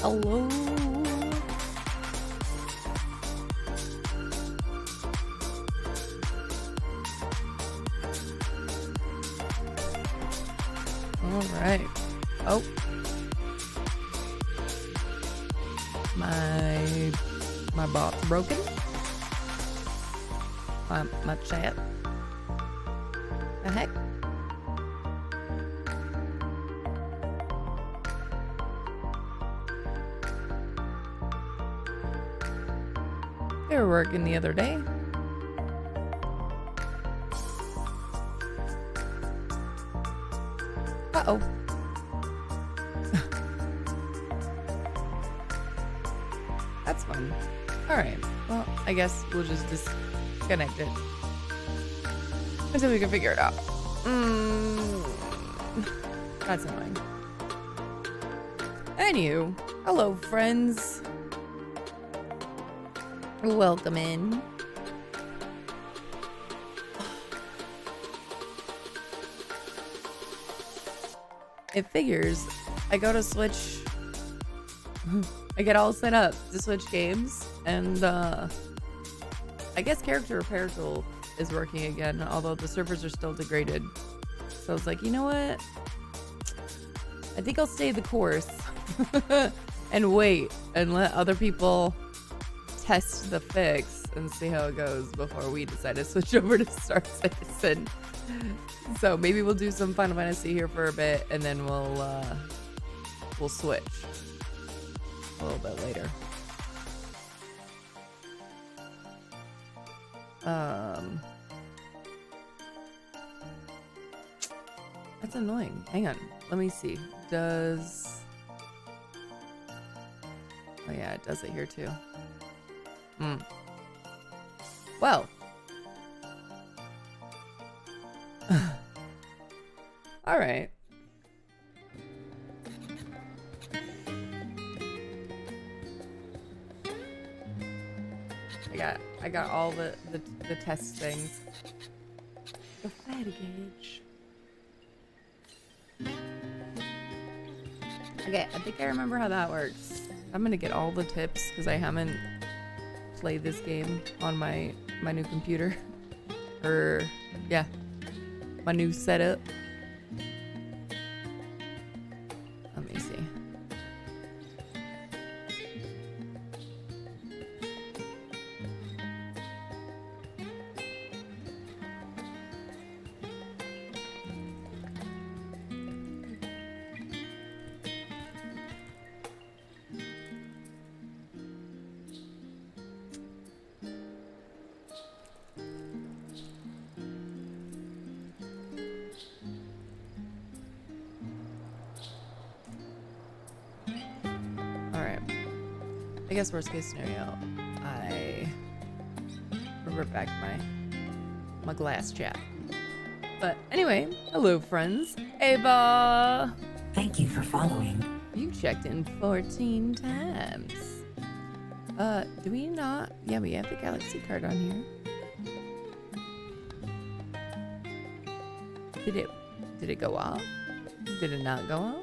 Hello. All right. Oh. My bot's broken. My chat. The heck? They were working the other day. Uh-oh. That's fun. Alright. Well, I guess we'll just disconnect it until we can figure it out. That's annoying. Anywho, hello friends. Welcome in. It figures I go to switch. I get all set up to switch games, and I guess character repair tool is working again, although the servers are still degraded. So I was like, you know what? I think I'll stay the course and wait and let other people test the fix and see how it goes before we decide to switch over to Star Citizen. So maybe we'll do some Final Fantasy here for a bit, and then we'll switch a little bit later. That's annoying. Hang on, let me see. Does... Oh yeah, it does it here too. Well. All right. I got all the test things. The fatigue gauge. Okay, I think I remember how that works. I'm gonna get all the tips because I haven't played this game on my new computer. Or yeah, my new setup. Let me see. I guess worst case scenario, I revert back my glass chat. But anyway, hello friends. Ava! Thank you for following. You checked in 14 times. Do we not? Yeah, we have the galaxy card on here. Did it go off? Did it not go off?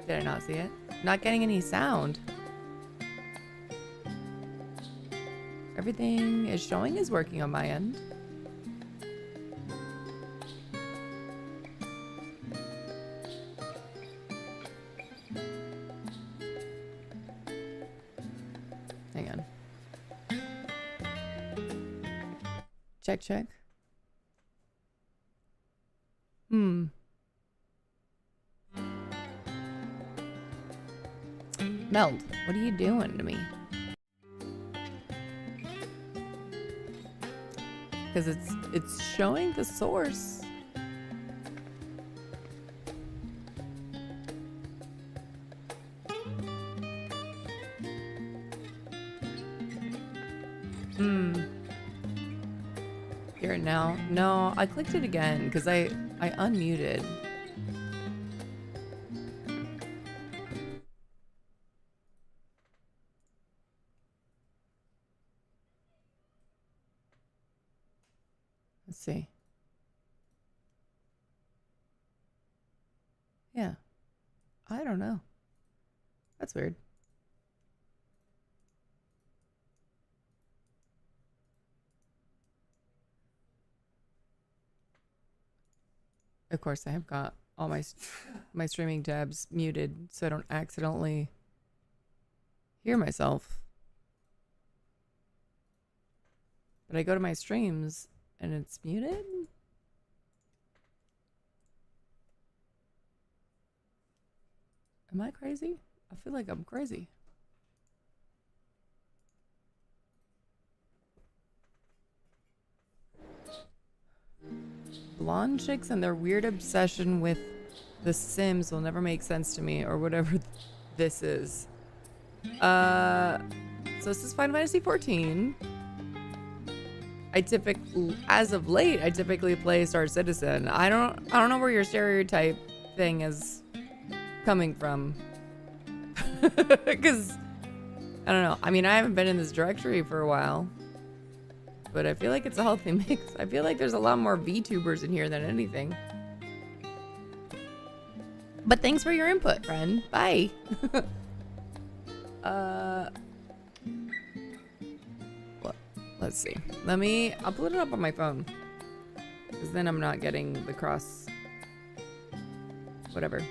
Did I not see it? Not getting any sound. Everything is showing is working on my end. Hang on. Check. Meld, what are you doing to me? Because it's showing the source. Here now. No, I clicked it again because I unmuted. Let's see. I don't know. That's weird. Of course, I have got all my streaming tabs muted so I don't accidentally hear myself. But I go to my streams and it's muted. Am I crazy? I feel like I'm crazy. Blonde chicks and their weird obsession with The Sims will never make sense to me, or whatever this is. So this is Final Fantasy 14. As of late, I typically play Star Citizen. I don't know where your stereotype thing is coming from. Because I don't know. I mean, I haven't been in this directory for a while, but I feel like it's a healthy mix. I feel like there's a lot more VTubers in here than anything. But thanks for your input, friend. Bye. Let's see. I'll put it up on my phone, because then I'm not getting the cross. Whatever.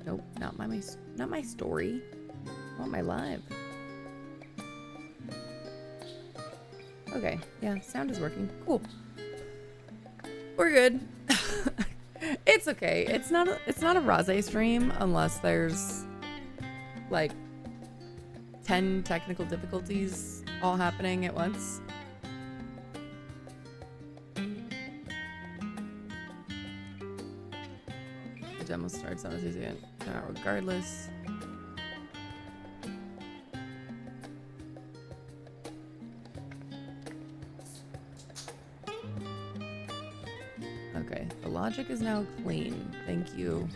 Nope, not my story. I want my live. Okay, yeah, sound is working. Cool. We're good. It's okay. It's not a Rose stream unless there's like 10 technical difficulties all happening at once. The demo starts on a Tuesday, regardless. Okay, the logic is now clean. Thank you.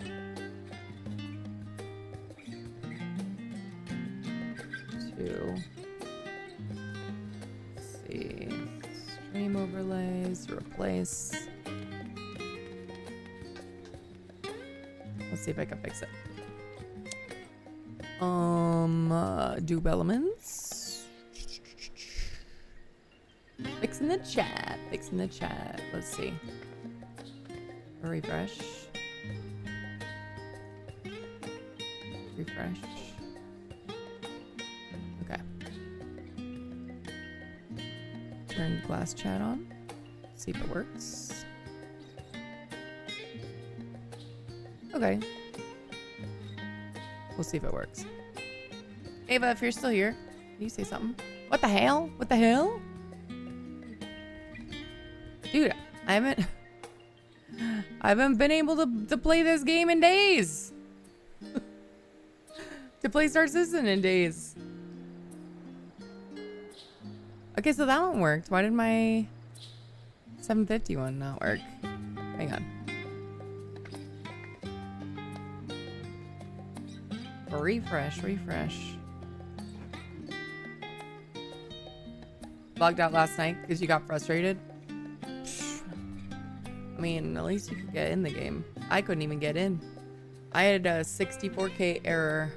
Let's see. Stream overlays, replace. Let's see if I can fix it. Dupe elements. Fixing the chat. Let's see. Refresh. Okay. Turn glass chat on. See if it works. Okay. We'll see if it works. Ava, if you're still here, can you say something? What the hell? Dude, I haven't been able to play this game in days. To play Star Citizen in days. Okay, so that one worked. Why did my 750 one not work? Hang on. Refresh. Logged out last night because you got frustrated. I mean, at least you could get in the game. I couldn't even get in. I had a 64K error.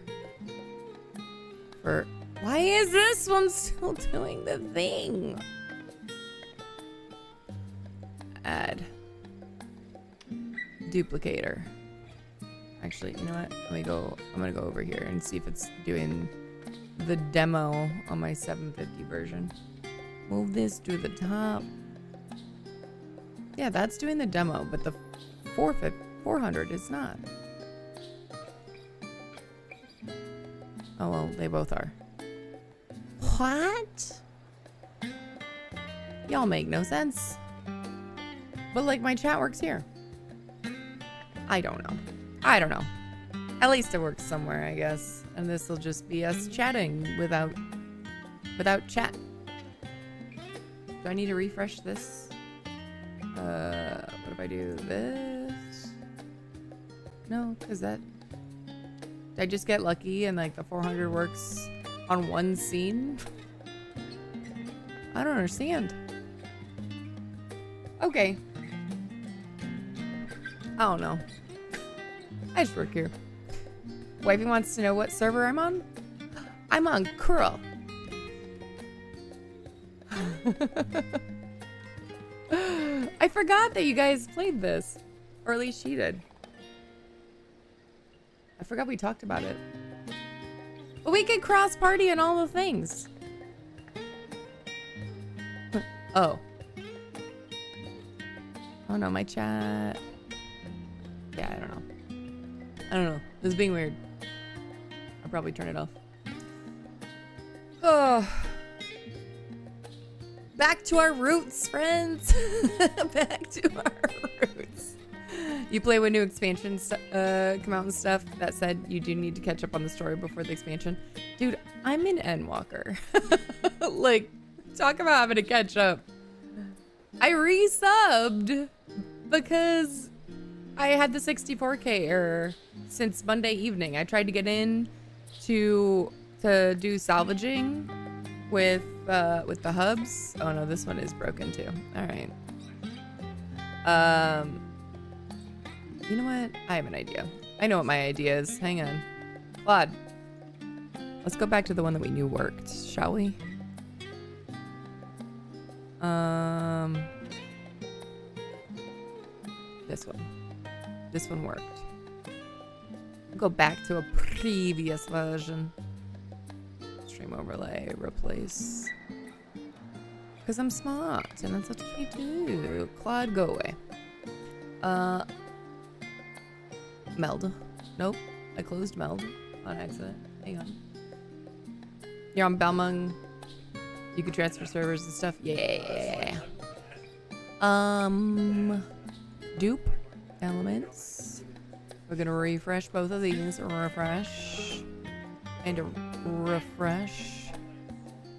Why is this one still doing the thing? Add. Duplicator. Actually, you know what? I'm gonna go over here and see if it's doing the demo on my 750 version. Move this to the top. Yeah, that's doing the demo, but the 400 is not. Oh, well, they both are. What? Y'all make no sense. But, like, my chat works here. I don't know. At least it works somewhere, I guess. And this will just be us chatting without chat. Do I need to refresh this? What if I do this? No, because that... Did I just get lucky and like the 400 works on one scene? I don't understand. Okay. I don't know. I just work here. Wifey wants to know what server I'm on. I'm on Curl. I forgot that you guys played this. Or at least she did. I forgot we talked about it. But we can cross party and all the things. Oh. Oh no, my chat. Yeah, I don't know. I don't know. This is being weird. I'll probably turn it off. Oh. Back to our roots, friends. Back to our roots. You play when new expansions come out and stuff. That said, you do need to catch up on the story before the expansion. Dude, I'm in Endwalker. Like, talk about having to catch up. I resubbed because I had the 64K error since Monday evening. I tried to get in to do salvaging with the hubs. Oh no, this one is broken too. All right. You know what? I have an idea. I know what my idea is. Hang on. Claude. Let's go back to the one that we knew worked, shall we? This one. This one worked. Go back to a previous version. Stream overlay, replace. Because I'm smart, and that's what we do. Claude, go away. Meld. Nope. I closed meld on accident. Hang on. You're on Balmung. You can transfer servers and stuff. Yeah. Dupe. Elements. We're gonna refresh both of these. Refresh. And a refresh.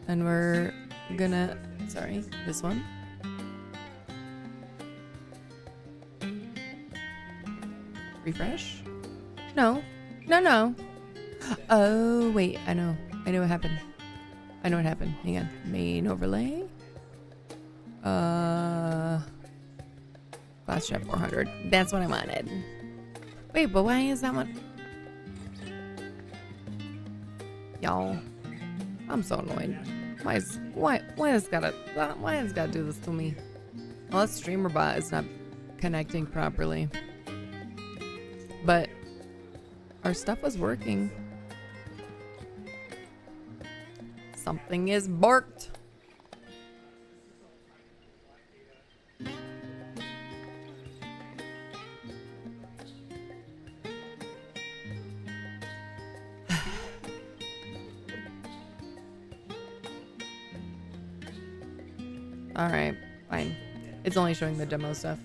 And we're gonna... Sorry. This one. Refresh? No. No. Oh, wait. I know what happened. I know what happened. Hang on. Main overlay. Class chat 400. That's what I wanted. Wait, but why is that one? Y'all. I'm so annoyed. Why has it gotta do this to me? Well, that streamer bot is not connecting properly. But our stuff was working. Something is barked. Alright, fine. It's only showing the demo stuff.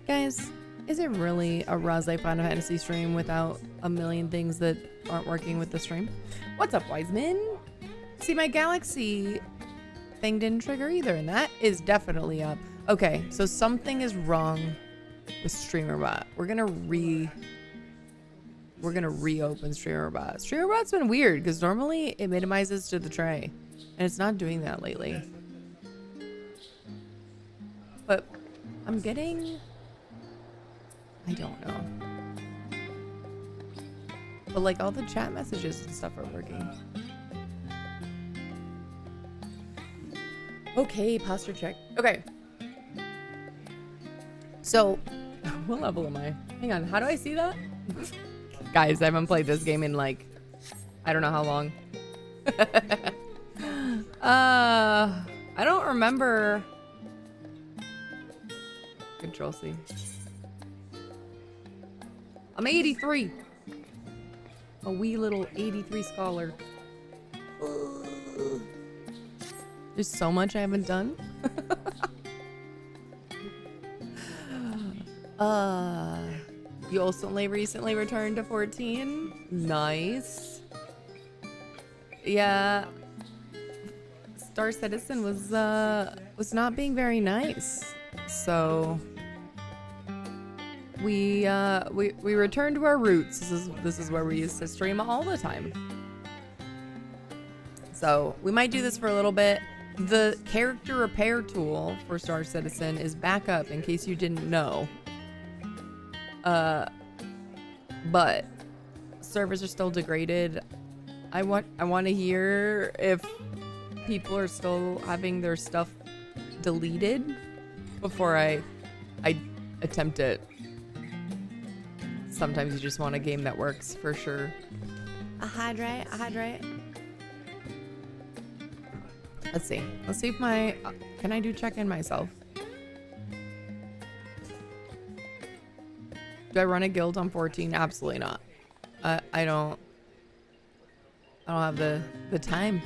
Guys, is it really a Rose Final Fantasy stream without a million things that aren't working with the stream? What's up, Wiseman? See, my Galaxy thing didn't trigger either, and that is definitely up. Okay, so something is wrong with StreamerBot. We're gonna reopen StreamerBot. StreamerBot's been weird because normally it minimizes to the tray, and it's not doing that lately. But I'm getting... I don't know. But like all the chat messages and stuff are working. Okay, posture check. Okay. So, what level am I? Hang on, how do I see that? Guys, I haven't played this game in like, I don't know how long. I don't remember. Control C. I'm 83. A wee little 83 scholar. There's so much I haven't done. You also recently returned to 14. Nice. Yeah. Star Citizen was not being very nice. So we returned to our roots. This is where we used to stream all the time. So we might do this for a little bit. The character repair tool for Star Citizen is back up in case you didn't know. but servers are still degraded. I want to hear if people are still having their stuff deleted before I attempt it. Sometimes you just want a game that works for sure. A hydrate. Let's see if my can I do check-in myself? Do I run a guild on 14? Absolutely not. I don't have the time.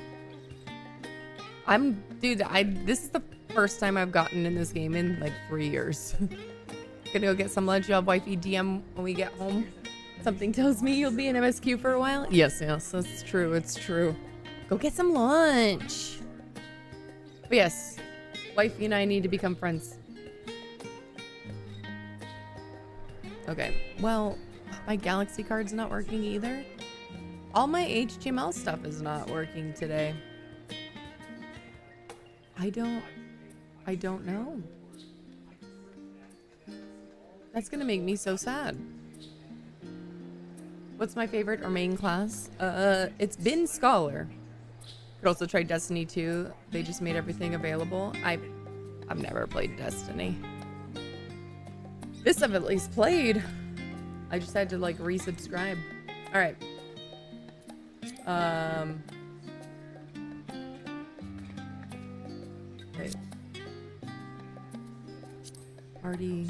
Dude, this is the first time I've gotten in this game in like 3 years. Gonna go get some lunch. You'll have wifey DM when we get home. Something tells me you'll be in MSQ for a while. Yes, that's true. It's true. Go get some lunch. But yes, wifey and I need to become friends. Okay, well, my Galaxy card's not working either. All my HTML stuff is not working today. I don't know. That's gonna make me so sad. What's my favorite or main class? It's been Scholar. Could also try Destiny 2. They just made everything available. I've never played Destiny. This I've at least played. I just had to like resubscribe. All right. Okay. Party.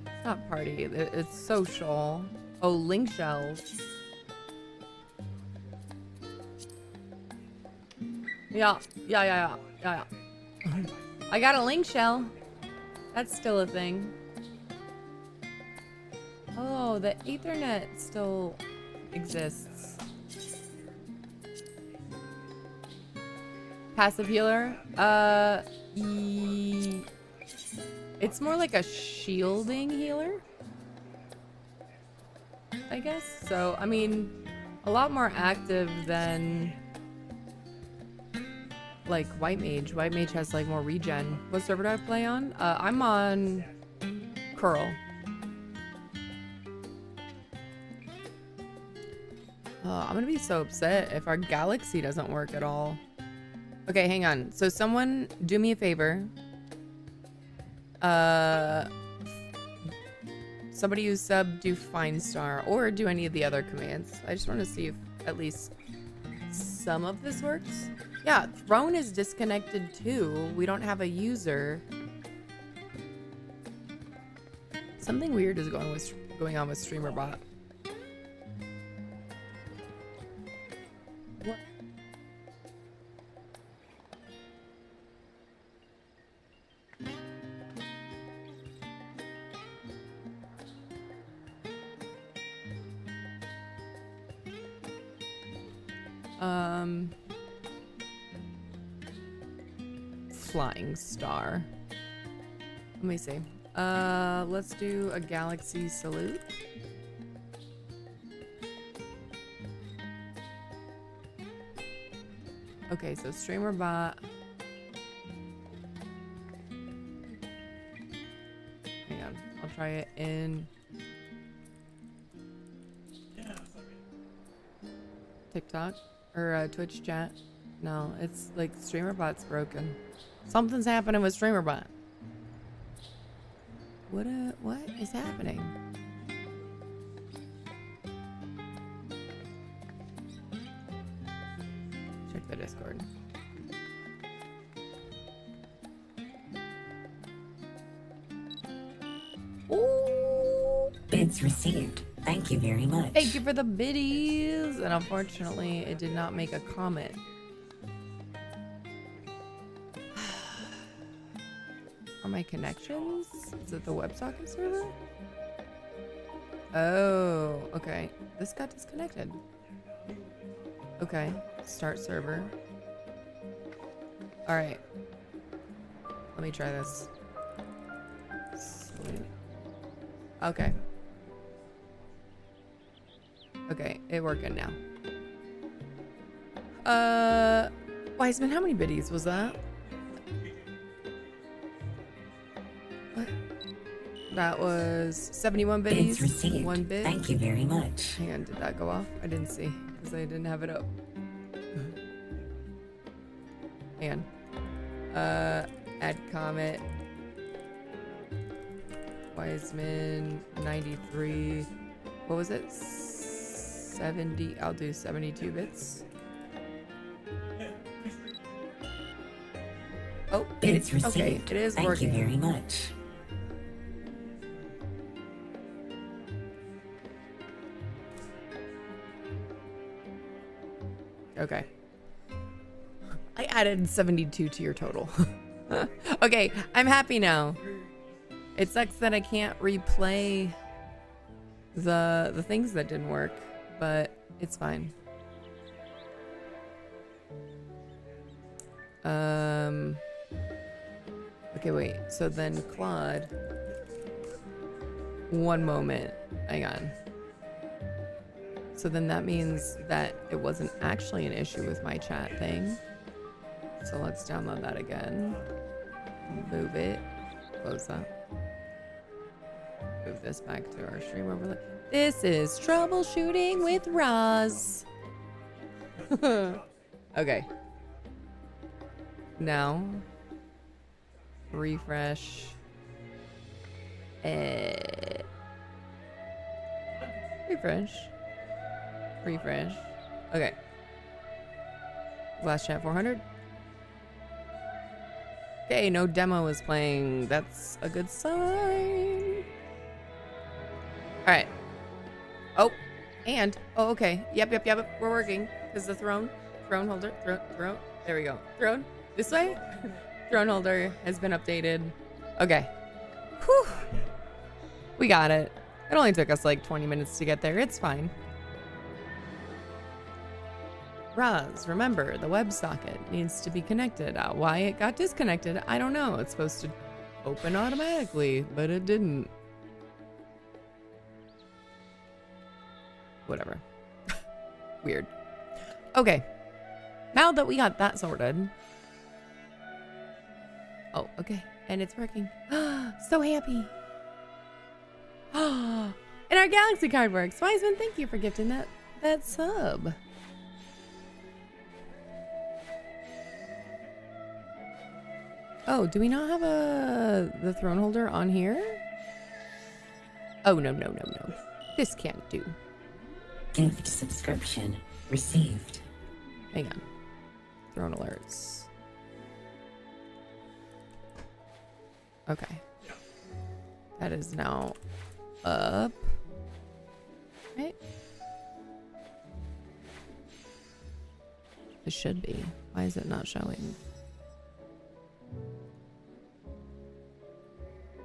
It's not party. It's social. Oh, link shells. Yeah. I got a link shell. That's still a thing. Oh, the Ethernet still exists. Passive healer? It's more like a shielding healer, I guess. So, I mean, a lot more active than like White Mage. White Mage has like more regen. What server do I play on? I'm on Curl. I'm gonna be so upset if our Galaxy doesn't work at all. Okay, hang on. So someone do me a favor. Somebody who's sub, do Find Star or do any of the other commands. I just want to see if at least some of this works. Yeah, Throne is disconnected too. We don't have a user. Something weird is going on with StreamerBot. What? Flying Star. Let me see. Let's do a Galaxy salute. Okay, so StreamerBot. Hang on, I'll try it in TikTok or Twitch chat. No, it's like StreamerBot's broken. Something's happening with StreamerBot. What is happening? Check the Discord. Ooh. Bids received. Thank you very much. Thank you for the biddies. And unfortunately, it did not make a comment. Are my connections? Is it the WebSocket server? Oh, okay. This got disconnected. Okay, start server. All right. Let me try this. Sweet. Okay. Okay, it working now. Wiseman, how many biddies was that? What? That was 71 Bids biddies. received. 1 bid. Thank you very much. Hang on, did that go off? I didn't see because I didn't have it up. Hang on. Add comment. Wiseman 93. What was it? 70. I'll do 72 bits. Oh, Bids received. okay. It is Thank working. you very much. Okay. I added 72 to your total. Okay, I'm happy now. It sucks that I can't replay the things that didn't work, but it's fine. Okay, wait. So then Claude. One moment. Hang on. So then that means that it wasn't actually an issue with my chat thing. So let's download that again. Move it. Close that. Move this back to our stream overlay. This is troubleshooting with Roz. Okay. Now, refresh. Refresh. Refresh. Okay. Last chat 400. Okay, no demo is playing. That's a good sign. Alright. Oh, and. Oh, okay. Yep. We're working. Because the throne holder. Throne. There we go. Throne. This way. Throne holder has been updated. Okay. Whew. We got it. It only took us like 20 minutes to get there. It's fine. Roz, remember, the WebSocket needs to be connected. Why it got disconnected, I don't know. It's supposed to open automatically, but it didn't. Whatever. Weird. Okay. Now that we got that sorted. Oh, okay. And it's working. So happy. And our Galaxy card works. Wiseman, thank you for gifting that sub. Oh, do we not have the throne holder on here? Oh, no. This can't do. Gift subscription received. Hang on. Throne alerts. Okay. That is now up. Right? It should be. Why is it not showing?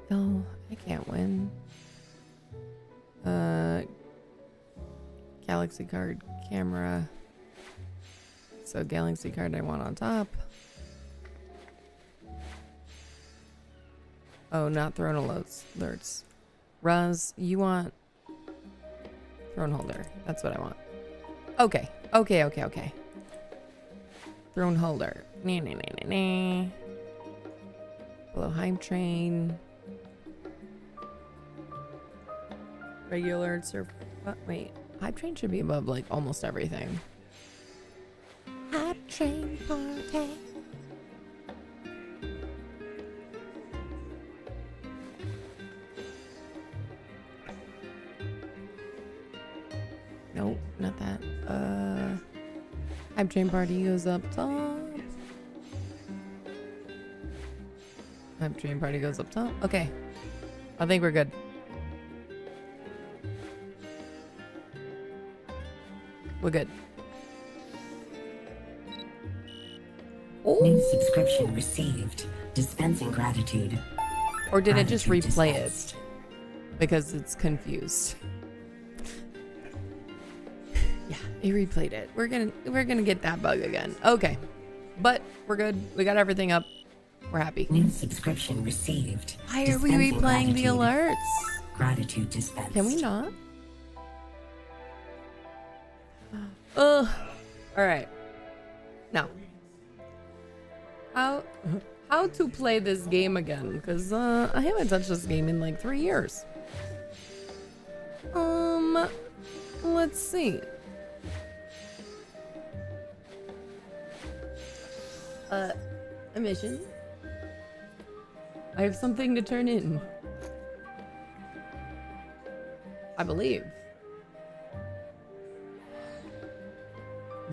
No, I can't win. Galaxy card camera. So Galaxy card I want on top. Oh, not throne alerts. Roz, you want throne holder. That's what I want. Okay. Throne holder. Below hype train. Regular surf. Wait, hype train should be above like almost everything. Hype train party. Nope, not that. Hype train party goes up top. Hype train party goes up top. Okay, I think we're good. We're good. New subscription received. Dispensing gratitude. Or did it just Gratitude replay dispensed. it? Because it's confused. Yeah, it replayed it. We're gonna get that bug again. Okay. But we're good. We got everything up. We're happy. New subscription received. Why are we Dispensing replaying the gratitude. alerts? Gratitude dispensed. Can we not? Ugh. Alright. Now. how to play this game again, because I haven't touched this game in like 3 years. Let's see. A mission. I have something to turn in. I believe.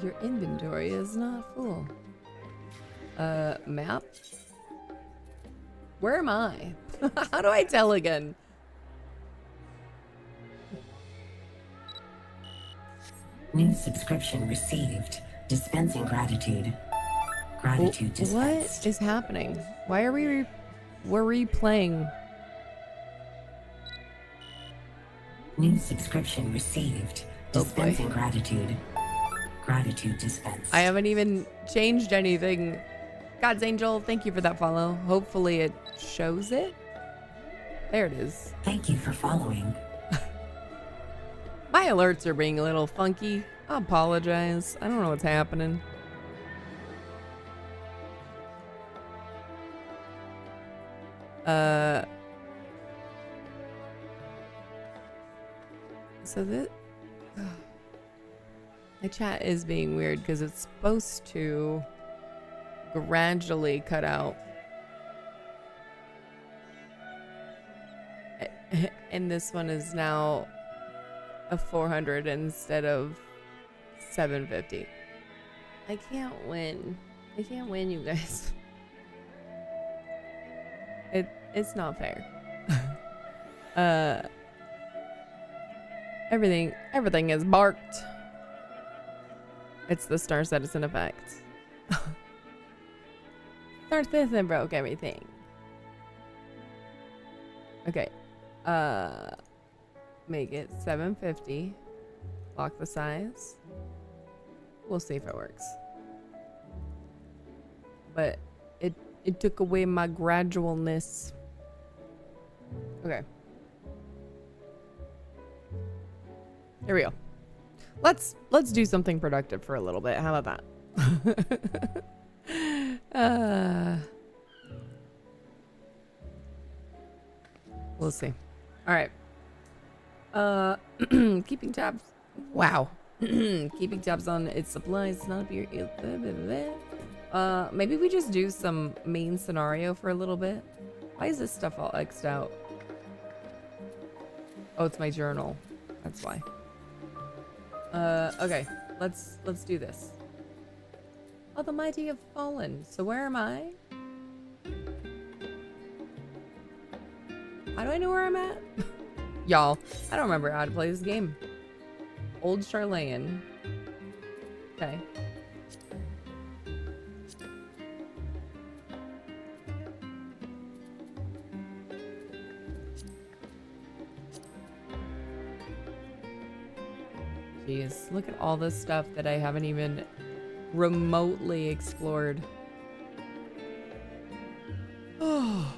Your inventory is not full. Map? Where am I? How do I tell again? New subscription received. Dispensing gratitude. Gratitude dispensed. What is happening? Why are we're replaying? New subscription received. Dispensing gratitude. Gratitude dispensed. I haven't even changed anything. God's Angel, thank you for that follow. Hopefully it shows it. There it is. Thank you for following. My alerts are being a little funky. I apologize. I don't know what's happening. So this... my chat is being weird because it's supposed to gradually cut out. And this one is now a 400 instead of 750. I can't win. I can't win, you guys. It's not fair. Everything is barked. It's the Star Citizen effect. Star Citizen broke everything. Okay. Make it 750. Lock the size. We'll see if it works. But it took away my gradualness. Okay. Here we go. Let's do something productive for a little bit. How about that? We'll see. All right. Keeping tabs. Wow. Keeping tabs on its supplies, not your. Maybe we just do some main scenario for a little bit. Why is this stuff all X'd out? Oh, it's my journal. That's why. Okay. Let's do this. Oh, the mighty have fallen. So where am I? How do I know where I'm at? Y'all, I don't remember how to play this game. Old Charlayan. Okay. Jeez, look at all this stuff that I haven't even remotely explored. Oh.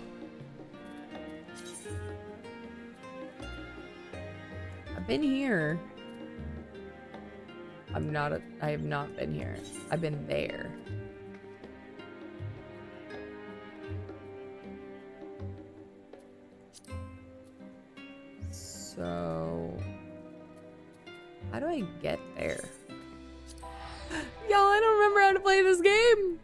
I've been here. I have not been here. I've been there. So how do I get there? Y'all, I don't remember how to play this game.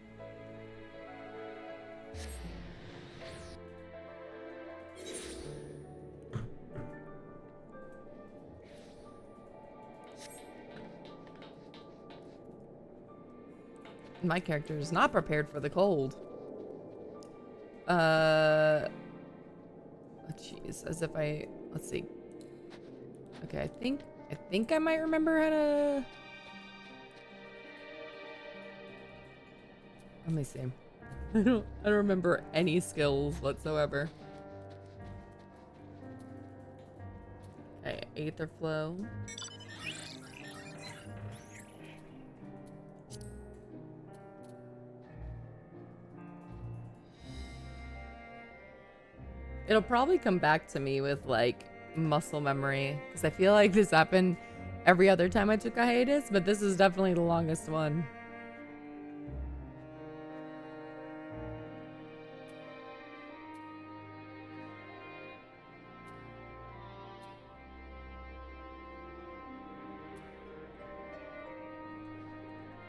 My character is not prepared for the cold. Oh, jeez, as if let's see. Okay, I think I might remember how to. Let me see. I don't remember any skills whatsoever. Okay, Aether Flow. It'll probably come back to me with like muscle memory because I feel like this happened every other time I took a hiatus, but this is definitely the longest one.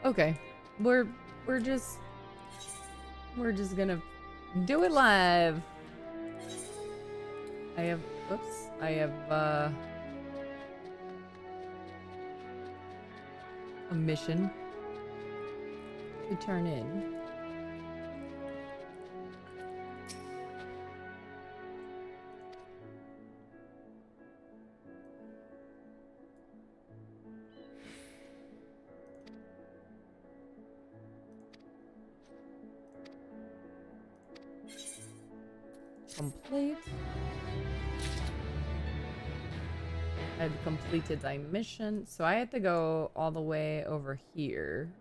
Okay. We're just gonna do it live. I have a mission to turn in. Complete. I've completed my mission, so I had to go all the way over here.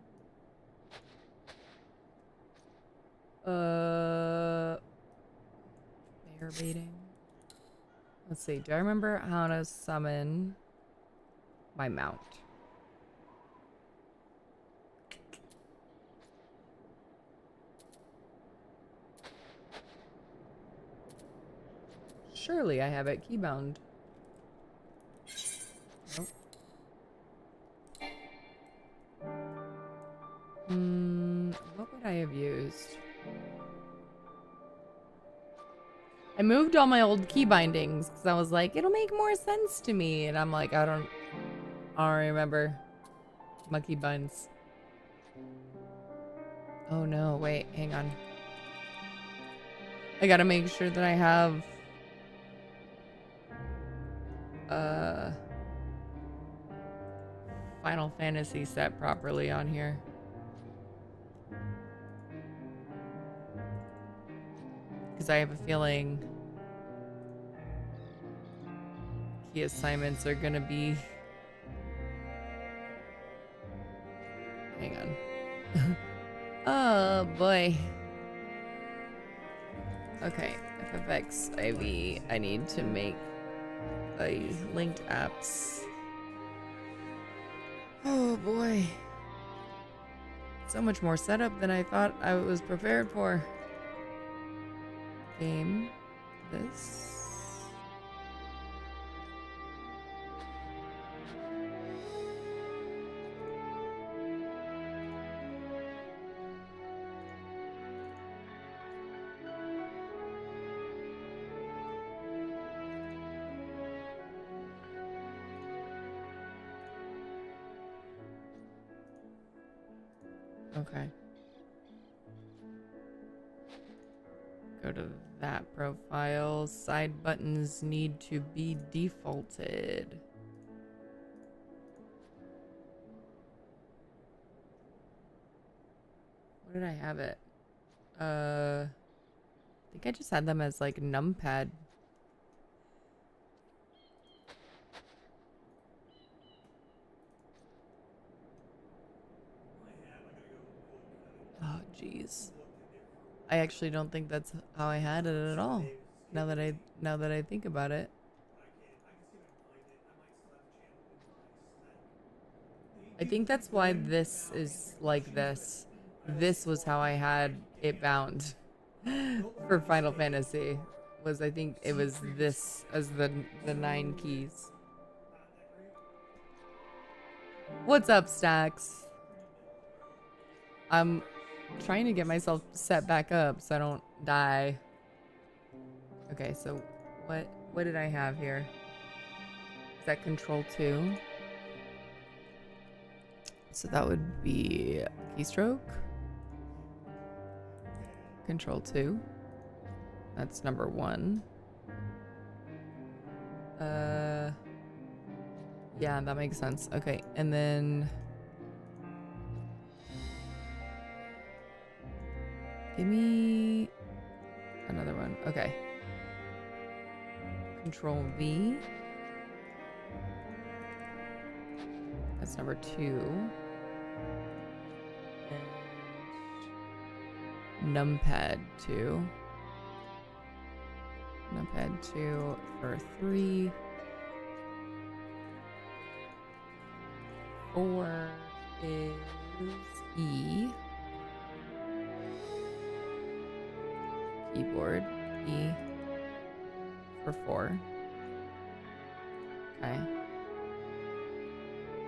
Bear baiting. Let's see. Do I remember how to summon my mount? Surely I have it keybound. Nope. What would I have used? I moved all my old key bindings because I was like, it'll make more sense to me. And I'm like, I don't remember my key binds. Oh no, wait, hang on. I gotta make sure that I have Final Fantasy set properly on here. Because I have a feeling key assignments are gonna be... Hang on. Oh boy. Okay, FFX IV. I need to make a linked apps. Oh boy. So much more setup than I thought I was prepared for. Game. This. Okay. Go to that profile. Side buttons need to be defaulted. What did I have it? I think I just had them as like numpad. Oh, jeez. I actually don't think that's how I had it at all. Now that I think about it. I think that's why this is like this. This was how I had it bound for Final Fantasy. Was I think it was this as the 9 keys. What's up, Stacks? I'm trying to get myself set back up so I don't die. Okay, so what did I have here? Is that Control 2? So that would be keystroke. Control 2. That's number 1. Yeah, that makes sense. Okay, and then give me another one. Okay. Control V. That's number 2. And numpad 2. Numpad 2 for 3. 4 is E. Keyboard E for 4. Okay.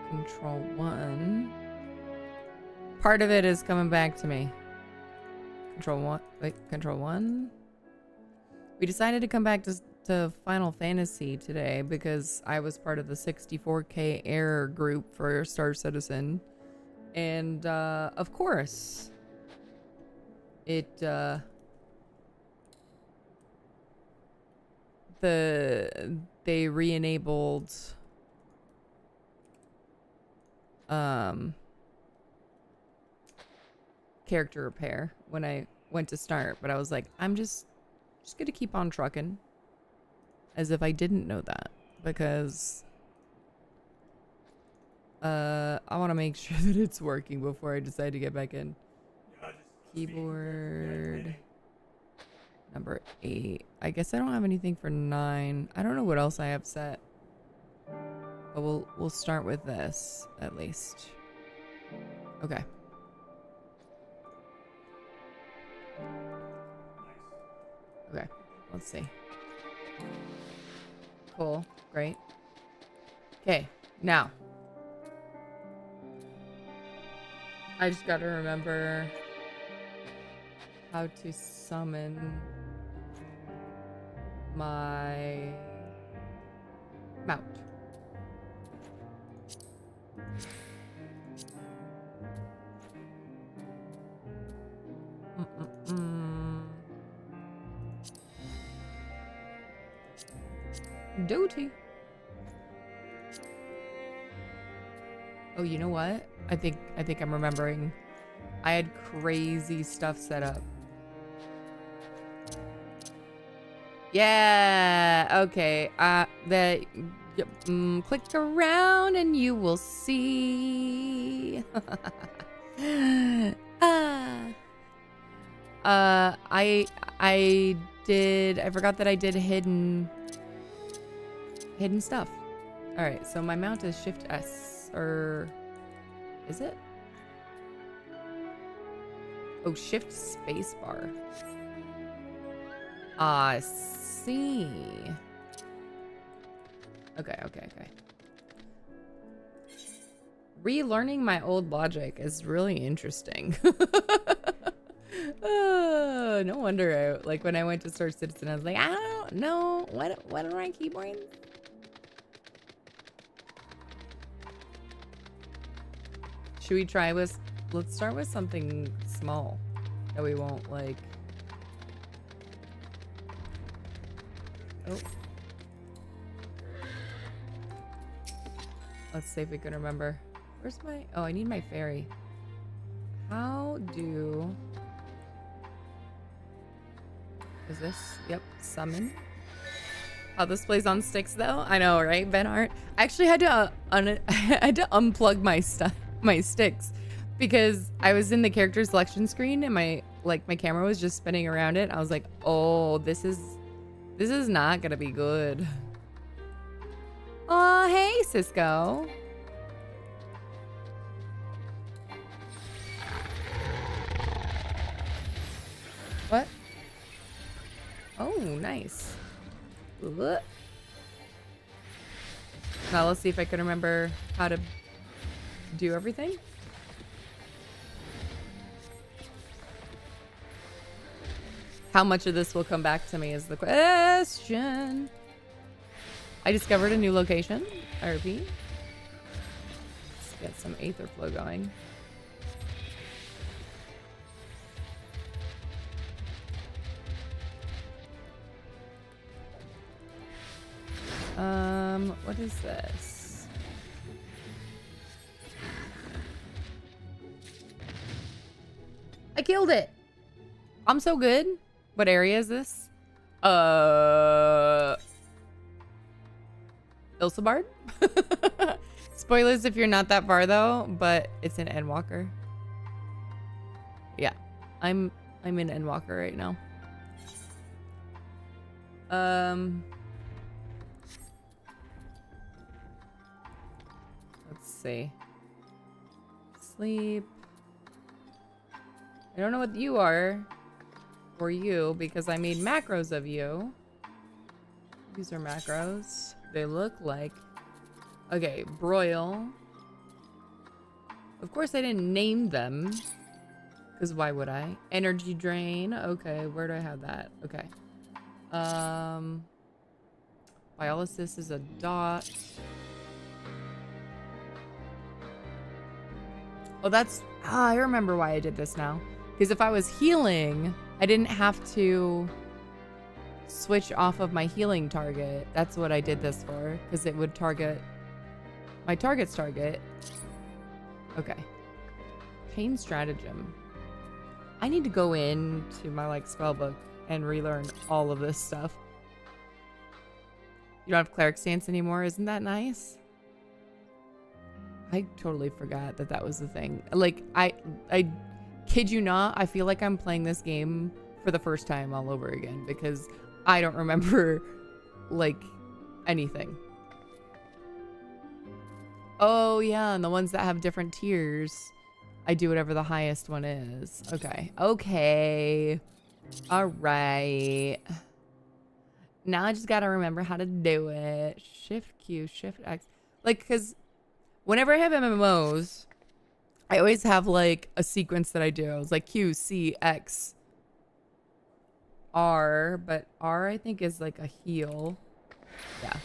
Control 1 part of it is coming back to me. Control 1. Wait, Control 1? We decided to come back to Final Fantasy today because I was part of the 64K error group for Star Citizen. And, of course, they re-enabled, character repair when I went to start, but I was like, I'm just gonna keep on trucking as if I didn't know that, because I want to make sure that it's working before I decide to get back in. Keyboard number 8. I guess I don't have anything for 9. I don't know what else I have set, but we'll start with this at least. Okay. Okay, let's see. Cool, great. Okay, now. I just gotta remember how to summon my mount. Duty. Oh, you know what? I think I'm remembering. I had crazy stuff set up. Yeah. Okay. Click around and you will see. I forgot that I did hidden stuff. All right. So my mount is Shift S, or is it? Oh, Shift Spacebar. I see. Okay. Relearning my old logic is really interesting. No wonder like when I went to Star Citizen, I was like, I don't know what are my keyboards? Should we try with? Let's start with something small that we won't like. Oh. Let's see if we can remember. Where's my... Oh, I need my fairy. How do... Is this... Yep, summon. How this plays on sticks though? I know, right, Ben Art? I actually had to I had to unplug my sticks because I was in the character selection screen and my camera was just spinning around it. I was like, oh, this is not gonna be good. Oh, hey, Cisco. What? Oh, nice. Now let's see if I can remember how to do everything. How much of this will come back to me is the question. I discovered a new location. I repeat. Let's get some aether flow going. What is this? I killed it. I'm so good. What area is this? Ilsabard? Spoilers if you're not that far though, but it's in Endwalker. Yeah. I'm in Endwalker right now. Let's see. Sleep. I don't know what you are for you because I made macros of you. These are macros. They look like... Okay, broil. Of course I didn't name them. Because why would I? Energy drain. Okay, where do I have that? Okay. Biolysis is a dot. Oh, that's... Ah, I remember why I did this now. Because if I was healing, I didn't have to switch off of my healing target. That's what I did this for. Because it would target... my target's target. Okay. Chain stratagem. I need to go into my, like, spellbook and relearn all of this stuff. You don't have cleric stance anymore. Isn't that nice? I totally forgot that that was the thing. Like, I kid you not, I feel like I'm playing this game for the first time all over again because I don't remember, like, anything. Oh, yeah, and the ones that have different tiers, I do whatever the highest one is. Okay. Okay. All right. Now I just gotta remember how to do it. Shift Q, Shift X. Like, because whenever I have MMOs, I always have, like, a sequence that I do. It's like Q, C, X, R. But R, I think, is, like, a heal. Yeah.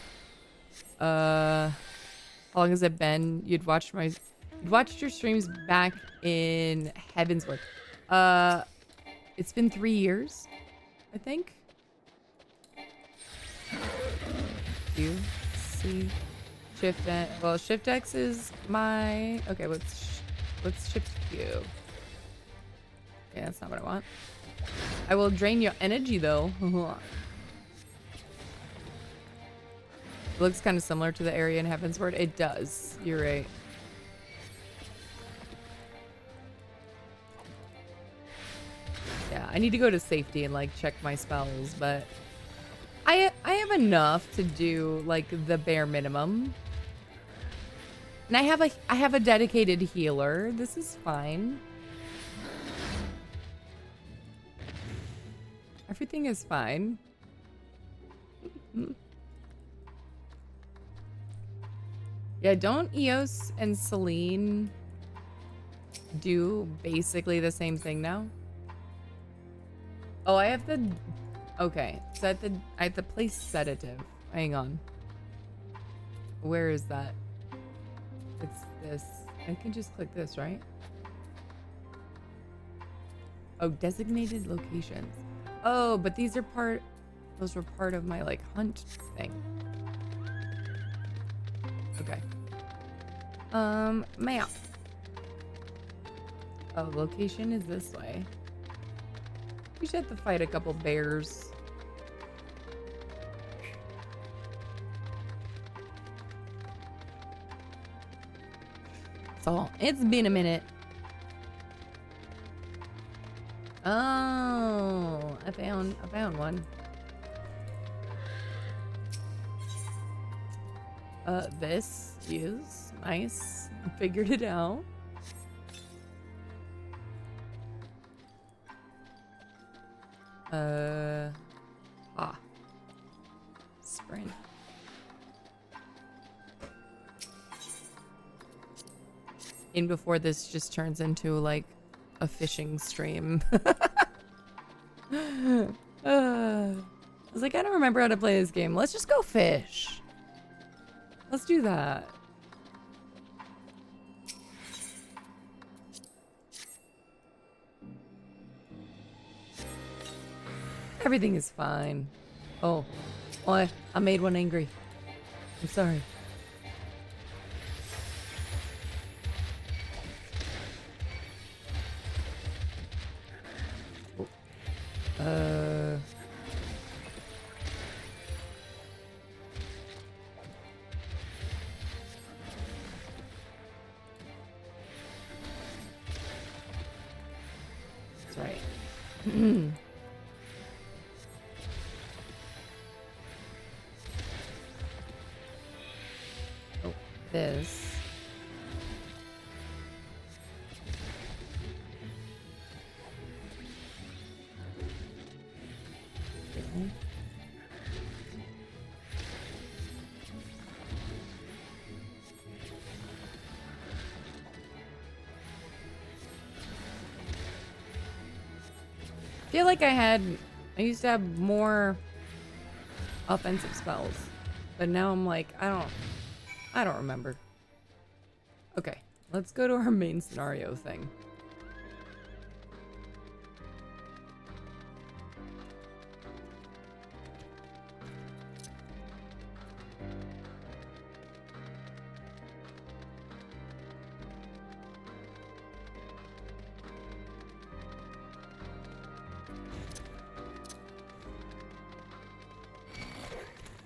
How long has it been? You'd watched your streams back in Heavensward. It's been 3 years, I think. Q, C, Shift X. Well, Shift X is my... Okay, let's Shift Q. Yeah, that's not what I want. I will drain your energy, though. It looks kind of similar to the area in Heavensward. It does. You're right. Yeah, I need to go to safety and, like, check my spells, but I have enough to do, like, the bare minimum. And I have a dedicated healer. This is fine. Everything is fine. Yeah, don't Eos and Celine do basically the same thing now? Oh, I have the... Okay, so I have to place sedative. Hang on. Where is that? It's this. I can just click this, right? Oh, designated locations. Oh, but these are part... Those were part of my, like, hunt thing. Okay. Map. Oh, location is this way. We should have to fight a couple bears. So, it's been a minute. Oh, I found one. This is nice. I figured it out. Sprint. In before this just turns into, like, a fishing stream. I was like, I don't remember how to play this game. Let's just go fish. Let's do that. Everything is fine. Oh, I made one angry. I'm sorry. That's right. Oh, this. feel like I used to have more offensive spells, but now I'm like, I don't remember. Okay, let's go to our main scenario thing.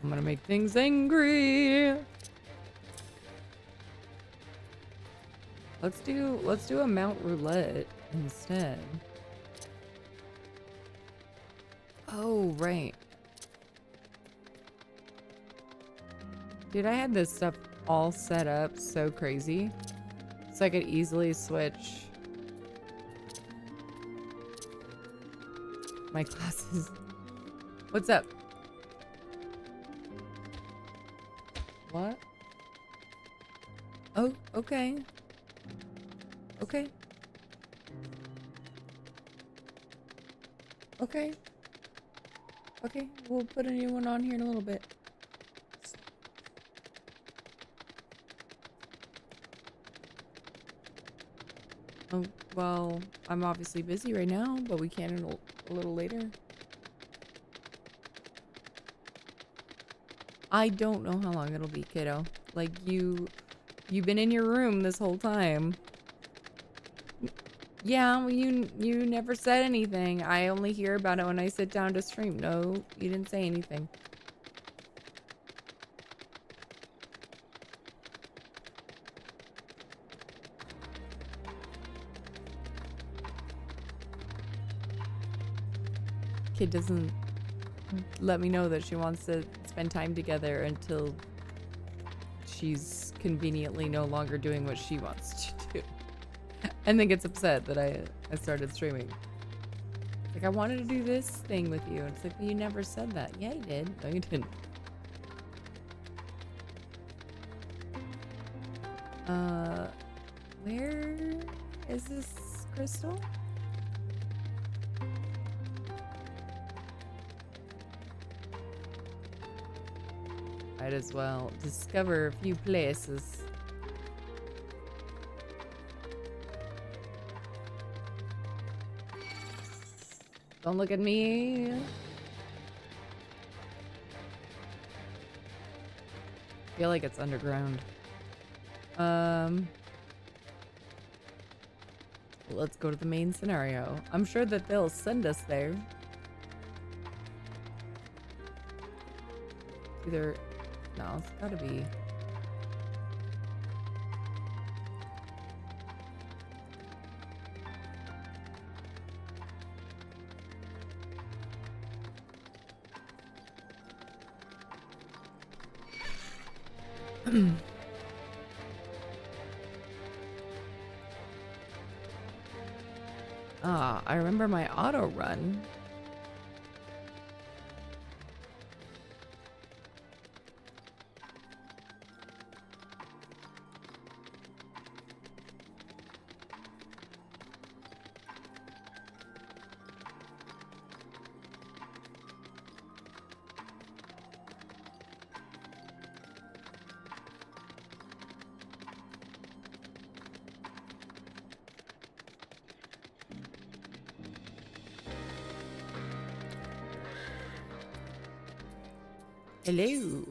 I'm gonna make things angry. Let's do a Mount Roulette instead. Oh, right. Dude, I had this stuff all set up so crazy. So I could easily switch my classes. What's up? What? Oh, okay. Okay. Okay. Okay, we'll put a new one on here in a little bit. Oh, well, I'm obviously busy right now, but we can a little later. I don't know how long it'll be, kiddo. Like, you've been in your room this whole time. Yeah, well, you never said anything. I only hear about it when I sit down to stream. No, you didn't say anything. Kid doesn't let me know that she wants to spend time together until she's conveniently no longer doing what she wants to do. And then gets upset that I started streaming. Like, I wanted to do this thing with you. And it's like, well, you never said that. Yeah, you did. No, you didn't. Where is this crystal? Might as well discover a few places. Don't look at me. I feel like it's underground. Let's go to the main scenario. I'm sure that they'll send us there. Either... No, it's gotta be... Ah, I remember my auto run. Hello.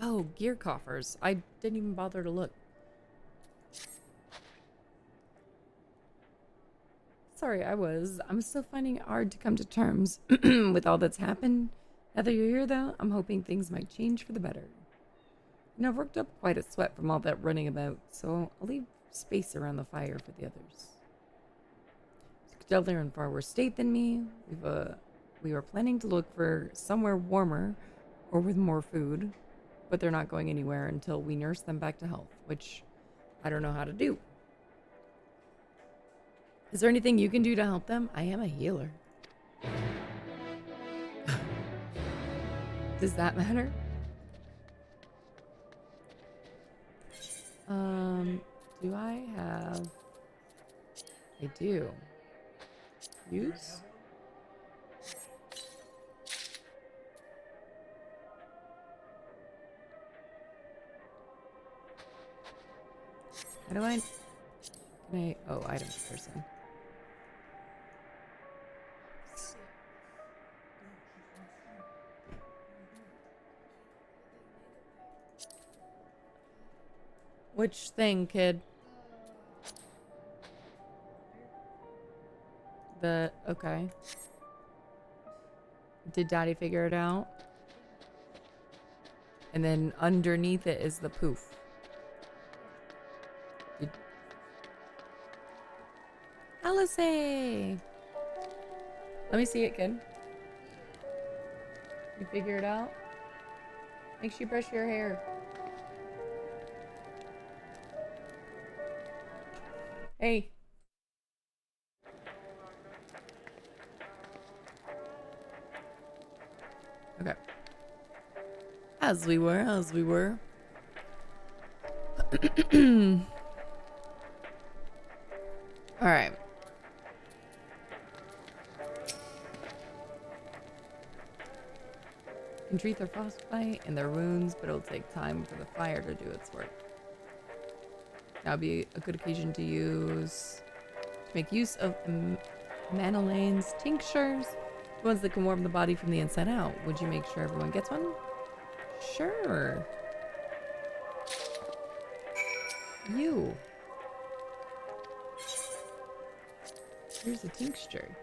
Oh, gear coffers. I didn't even bother to look. Sorry, I'm still finding it hard to come to terms with all that's happened. Now that you're here, though, I'm hoping things might change for the better. You know, I've worked up quite a sweat from all that running about, so I'll leave space around the fire for the others. You could tell they're in far worse state than me. We were planning to look for somewhere warmer or with more food, but they're not going anywhere until we nurse them back to health, which I don't know how to do. Is there anything you can do to help them? I am a healer. Does that matter? Do I have... I do. Use? How do I... Can I... Oh, items person. Which thing, kid? The... Okay. Did Daddy figure it out? And then underneath it is the poof. Did... Alice! Let me see it, kid. You figure it out? Make sure you brush your hair. Hey. Okay. As we were. Alright. Can treat their frostbite and their wounds, but it'll take time for the fire to do its work. That'll be a good occasion to make use of Manolane's tinctures, the ones that can warm the body from the inside out. Would you make sure everyone gets one? Sure. You. Here's a tincture.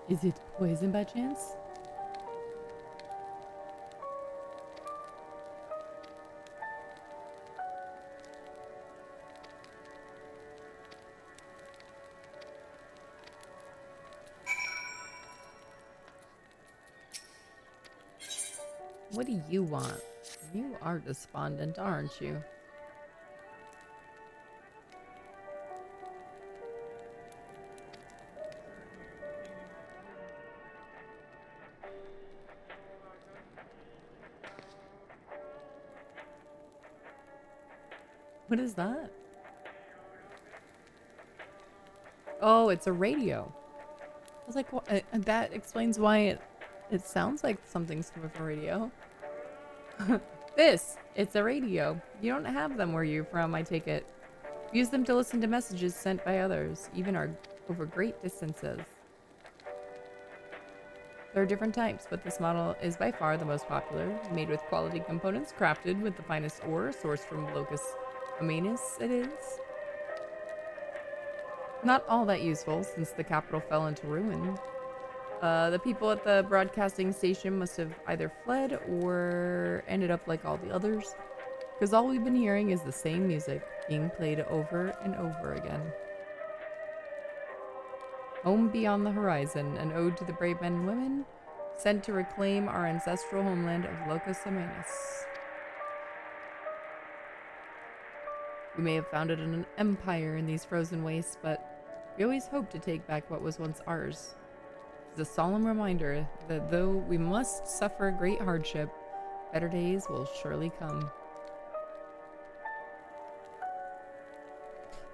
Is it poison by chance? What do you want? You are despondent, aren't you? What is that? Oh, it's a radio. I was like, well, that explains why it sounds like something's coming from a radio. It's a radio. You don't have them where you're from, I take it. Use them to listen to messages sent by others, even over great distances. There are different types, but this model is by far the most popular. Made with quality components, crafted with the finest ore, sourced from Locus Amanus, it is. Not all that useful, since the capital fell into ruin. The people at the broadcasting station must have either fled or ended up like all the others, because all we've been hearing is the same music being played over and over again. Home beyond the horizon, an ode to the brave men and women sent to reclaim our ancestral homeland of Locus Amanus. We may have founded an empire in these frozen wastes, but we always hoped to take back what was once ours. It's a solemn reminder that though we must suffer great hardship, better days will surely come.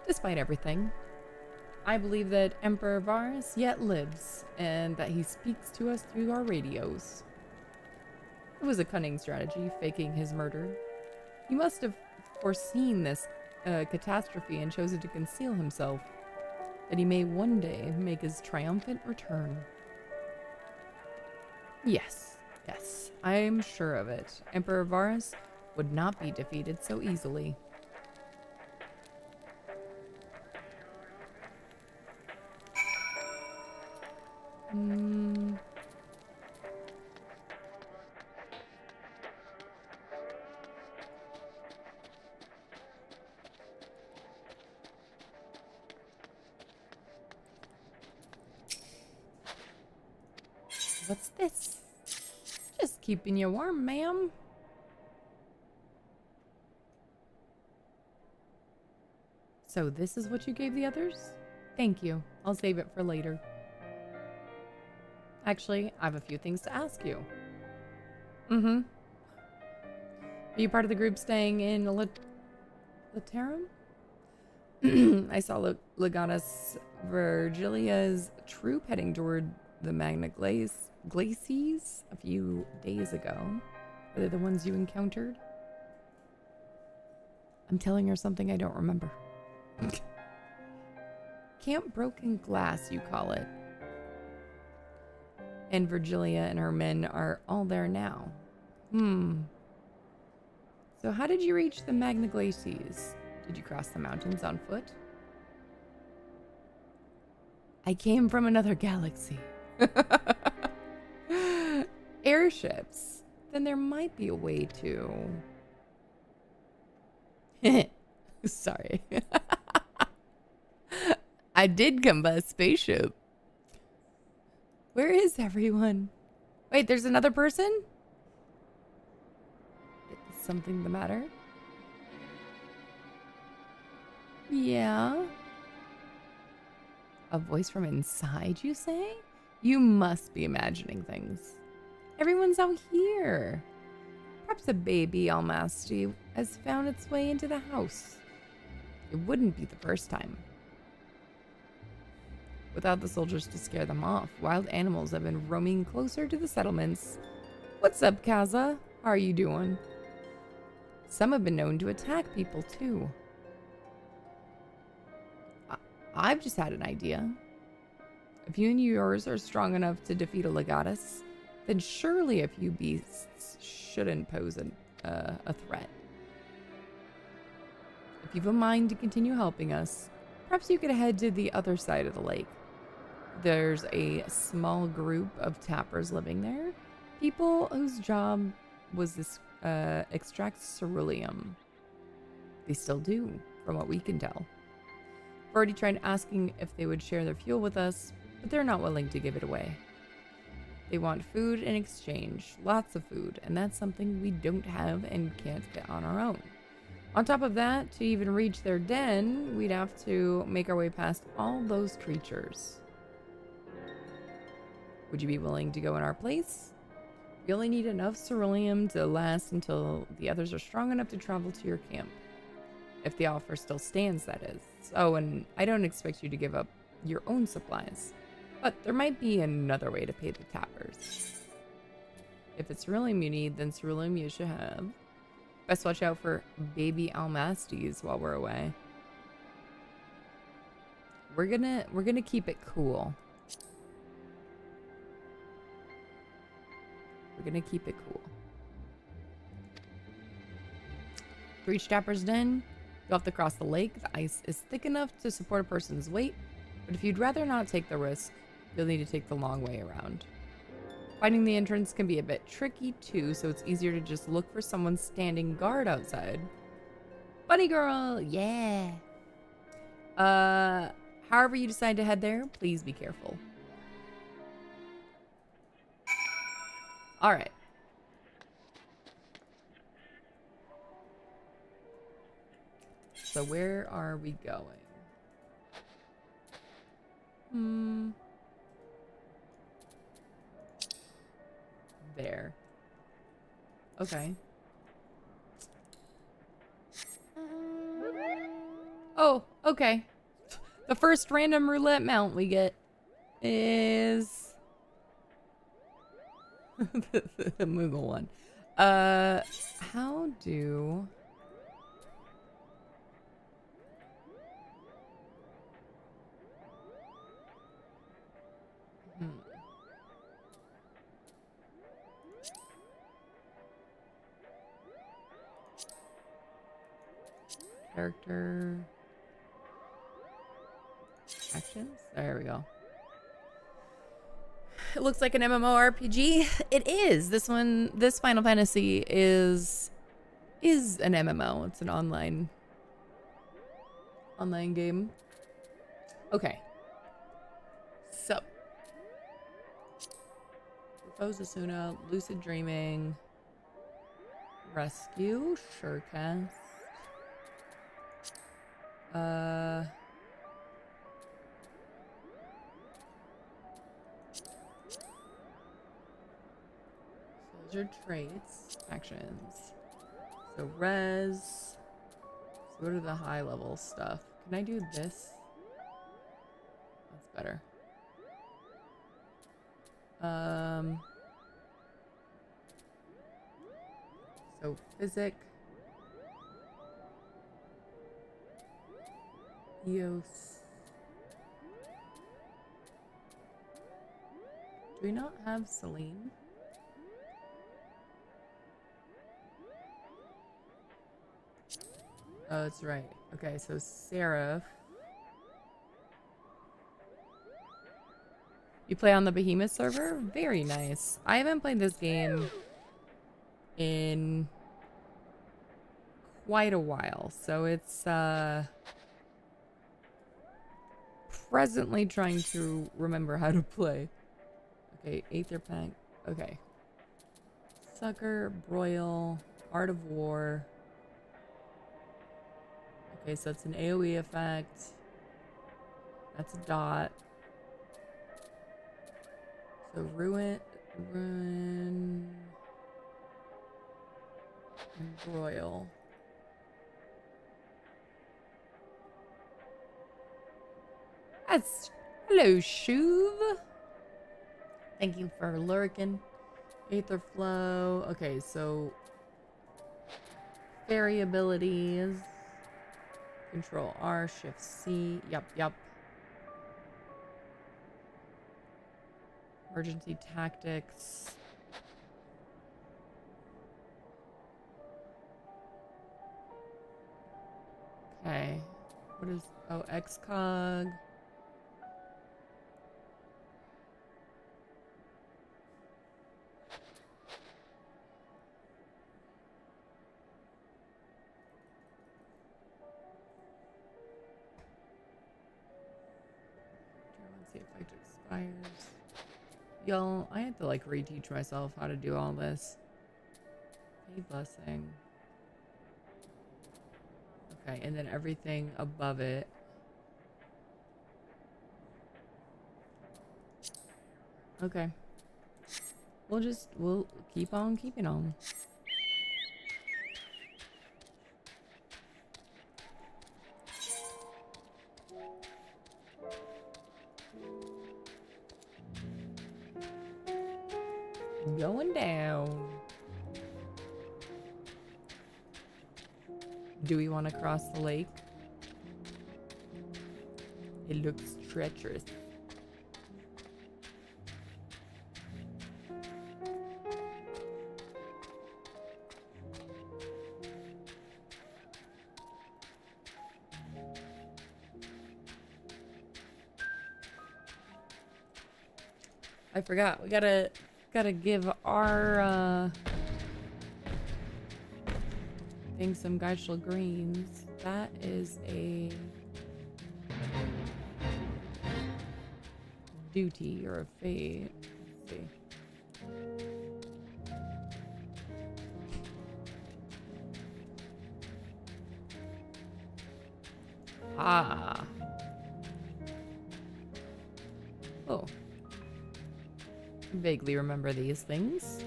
Despite everything, I believe that Emperor Varus yet lives, and that he speaks to us through our radios. It was a cunning strategy, faking his murder. He must have foreseen this catastrophe and chosen to conceal himself, that he may one day make his triumphant return. Yes, I'm sure of it. Emperor Varus would not be defeated so easily. What's this? Just keeping you warm, ma'am. So this is what you gave the others? Thank you. I'll save it for later. Actually, I have a few things to ask you. Mm-hmm. Are you part of the group staying in Laterum? I saw Legatus Virgilia's troop heading toward the Magna Glacies a few days ago. Are they the ones you encountered? I'm telling her something I don't remember. Camp Broken Glass, you call it. And Virgilia and her men are all there now. So how did you reach the Magna Glacies? Did you cross the mountains on foot? I came from another galaxy. Airships. Then there might be a way to... Sorry. I did come by spaceship. Where is everyone? Wait, there's another person? Is something the matter? Yeah. A voice from inside, you say? You must be imagining things. Everyone's out here. Perhaps a baby Almasty has found its way into the house. It wouldn't be the first time. Without the soldiers to scare them off, wild animals have been roaming closer to the settlements. What's up, Kaza? How are you doing? Some have been known to attack people, too. I've just had an idea. If you and yours are strong enough to defeat a Legatus, then surely a few beasts shouldn't pose a threat. If you've a mind to continue helping us, perhaps you could head to the other side of the lake. There's a small group of tappers living there. People whose job was this extract ceruleum. They still do, from what we can tell. I've already tried asking if they would share their fuel with us, but they're not willing to give it away. They want food in exchange, lots of food, and that's something we don't have and can't get on our own. On top of that, to even reach their den, we'd have to make our way past all those creatures. Would you be willing to go in our place? We only need enough ceruleum to last until the others are strong enough to travel to your camp. If the offer still stands, that is. Oh, and I don't expect you to give up your own supplies, but there might be another way to pay the tappers. If it's ceruleum you need, then ceruleum you should have. Best watch out for baby Almasties while we're away. We're gonna keep it cool. We're gonna keep it cool. To reach Tapper's Den, you'll have to cross the lake. The ice is thick enough to support a person's weight, but if you'd rather not take the risk, you'll need to take the long way around. Finding the entrance can be a bit tricky too, so it's easier to just look for someone standing guard outside. Bunny girl, yeah. However you decide to head there, please be careful. All right. So where are we going? There. Okay. Oh, okay. The first random roulette mount we get is the Moogle one. How do character actions? There we go. It looks like an MMORPG. It is. This Final Fantasy is an MMO. It's an online game. Okay. So Osasuna, lucid dreaming, rescue, surecast. So those are traits, actions. So res. So what are the high level stuff? Can I do this? That's better. So physic. Eos. Do we not have Celine? Oh, that's right. Okay, so Seraph. You play on the Behemoth server? Very nice. I haven't played this game in quite a while, so it's presently trying to remember how to play. Okay, Aether Pack. Okay. Sucker, Broil, Art of War. Okay, so it's an AoE effect. That's a dot. So ruin, and broil. That's hello, Shuv. Thank you for lurking. Aether flow. Okay, so fairy abilities. Control R, Shift C. Yup. Emergency tactics. Okay. What is... Oh, XCOG. Let's see if it expires. Y'all, I have to like reteach myself how to do all this. Hey, blessing. Okay, and then everything above it. Okay. We'll keep on keeping on. Going down. Do we want to cross the lake? It looks treacherous. I forgot. We gotta give our thing some Geishel greens. That is a duty or a fate. Let's see. Ah. Oh. Vaguely remember these things.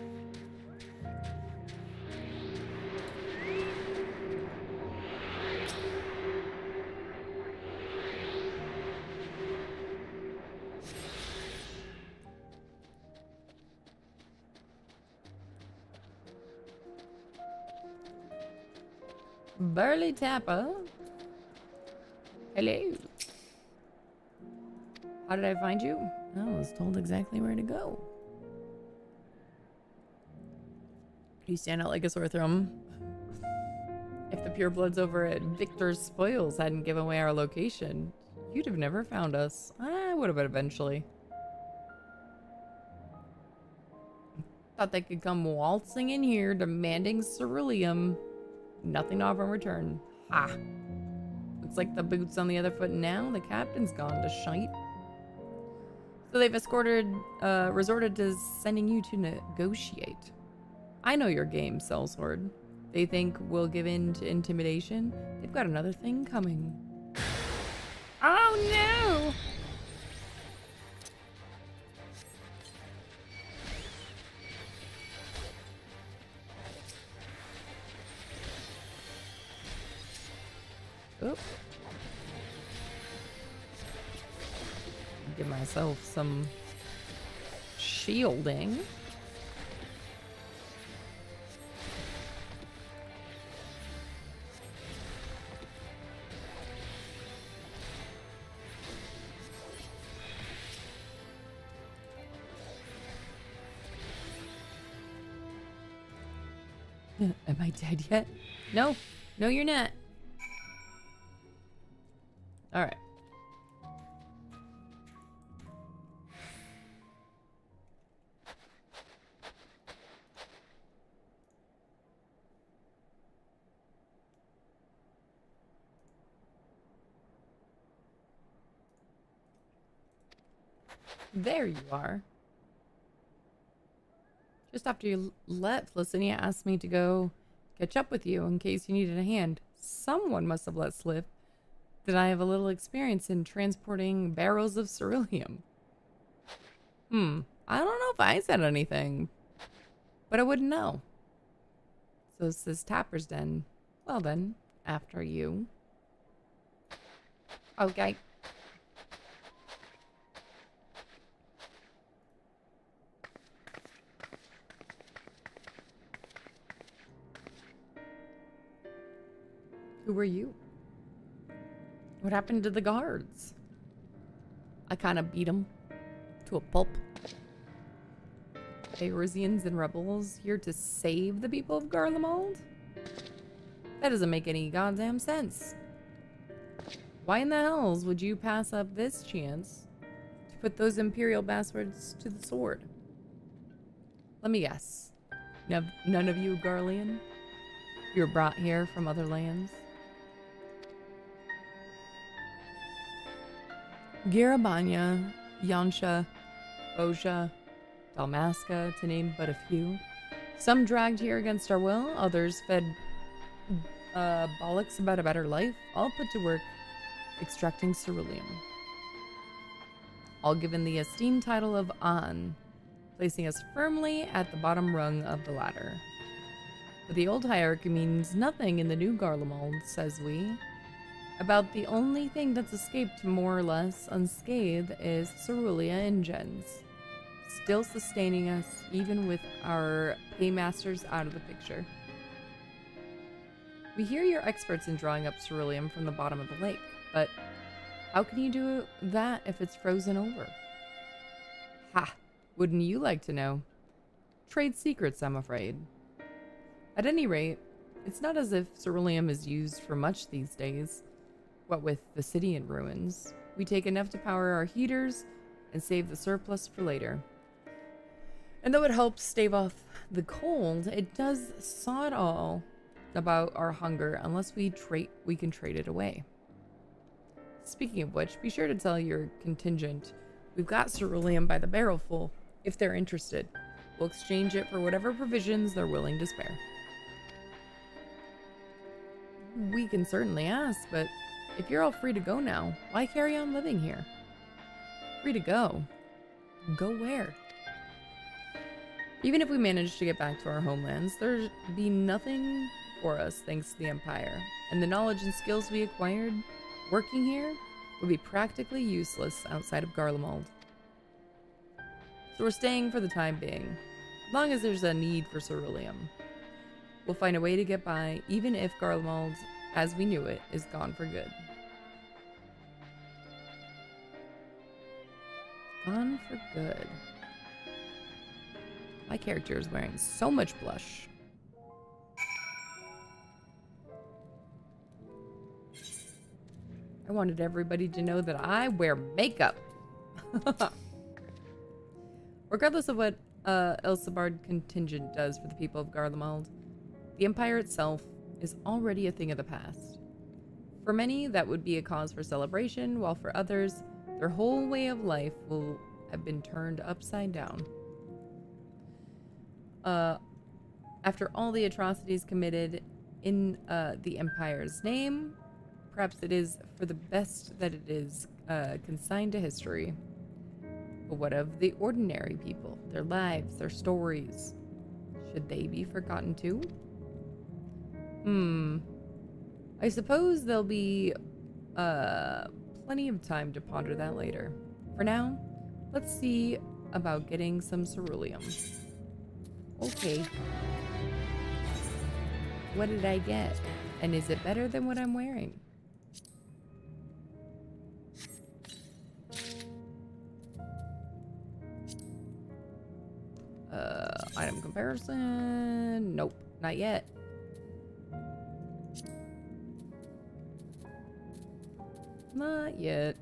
Burly Tapper. Hello. How did I find you? I was told exactly where to go. You stand out like a sore thumb. If the purebloods over at Victor's Spoils hadn't given away our location, you'd have never found us. I would have eventually. Thought they could come waltzing in here demanding ceruleum. Nothing to offer in return. Ha! Looks like the boot's on the other foot now. The captain's gone to shite. So they've resorted to sending you to negotiate. I know your game, sellsword. They think we'll give in to intimidation. They've got another thing coming. Oh no! Oop. Give myself some shielding. Am I dead yet? No. No, you're not. All right. There you are. Just after you left, Licinia asked me to go catch up with you in case you needed a hand. Someone must have let slip that I have a little experience in transporting barrels of ceruleum. I don't know if I said anything, but I wouldn't know. So it says Tapper's Den. Well then, after you. Okay. Who were you? What happened to the guards? I kind of beat them to a pulp. Eorzeans and rebels here to save the people of Garlemald? That doesn't make any goddamn sense. Why in the hells would you pass up this chance to put those Imperial bastards to the sword? Let me guess. None of you Garlean? You were brought here from other lands? Garabanya, Yansha, Bozja, Dalmasca, to name but a few. Some dragged here against our will, others fed bollocks about a better life, all put to work extracting ceruleum. All given the esteemed title of An, placing us firmly at the bottom rung of the ladder. But the old hierarchy means nothing in the new Garlemald, says we. About the only thing that's escaped more or less unscathed is Cerulia and Gens, still sustaining us even with our paymasters out of the picture. We hear you're experts in drawing up ceruleum from the bottom of the lake, but how can you do that if it's frozen over? Ha! Wouldn't you like to know? Trade secrets, I'm afraid. At any rate, it's not as if ceruleum is used for much these days. What with the city in ruins, we take enough to power our heaters and save the surplus for later. And though it helps stave off the cold, it does sod all about our hunger unless we can trade it away. Speaking of which, be sure to tell your contingent we've got ceruleum by the barrelful if they're interested. We'll exchange it for whatever provisions they're willing to spare. We can certainly ask, but if you're all free to go now, why carry on living here? Free to go? Go where? Even if we manage to get back to our homelands, there'd be nothing for us thanks to the Empire, and the knowledge and skills we acquired working here would be practically useless outside of Garlemald. So we're staying for the time being, as long as there's a need for ceruleum. We'll find a way to get by, even if Garlemald, as we knew it, is gone for good. Gone for good. My character is wearing so much blush. I wanted everybody to know that I wear makeup. Regardless of what Elsabard contingent does for the people of Garlemald, the Empire itself is already a thing of the past. For many, that would be a cause for celebration, while for others, their whole way of life will have been turned upside down. After all the atrocities committed in the Empire's name, perhaps it is for the best that it is consigned to history. But what of the ordinary people? Their lives, their stories? Should they be forgotten too? I suppose there'll be plenty of time to ponder that later. For now, let's see about getting some ceruleum. Okay. What did I get? And is it better than what I'm wearing? Item comparison. Nope, not yet. Not yet.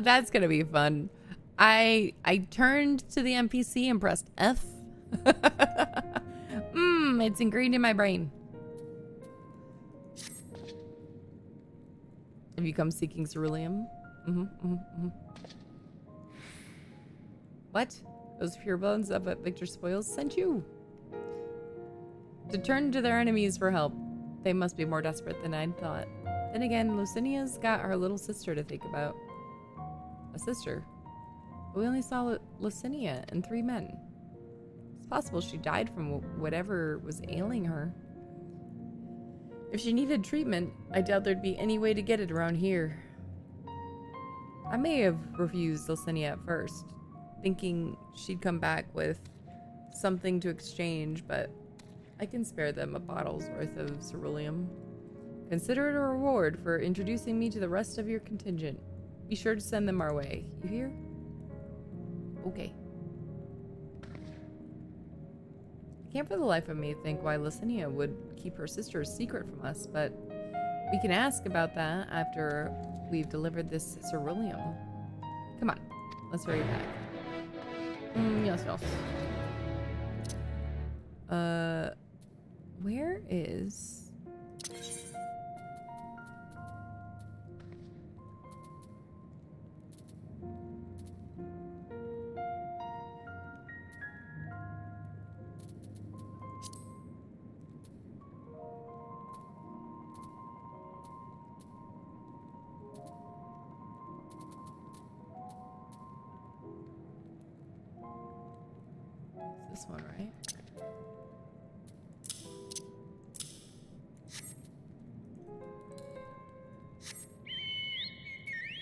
That's gonna be fun. I turned to the NPC and pressed F. It's ingrained in my brain. Have you come seeking ceruleum? What? Those pure bones up at Victor Spoils sent you? To turn to their enemies for help. They must be more desperate than I'd thought. Then again, Lucinia's got her little sister to think about. A sister? But we only saw Lucinia and 3 men. It's possible she died from whatever was ailing her. If she needed treatment, I doubt there'd be any way to get it around here. I may have refused Lucinia at first, thinking she'd come back with something to exchange, but I can spare them a bottle's worth of ceruleum. Consider it a reward for introducing me to the rest of your contingent. Be sure to send them our way. You hear? Okay. I can't for the life of me think why Lucinia would keep her sister's secret from us, but we can ask about that after we've delivered this ceruleum. Come on, let's hurry back. Yes. Where is... this one, right?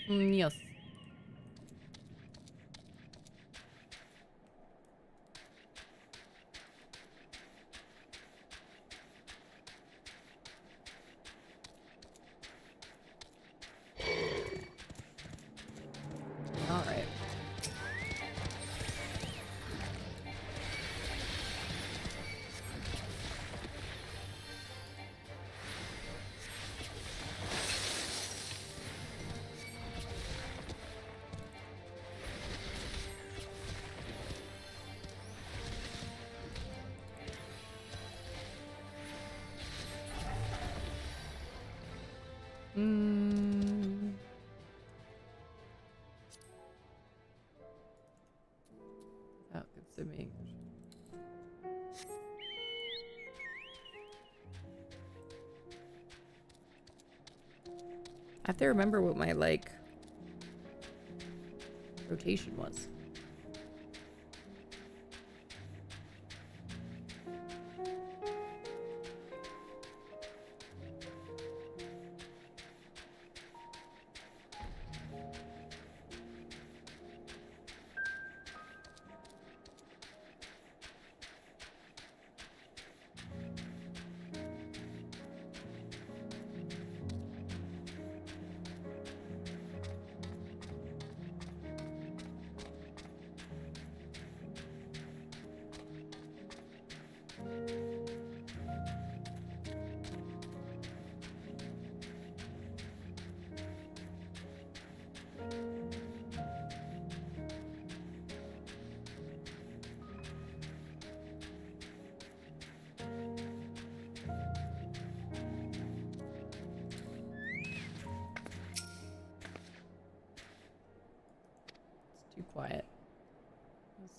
Yes. All right. Without consuming. I have to remember what my, like, rotation was.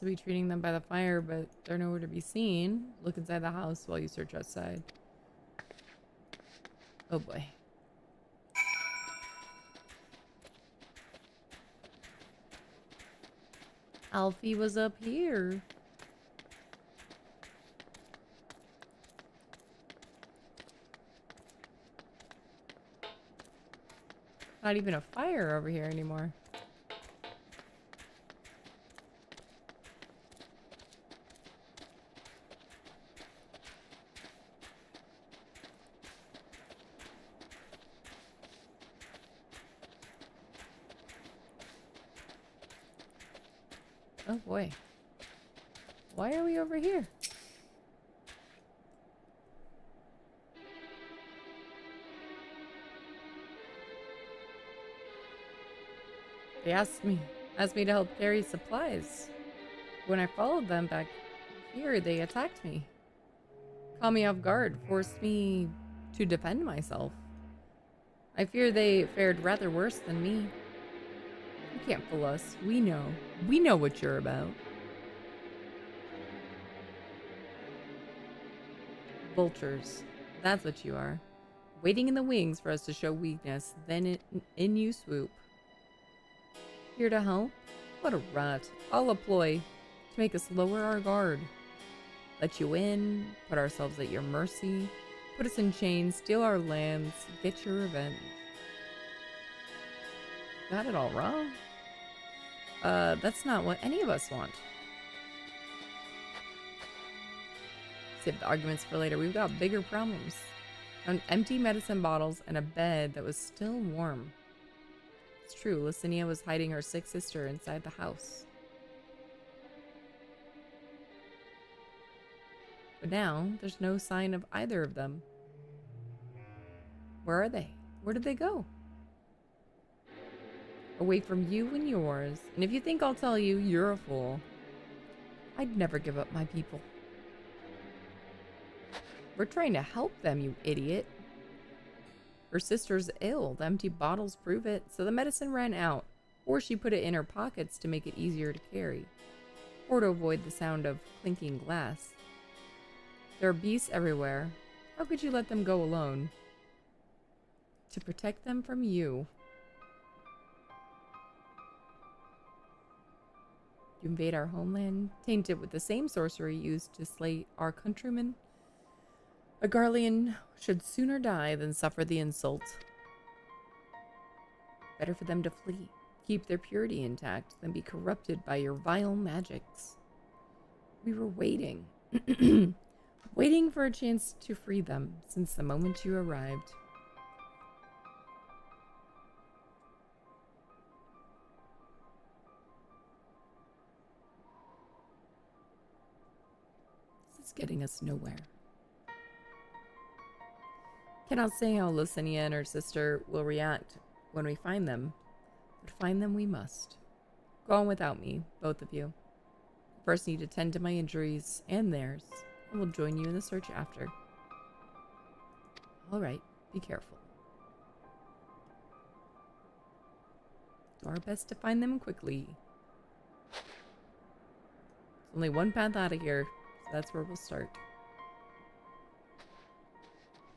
to be treating them by the fire, but they're nowhere to be seen. Look inside the house while you search outside. Oh boy. Alfie was up here. Not even a fire over here anymore. Oh boy. Why are we over here? They asked me to help carry supplies. When I followed them back here, they attacked me. Caught me off guard, forced me to defend myself. I fear they fared rather worse than me. You can't fool us. We know. We know what you're about. Vultures. That's what you are. Waiting in the wings for us to show weakness, then in you swoop. Here to help? What a rot. All a ploy to make us lower our guard. Let you in, put ourselves at your mercy, put us in chains, steal our lands, get your revenge. Got it all wrong. That's not what any of us want. Save the arguments for later. We've got bigger problems. Empty medicine bottles and a bed that was still warm. It's true, Licinia was hiding her sick sister inside the house. But now, there's no sign of either of them. Where are they? Where did they go? Away from you and yours. And if you think I'll tell you, you're a fool. I'd never give up my people. We're trying to help them, you idiot. Her sister's ill. The empty bottles prove it. So the medicine ran out. Or she put it in her pockets to make it easier to carry. Or to avoid the sound of clinking glass. There are beasts everywhere. How could you let them go alone? To protect them from you. You invade our homeland, tainted with the same sorcery used to slay our countrymen. A Garlean should sooner die than suffer the insult. Better for them to flee, keep their purity intact, than be corrupted by your vile magics. We were waiting. Waiting for a chance to free them since the moment you arrived. This is getting us nowhere. Cannot say how Licinia and her sister will react when we find them, but find them we must. Go on without me, both of you. First need to tend to my injuries and theirs, and we'll join you in the search after. All right, be careful. Do our best to find them quickly. There's only one path out of here, so that's where we'll start.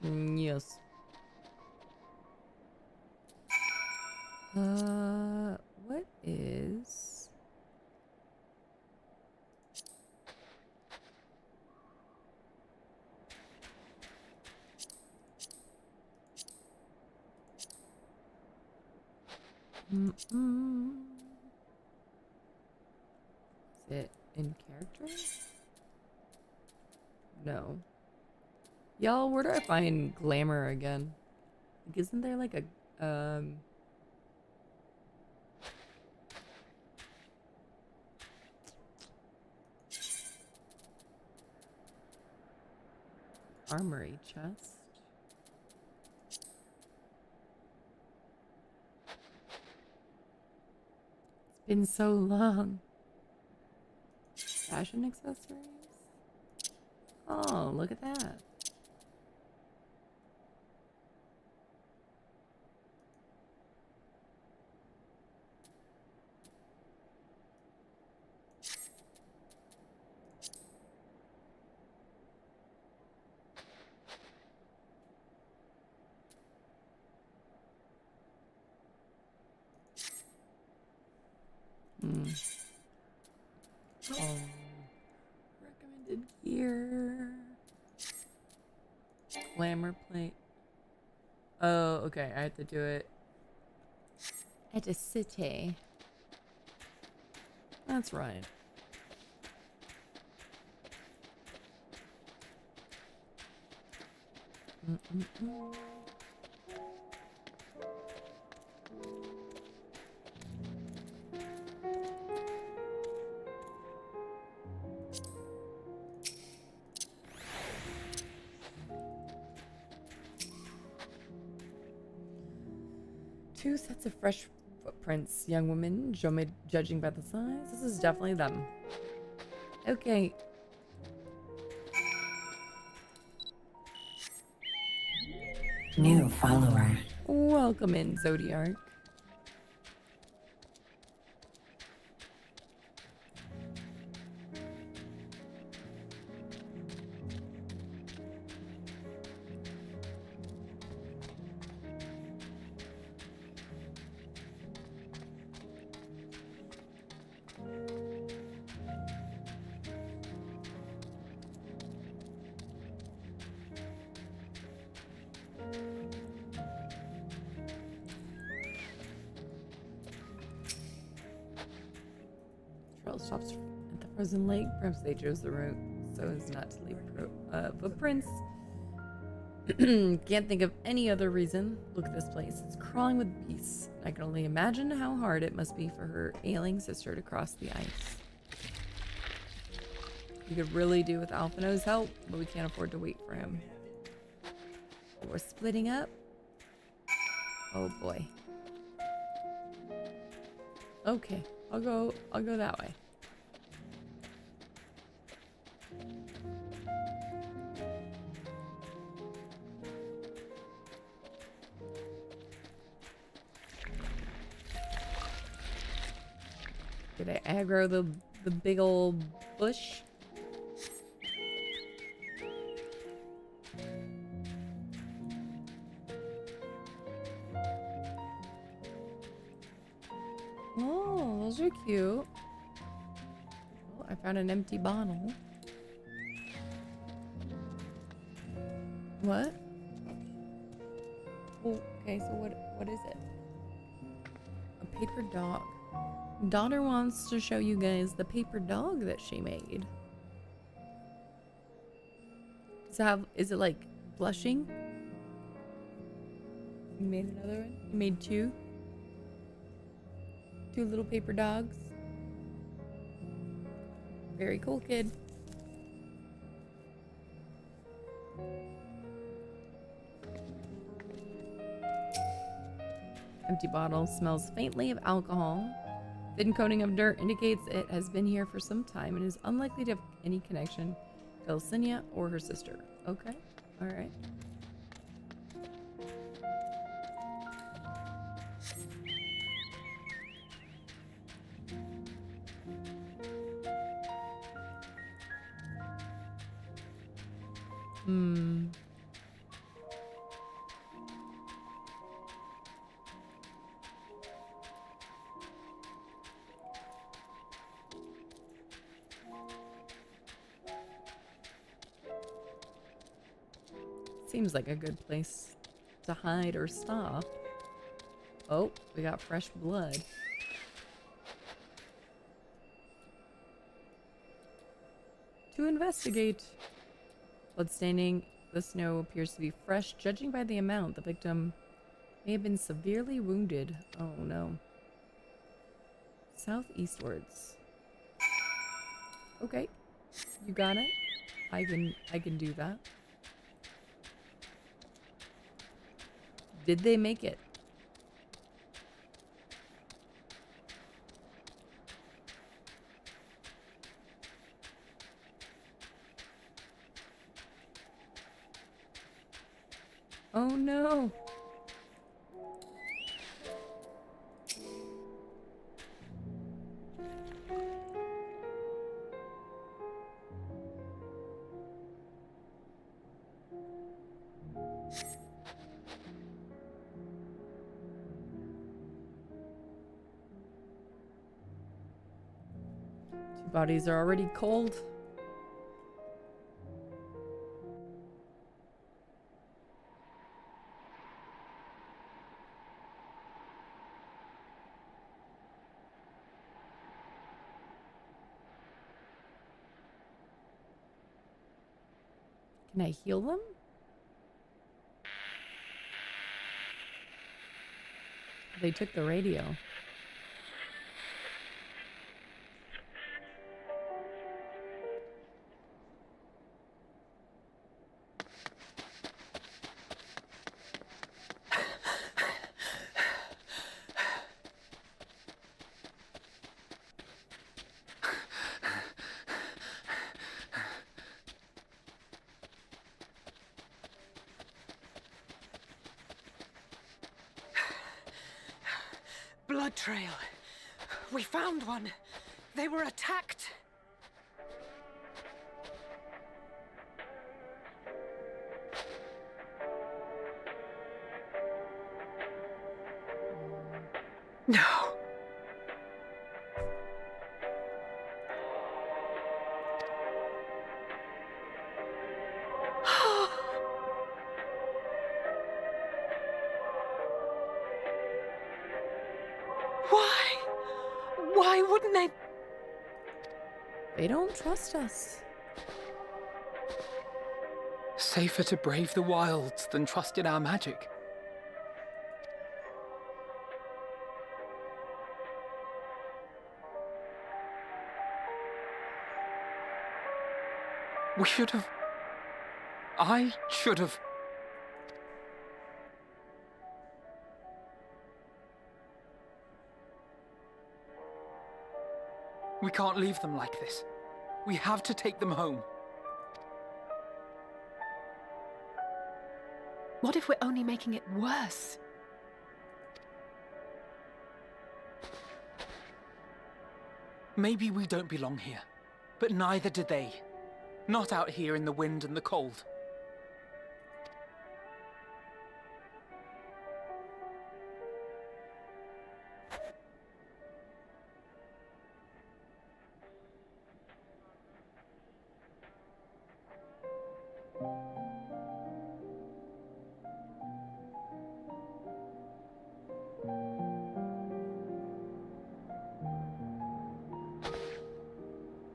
Yes. What is... Is it in character? No. Y'all, where do I find glamour again? Like, isn't there like a, armory chest? It's been so long. Fashion accessories? Oh, look at that. Recommended gear. Glamour plate. Oh, okay. I have to do it at a city. That's right. Two sets of fresh footprints, young woman, judging by the size. This is definitely them. Okay. New follower. Welcome in, Zodiac. Trail stops at the frozen lake. Perhaps they chose the route so as not to leave footprints. Can't think of any other reason. Look at this place. It's crawling with beasts. I can only imagine how hard it must be for her ailing sister to cross the ice. We could really do with Alphino's help, but we can't afford to wait for him. We're splitting up. Oh boy. Okay, I'll go that way. Did I aggro the big old bush? Oh, those are cute. Oh, I found an empty bottle. What? Oh, okay, so what is it? A paper dog. Daughter wants to show you guys the paper dog that she made. Is it like blushing? You made another one? You made two? Two little paper dogs? Very cool, kid. Empty bottle smells faintly of alcohol. Thin coating of dirt indicates it has been here for some time and is unlikely to have any connection to Elsinia or her sister. Okay, alright. Seems like a good place to hide or stop. Oh, we got fresh blood. To investigate. Blood staining the snow appears to be fresh. Judging by the amount, the victim may have been severely wounded. Oh no. Southeastwards. Okay. You got it. I can do that. Did they make it? Oh no. Bodies are already cold. Can I heal them? They took the radio. Blood trail. We found one. They were attacked. No. Why wouldn't they? They don't trust us. Safer to brave the wilds than trust in our magic. We should have... I should have... We can't leave them like this. We have to take them home. What if we're only making it worse? Maybe we don't belong here, but neither do they. Not out here in the wind and the cold.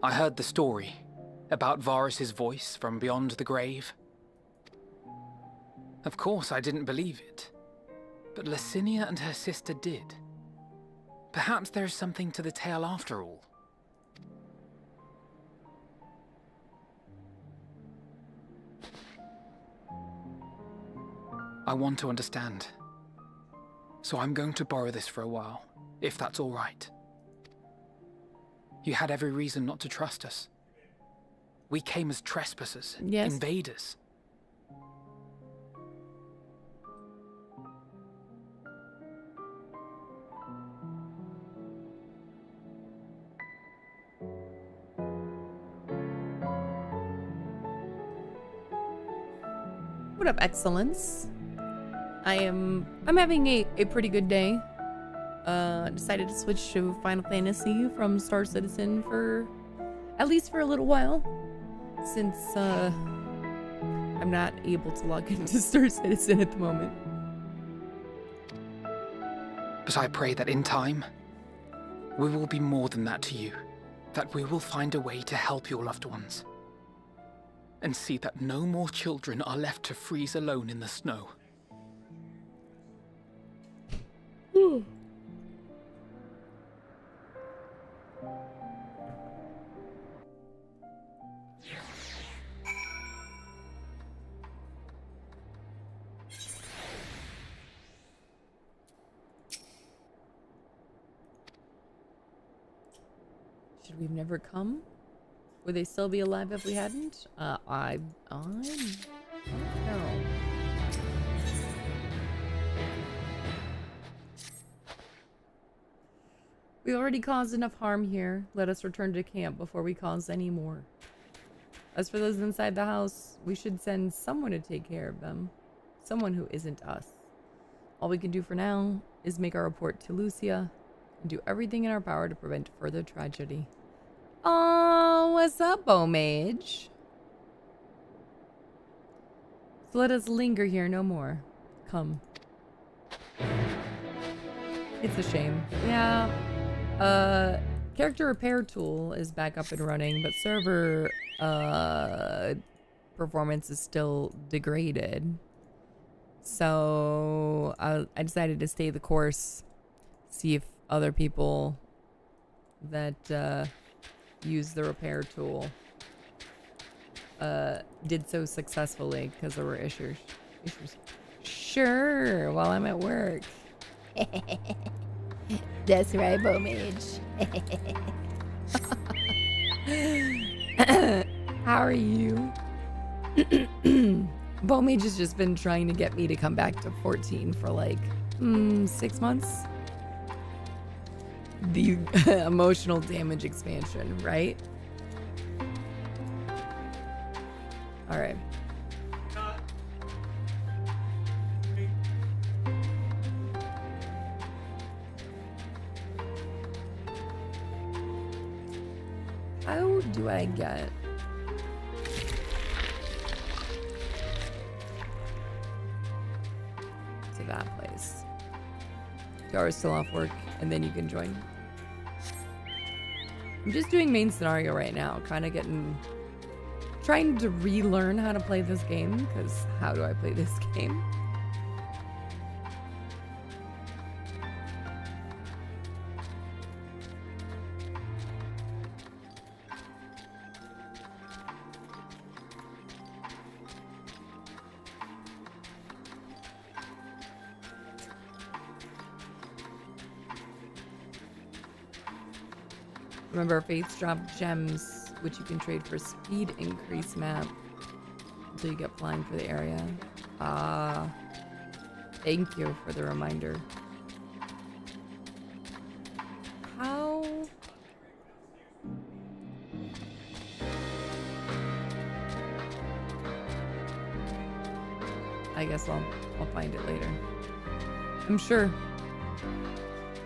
I heard the story about Varus's voice from beyond the grave. Of course, I didn't believe it, but Licinia and her sister did. Perhaps there is something to the tale after all. I want to understand, so I'm going to borrow this for a while, if that's all right. You had every reason not to trust us. We came as trespassers, yes. Invaders. What up, Excellence? I'm having a pretty good day. Decided to switch to Final Fantasy from Star Citizen for at least for a little while, since I'm not able to log into Star Citizen at the moment. But I pray that in time, we will be more than that to you. That we will find a way to help your loved ones. And see that no more children are left to freeze alone in the snow. Should we've never come? Would they still be alive if we hadn't? I don't know. We already caused enough harm here. Let us return to camp before we cause any more. As for those inside the house, we should send someone to take care of them. Someone who isn't us. All we can do for now is make our report to Lucia and do everything in our power to prevent further tragedy. Oh, what's up, Mage? So let us linger here no more. Come. It's a shame. Yeah. Character repair tool is back up and running, but server performance is still degraded. So I decided to stay the course, see if other people that use the repair tool did so successfully, because there were issues. Sure, while I'm at work. That's right, Mage. How are you? Mage has just been trying to get me to come back to 14 for like 6 months. The emotional damage expansion, right? All right. How do I get to that place? 2 hours still off work, and then you can join. I'm just doing main scenario right now, kind of trying to relearn how to play this game, because how do I play this game? Remember, faiths drop gems, which you can trade for speed increase map until you get flying for the area. Thank you for the reminder. How? I guess I'll find it later. I'm sure.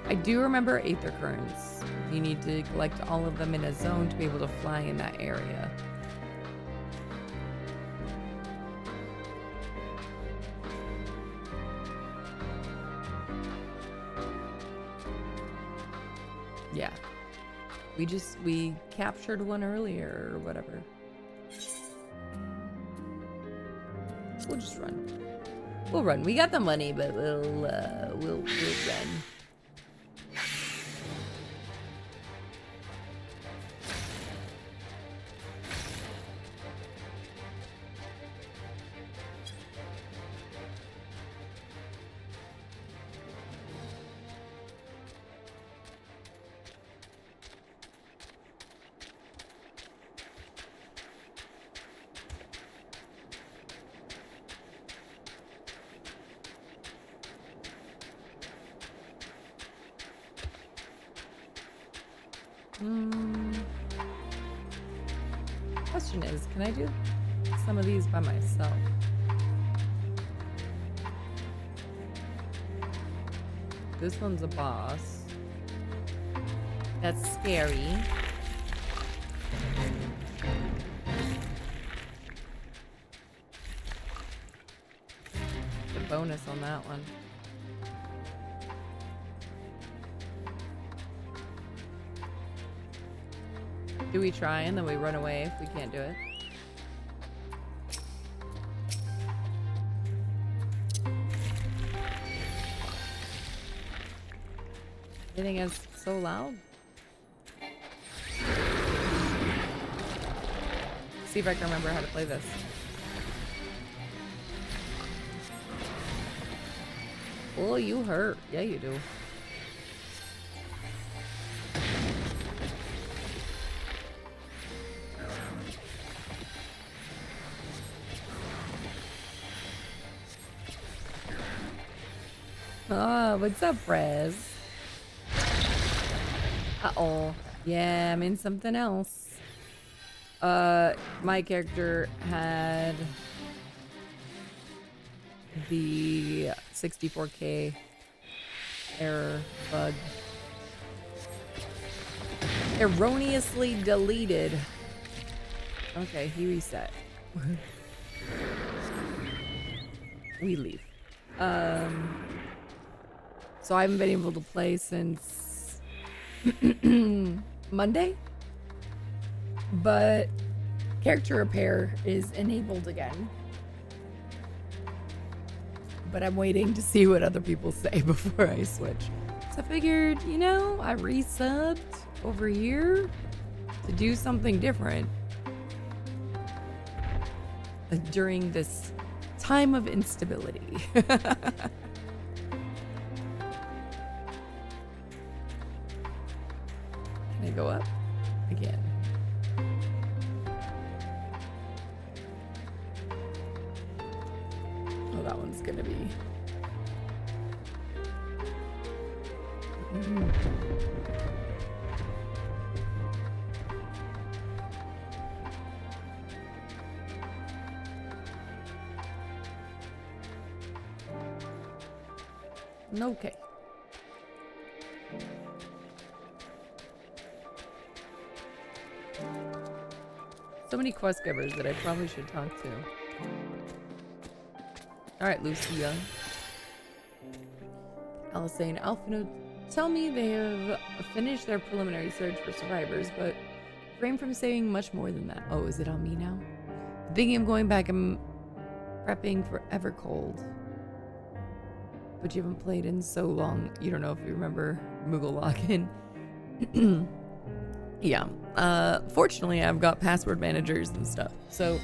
I do remember Aether Currents. You need to collect all of them in a zone to be able to fly in that area. Yeah. We captured one earlier or whatever. We'll just run. We'll run. We got the money, but we'll run. Question is, can I do some of these by myself? This one's a boss. That's scary. The bonus on that one. Do we try and then we run away if we can't do it? Everything is so loud. See if I can remember how to play this. Oh, you hurt. Yeah, you do. Oh, what's up, Rez? Uh-oh. Yeah, I'm in something else. My character had the 64K error bug. Erroneously deleted. Okay, he reset. We leave. So I haven't been able to play since Monday, but character repair is enabled again. But I'm waiting to see what other people say before I switch. So I figured, you know, I resubbed over here to do something different during this time of instability. Can I go up again? Oh, that one's gonna be. Okay. So many quest givers that I probably should talk to. Alright, Lucia. Alice and Alphino tell me they have finished their preliminary search for survivors, but refrain from saying much more than that. Oh, is it on me now? Thinking of going back and prepping for Evercold. But you haven't played in so long. You don't know if you remember Moogle Login. Yeah. Fortunately, I've got password managers and stuff, so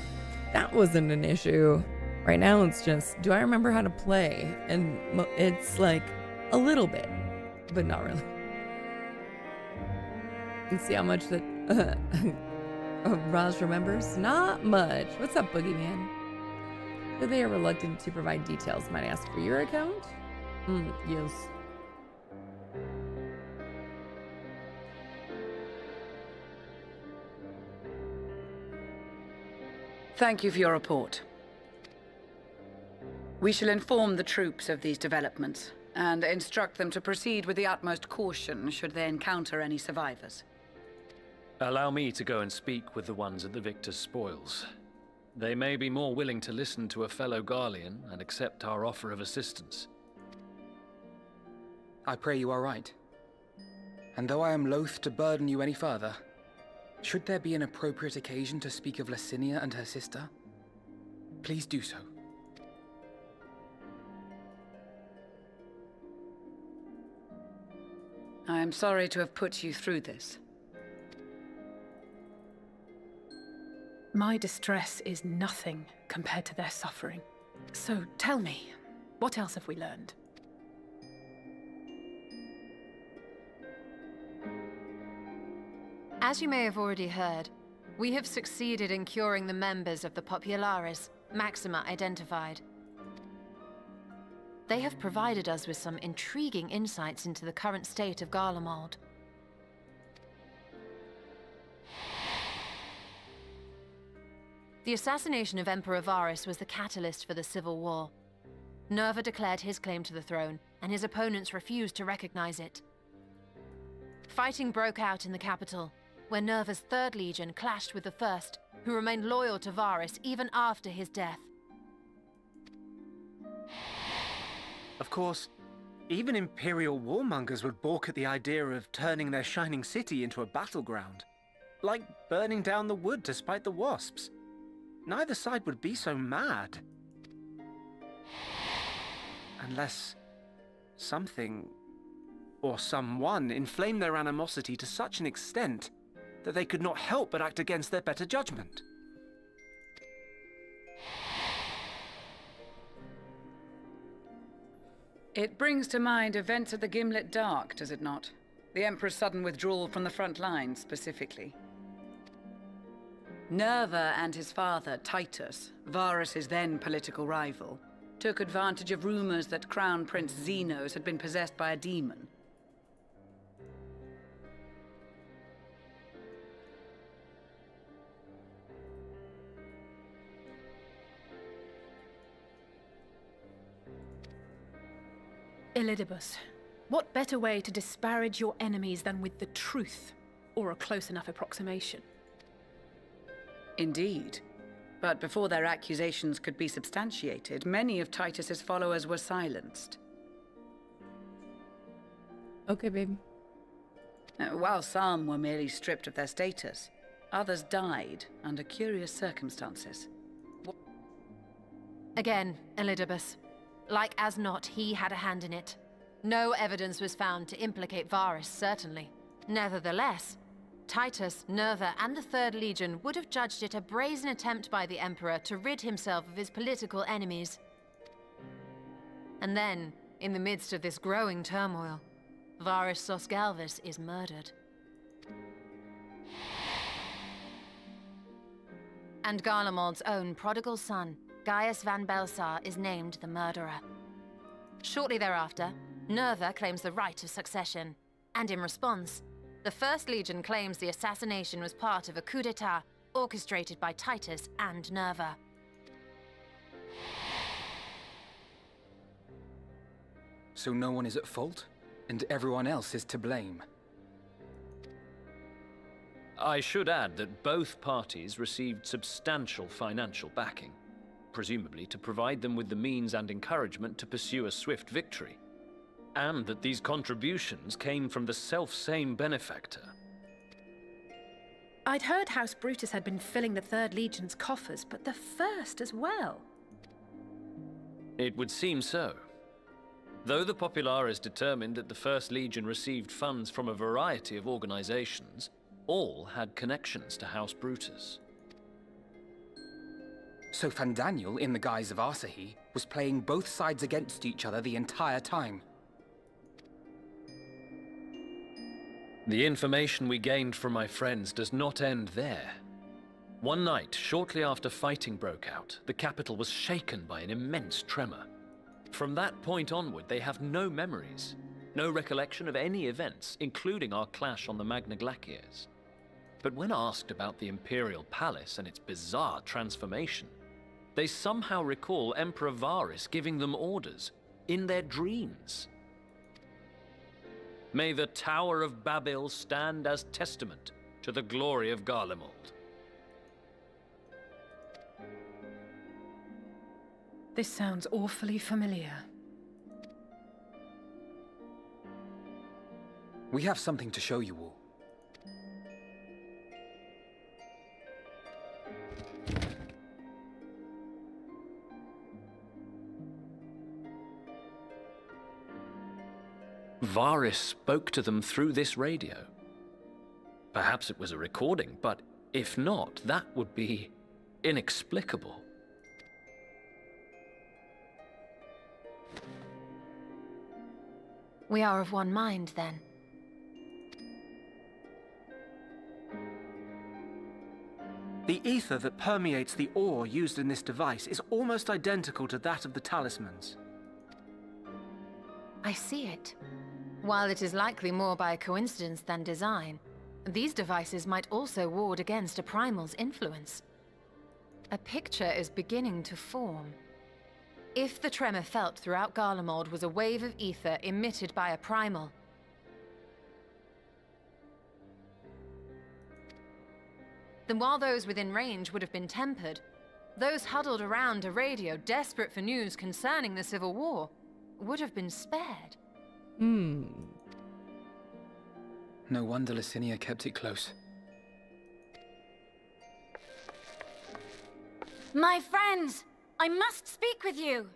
that wasn't an issue. Right now, it's just, do I remember how to play? And it's like a little bit, but not really. You see how much that Roz remembers? Not much. What's up, Boogeyman? Though they are reluctant to provide details, might I ask for your account? Yes. Thank you for your report. We shall inform the troops of these developments and instruct them to proceed with the utmost caution should they encounter any survivors. Allow me to go and speak with the ones at the victor's spoils. They may be more willing to listen to a fellow Garlean and accept our offer of assistance. I pray you are right. And though I am loath to burden you any further, should there be an appropriate occasion to speak of Licinia and her sister, please do so. I am sorry to have put you through this. My distress is nothing compared to their suffering. So tell me, what else have we learned? As you may have already heard, we have succeeded in curing the members of the Populares, Maxima identified. They have provided us with some intriguing insights into the current state of Garlemald. The assassination of Emperor Varus was the catalyst for the civil war. Nerva declared his claim to the throne, and his opponents refused to recognize it. Fighting broke out in the capital, where Nerva's Third Legion clashed with the First, who remained loyal to Varus even after his death. Of course, even Imperial warmongers would balk at the idea of turning their shining city into a battleground. Like burning down the wood to spite the wasps. Neither side would be so mad. Unless something or someone inflamed their animosity to such an extent that they could not help but act against their better judgment. It brings to mind events at the Gimlet Dark, does it not? The Emperor's sudden withdrawal from the front lines, specifically. Nerva and his father, Titus, Varus's then political rival, took advantage of rumors that Crown Prince Xenos had been possessed by a demon. Elidibus, what better way to disparage your enemies than with the truth? or a close enough approximation. Indeed. But before their accusations could be substantiated, many of Titus's followers were silenced. Okay, baby. While some were merely stripped of their status, others died under curious circumstances. Again, Elidibus. Like as not, he had a hand in it. No evidence was found to implicate Varus, certainly. Nevertheless, Titus, Nerva, and the Third Legion would have judged it a brazen attempt by the Emperor to rid himself of his political enemies. And then, in the midst of this growing turmoil, Varus Sosgalvis is murdered. And Garlemald's own prodigal son, Gaius van Belsar, is named the murderer. Shortly thereafter, Nerva claims the right of succession, and in response, the First Legion claims the assassination was part of a coup d'etat orchestrated by Titus and Nerva. So no one is at fault, and everyone else is to blame. I should add that both parties received substantial financial backing, presumably to provide them with the means and encouragement to pursue a swift victory, and that these contributions came from the self-same benefactor. I'd heard House Brutus had been filling the Third Legion's coffers, but the First as well. It would seem so. Though the Populares determined that the First Legion received funds from a variety of organizations, all had connections to House Brutus. So Fandaniel, in the guise of Asahi, was playing both sides against each other the entire time. The information we gained from my friends does not end there. One night, shortly after fighting broke out, the capital was shaken by an immense tremor. From that point onward, they have no memories, no recollection of any events, including our clash on the Magna Glaciers. But when asked about the Imperial Palace and its bizarre transformation, they somehow recall Emperor Varus giving them orders in their dreams. May the Tower of Babel stand as testament to the glory of Garlemald. This sounds awfully familiar. We have something to show you all. Varus spoke to them through this radio. Perhaps it was a recording, but if not, that would be inexplicable. We are of one mind, then. The ether that permeates the ore used in this device is almost identical to that of the talismans. I see it. While it is likely more by coincidence than design, these devices might also ward against a primal's influence. A picture is beginning to form. If the tremor felt throughout Garlemald was a wave of ether emitted by a primal, then while those within range would have been tempered, those huddled around a radio desperate for news concerning the Civil War would have been spared. No wonder Licinia kept it close. My friends, I must speak with you.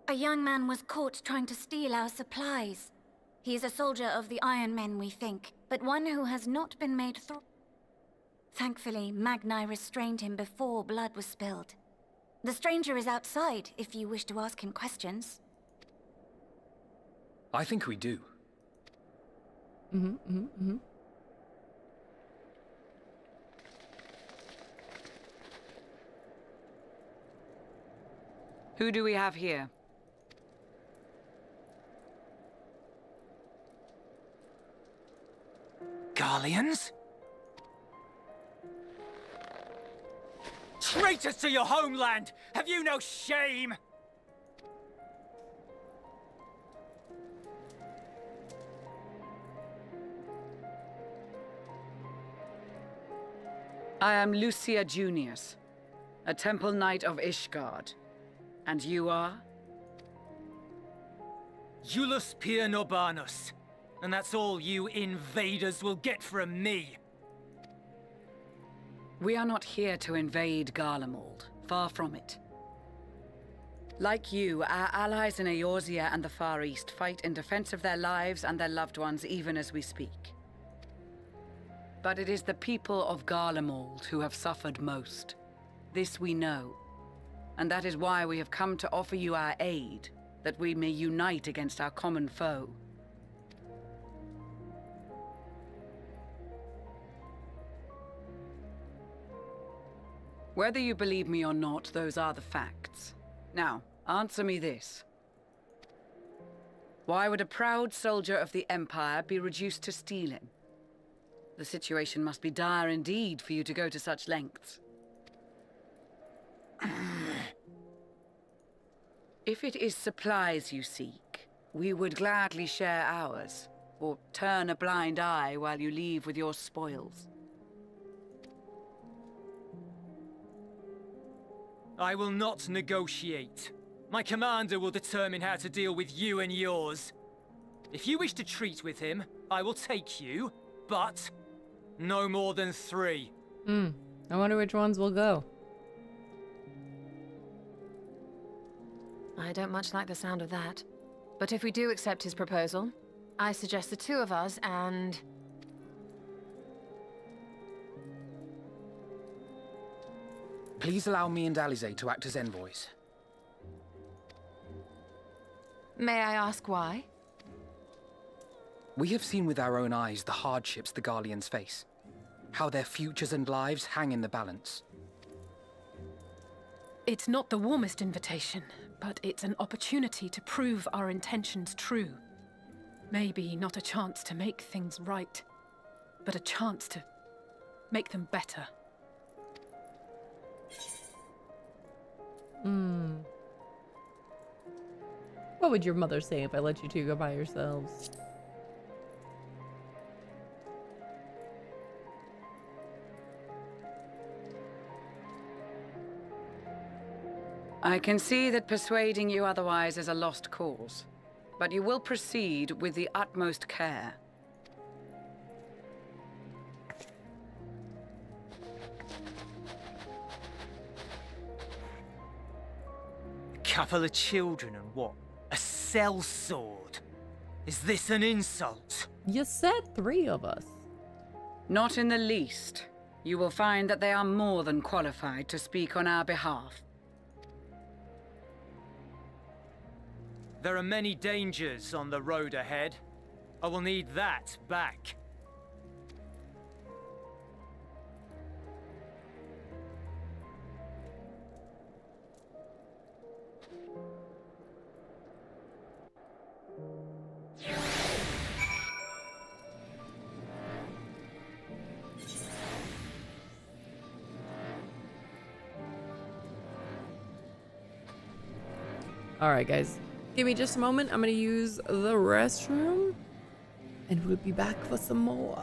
A young man was caught trying to steal our supplies. He is a soldier of the Iron Men, we think, but one who has not been made Thankfully, Magni restrained him before blood was spilled. The stranger is outside, if you wish to ask him questions. I think we do. Who do we have here? Garleans? Traitors to your homeland! Have you no shame? I am Lucia Junius, a Temple Knight of Ishgard. And you are? Julius Pierre Norbanus. And that's all you invaders will get from me. We are not here to invade Garlemald. Far from it. Like you, our allies in Eorzea and the Far East fight in defense of their lives and their loved ones even as we speak. But it is the people of Garlemald who have suffered most. This we know. And that is why we have come to offer you our aid, that we may unite against our common foe. Whether you believe me or not, those are the facts. Now, answer me this. Why would a proud soldier of the Empire be reduced to stealing? The situation must be dire indeed for you to go to such lengths. If it is supplies you seek, we would gladly share ours, or turn a blind eye while you leave with your spoils. I will not negotiate. My commander will determine how to deal with you and yours. If you wish to treat with him, I will take you, but no more than 3. I wonder which ones will go. I don't much like the sound of that. But if we do accept his proposal, I suggest the 2 of us and... Please allow me and Alize to act as envoys. May I ask why? We have seen with our own eyes the hardships the Garleans face. How their futures and lives hang in the balance. It's not the warmest invitation, but it's an opportunity to prove our intentions true. Maybe not a chance to make things right, but a chance to make them better. What would your mother say if I let you 2 go by yourselves? I can see that persuading you otherwise is a lost cause, but you will proceed with the utmost care. A couple of children and what? A sellsword? Is this an insult? You said 3 of us. Not in the least. You will find that they are more than qualified to speak on our behalf. There are many dangers on the road ahead. I will need that back. Alright, guys. Give me just a moment. I'm gonna use the restroom. And we'll be back for some more.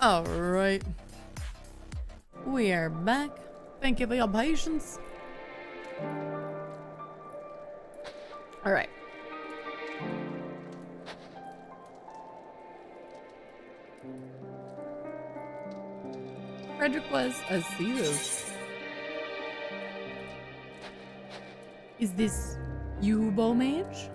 Alright. We are back. Thank you for your patience. Alright. Frederick was a Cetus. Is this you, Bowmage?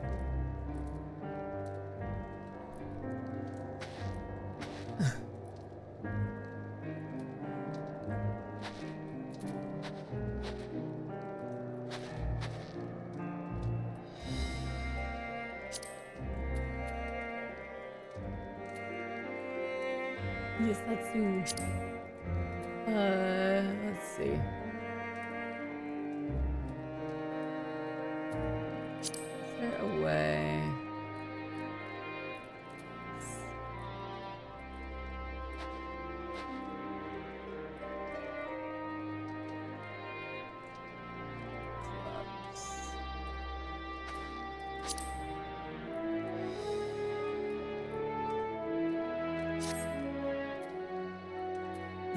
Yes, that's you. Let's see. Is there a way?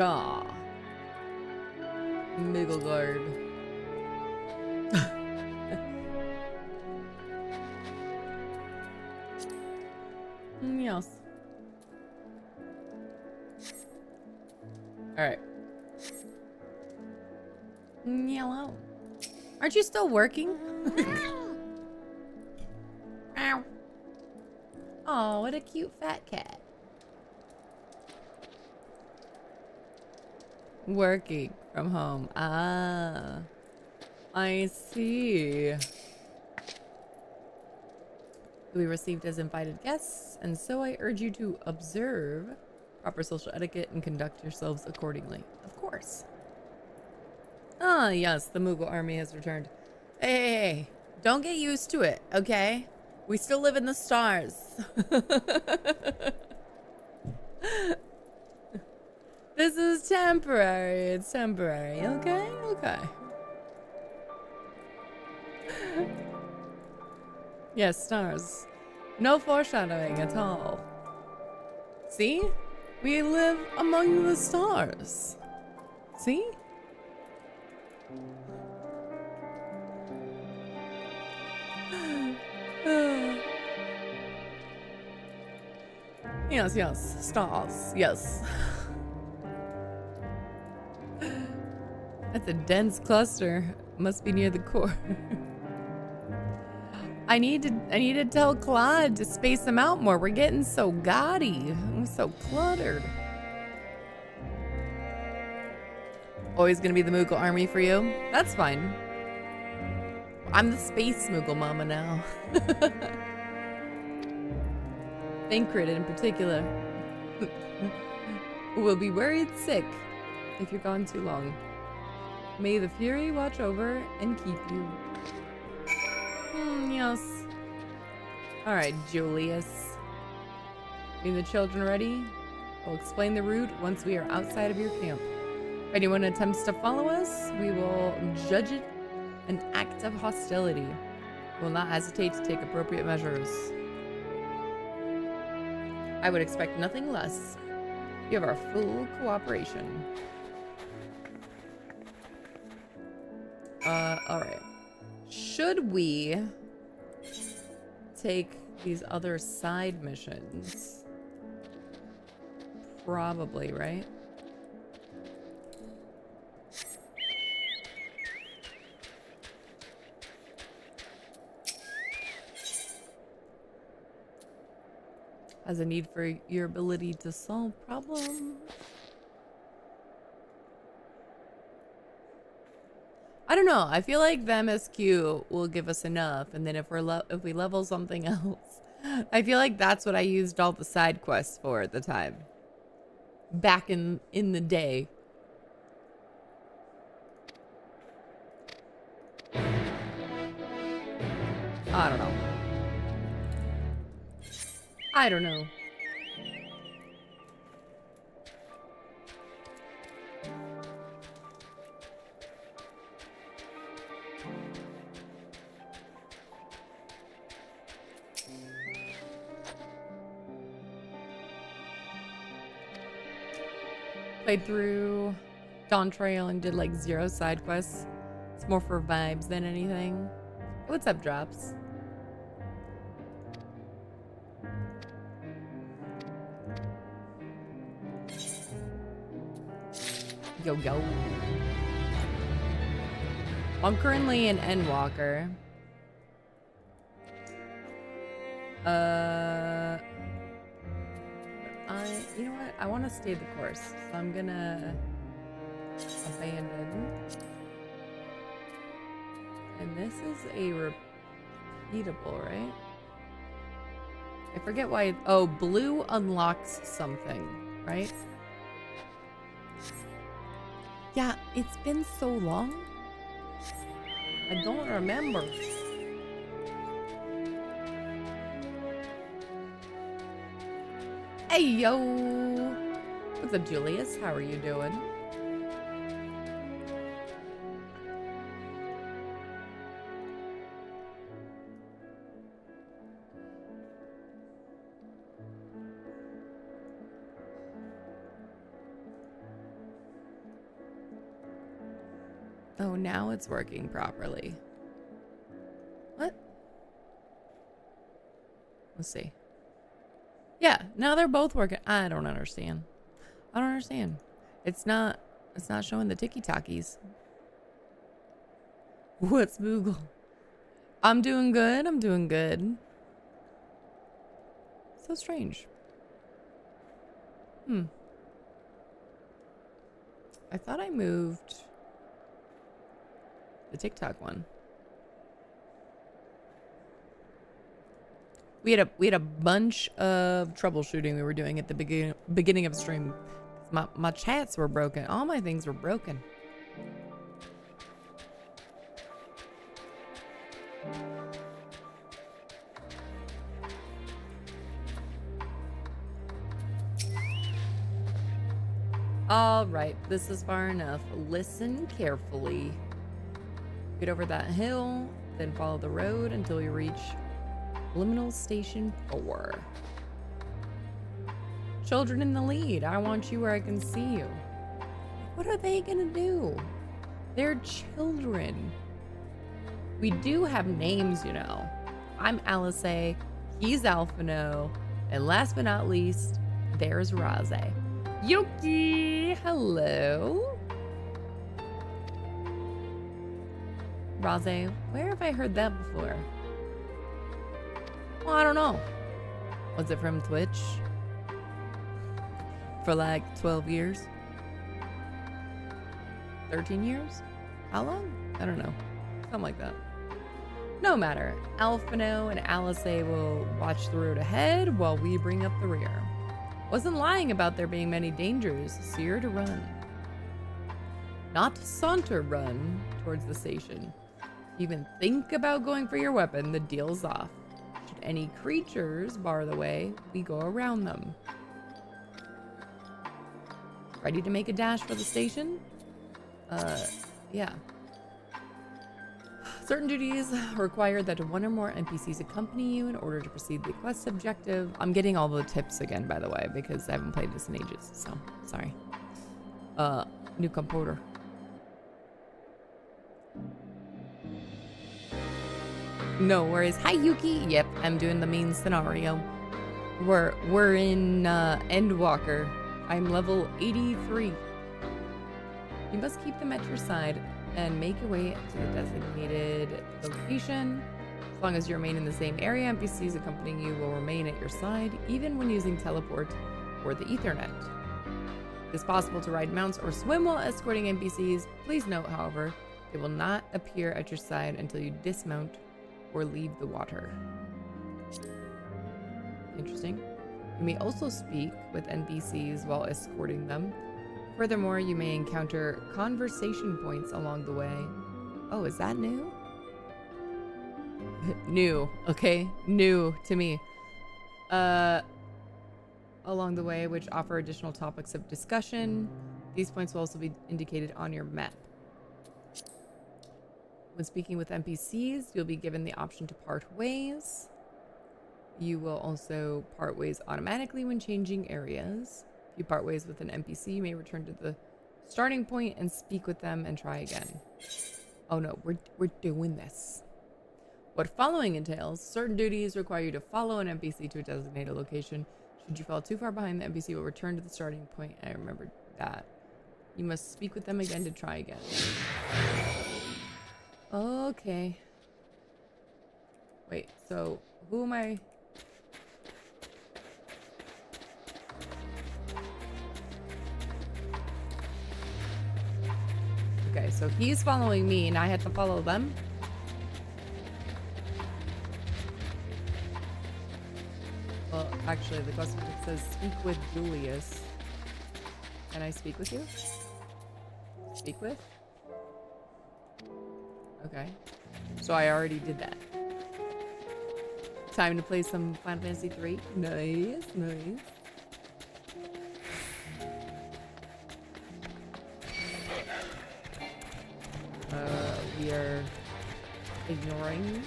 Ah. Middlegard. Yes. Alright. Yellow. Aren't you still working? Ow. Oh, what a cute fat cat. Working from home. Ah, I see. We received as invited guests, and so I urge you to observe proper social etiquette and conduct yourselves accordingly. Of course. Ah, yes, the Mughal army has returned. Hey, don't get used to it, okay? We still live in the stars. This is temporary. It's temporary. Okay? Okay. Yes, stars. No foreshadowing at all. See? We live among the stars. See? Yes, yes. Stars. Yes. That's a dense cluster. Must be near the core. I need to tell Claude to space them out more. We're getting so gaudy. We're so cluttered. Always gonna be the Moogle army for you? That's fine. I'm the space Moogle mama now. Thancred in particular will be worried sick if you're gone too long. May the Fury watch over and keep you. Yes. Alright, Julius. Getting the children ready? We'll explain the route once we are outside of your camp. If anyone attempts to follow us, we will judge it an act of hostility. We will not hesitate to take appropriate measures. I would expect nothing less. You have our full cooperation. Alright. Should we take these other side missions? Probably, right? Has a need for your ability to solve problems. I don't know. I feel like the MSQ will give us enough, and then if we level something else, I feel like that's what I used all the side quests for at the time. Back in the day. I don't know. I don't know. Played through Dawn Trail and did like 0 side quests. It's more for vibes than anything. What's up, Drops? Yo, yo. I'm currently an Endwalker. You know what? I want to stay the course, so I'm gonna abandon. And this is a repeatable, right? I forget why. Oh, blue unlocks something, right? Yeah, it's been so long. I don't remember. Hey, yo. What's up, Julius? How are you doing? Oh, now it's working properly. What? Let's see. Yeah, now they're both working. I don't understand. I don't understand. It's not showing the ticky-tackies. What's Moogle? I'm doing good. I'm doing good. So strange. I thought I moved the TikTok one. We had a bunch of troubleshooting we were doing at the beginning of stream. My chats were broken. All my things were broken. All right, this is far enough. Listen carefully. Get over that hill, then follow the road until you reach Liminal Station 4. Children in the lead. I want you where I can see you. What are they gonna do? They're children. We do have names, you know. I'm Eorzea, he's Alphino, and last but not least, there's Eorzea. Yuki! Hello? Eorzea, where have I heard that before? Well, I don't know. Was it from Twitch? For like 12 years? 13 years? How long? I don't know. Something like that. No matter. Alphino and Eorzea will watch the road ahead while we bring up the rear. Wasn't lying about there being many dangers, so you're to run. Not saunter run towards the station. Even think about going for your weapon, the deal's off. Should any creatures bar the way, we go around them. Ready to make a dash for the station? Yeah. Certain duties require that one or more NPCs accompany you in order to proceed the quest objective. I'm getting all the tips again, by the way, because I haven't played this in ages, so sorry. New computer. No worries. Hi, Yuki. Yep, I'm doing the main scenario. We're in Endwalker. I'm level 83. You must keep them at your side and make your way to the designated location. As long as you remain in the same area, NPCs accompanying you will remain at your side, even when using teleport or the Ethernet. It's possible to ride mounts or swim while escorting NPCs. Please note, however, they will not appear at your side until you dismount or leave the water. Interesting. You may also speak with NPCs while escorting them. Furthermore, you may encounter conversation points along the way. Oh, is that new? New, okay? New to me. Along the way, which offer additional topics of discussion. These points will also be indicated on your map. When speaking with NPCs, you'll be given the option to part ways. You will also part ways automatically when changing areas. If You part ways with an NPC, you may return to the starting point and speak with them and try again. Oh no, we're doing this. What following entails, certain duties require you to follow an NPC to a designated location. Should you fall too far behind, the NPC will return to the starting point. I remembered that. You must speak with them again to try again. Okay. Wait, so who am I? Okay, so he's following me and I have to follow them? Well, actually, the question says speak with Julius. Can I speak with you? Speak with? Okay. So I already did that. Time to play some Final Fantasy 3. Nice, nice. We are ignoring.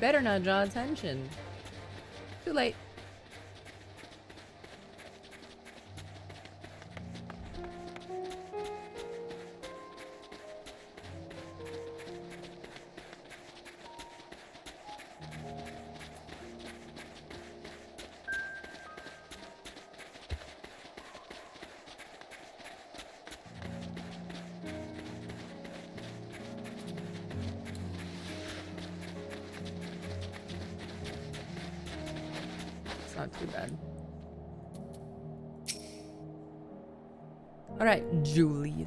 Better not draw attention. Too late. Not too bad. All right, Julius.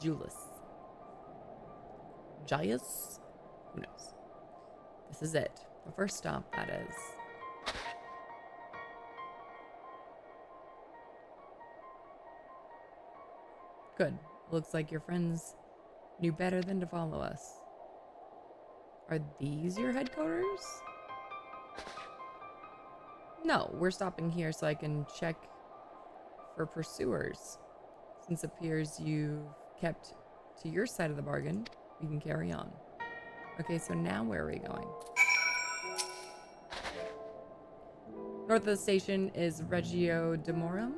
Julius. Jaius? Who knows? This is it. The first stop, that is. Good. Looks like your friends knew better than to follow us. Are these your headquarters? No, we're stopping here so I can check for pursuers. Since it appears you've kept to your side of the bargain, we can carry on. Okay, so now where are we going? North of the station is Reggio d'Amorum,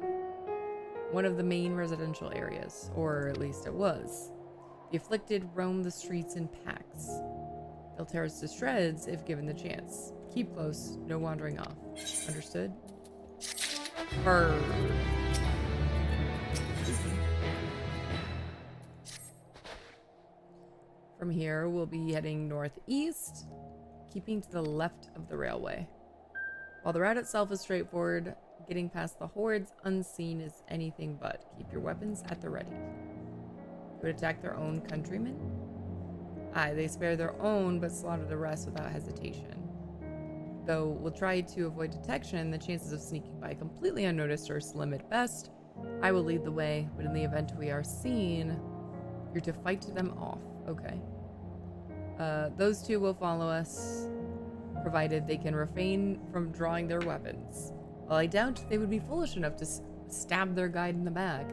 one of the main residential areas, or at least it was. The afflicted roam the streets in packs. They'll tear us to shreds if given the chance. Keep close, no wandering off. Understood? Brr. From here, we'll be heading northeast, keeping to the left of the railway. While the route itself is straightforward, getting past the hordes unseen is anything but. Keep your weapons at the ready. Would attack their own countrymen? Aye, they spare their own, but slaughter the rest without hesitation. Though we'll try to avoid detection, the chances of sneaking by completely unnoticed are slim at best. I will lead the way, but in the event we are seen, you're to fight them off. Okay. Those two will follow us, provided they can refrain from drawing their weapons. While I doubt they would be foolish enough to stab their guide in the back,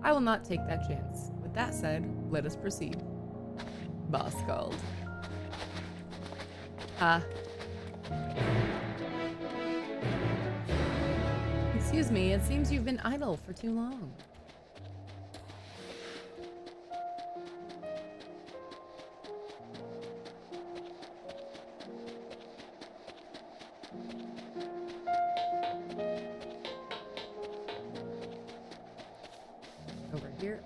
I will not take that chance. With that said, let us proceed. Boss called. Excuse me, it seems you've been idle for too long. Over here.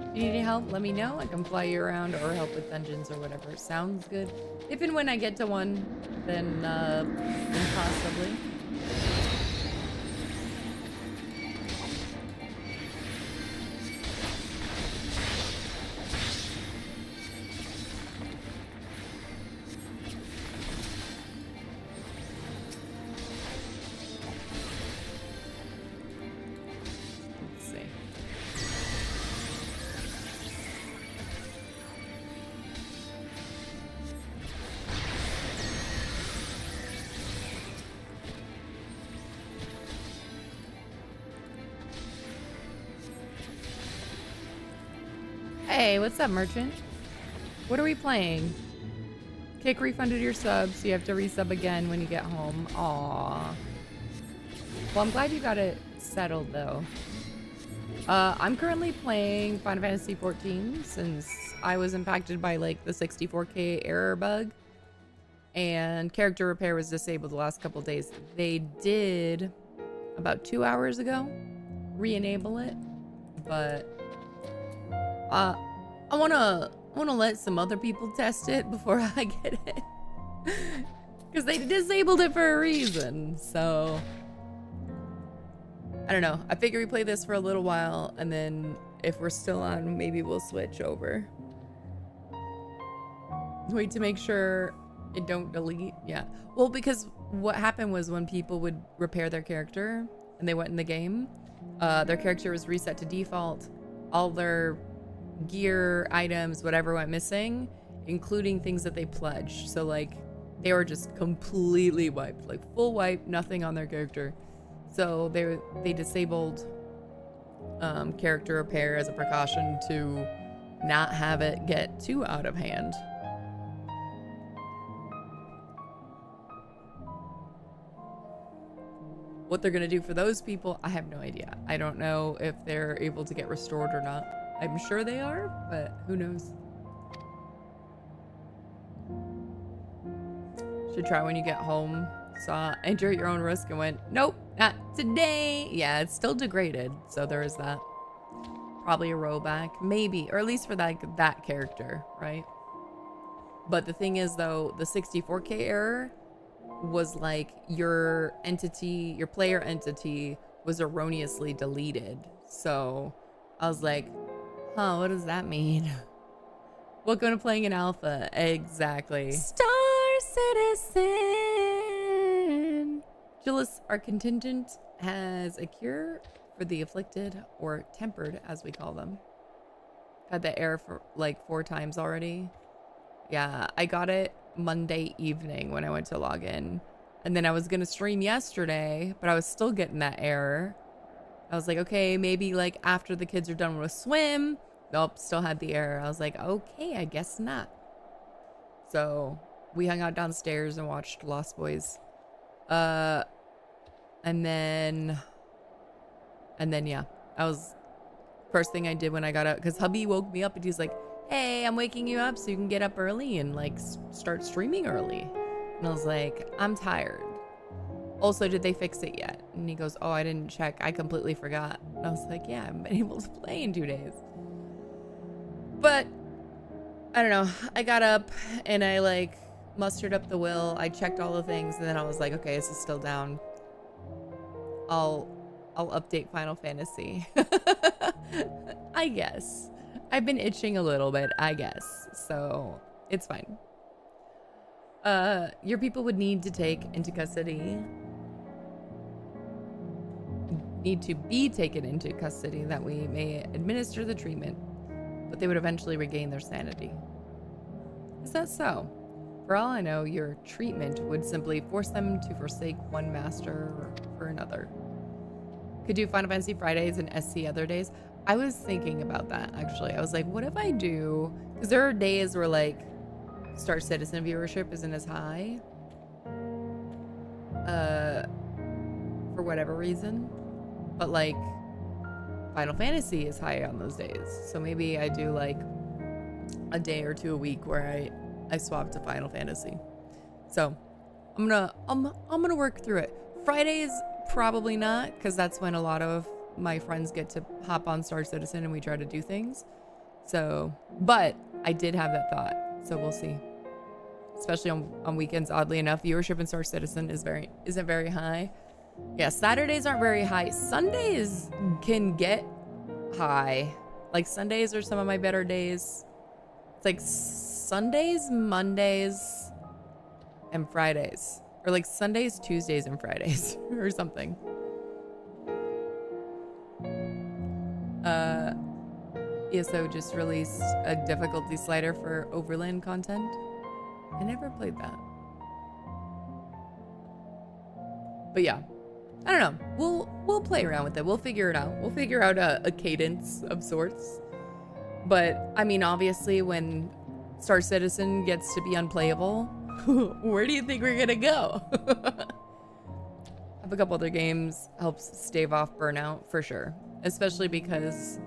If you need any help, let me know. I can fly you around or help with dungeons or whatever. Sounds good. If and when I get to one, then possibly. Hey, what's up, merchant? What are we playing? Kick refunded your subs, so you have to resub again when you get home. Aww. Well, I'm glad you got it settled, though. I'm currently playing Final Fantasy XIV since I was impacted by, like, the 64K error bug. And character repair was disabled the last couple days. They did, about 2 hours ago, re-enable it. But, I wanna let some other people test it before I get it. Because they disabled it for a reason, so... I don't know. I figure we play this for a little while, and then if we're still on, maybe we'll switch over. Wait to make sure it don't delete. Yeah. Well, because what happened was when people would repair their character and they went in the game, their character was reset to default. All their gear, items, whatever went missing, including things that they pledged. So, like, they were just completely wiped. Like, full wipe, nothing on their character. So they disabled character repair as a precaution to not have it get too out of hand. What they're gonna do for those people, I have no idea. I don't know if they're able to get restored or not. I'm sure they are, but who knows? Should try when you get home. Saw enter at your own risk and went, nope, not today. Yeah, it's still degraded, so there is that. Probably a rollback, maybe, or at least for that character, right? But the thing is, though, the 64K error was like your entity, your player entity was erroneously deleted. So I was like, huh, what does that mean? Welcome to playing an alpha. Exactly. Star Citizen. Julius, our contingent has a cure for the afflicted, or tempered as we call them. Had the error for like 4 times already. Yeah, I got it Monday evening when I went to log in. And then I was gonna stream yesterday, but I was still getting that error. I was like, okay, maybe like after the kids are done with swim. Nope, still had the error. I was like, okay, I guess not. So we hung out downstairs and watched Lost Boys. And then yeah, that was first thing I did when I got up, because hubby woke me up and he's like, hey, I'm waking you up so you can get up early and like start streaming early. And I was like, I'm tired. Also, did they fix it yet? And he goes, oh, I didn't check. I completely forgot. And I was like, yeah, I haven't been able to play in 2 days. But I don't know. I got up and I like mustered up the will. I checked all the things and then I was like, okay, this is still down. I'll update Final Fantasy. I guess. I've been itching a little bit, I guess. So it's fine. Your people would need to take into custody. Need to be taken into custody that we may administer the treatment, but they would eventually regain their sanity. Is that so? For all I know, your treatment would simply force them to forsake one master for another. Could do Final Fantasy Fridays and SC other days. I was thinking about that, actually. I was like, what if I do... Because there are days where, like, Star Citizen viewership isn't as high. For whatever reason. But, like, Final Fantasy is high on those days. So maybe I do, like, a day or 2 a week where I swap to Final Fantasy. So, I'm gonna work through it. Fridays... Probably not, because that's when a lot of my friends get to hop on Star Citizen and we try to do things. So, but I did have that thought, so we'll see. Especially on weekends, oddly enough, viewership in Star Citizen isn't very high. Yeah, Saturdays aren't very high. Sundays can get high. Like Sundays are some of my better days. It's like Sundays, Mondays, and Fridays. Or like Sundays, Tuesdays, and Fridays or something. ESO just released a difficulty slider for Overland content. I never played that. But yeah, I don't know. We'll play around with it. We'll figure it out. We'll figure out a cadence of sorts. But, I mean, obviously, when Star Citizen gets to be unplayable, where do you think we're gonna go? Have a couple other games helps stave off burnout, for sure. Especially because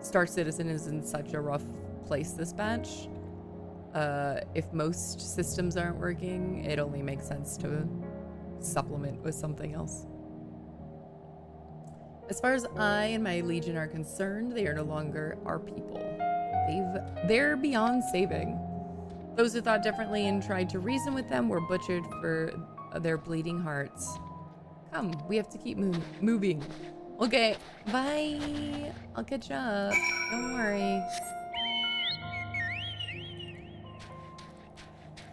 Star Citizen is in such a rough place this batch. If most systems aren't working, it only makes sense to supplement with something else. As far as I and my legion are concerned, they are no longer our people. They're beyond saving. Those who thought differently and tried to reason with them were butchered for their bleeding hearts. Come, we have to keep moving. Okay, bye. I'll catch up. Don't worry.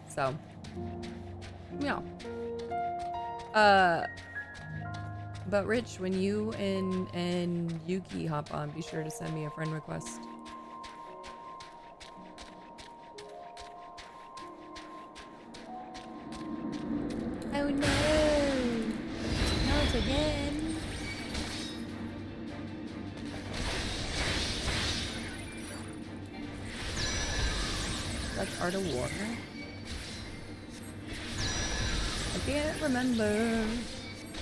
So, yeah. But Rich, when you and Yuki hop on, be sure to send me a friend request. Oh no! Not again! That's Art of War. I can't remember.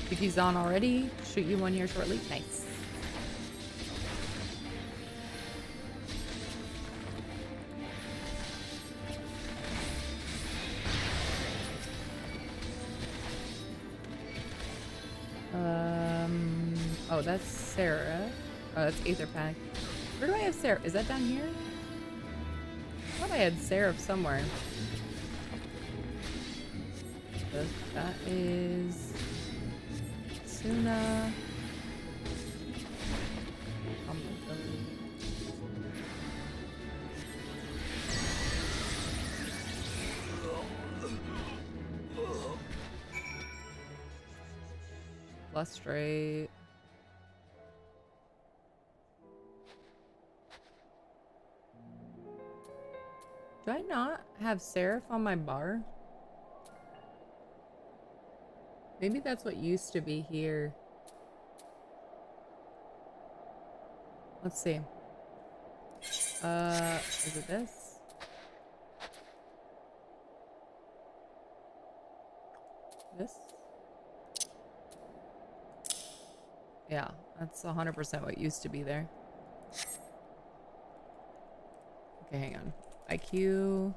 Yuki's on already. Shoot you one here shortly. Nice. Oh, that's Sarah. Oh, that's Aether Pack. Where do I have Sarah? Is that down here? I thought I had Sarah somewhere. That is Suna. Lustrate. Do I not have Seraph on my bar? Maybe that's what used to be here. Let's see. Is it this? This? Yeah, that's 100% what used to be there. Okay, hang on. IQ.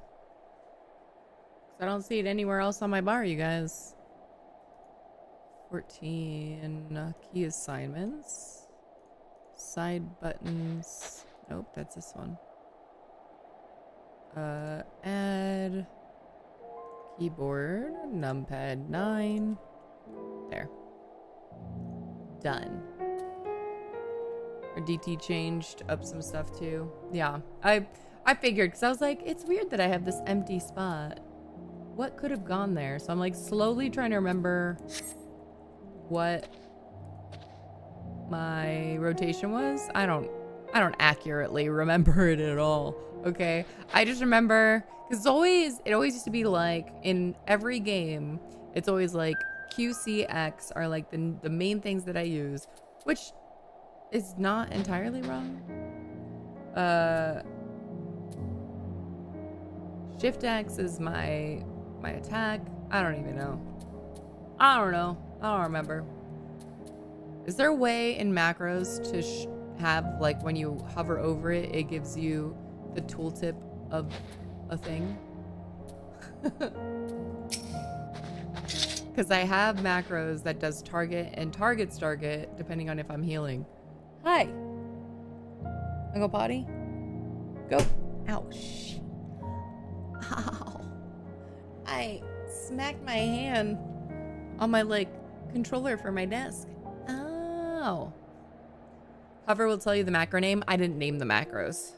'Cause I don't see it anywhere else on my bar, you guys. 14 key assignments, side buttons. Nope, that's this one. Add keyboard, numpad 9. There. Done. Our DT changed up some stuff too. Yeah, I figured, because I was like, it's weird that I have this empty spot. What could have gone there? So I'm like slowly trying to remember what my rotation was. I don't accurately remember it at all. Okay, I just remember because it always used to be like in every game, it's always like QCX are like the main things that I use, which is not entirely wrong. Shift X is my attack. I don't even know. I don't remember. Is there a way in macros to have, like, when you hover over it, it gives you the tooltip of a thing? Because I have macros that does target and targets target depending on if I'm healing. Hi. I go potty? Go. Ow, shit. Ow. I smacked my hand on my, like, controller for my desk. Oh. Hover will tell you the macro name. I didn't name the macros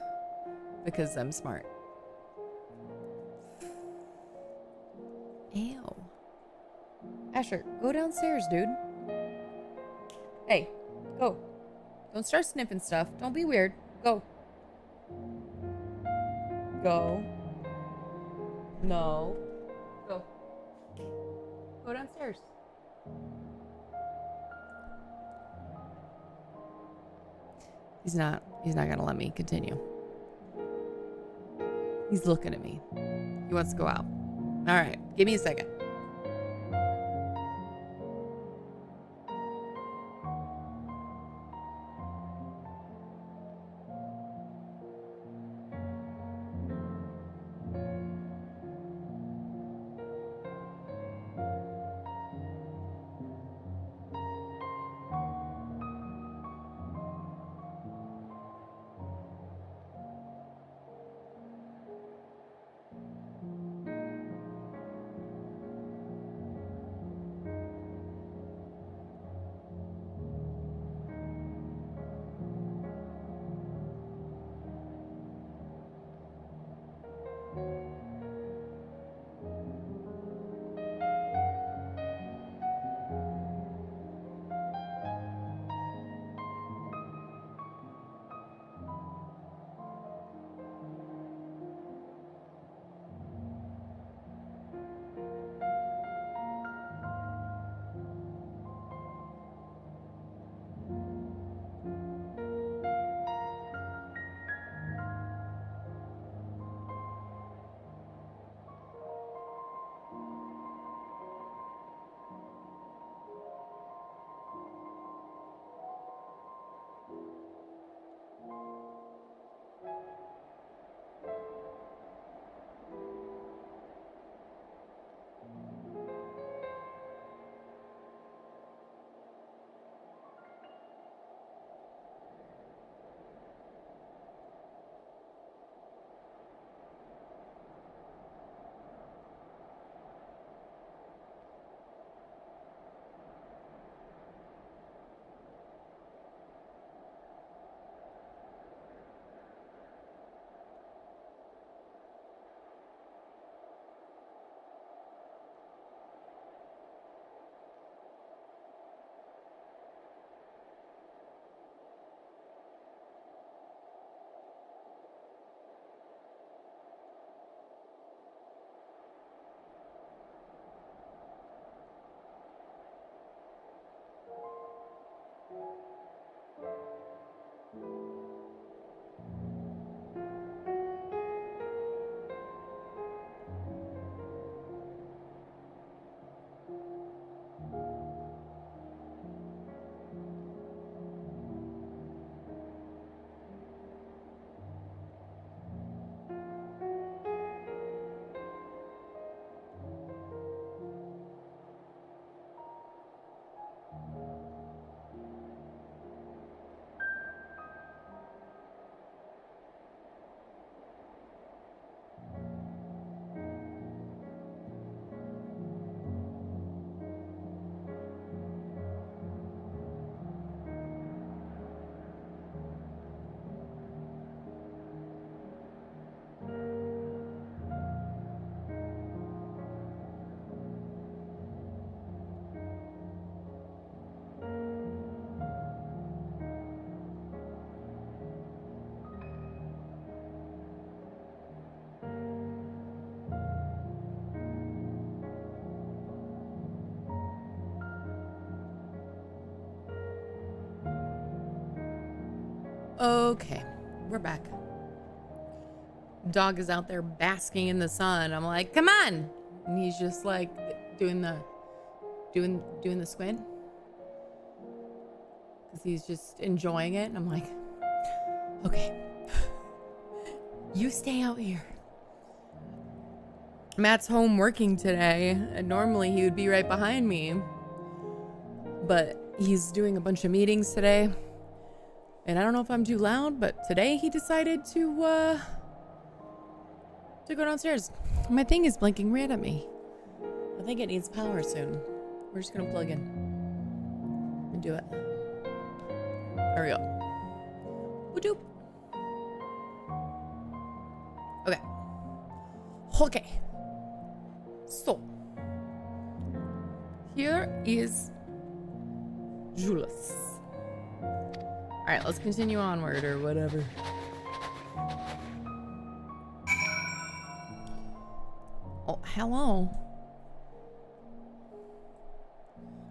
because I'm smart. Ew. Asher, go downstairs, dude. Hey, go. Don't start sniffing stuff. Don't be weird. Go. Go. No. Go. Go downstairs. He's not gonna let me continue. He's looking at me. He wants to go out. All right, give me a second. Okay, we're back. Dog is out there basking in the sun. I'm like, come on, and he's just like doing the squint because he's just enjoying it. And I'm like, okay, you stay out here. Matt's home working today, and normally he would be right behind me, but he's doing a bunch of meetings today. And I don't know if I'm too loud, but today he decided to go downstairs. My thing is blinking red at me. I think it needs power soon. We're just gonna plug in and do it. There we go. Woo-doop. Okay. Okay. So here is Julius. All right, let's continue onward or whatever. Oh, hello.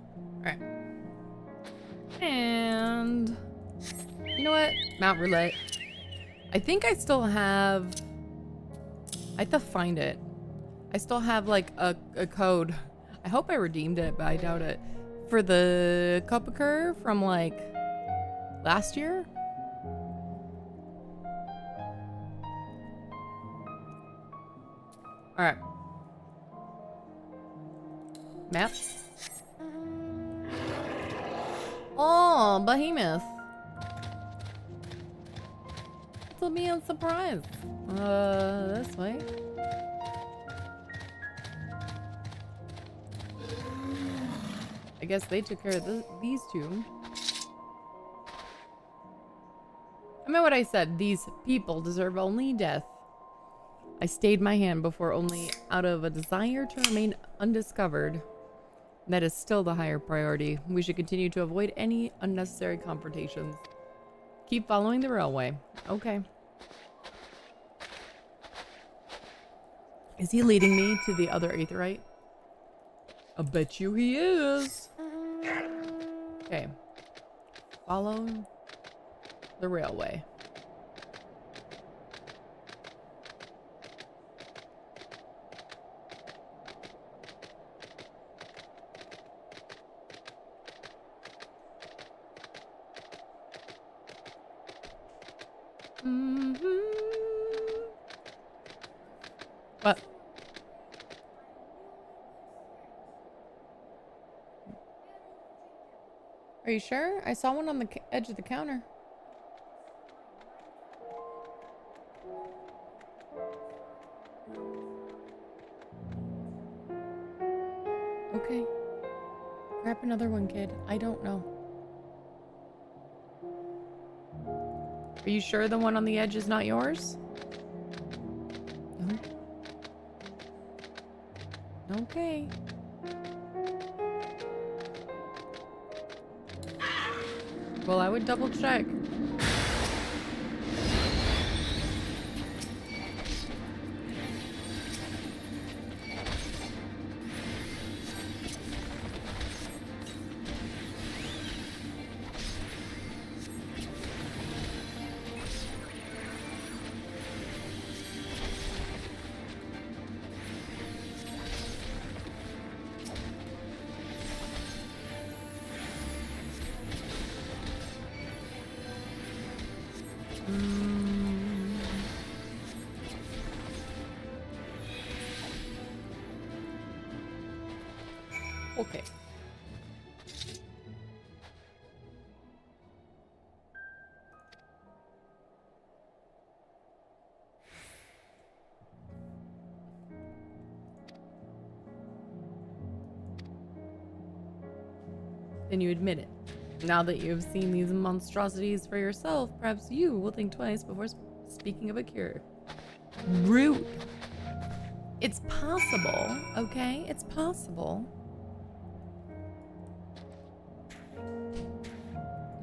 All right. And you know what? Mount Roulette. I think I still have I have to find it. I still have like a code. I hope I redeemed it, but I doubt it. For the Cupacur from like last year? Alright. Map. Oh, Behemoth. This'll be a surprise. This way. I guess they took care of these two. I meant what I said. These people deserve only death. I stayed my hand before only out of a desire to remain undiscovered. That is still the higher priority. We should continue to avoid any unnecessary confrontations. Keep following the railway. Okay. Is he leading me to the other aetheryte? I bet you he is. Okay. Follow the railway. What? Are you sure? I saw one on the edge of the counter. Okay. Grab another one, kid. I don't know. Are you sure the one on the edge is not yours? No. Okay. Well, I would double check. Okay. Then you admit it. Now that you have seen these monstrosities for yourself, perhaps you will think twice before speaking of a cure. Rude. It's possible, okay? It's possible.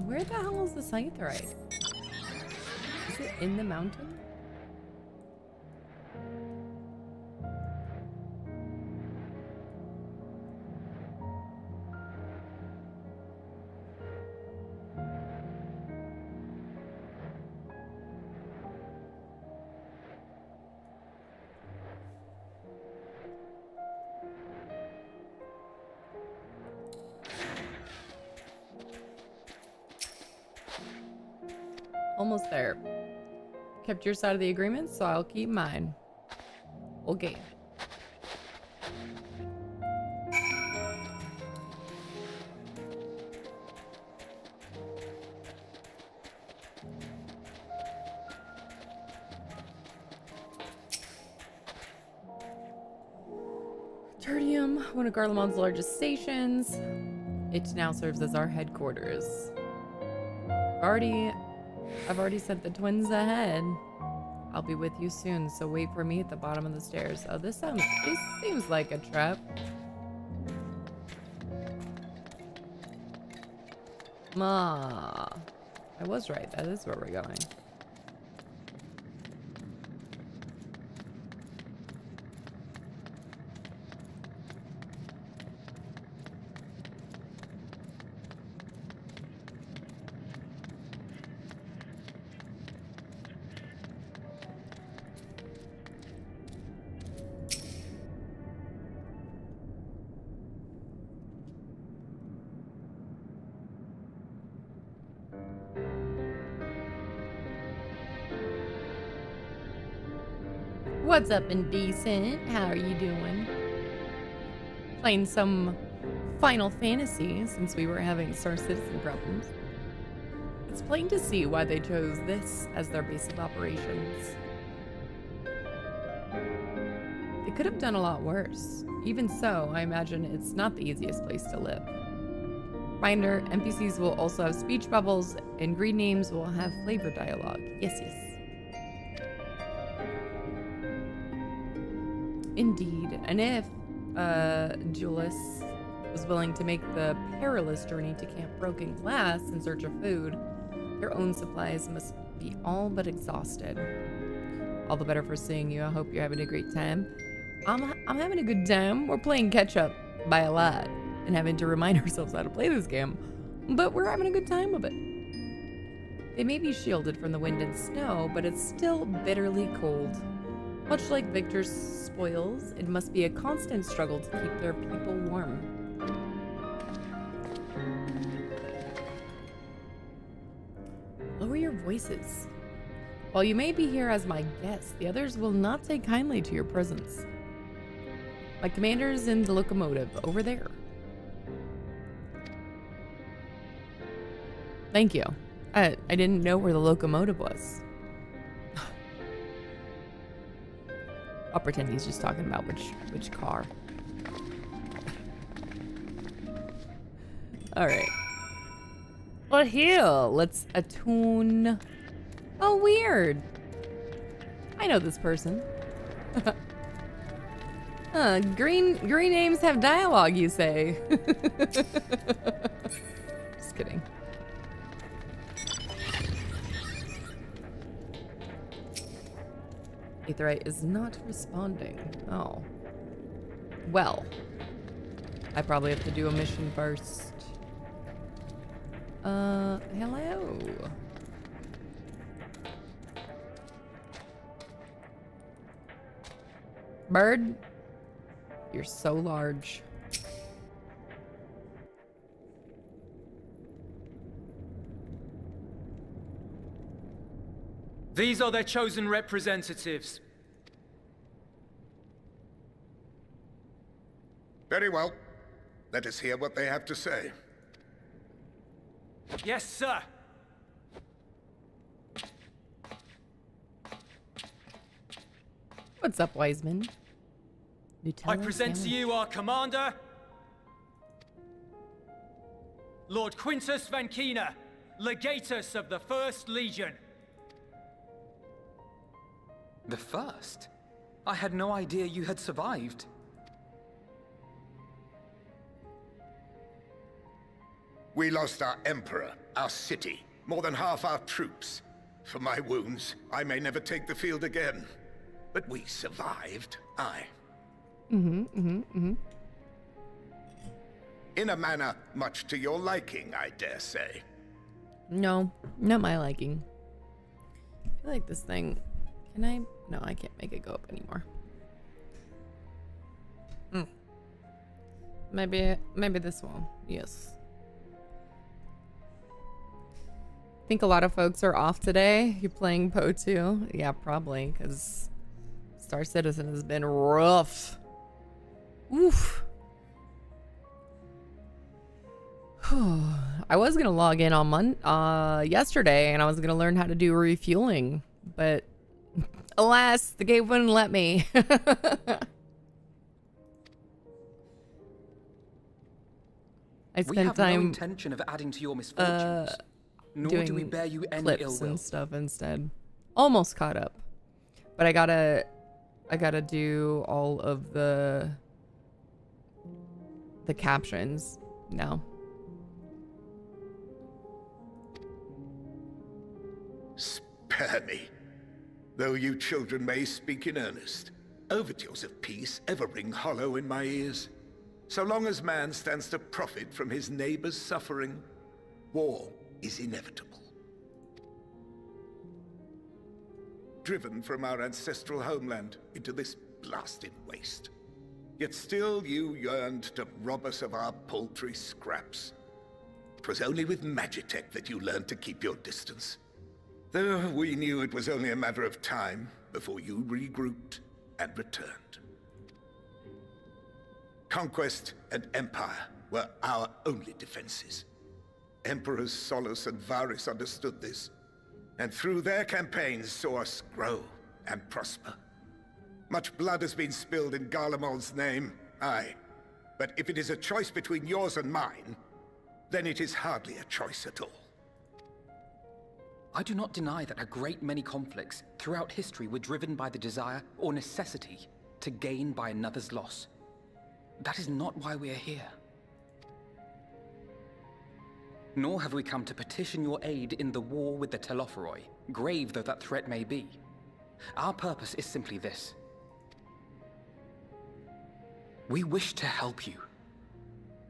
Where the hell is the Scytherite? Is it in the mountain? Almost there. Kept your side of the agreement, so I'll keep mine. Okay. Tertium, one of Garlemald's largest stations. It now serves as our headquarters. I've already sent the twins ahead. I'll be with you soon, so wait for me at the bottom of the stairs. Oh, this seems like a trap. Ma, I was right. That is where we're going. What's up, Indecent? How are you doing? Playing some Final Fantasy since we were having Star Citizen problems. It's plain to see why they chose this as their base of operations. They could have done a lot worse. Even so, I imagine it's not the easiest place to live. Reminder, NPCs will also have speech bubbles, and green names will have flavor dialogue. Yes, yes. Indeed. And if, Julius was willing to make the perilous journey to Camp Broken Glass in search of food, their own supplies must be all but exhausted. All the better for seeing you. I hope you're having a great time. I'm having a good time. We're playing catch up by a lot and having to remind ourselves how to play this game, but we're having a good time of it. They may be shielded from the wind and snow, but it's still bitterly cold. Much like Victor's spoils, it must be a constant struggle to keep their people warm. Lower your voices. While you may be here as my guest, the others will not take kindly to your presence. My commander's in the locomotive, over there. Thank you. I didn't know where the locomotive was. I'll pretend he's just talking about which car. Alright. Well, here, let's attune. Oh, weird. I know this person. Green names have dialogue, you say? Just kidding. Aetheryte is not responding. Oh. Well. I probably have to do a mission first. Hello. Bird, you're so large. These are their chosen representatives. Very well. Let us hear what they have to say. Yes, sir. What's up, Wiseman? I present to you our commander, Lord Quintus Vankina, Legatus of the First Legion. The first? I had no idea you had survived. We lost our emperor, our city, more than half our troops. For my wounds, I may never take the field again. But we survived, aye. In a manner much to your liking, I dare say. No, not my liking. I feel like this thing... Can I? No, I can't make it go up anymore. Maybe this one. Yes. Think a lot of folks are off today. You're playing Poe 2? Yeah, probably, because Star Citizen has been rough. Oof. I was gonna log in on yesterday, and I was gonna learn how to do refueling, but alas, the game wouldn't let me. I spent time no intention of adding to your misfortunes, nor do we bear you any ill will. And stuff instead. Almost caught up, but I gotta do all of the captions now. Spare me. Though you children may speak in earnest, overtures of peace ever ring hollow in my ears. So long as man stands to profit from his neighbor's suffering, war is inevitable. Driven from our ancestral homeland into this blasted waste. Yet still you yearned to rob us of our paltry scraps. 'Twas only with Magitech that you learned to keep your distance. Though we knew it was only a matter of time before you regrouped and returned. Conquest and empire were our only defenses. Emperors Solus and Varys understood this, and through their campaigns saw us grow and prosper. Much blood has been spilled in Garlemald's name, aye. But if it is a choice between yours and mine, then it is hardly a choice at all. I do not deny that a great many conflicts throughout history were driven by the desire or necessity to gain by another's loss. That is not why we are here. Nor have we come to petition your aid in the war with the Telophoroi, grave though that threat may be. Our purpose is simply this. We wish to help you.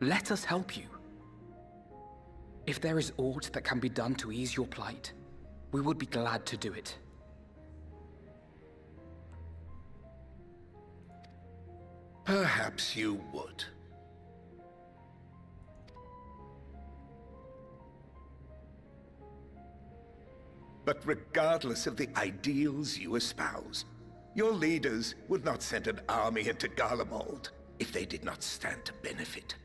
Let us help you. If there is aught that can be done to ease your plight, we would be glad to do it. Perhaps you would. But regardless of the ideals you espouse, your leaders would not send an army into Garlemald if they did not stand to benefit.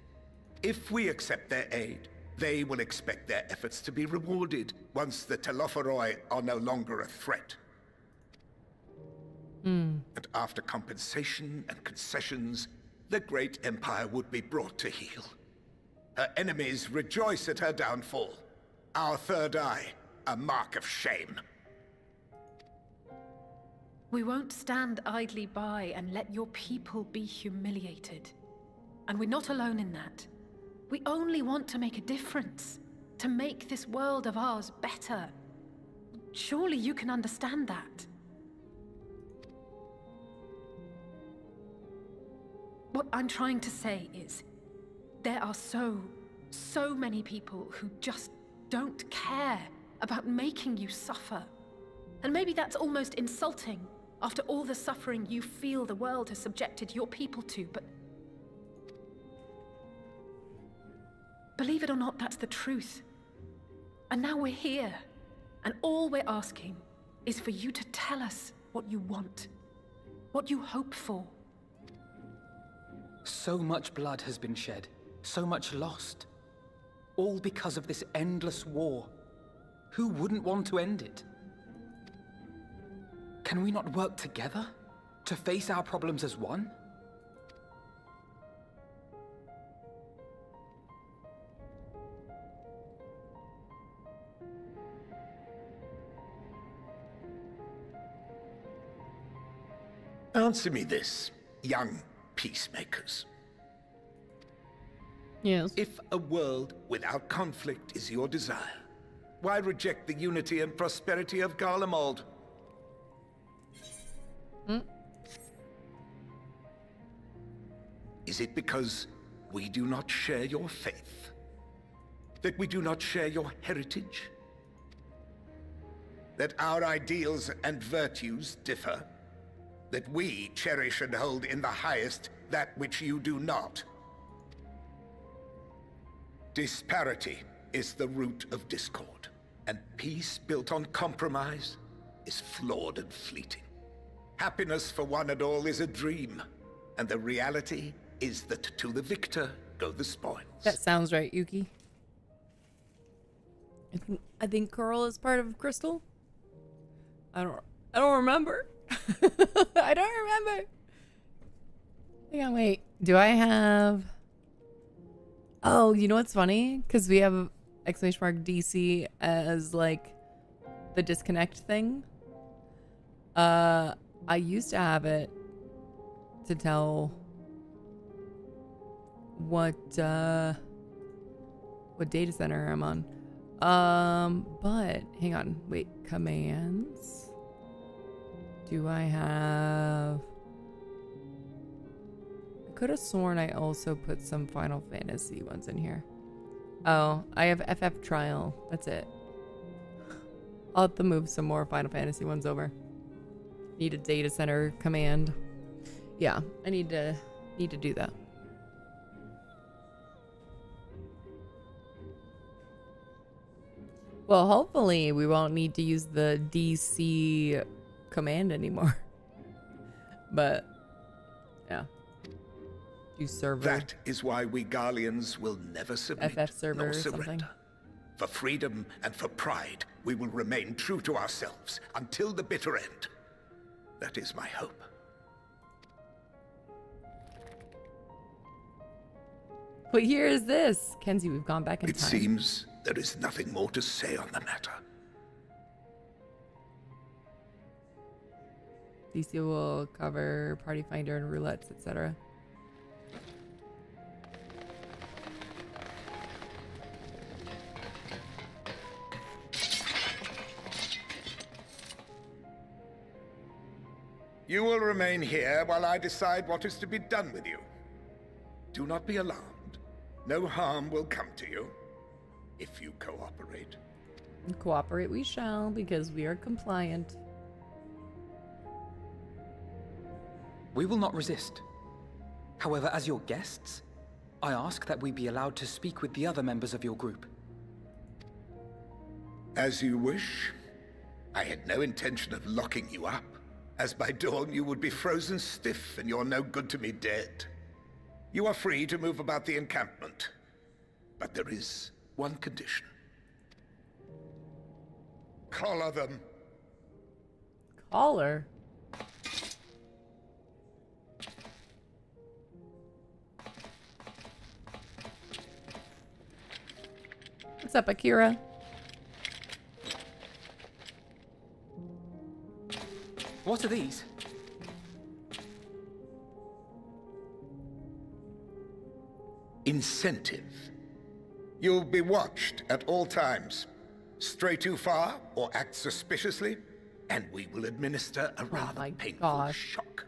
If we accept their aid, they will expect their efforts to be rewarded once the Telophoroi are no longer a threat. And after compensation and concessions, the great empire would be brought to heel. Her enemies rejoice at her downfall. Our third eye, a mark of shame. We won't stand idly by and let your people be humiliated. And we're not alone in that. We only want to make a difference, to make this world of ours better. Surely you can understand that. What I'm trying to say is, there are so many people who just don't care about making you suffer. And maybe that's almost insulting after all the suffering you feel the world has subjected your people to, but believe it or not, that's the truth. And now we're here, and all we're asking is for you to tell us what you want, what you hope for. So much blood has been shed, so much lost. All because of this endless war. Who wouldn't want to end it? Can we not work together to face our problems as one? Answer me this, young peacemakers. Yes. If a world without conflict is your desire, why reject the unity and prosperity of Garlemald? Is it because we do not share your faith? That we do not share your heritage? That our ideals and virtues differ? That we cherish and hold in the highest that which you do not? Disparity is the root of discord, and peace built on compromise is flawed and fleeting. Happiness for one and all is a dream, and the reality is that to the victor go the spoils. That sounds right, Yuki. I think Coral is part of Crystal. I don't remember. I don't remember. Hang on, wait. Do I have... Oh, you know what's funny? Because we have !DC as like the disconnect thing. I used to have it to tell what data center I'm on. But hang on, wait, commands. Do I have... I could have sworn I also put some Final Fantasy ones in here. Oh, I have FF Trial. That's it. I'll have to move some more Final Fantasy ones over. Need a data center command. Yeah, I need to do that. Well, hopefully we won't need to use the DC command anymore. But yeah. Do server. That is why we Garleans will never submit FF server nor or surrender. something. For freedom and for pride, we will remain true to ourselves until the bitter end. That is my hope. What year is this? Kenzie, we've gone back in It time. seems there is nothing more to say on the matter. DC will cover Party Finder and roulettes, etc. You will remain here while I decide what is to be done with you. Do not be alarmed. No harm will come to you if you cooperate. Cooperate we shall, because we are compliant. We will not resist. However, as your guests, I ask that we be allowed to speak with the other members of your group. As you wish. I had no intention of locking you up, as by dawn you would be frozen stiff and you're no good to me dead. You are free to move about the encampment, but there is one condition. Collar them. Collar? What's up, Akira? What are these? Incentive. You'll be watched at all times. Stray too far or act suspiciously, and we will administer a rather painful shock.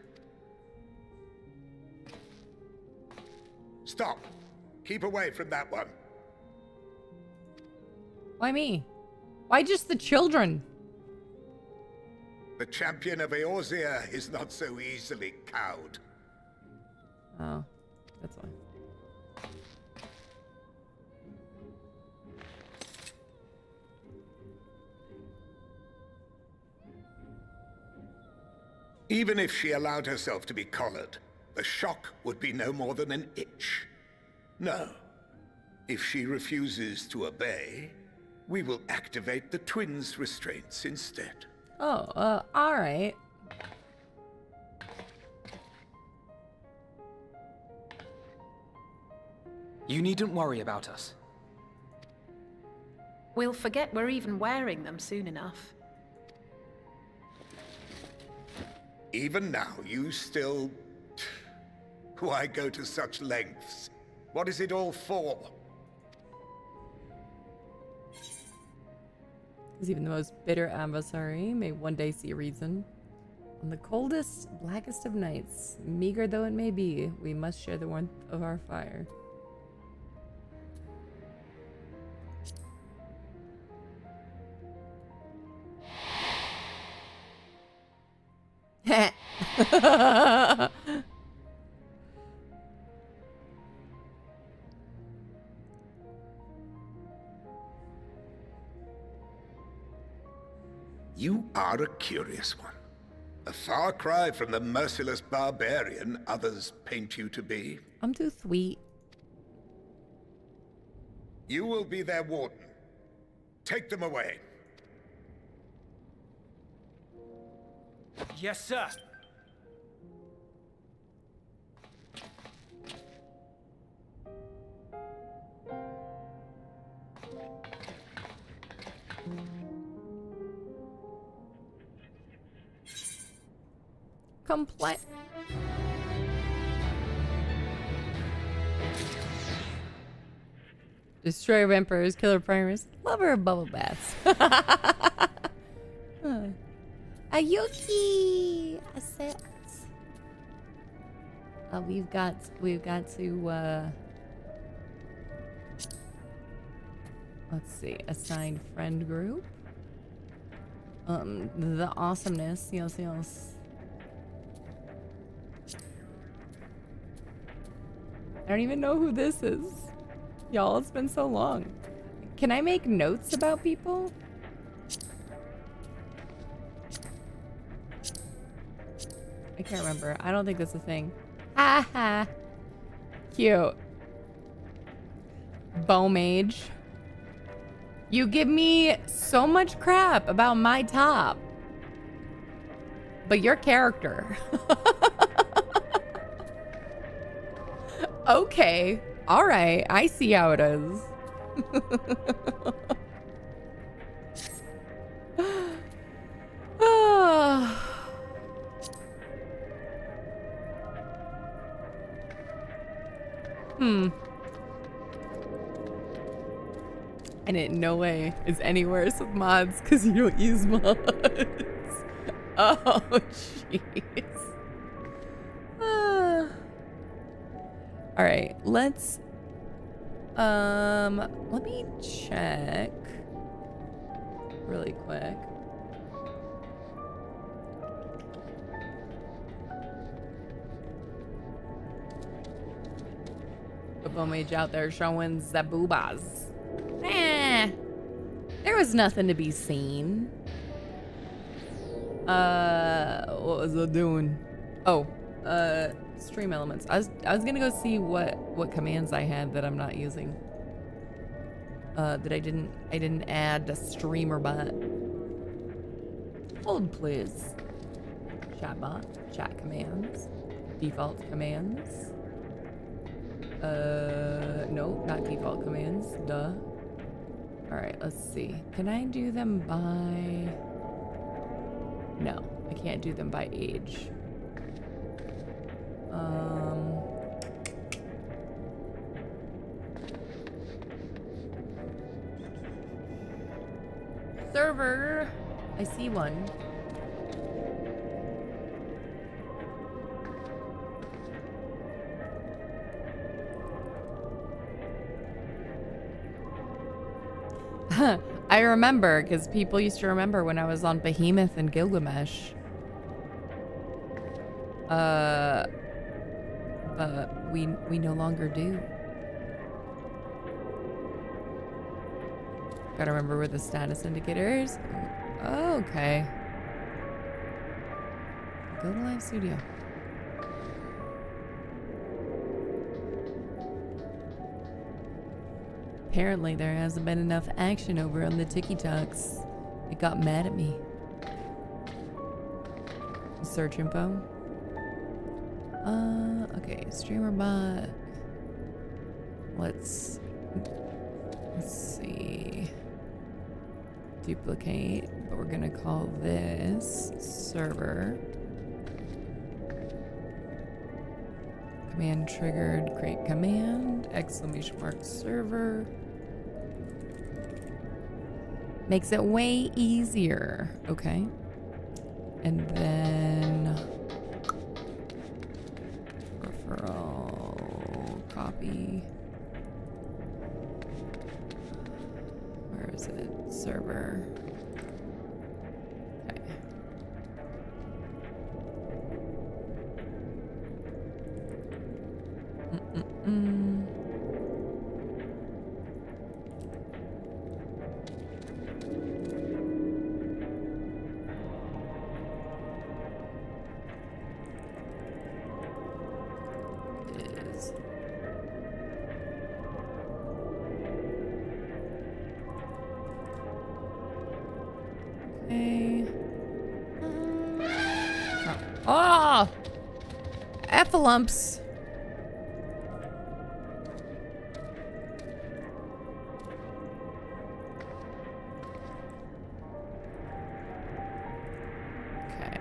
Stop. Keep away from that one. Why me? Why just the children? The champion of Eorzea is not so easily cowed. Oh, that's why. Even if she allowed herself to be collared, the shock would be no more than an itch. No. If she refuses to obey, we will activate the twins' restraints instead. Oh, alright. You needn't worry about us. We'll forget we're even wearing them soon enough. Even now, you still... Why go to such lengths? What is it all for? Because even the most bitter adversary may one day see reason. On the coldest, blackest of nights, meager though it may be, we must share the warmth of our fire. You are a curious one. A far cry from the merciless barbarian others paint you to be. I'm too sweet. You will be their warden. Take them away. Yes, sir. Complain. Destroyer of Emperors, Killer Primers, Lover of Bubble Baths. Ayuki! Assets. We've got to, let's see, assigned friend group. The awesomeness, yes. I don't even know who this is. Y'all, it's been so long. Can I make notes about people? I can't remember. I don't think that's a thing. Ha ha. Cute. Bow mage. You give me so much crap about my top. But your character. Okay. All right. I see how it is. And it in no way is any worse with mods because you don't use mods. Oh, jeez. All right, let's let me check really quick. Football mage out there showing the boobas. There was nothing to be seen. What was I doing? Oh, stream elements. I was gonna go see what commands I had that I'm not using. That I didn't add a streamer bot. Hold please. Chat bot, chat commands, default commands. No, not default commands. Duh. All right, let's see. Can I do them by? No, I can't do them by age. Server. I see one. I remember, because people used to remember when I was on Behemoth and Gilgamesh. But we no longer do. Gotta remember where the status indicator is. Oh, okay. Go to Live Studio. Apparently there hasn't been enough action over on the TikToks. It got mad at me. Search info. Okay, streamer bot. Let's see. Duplicate, but we're gonna call this server. Command triggered, create command, exclamation mark server. Makes it way easier, okay? And then referral, copy. Where is it? Server. Okay. Oh! Effalumps. Okay.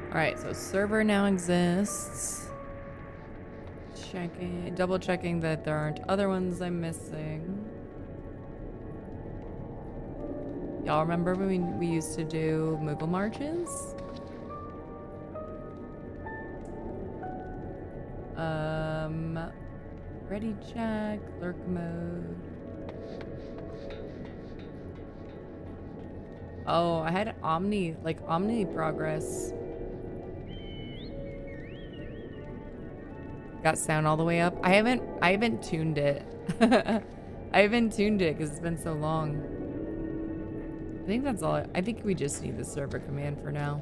Alright, so server now exists. Double checking that there aren't other ones I'm missing. Y'all remember when we used to do Moogle marches? Ready check, lurk mode. Oh, I had Omni progress. Got sound all the way up. I haven't tuned it. I haven't tuned it because it's been so long. I think that's all. I think we just need the server command for now.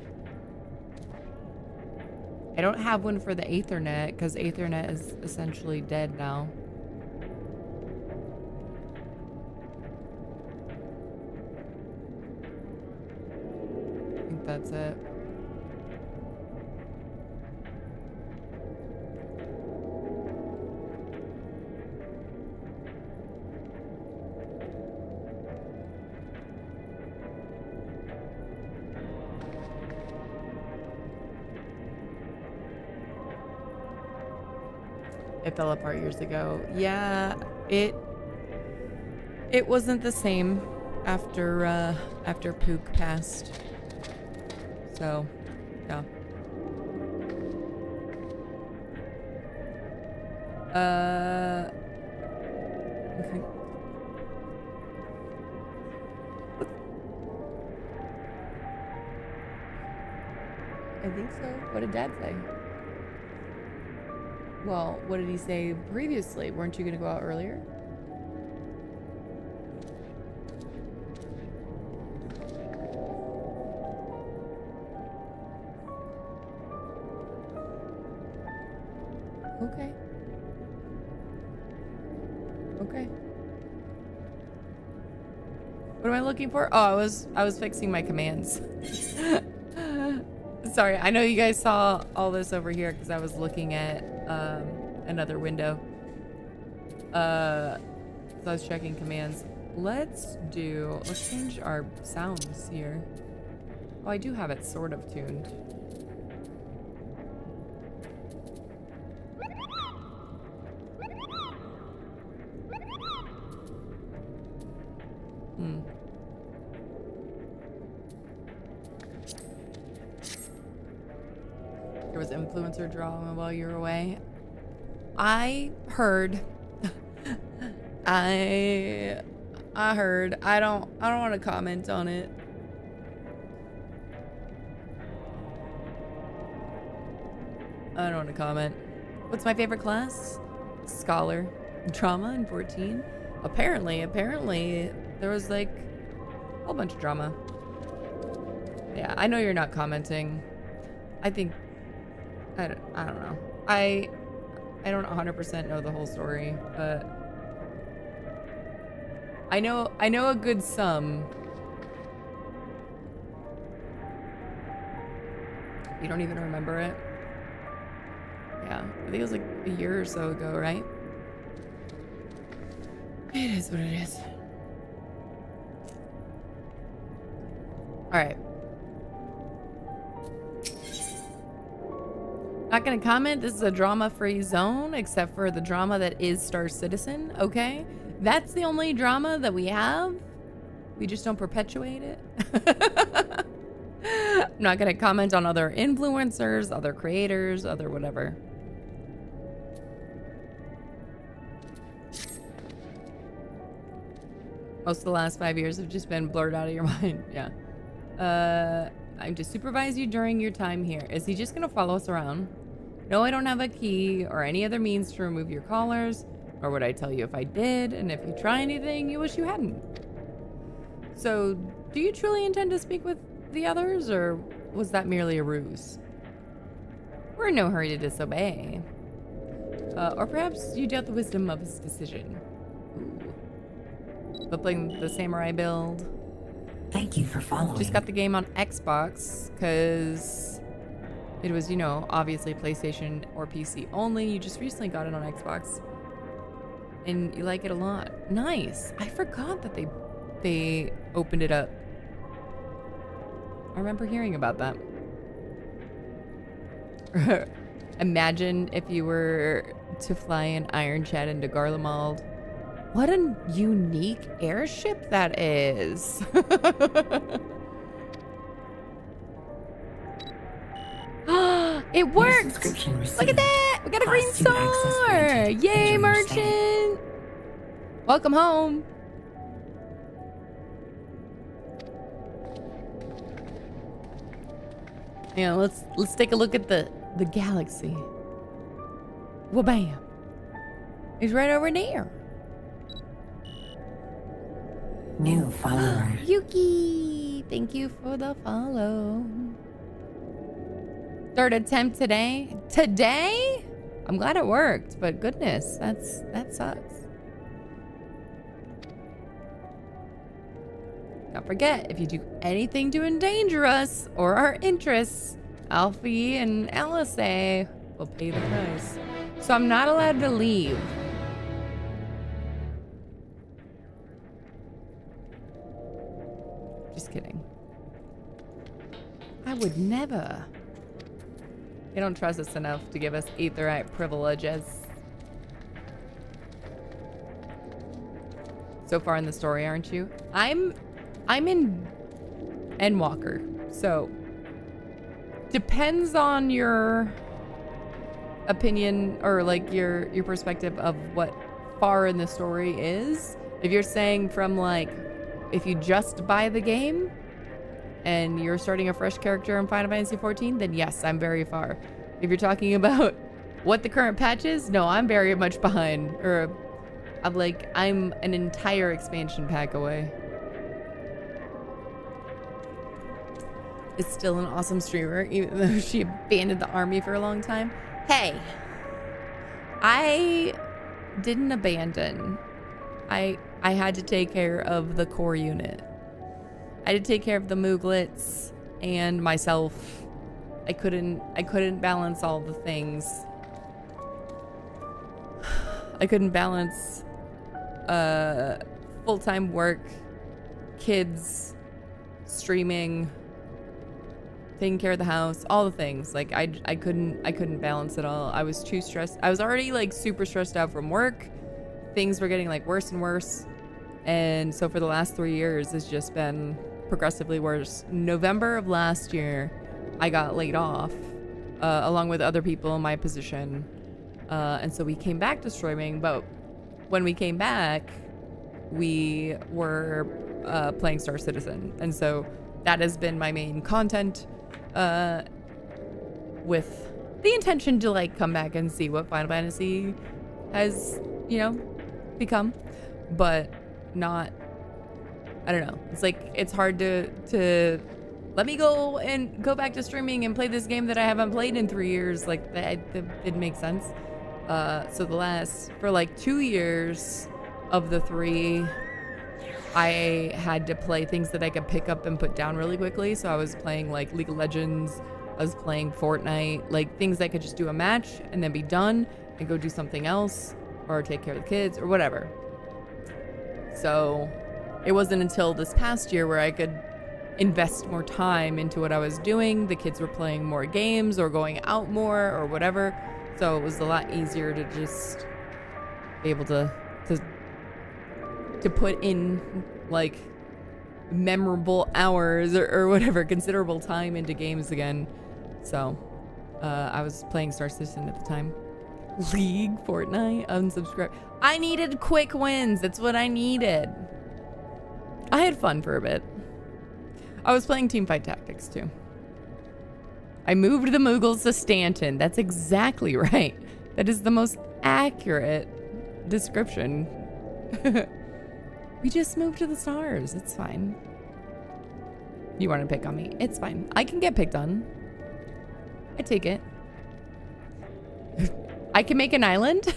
I don't have one for the Aethernet because Aethernet is essentially dead now. I think that's it. It fell apart years ago. Yeah, it wasn't the same after Pook passed. So, yeah. Okay. I think so. What did Dad say? Well, what did he say previously? Weren't you going to go out earlier? Okay. Okay. What am I looking for? Oh, I was fixing my commands. Sorry, I know you guys saw all this over here because I was looking at another window. So I was checking commands. Let's change our sounds here. Oh, I do have it sort of tuned. There was influencer drama while you were away. I heard. I heard. I don't want to comment on it. I don't want to comment. What's my favorite class? Scholar. Drama in 14. Apparently there was like a whole bunch of drama. Yeah, I know you're not commenting. I think I don't know. I don't 100% know the whole story, but I know a good sum. You don't even remember it? Yeah, I think it was like a year or so ago, right? It is what it is. All right. Not gonna comment. This is a drama-free zone, except for the drama that is Star Citizen. Okay, that's the only drama that we have. We just don't perpetuate it. I'm not gonna comment on other influencers, other creators, other whatever. Most of the last 5 years have just been blurred out of your mind. Yeah. I'm to supervise you during your time here. Is he just gonna follow us around? No, I don't have a key or any other means to remove your collars, or would I tell you if I did, and if you try anything, you wish you hadn't. So, do you truly intend to speak with the others, or was that merely a ruse? We're in no hurry to disobey. Or perhaps you doubt the wisdom of his decision. Ooh. Flipping the samurai build. Thank you for following. Just got the game on Xbox, because it was, you know, obviously PlayStation or PC only. You just recently got it on Xbox. And you like it a lot. Nice. I forgot that they opened it up. I remember hearing about that. Imagine if you were to fly an Iron Chat into Garlemald. What a unique airship that is. It worked! Look at that! We got a green star! Yay, merchant! Welcome home. Yeah, let's take a look at the galaxy. Well, bam. It's right over there. New follower. Yuki! Thank you for the follow. Third attempt today. Today? I'm glad it worked, but goodness, that sucks. Don't forget, if you do anything to endanger us or our interests, Alfie and Eorzea will pay the price. So I'm not allowed to leave. Just kidding. I would never. They don't trust us enough to give us aetheryte privileges. So far in the story, aren't you? I'm in Endwalker, so depends on your opinion or like your perspective of what far in the story is. If you're saying from like if you just buy the game and you're starting a fresh character in Final Fantasy XIV, then yes, I'm very far. If you're talking about what the current patch is, no, I'm very much behind. Or I'm an entire expansion pack away. Is still an awesome streamer, even though she abandoned the army for a long time. Hey, I didn't abandon. I had to take care of the core unit. I had to take care of the Mooglets and myself. I couldn't balance all the things. I couldn't balance full-time work, kids, streaming, taking care of the house, all the things. Like I couldn't balance it all. I was too stressed. I was already like super stressed out from work. Things were getting like worse and worse. And so for the last 3 years, it's just been progressively worse. November of last year, I got laid off, along with other people in my position. And so we came back to streaming, but when we came back, we were playing Star Citizen. And so that has been my main content, with the intention to like come back and see what Final Fantasy has, you know, become, but not, I don't know. It's like, it's hard to let me go back to streaming and play this game that I haven't played in 3 years. Like it makes sense. So for like 2 years of the 3, I had to play things that I could pick up and put down really quickly. So I was playing like League of Legends, I was playing Fortnite, like things that I could just do a match and then be done and go do something else or take care of the kids or whatever. So it wasn't until this past year where I could invest more time into what I was doing. The kids were playing more games or going out more or whatever. So it was a lot easier to just be able to put in like memorable hours or whatever, considerable time into games again. So I was playing Star Citizen at the time. League, Fortnite, unsubscribe. I needed quick wins. That's what I needed. I had fun for a bit. I was playing Teamfight Tactics too. I moved the Moogles to Stanton. That's exactly right. That is the most accurate description. We just moved to the stars. It's fine. You want to pick on me? It's fine. I can get picked on. I take it. I can make an island.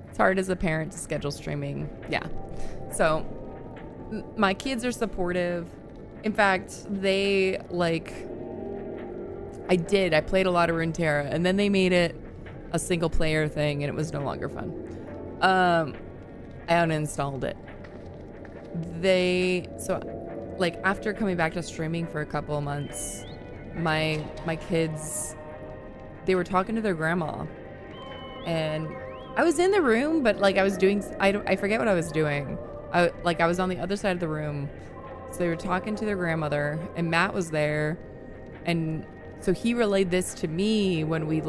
It's hard as a parent to schedule streaming. Yeah. So my kids are supportive. In fact, they I played a lot of Runeterra and then they made it a single player thing and it was no longer fun. I uninstalled it. After coming back to streaming for a couple of months, my kids, they were talking to their grandma and I was in the room, but I was doing, I forget what I was doing. I was on the other side of the room. So they were talking to their grandmother and Matt was there. And so he relayed this to me when we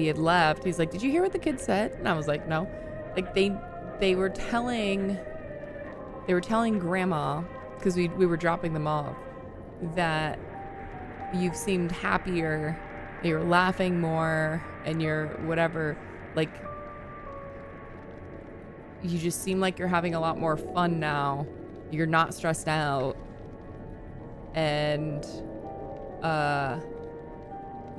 had left. He's like, "Did you hear what the kids said?" And I was like, "No." They were telling grandma, because we were dropping them off, that you've seemed happier, you're laughing more, and you're whatever, you just seem like you're having a lot more fun now. You're not stressed out. and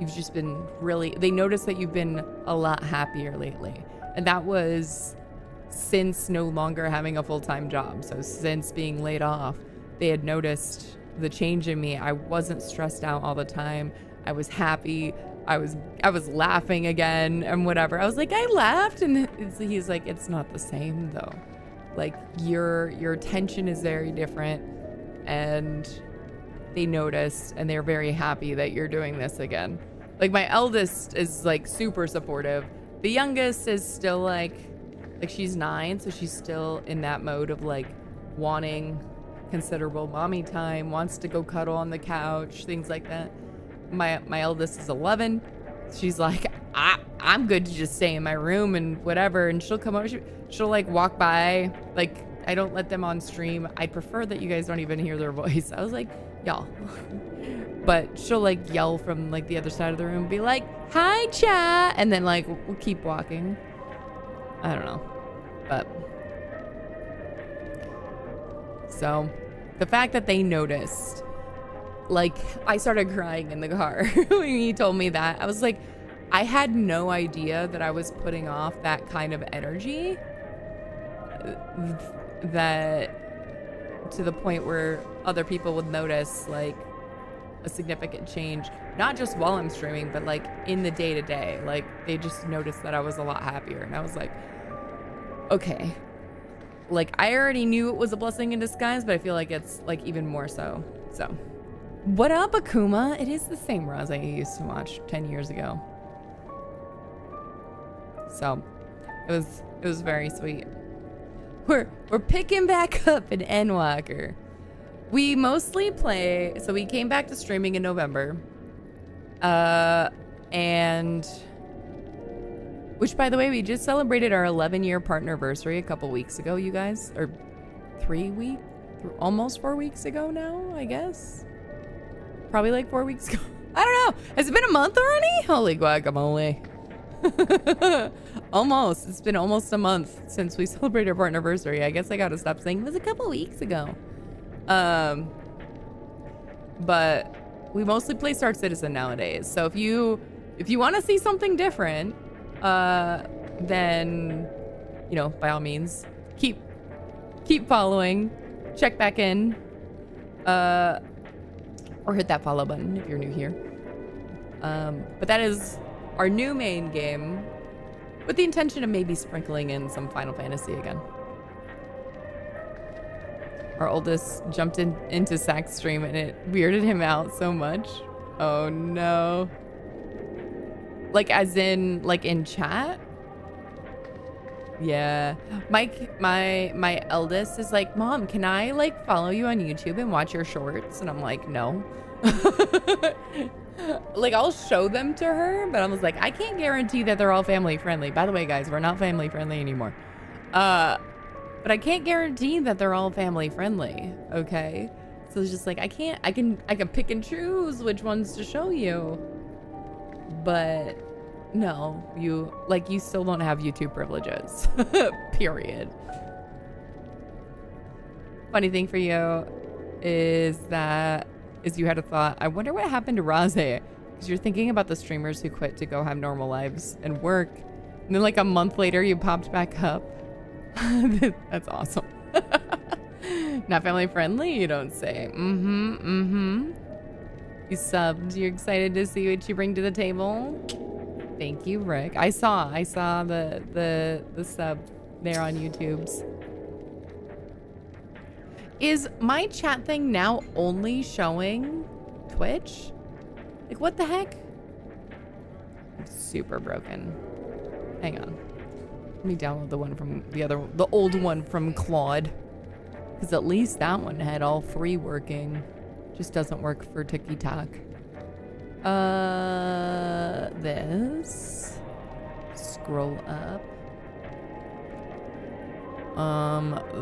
you've just been really, they noticed that you've been a lot happier lately. And that was since no longer having a full-time job. So since being laid off, they had noticed the change in me. I wasn't stressed out all the time. I was happy. I was laughing again and whatever. I was like, I laughed, and he's like, it's not the same though. Like your tension is very different, and they noticed, and they're very happy that you're doing this again. Like my eldest is like super supportive. The youngest is still like she's 9, so she's still in that mode of like wanting considerable mommy time, wants to go cuddle on the couch, things like that. My eldest is 11. She's like, I'm good to just stay in my room and whatever. And she'll come over, she'll like walk by. Like, I don't let them on stream. I prefer that you guys don't even hear their voice. I was like, y'all. But she'll like yell from like the other side of the room, be like, hi chat, and then like we'll keep walking. I don't know. But so the fact that they noticed, like, I started crying in the car when he told me that. I was like, I had no idea that I was putting off that kind of energy, that to the point where other people would notice like a significant change, not just while I'm streaming, but like in the day to day. Like they just noticed that I was a lot happier, and I was like, okay, like I already knew it was a blessing in disguise, but I feel like it's like even more so. So what up, Akuma? It is the same Roz I used to watch 10 years ago. So it was very sweet. We're picking back up in Endwalker. We mostly play, so we came back to streaming in November. And which, by the way, we just celebrated our 11-year partnerversary a couple weeks ago, you guys. Or 3 weeks? Almost 4 weeks ago now, I guess. Probably like 4 weeks ago. I don't know. Has it been a month already? Holy guacamole. Almost. It's been almost a month since we celebrated our partnerversary. I guess I gotta stop saying it was a couple weeks ago. But we mostly play Star Citizen nowadays. So if you want to see something different, then, you know, by all means, keep following, check back in, or hit that follow button if you're new here. But that is our new main game, with the intention of maybe sprinkling in some Final Fantasy again. Our oldest jumped into Sack's stream and it weirded him out so much. Oh no. Like as in, like in chat? Yeah. My eldest is like, Mom, can I like follow you on YouTube and watch your shorts? And I'm like, no. Like I'll show them to her, but I was like, I can't guarantee that they're all family friendly. By the way, guys, we're not family friendly anymore. But I can't guarantee that they're all family friendly, okay? So it's just like, I can pick and choose which ones to show you. But no, you still don't have YouTube privileges, period. Funny thing for you is you had a thought, I wonder what happened to Raze, because you're thinking about the streamers who quit to go have normal lives and work. And then like a month later, you popped back up. That's awesome. Not family friendly, you don't say. You subbed. You're excited to see what you bring to the table. Thank you, Rick. I saw the sub there on YouTube's. Is my chat thing now only showing Twitch? Like what the heck? I'm super broken. Hang on. Let me download the one from the old one from Claude. Because at least that one had all 3 working. Just doesn't work for TikTok. This. Scroll up.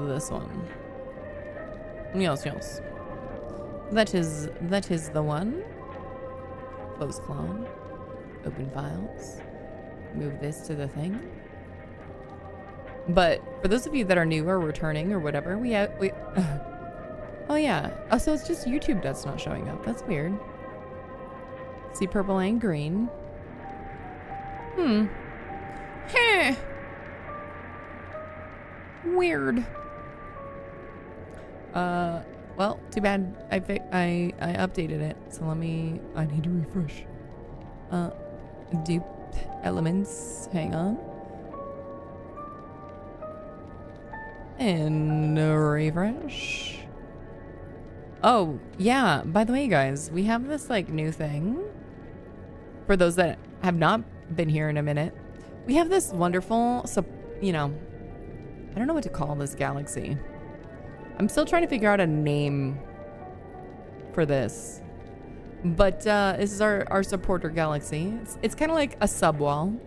This one. Yes. That is the one. Close clone. Open files. Move this to the thing. But for those of you that are new or returning or whatever, we Oh yeah. Oh, so it's just YouTube that's not showing up. That's weird. See purple and green. Heh. Weird. Well, too bad I updated it. So I need to refresh. Dupe elements. Hang on. And refresh. Oh, yeah. By the way, guys, we have this like new thing. For those that have not been here in a minute, we have this wonderful, I don't know what to call this galaxy. I'm still trying to figure out a name for this. But this is our supporter galaxy. It's kind of like a subwall,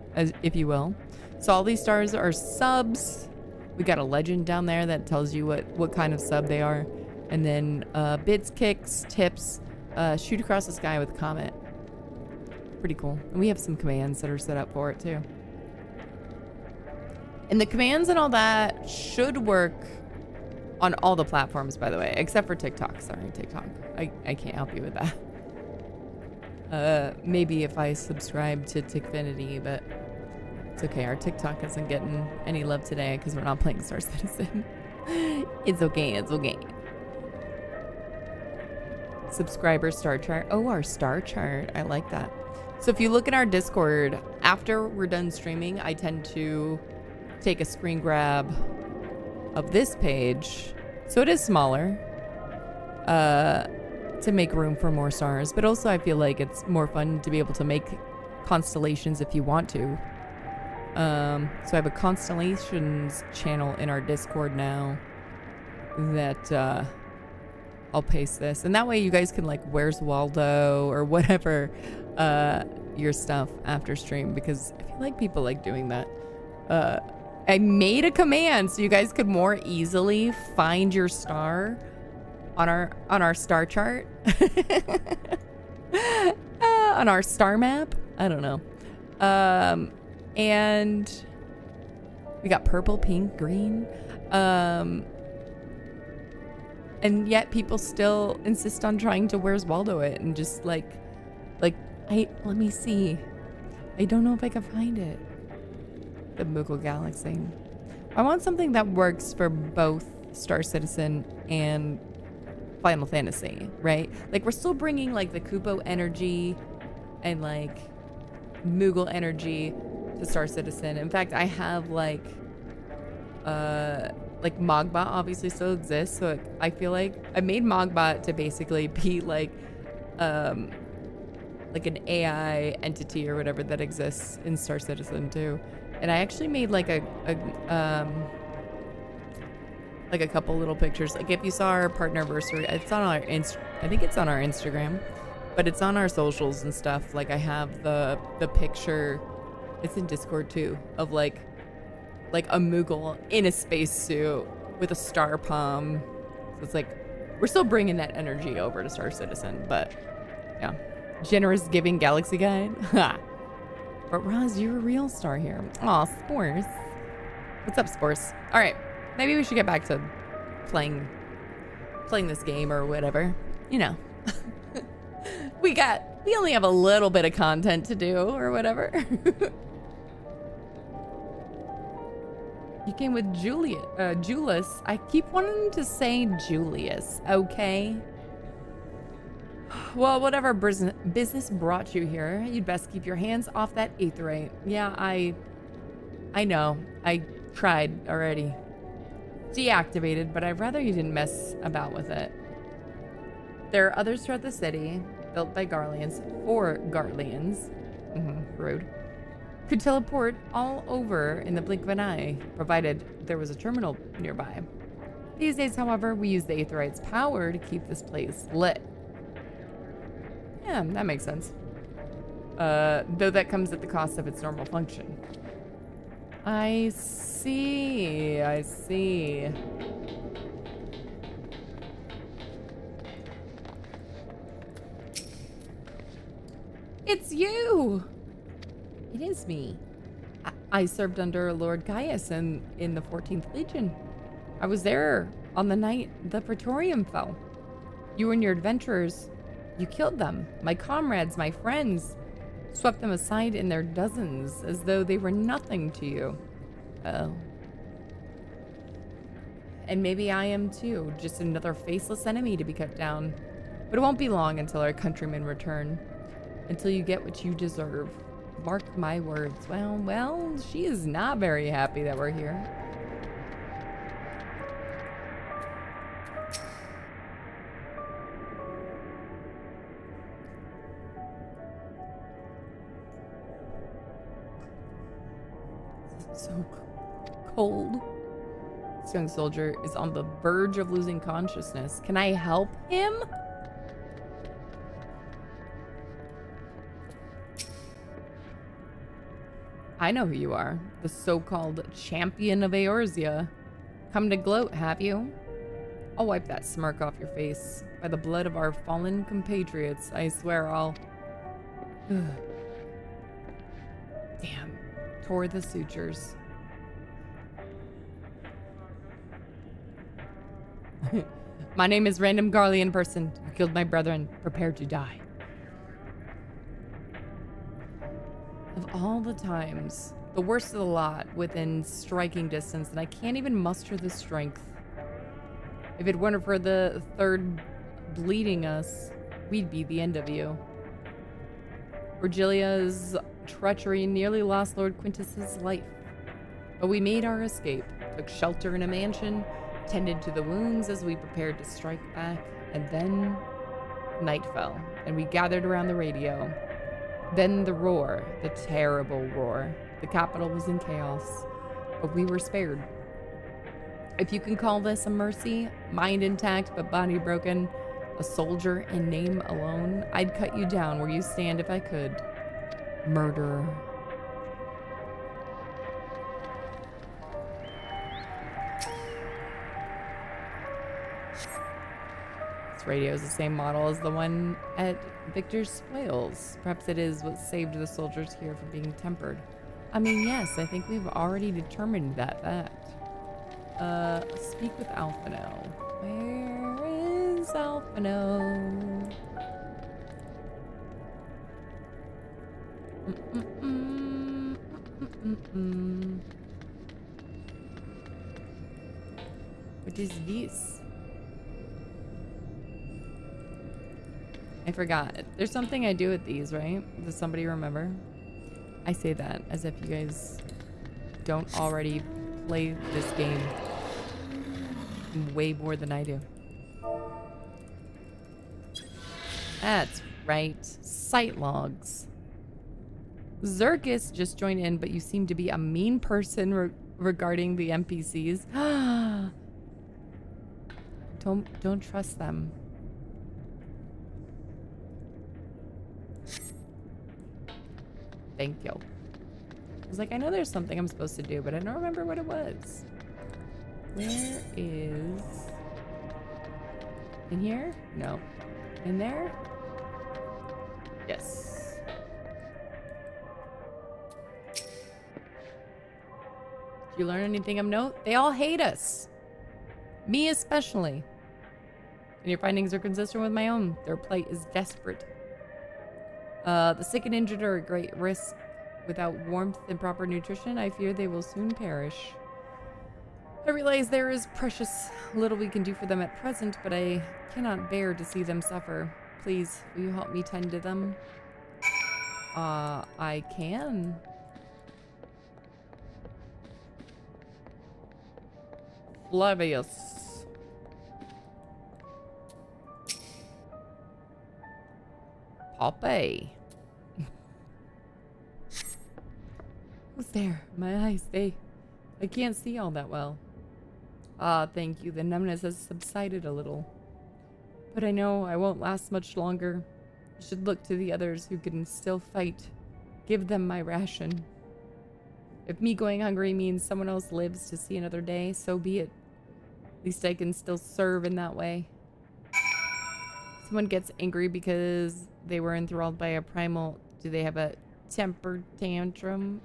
if you will. So all these stars are subs. We got a legend down there that tells you what kind of sub they are. And then bits, kicks, tips, shoot across the sky with comet. Pretty cool. And we have some commands that are set up for it too. And the commands and all that should work on all the platforms, by the way, except for TikTok. Sorry, TikTok. I can't help you with that. Maybe if I subscribe to Tickfinity, but it's okay. Our TikTok isn't getting any love today because we're not playing Star Citizen. It's okay. It's okay. Subscriber star chart. Oh, our star chart. I like that. So if you look at our Discord, after we're done streaming, I tend to take a screen grab of this page. So it is smaller to make room for more stars. But also I feel like it's more fun to be able to make constellations if you want to. So I have a constellations channel in our Discord now that I'll paste this. And that way you guys can like, where's Waldo or whatever your stuff after stream, because I feel like people like doing that. I made a command so you guys could more easily find your star on our star chart. On our star map. I don't know. And we got purple, pink, green. And yet people still insist on trying to Where's Waldo it and just let me see. I don't know if I can find it. The Moogle Galaxy. I want something that works for both Star Citizen and Final Fantasy, right? Like we're still bringing like the Kupo energy and like Moogle energy to Star Citizen. In fact, I have like Mogbot obviously still exists, so I feel like I made Mogbot to basically be like an AI entity or whatever that exists in Star Citizen too. And I actually made like a couple little pictures. Like if you saw our partnerversary, it's on our I think it's on our Instagram, but it's on our socials and stuff. Like I have the picture, it's in Discord too, of like a Moogle in a spacesuit with a star palm. So it's like we're still bringing that energy over to Star Citizen, but yeah. Generous giving galaxy guide. But Roz, you're a real star here. Aw, Spores. What's up, Spores? All right, maybe we should get back to playing this game or whatever. You know, we only have a little bit of content to do or whatever. You came with Julius. I keep wanting to say Julius. Okay. Well, whatever business brought you here, you'd best keep your hands off that aetheryte. Yeah, I know. I tried already. Deactivated, but I'd rather you didn't mess about with it. There are others throughout the city, built by Garleans, for Garleans. Rude. Could teleport all over in the blink of an eye, provided there was a terminal nearby. These days, however, we use the aetheryte's power to keep this place lit. Yeah, that makes sense. Though that comes at the cost of its normal function. I see. It's you! It is me. I served under Lord Gaius in the 14th Legion. I was there on the night the Praetorium fell. You and your adventurers, you killed them. My comrades, my friends, swept them aside in their dozens as though they were nothing to you. Oh. And maybe I am too, just another faceless enemy to be cut down. But it won't be long until our countrymen return. Until you get what you deserve. Mark my words. Well, she is not very happy that we're here. So cold. This young soldier is on the verge of losing consciousness. Can I help him? I know who you are. The so-called champion of Eorzea. Come to gloat, have you? I'll wipe that smirk off your face. By the blood of our fallen compatriots, I swear I'll... Damn. Tore the sutures. My name is Random Garlean person who killed my brethren. Prepare to die. Of all the times, the worst of the lot within striking distance, and I can't even muster the strength. If it weren't for the third bleeding us, we'd be the end of you. Virgilia's treachery nearly lost Lord Quintus's life, but we made our escape, took shelter in a mansion, tended to the wounds as we prepared to strike back, and then night fell, and we gathered around the radio. Then the roar, the terrible roar. The capital was in chaos, but we were spared. If you can call this a mercy, mind intact but body broken, a soldier in name alone, I'd cut you down where you stand if I could. Murderer. This radio is the same model as the one at Victor's spoils. Perhaps it is what saved the soldiers here from being tempered. I mean, yes, I think we've already determined that fact. Speak with Alphino. Where is Alphino? What is this? I forgot. There's something I do with these, right? Does somebody remember? I say that as if you guys don't already play this game way more than I do. That's right. Sight logs. Zerkis just joined in, but you seem to be a mean person regarding the NPCs. Don't trust them. Thank you. I was like, I know there's something I'm supposed to do, but I don't remember what it was. Where is... In here? No. In there? Yes. Did you learn anything of note? They all hate us. Me especially. And your findings are consistent with my own. Their plight is desperate. The sick and injured are at great risk. Without warmth and proper nutrition, I fear they will soon perish. I realize there is precious little we can do for them at present, but I cannot bear to see them suffer. Please, will you help me tend to them? I can. Flavius. Poppy. Who's there? My eyes, I can't see all that well. Ah, thank you. The numbness has subsided a little. But I know I won't last much longer. I should look to the others who can still fight. Give them my ration. If me going hungry means someone else lives to see another day, so be it. At least I can still serve in that way. Someone gets angry because they were enthralled by a primal. Do they have a temper tantrum?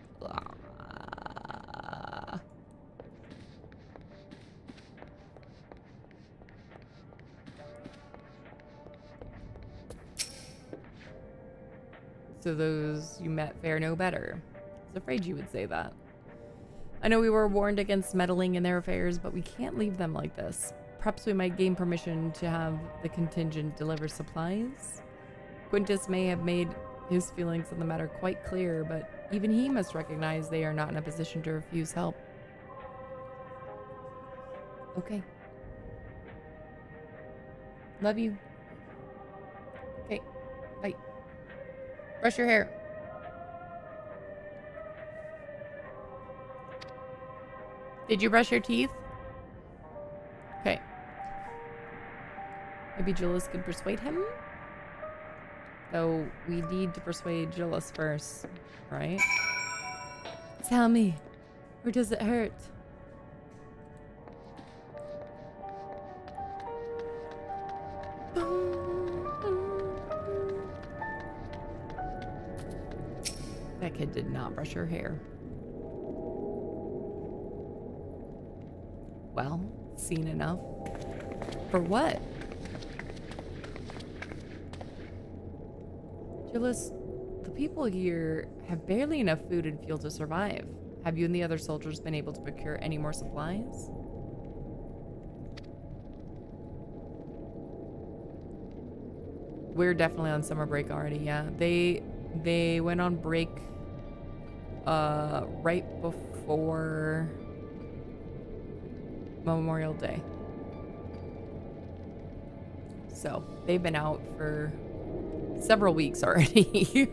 So those you met fare no better. I was afraid you would say that. I know we were warned against meddling in their affairs, but we can't leave them like this. Perhaps we might gain permission to have the contingent deliver supplies? Quintus may have made his feelings on the matter quite clear, but even he must recognize they are not in a position to refuse help. Okay. Love you. Okay, bye. Brush your hair. Did you brush your teeth? Okay. Maybe Julius could persuade him? Though we need to persuade Julius first, right? Tell me, or does it hurt? That kid did not brush her hair. Well, seen enough. For what? Julius, the people here have barely enough food and fuel to survive. Have you and the other soldiers been able to procure any more supplies? We're definitely on summer break already, yeah. They went on break right before Memorial Day. So they've been out for several weeks already.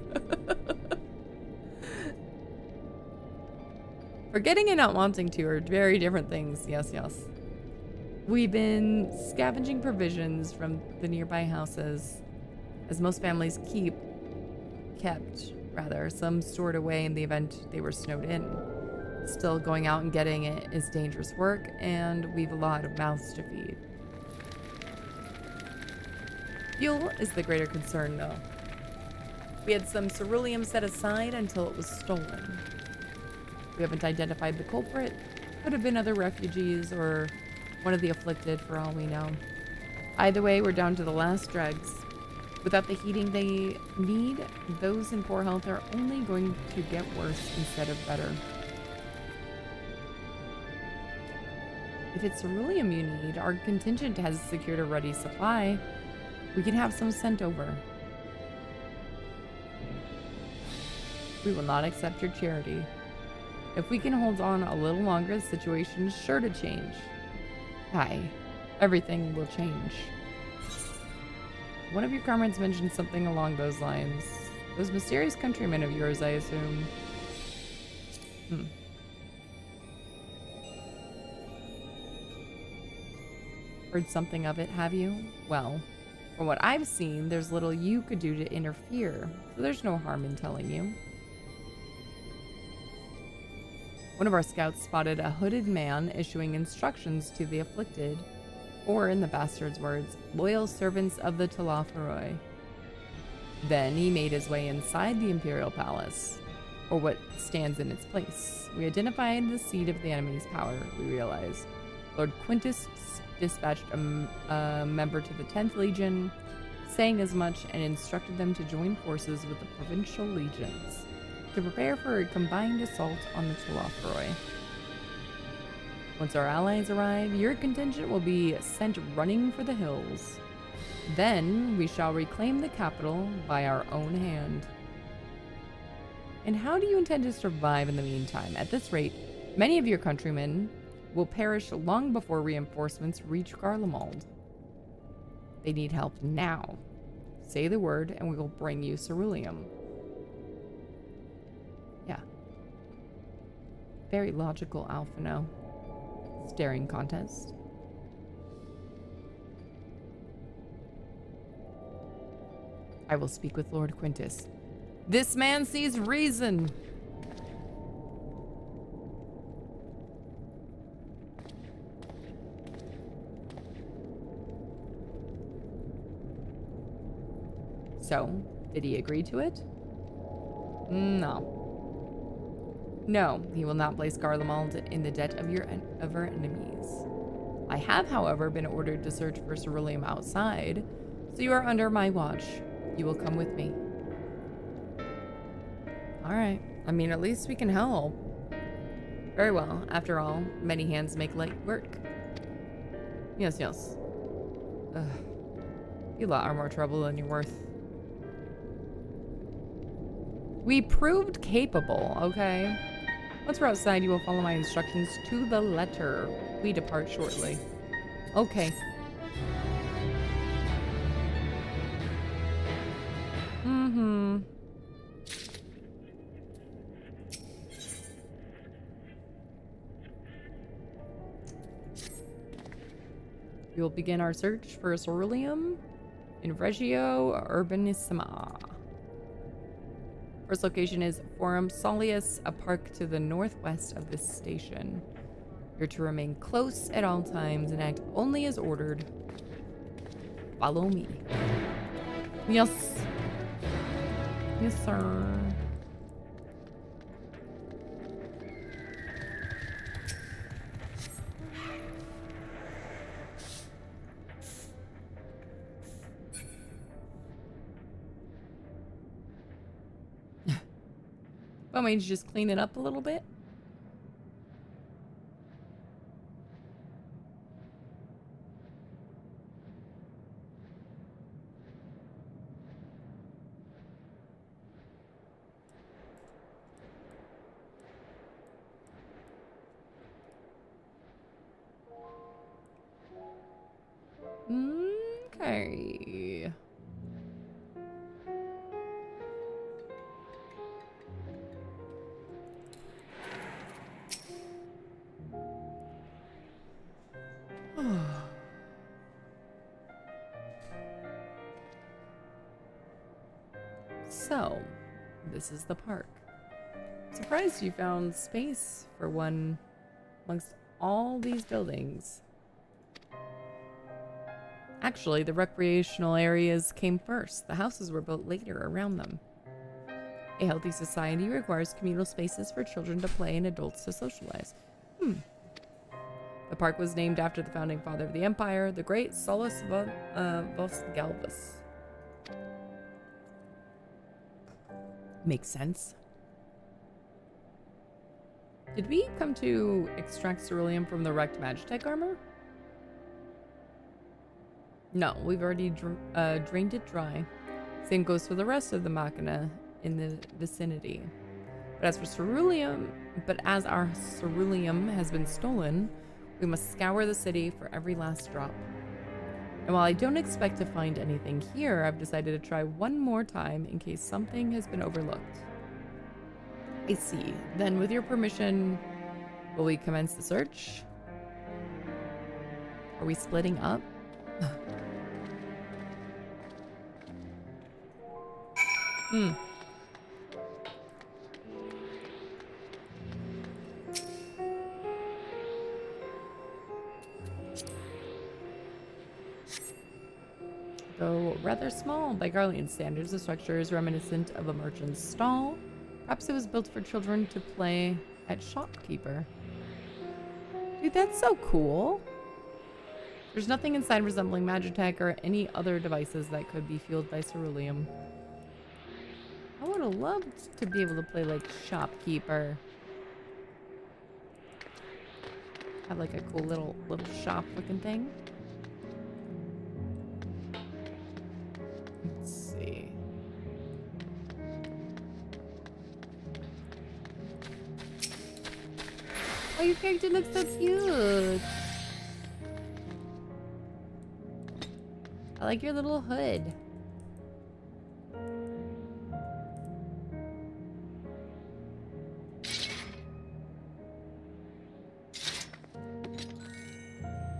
Forgetting and not wanting to are very different things. Yes, yes. We've been scavenging provisions from the nearby houses, as most families kept some stored away in the event they were snowed in. Still, going out and getting it is dangerous work, and we've a lot of mouths to feed. Fuel is the greater concern, though. We had some ceruleum set aside until it was stolen. We haven't identified the culprit. Could have been other refugees or one of the afflicted, for all we know. Either way, we're down to the last dregs. Without the heating they need, those in poor health are only going to get worse instead of better. If it's ceruleum you need, our contingent has secured a ready supply. We can have some sent over. We will not accept your charity. If we can hold on a little longer, the situation is sure to change. Aye, everything will change. One of your comrades mentioned something along those lines. Those mysterious countrymen of yours, I assume. Heard something of it, have you? Well, from what I've seen, there's little you could do to interfere, so there's no harm in telling you. One of our scouts spotted a hooded man issuing instructions to the afflicted, or in the bastard's words, loyal servants of the Talafaroi. Then he made his way inside the Imperial Palace, or what stands in its place. We identified the seat of the enemy's power, we realized. Lord Quintus dispatched a member to the 10th Legion, saying as much, and instructed them to join forces with the provincial legions to prepare for a combined assault on the Talafaroi. Once our allies arrive, your contingent will be sent running for the hills. Then we shall reclaim the capital by our own hand. And how do you intend to survive in the meantime? At this rate, many of your countrymen will perish long before reinforcements reach Garlemald. They need help now. Say the word and we will bring you ceruleum. Yeah. Very logical, Alphino. Staring contest. I will speak with Lord Quintus. This man sees reason. So, did he agree to it? No. No, he will not place Garlemald in the debt of our enemies. I have, however, been ordered to search for ceruleum outside, so you are under my watch. You will come with me. Alright. I mean, at least we can help. Very well. After all, many hands make light work. Yes, yes. Ugh. You lot are more trouble than you're worth. We proved capable, okay? Once we're outside, you will follow my instructions to the letter. We depart shortly. Okay. Mm-hmm. We will begin our search for a ceruleum in Regio Urbanissima. First location is Forum Soleus, a park to the northwest of this station. You're to remain close at all times and act only as ordered. Follow me. Yes. Yes, sir. Well, maybe just clean it up a little bit. Okay. So, this is the park. Surprised you found space for one amongst all these buildings. Actually, the recreational areas came first. The houses were built later around them. A healthy society requires communal spaces for children to play and adults to socialize. The park was named after the founding father of the empire, the great Solus Vos Galvus. Makes sense. Did we come to extract ceruleum from the wrecked Magitech armor? No, we've already drained it dry. Same goes for the rest of the machina in the vicinity. But as our ceruleum has been stolen, we must scour the city for every last drop. And while I don't expect to find anything here, I've decided to try one more time in case something has been overlooked. I see. Then, with your permission, will we commence the search? Are we splitting up? Though rather small by Garlean standards, the structure is reminiscent of a merchant's stall. Perhaps it was built for children to play at shopkeeper. Dude, that's so cool. There's nothing inside resembling Magitech or any other devices that could be fueled by ceruleum. I would have loved to be able to play like shopkeeper. Have like a cool little shop looking thing. Let's see. Oh, your character looks so cute. I like your little hood.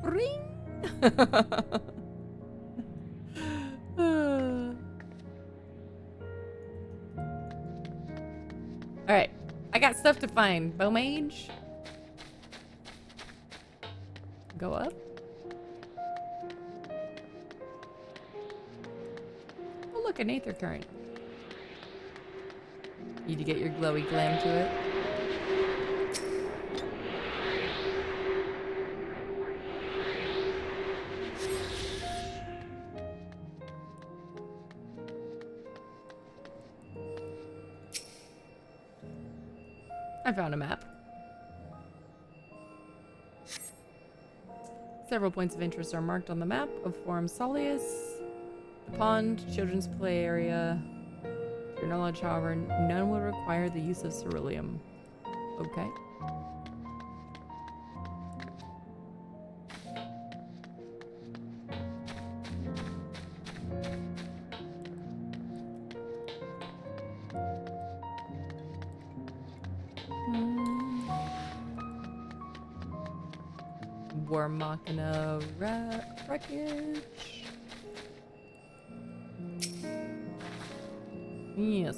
Ring. All right, I got stuff to find. Bow mage. Go up. Oh, look, an aether current. Need to get your glowy glam to it. I found a map. Several points of interest are marked on the map of Forum Soleus. The pond, children's play area. To your knowledge, however, none will require the use of ceruleum. Okay. War Machina wreckage. Yes.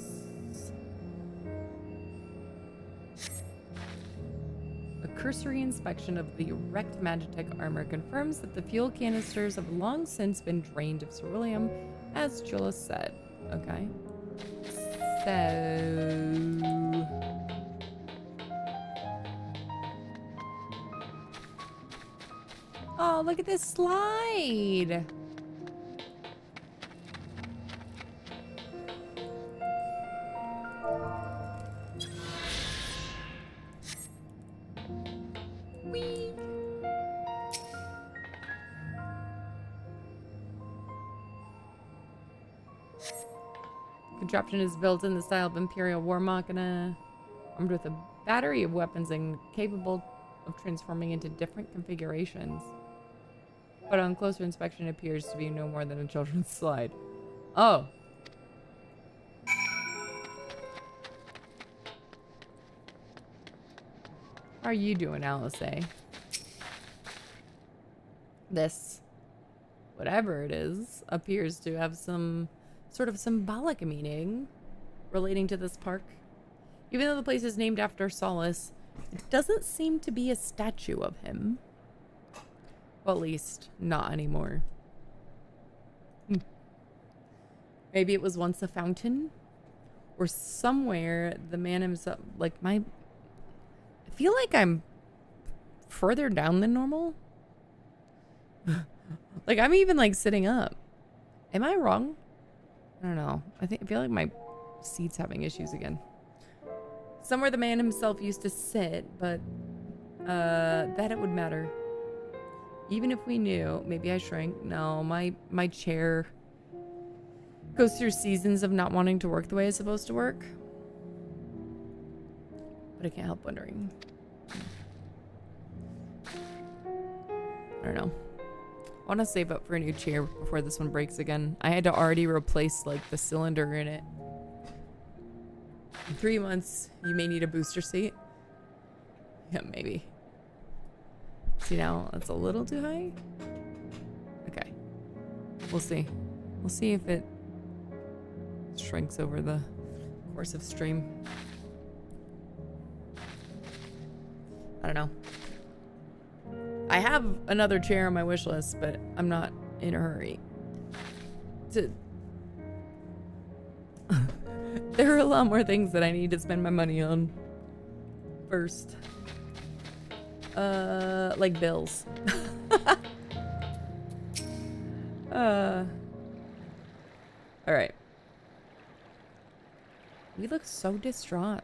A cursory inspection of the wrecked Magitech armor confirms that the fuel canisters have long since been drained of ceruleum, as Jules said. Okay. So... Oh, look at this slide. Whee. Contraption is built in the style of Imperial War Machina, armed with a battery of weapons and capable of transforming into different configurations. But on closer inspection, it appears to be no more than a children's slide. Oh. How are you doing, Alice? This, whatever it is, appears to have some sort of symbolic meaning relating to this park. Even though the place is named after Solus, it doesn't seem to be a statue of him. Well, at least, not anymore. Maybe it was once a fountain? Or somewhere the man himself... Like, I feel like I'm further down than normal. Like, I'm even, like, sitting up. Am I wrong? I don't know. I feel like my seat's having issues again. Somewhere the man himself used to sit, but... that it would matter. Even if we knew, maybe I shrank. No, my chair goes through seasons of not wanting to work the way it's supposed to work. But I can't help wondering. I don't know. I want to save up for a new chair before this one breaks again. I had to already replace, like, the cylinder in it. In 3 months, you may need a booster seat. Yeah, maybe. See, now that's a little too high. Okay. We'll see. We'll see if it shrinks over the course of stream. I don't know. I have another chair on my wish list, but I'm not in a hurry. There are a lot more things that I need to spend my money on first. Like bills. Alright. We look so distraught.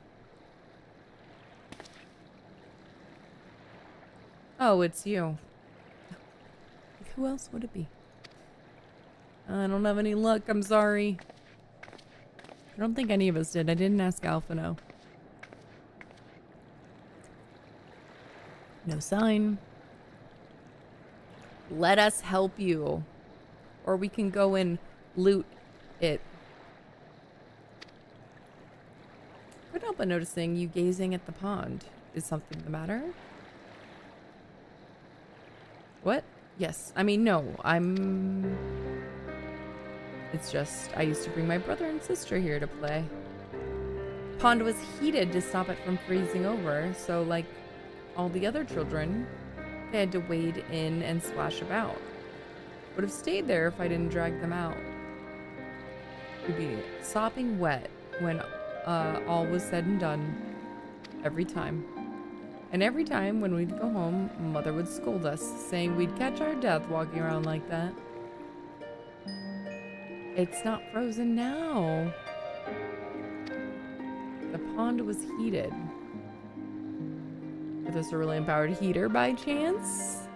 Oh, it's you. Who else would it be? I don't have any luck, I'm sorry. I don't think any of us did. I didn't ask Alphino. No sign. Let us help you. Or we can go and loot it. Couldn't help but noticing you gazing at the pond. Is something the matter? What? Yes. I mean, no. It's just, I used to bring my brother and sister here to play. Pond was heated to stop it from freezing over, so like all the other children, they had to wade in and splash about. Would have stayed there if I didn't drag them out. We'd be sopping wet when all was said and done. Every time. And every time when we'd go home, Mother would scold us, saying we'd catch our death walking around like that. It's not frozen now. The pond was heated. with a cerulean-powered heater by chance?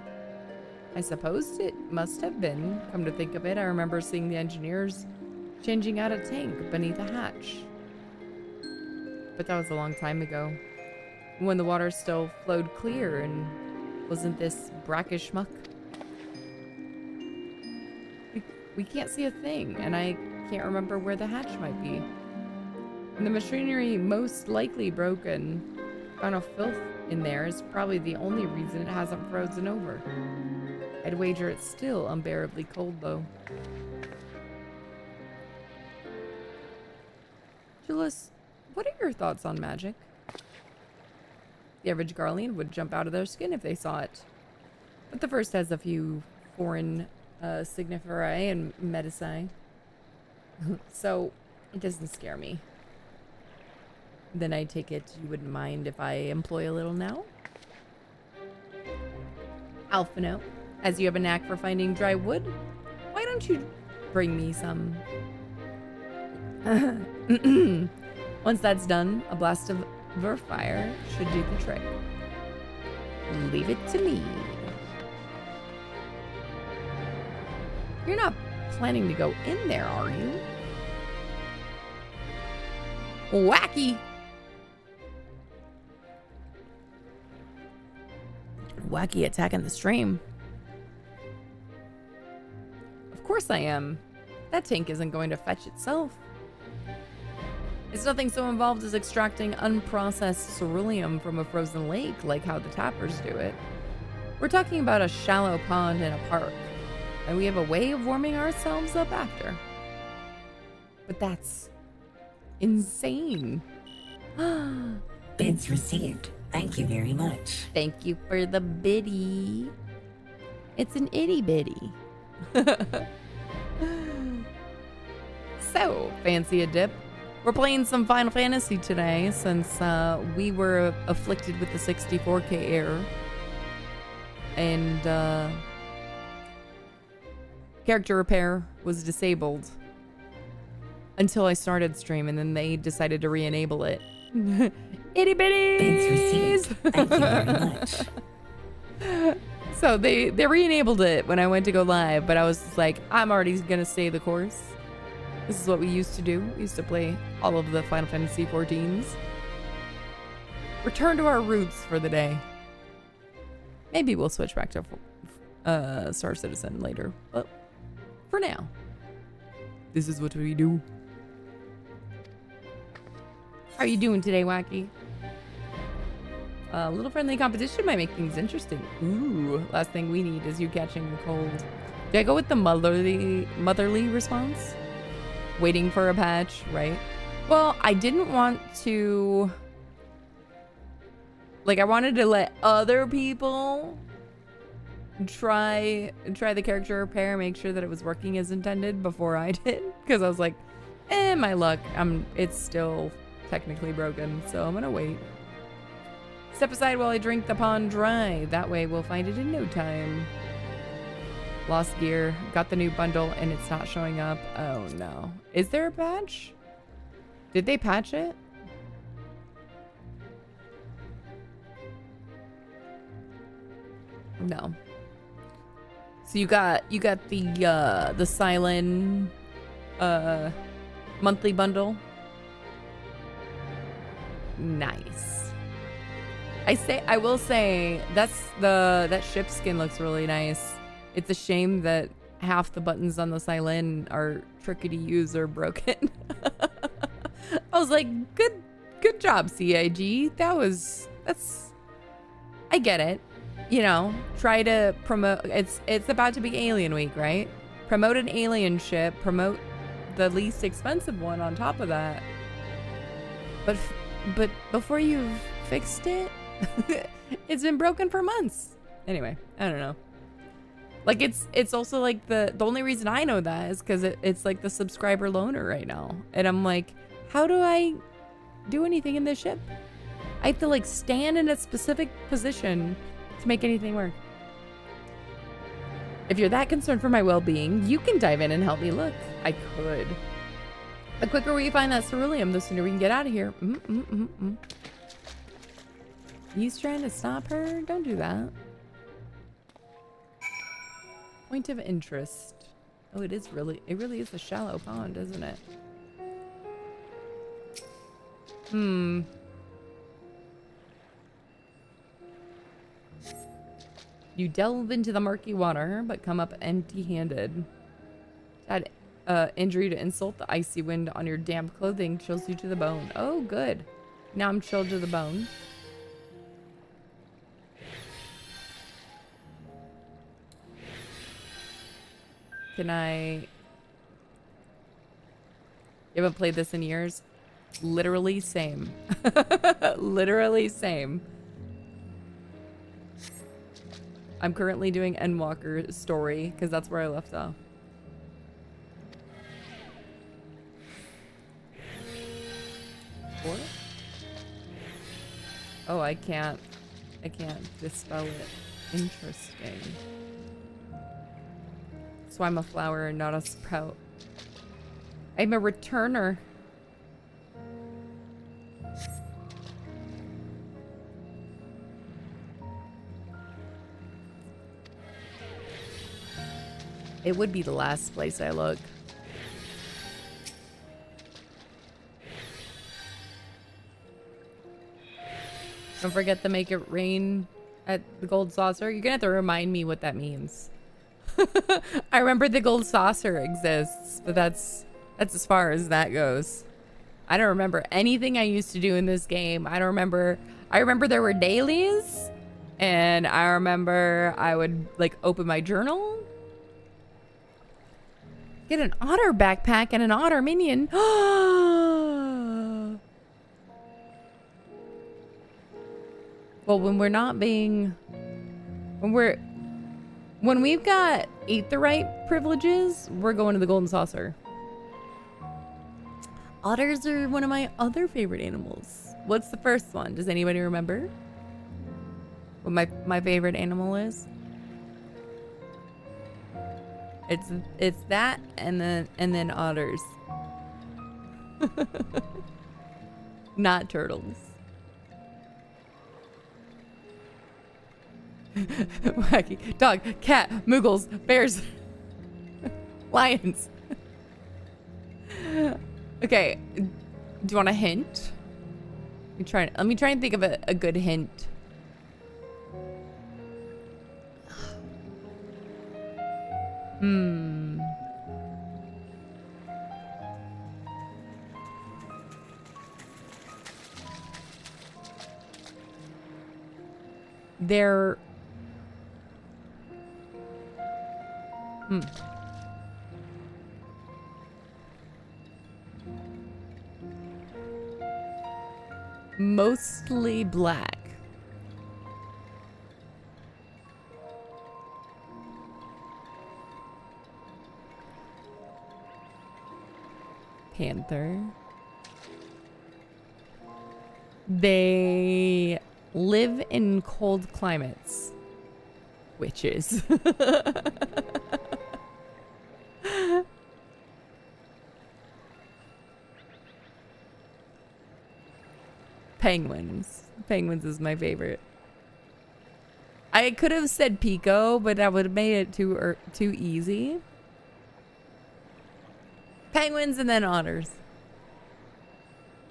I suppose it must have been. Come to think of it, I remember seeing the engineers changing out a tank beneath a hatch. But that was a long time ago, when the water still flowed clear and wasn't this brackish muck. We can't see a thing, and I can't remember where the hatch might be. And the machinery most likely broken. Kind of filth in there is probably the only reason it hasn't frozen over. I'd wager it's still unbearably cold, though. Julius, what are your thoughts on magic? The average Garlean would jump out of their skin if they saw it. But the first has a few foreign signiferi and medici. So, it doesn't scare me. Then I take it you wouldn't mind if I employ a little now? Alphino, as you have a knack for finding dry wood, why don't you bring me some? Once that's done, a blast of fire should do the trick. Leave it to me. You're not planning to go in there, are you? Wacky! Wacky attacking the stream. Of course I am. That tank isn't going to fetch itself. It's nothing so involved as extracting unprocessed ceruleum from a frozen lake like how the tappers do it. We're talking about a shallow pond in a park, and we have a way of warming ourselves up after. But that's insane. Bids received. Thank you very much. Thank you for the biddy. It's an itty bitty. So, fancy a dip? We're playing some Final Fantasy today since we were afflicted with the 64K error. And character repair was disabled until I started stream, and then they decided to re-enable it. Itty bitties! Bids received. Thank you very much. So they re-enabled it when I went to go live, but I was just like, I'm already gonna stay the course. This is what we used to do. We used to play all of the Final Fantasy 14s. Return to our roots for the day. Maybe we'll switch back to Star Citizen later, but for now, this is what we do. How are you doing today, Wacky? A little friendly competition might make things interesting. Ooh, last thing we need is you catching a cold. Do I go with the motherly response? Waiting for a patch, right? Well, I didn't want to... Like, I wanted to let other people try the character repair, make sure that it was working as intended before I did. Because I was like, my luck, it's still technically broken, so I'm gonna wait. Step aside while I drink the pond dry. That way we'll find it in no time. Lost gear, got the new bundle, and it's not showing up. Oh no. Is there a patch? Did they patch it? No. So you got the Silent monthly bundle. Nice. I will say that ship skin looks really nice. It's a shame that half the buttons on the Silent are tricky to use or broken. I was like, good job, CIG. I get it. You know, try to promote, it's about to be Alien Week, right? Promote an alien ship, promote the least expensive one on top of that. But before you've fixed it, it's been broken for months. Anyway, I don't know. Like, it's also like the only reason I know that is because it's like the subscriber loaner right now. And I'm like, how do I do anything in this ship? I have to like stand in a specific position to make anything work. If you're that concerned for my well-being, you can dive in and help me look. I could. The quicker we find that ceruleum, the sooner we can get out of here. He's trying to stop her? Don't do that. Point of interest. Oh, it really is a shallow pond, isn't it? Hmm. You delve into the murky water, but come up empty-handed. Add injury to insult. The icy wind on your damp clothing chills you to the bone. Oh, good. Now I'm chilled to the bone. Can I... You haven't played this in years? Literally same. Literally same. I'm currently doing Endwalker's story because that's where I left off. What? Oh, I can't dispel it. Interesting. So I'm a flower and not a sprout. I'm a returner. It would be the last place I look. Don't forget to make it rain at the gold saucer. You're gonna have to remind me what that means. I remember the gold saucer exists, but that's as far as that goes. I don't remember anything I used to do in this game. I remember there were dailies, and I remember I would like open my journal. Get an otter backpack and an otter minion. Well, when we've got aetheryte privileges, we're going to the golden saucer. Otters are one of my other favorite animals. What's the first one? Does anybody remember what my favorite animal is? It's that and then otters. Not turtles. Wacky. Dog, cat, muggles, bears, lions. Okay. Do you want a hint? Let me try and think of a good hint. They're... Mostly black. Panther. They live in cold climates. Witches. Penguins. Penguins is my favorite. I could have said Pico, but that would have made it too easy. Penguins and then otters.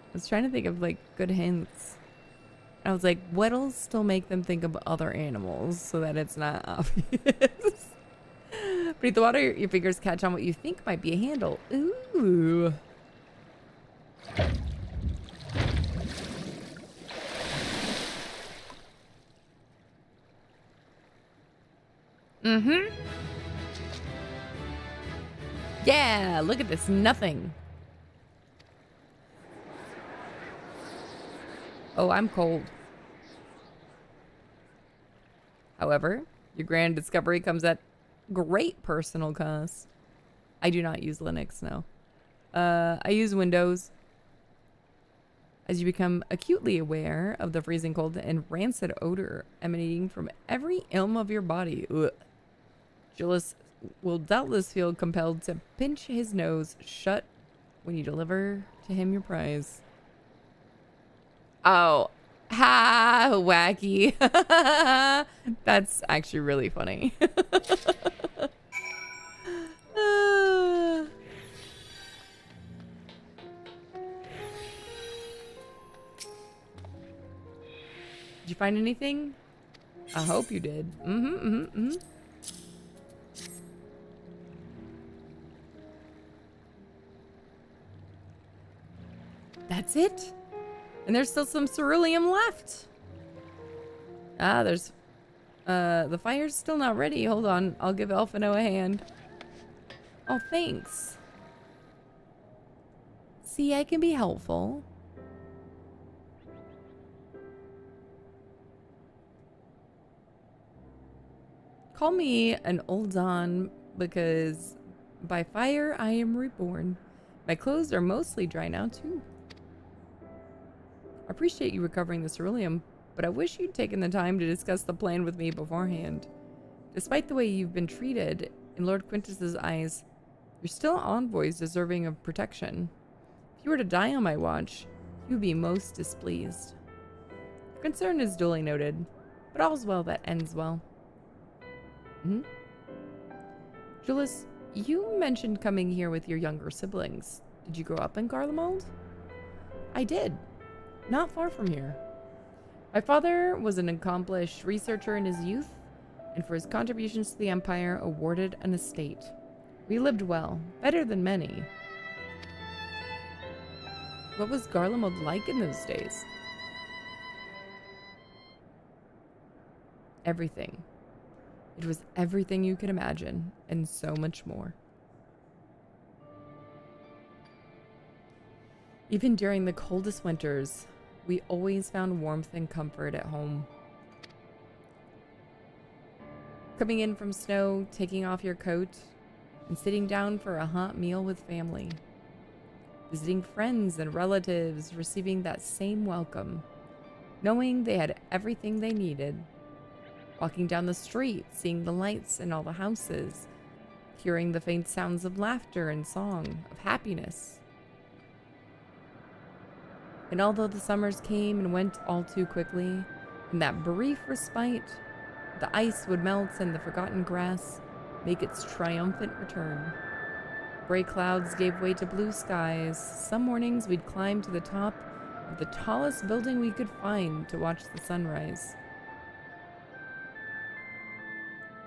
I was trying to think of like good hints. I was like, what'll still make them think of other animals so that it's not obvious? Beneath the water, your fingers catch on what you think might be a handle. Ooh. Mm-hmm. Yeah, look at this nothing. Oh, I'm cold. However, your grand discovery comes at great personal cost. I do not use Linux, no. I use Windows. As you become acutely aware of the freezing cold and rancid odor emanating from every elm of your body. Ugh. Julius will doubtless feel compelled to pinch his nose shut when you deliver to him your prize. Oh, Ha! Wacky. That's actually really funny. Did you find anything? I hope you did. That's it? And there's still some ceruleum left. Ah, there's... the fire's still not ready. Hold on. I'll give Elfino a hand. Oh, thanks. See, I can be helpful. Call me an old Don because by fire I am reborn. My clothes are mostly dry now too. I appreciate you recovering the ceruleum, but I wish you'd taken the time to discuss the plan with me beforehand. Despite the way you've been treated, in Lord Quintus's eyes, you're still envoys deserving of protection. If you were to die on my watch, he would be most displeased. Your concern is duly noted, but all's well that ends well. Julius, you mentioned coming here with your younger siblings. Did you grow up in Garlemald? I did. Not far from here. My father was an accomplished researcher in his youth, and for his contributions to the Empire, awarded an estate. We lived well, better than many. What was Garlemald like in those days? Everything. It was everything you could imagine, and so much more. Even during the coldest winters, we always found warmth and comfort at home. Coming in from snow, taking off your coat, and sitting down for a hot meal with family. Visiting friends and relatives, receiving that same welcome, knowing they had everything they needed. Walking down the street, seeing the lights in all the houses, hearing the faint sounds of laughter and song, of happiness. And although the summers came and went all too quickly, in that brief respite, the ice would melt and the forgotten grass make its triumphant return. Gray clouds gave way to blue skies. Some mornings we'd climb to the top of the tallest building we could find to watch the sunrise.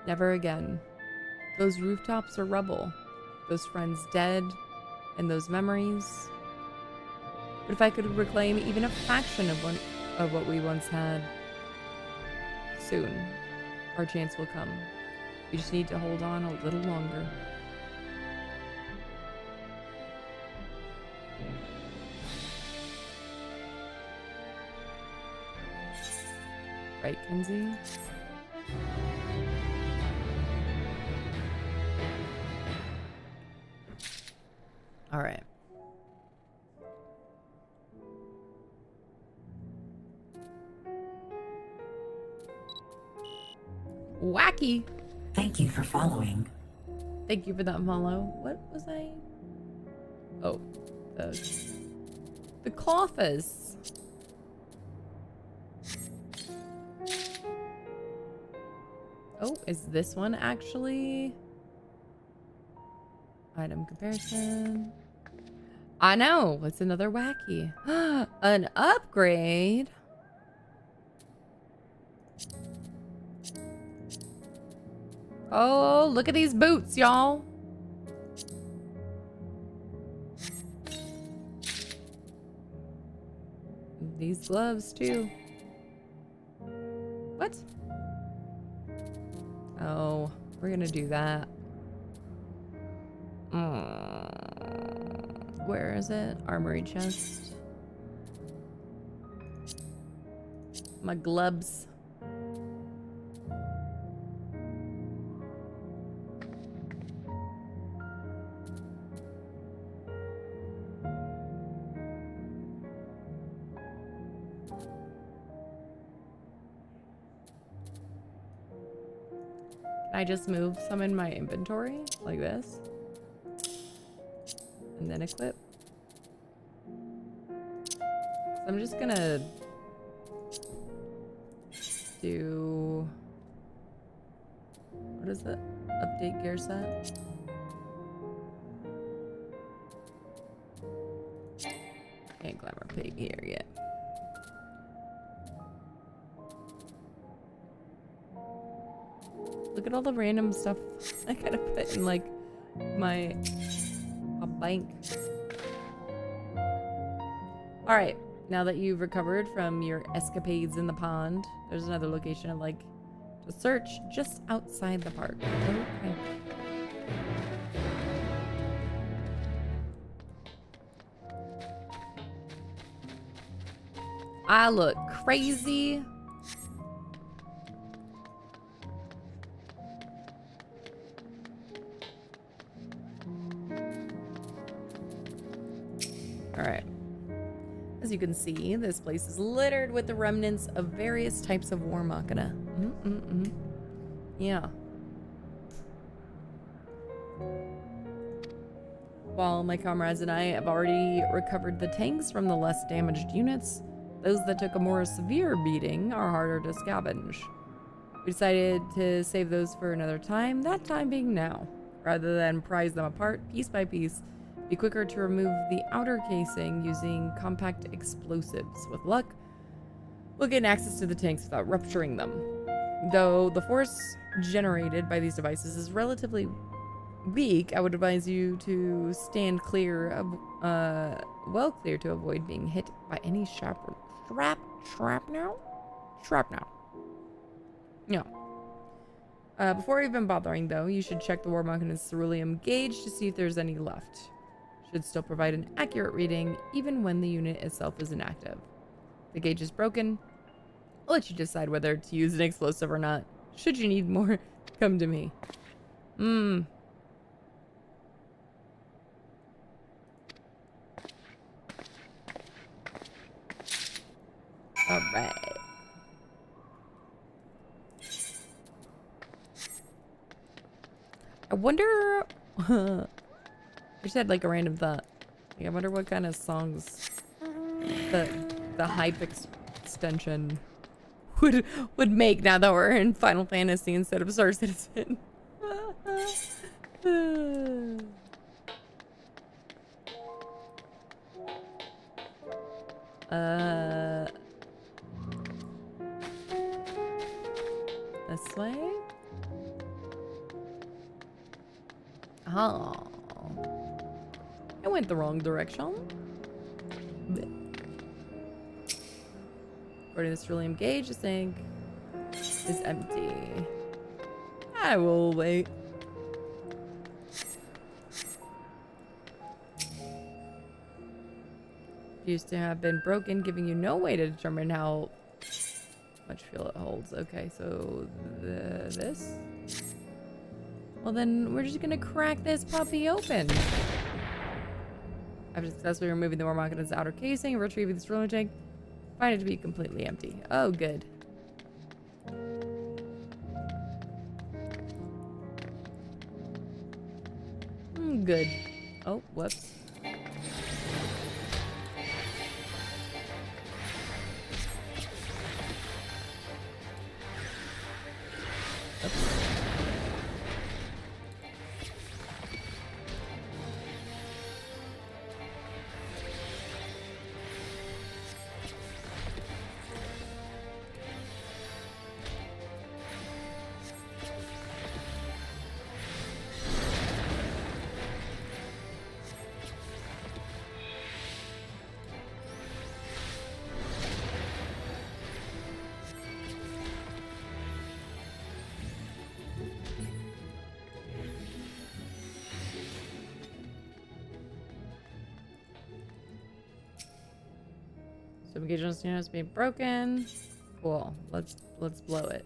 Never again. Those rooftops are rubble, those friends dead, and those memories. But if I could reclaim even a fraction of what we once had, soon our chance will come. We just need to hold on a little longer. Right, Kenzie? All right. Wacky. Thank you for following. Thank you for that follow. What was I? Oh, the coffers. Oh, is this one actually? Item comparison. I know. It's another wacky. An upgrade. Oh, look at these boots, y'all. These gloves, too. What? Oh, we're gonna do that. Where is it? Armory chest. My gloves. Can I just move some in my inventory like this? And then equip. So I'm just gonna to... What is it? Update gear set? Can't glamour pig here yet. Look at all the random stuff I gotta put in, like, my bank. Alright, now that you've recovered from your escapades in the pond, there's another location I'd like to search just outside the park. Okay. I look crazy. Alright. As you can see, this place is littered with the remnants of various types of war machina. Yeah. While my comrades and I have already recovered the tanks from the less damaged units, those that took a more severe beating are harder to scavenge. We decided to save those for another time, that time being now. Rather than prize them apart piece by piece, it'd be quicker to remove the outer casing using compact explosives. With luck, we'll gain access to the tanks without rupturing them. Though the force generated by these devices is relatively weak, I would advise you to stand clear of, well clear to avoid being hit by any shrapnel. No. Before even bothering, though, you should check the war machina's ceruleum gauge to see if there's any left. Should still provide an accurate reading, even when the unit itself is inactive. If the gauge is broken, I'll let you decide whether to use an explosive or not. Should you need more, come to me. Alright. I wonder... I just had like a random thought. Like, I wonder what kind of songs the hype extension would make now that we're in Final Fantasy instead of Star Citizen. This way? Oh. I went the wrong direction. According to this ceruleum gauge, this tank is empty. I will wait. Used to have been broken, giving you no way to determine how much fuel it holds. Okay, so this? Well, then we're just gonna crack this puppy open. After successfully removing the war machina's outer casing and retrieving the ceruleum tank, find it to be completely empty. Oh, good. Good. Oh, whoops. So engagement has been broken. Cool. Let's blow it.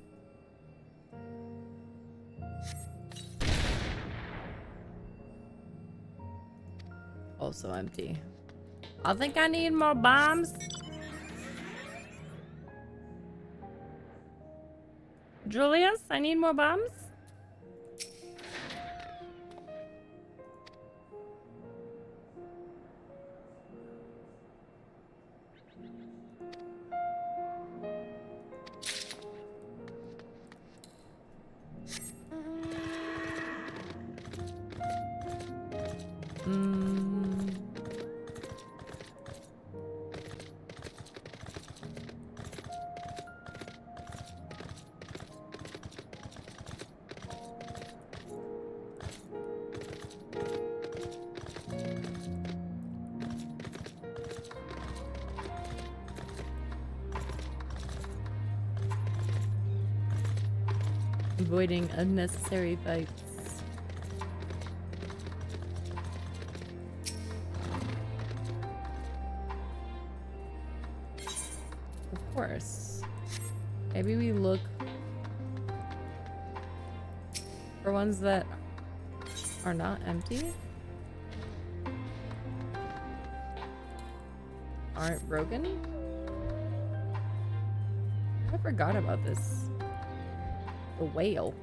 Also empty. I think I need more bombs. Julius, I need more bombs. Avoiding unnecessary fights. Of course. Maybe we look for ones that are not empty. Aren't broken? I forgot about this. The whale.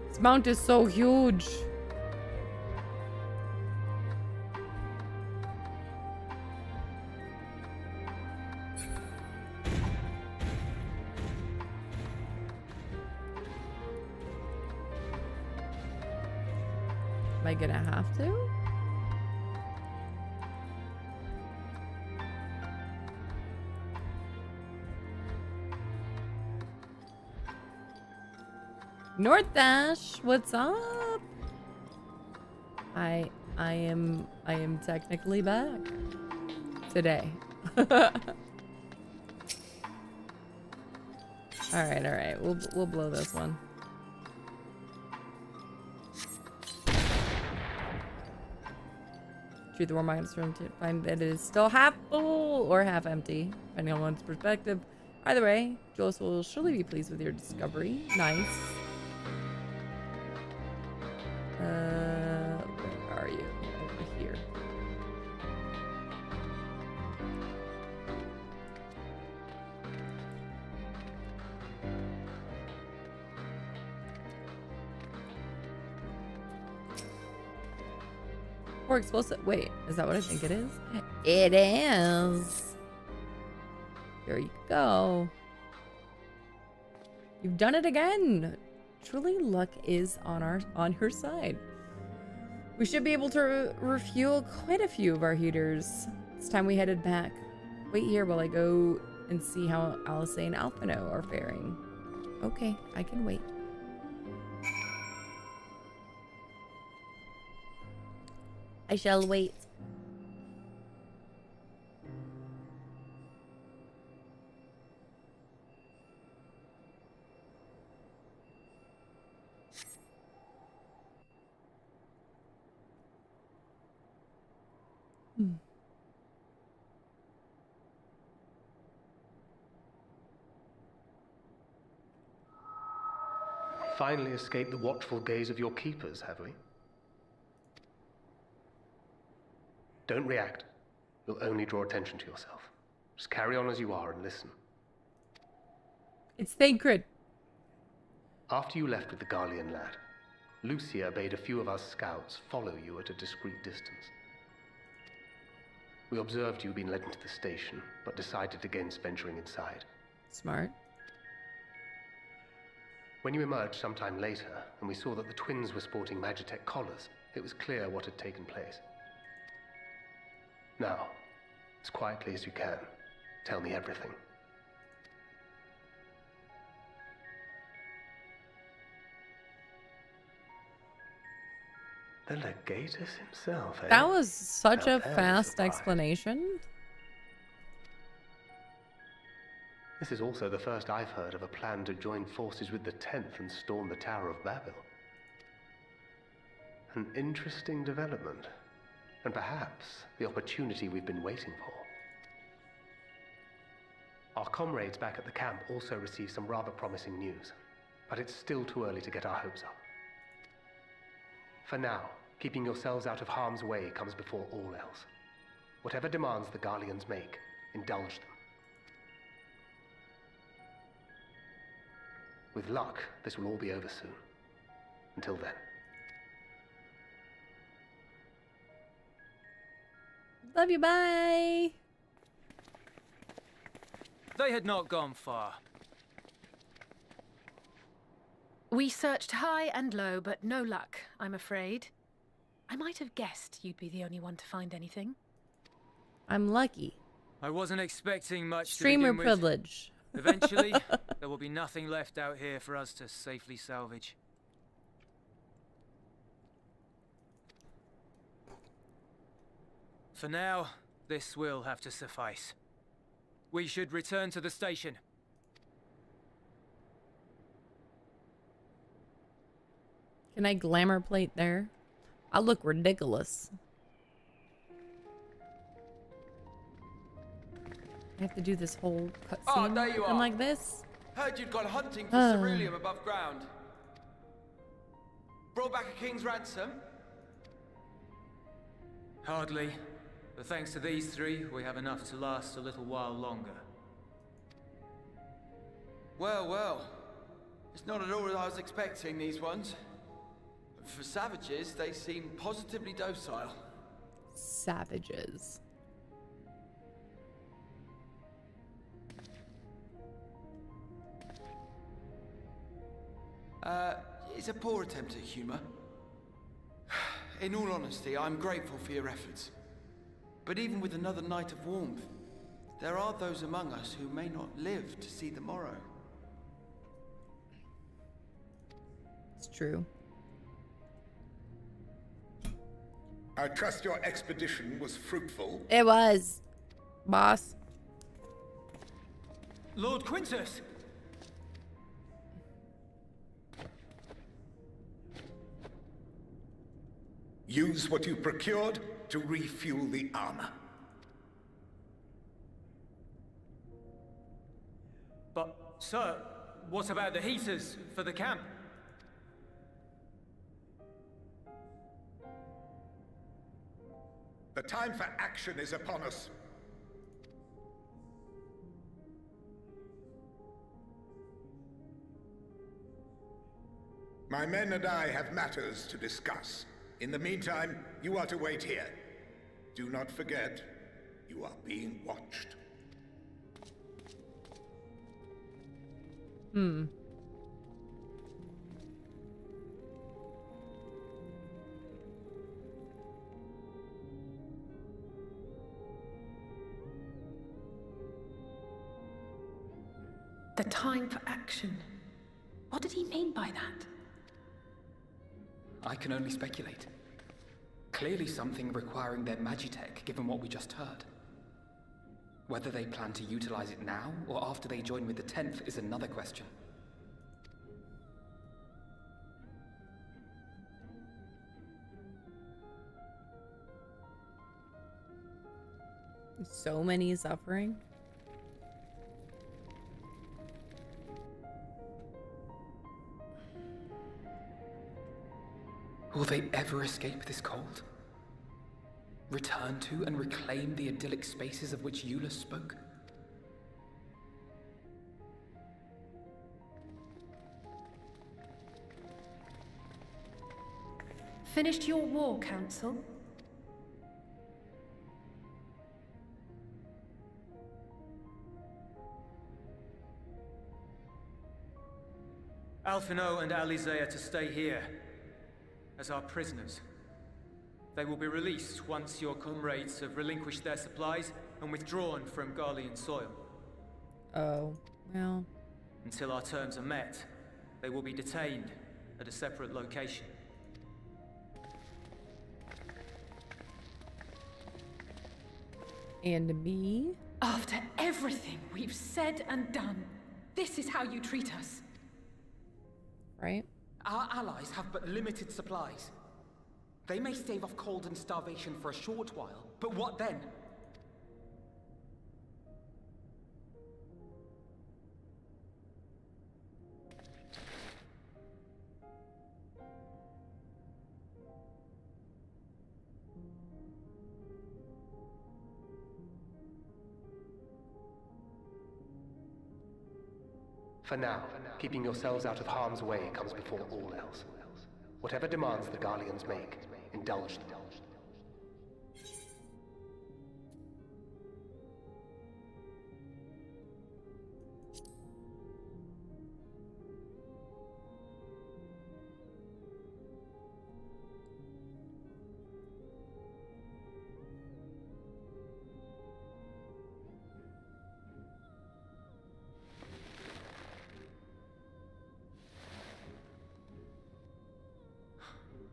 This mount is so huge. Am I gonna have to? North Dash, what's up? I am technically back today. All right. We'll blow this one. Choose the warm items room to find that it is still half full or half empty, depending on one's perspective. Either way, Jules will surely be pleased with your discovery. Nice. Where are you? Over here. Or explosive. Wait, is that what I think it is? It is. Here you go. You've done it again. Truly, luck is on her side. We should be able to refuel quite a few of our heaters. It's time we headed back. Wait here while I go and see how Alice and Alphino are faring. Okay, I can wait. I shall wait. Finally escaped the watchful gaze of your keepers, have we? Don't react. You'll only draw attention to yourself. Just carry on as you are and listen. It's Thancred. After you left with the Garlean lad, Lucia bade a few of us scouts follow you at a discreet distance. We observed you being led into the station, but decided against venturing inside. Smart. When you emerged sometime later, and we saw that the twins were sporting Magitech collars, it was clear what had taken place. Now, as quietly as you can, tell me everything. The Legatus himself, eh? That was such Now a fast explanation. This is also the first I've heard of a plan to join forces with the 10th and storm the Tower of Babel. An interesting development, and perhaps the opportunity we've been waiting for. Our comrades back at the camp also received some rather promising news, but it's still too early to get our hopes up. For now, keeping yourselves out of harm's way comes before all else. Whatever demands the Garleans make, indulge them. With luck, this will all be over soon. Until then. Love you, bye! They had not gone far. We searched high and low, but no luck, I'm afraid. I might have guessed you'd be the only one to find anything. I'm lucky. I wasn't expecting much Streamer to begin with. privilege. Eventually, there will be nothing left out here for us to safely salvage. For now, this will have to suffice. We should return to the station. Can I glamour plate there? I look ridiculous. I have to do this whole cutscene there you are. like this? Heard you'd gone hunting for ceruleum above ground. Brought back a king's ransom? Hardly. But thanks to these three, we have enough to last a little while longer. Well, well. It's not at all as I was expecting, these ones. For savages, they seem positively docile. Savages. It's a poor attempt at humor. In all honesty, I'm grateful for your efforts. But even with another night of warmth, there are those among us who may not live to see the morrow. It's true. I trust your expedition was fruitful. It was, boss. Lord Quintus! Use what you procured to refuel the armor. But, sir, what about the heaters for the camp? The time for action is upon us. My men and I have matters to discuss. In the meantime, you are to wait here. Do not forget, you are being watched. The time for action. What did he mean by that? I can only speculate. Clearly something requiring their magitech, given what we just heard. Whether they plan to utilize it now, or after they join with the 10th, is another question. So many suffering. Will they ever escape this cold? Return to and reclaim the idyllic spaces of which Eula spoke? Finished your war, Council? Alphino and Eorzea to stay here as our prisoners. They will be released once your comrades have relinquished their supplies and withdrawn from Garlean soil. Oh, well. Until our terms are met, they will be detained at a separate location. And me? After everything we've said and done, this is how you treat us. Right? Our allies have but limited supplies. They may stave off cold and starvation for a short while, but what then? For now, keeping yourselves out of harm's way comes before all else. Whatever demands the Garleans make, indulge them.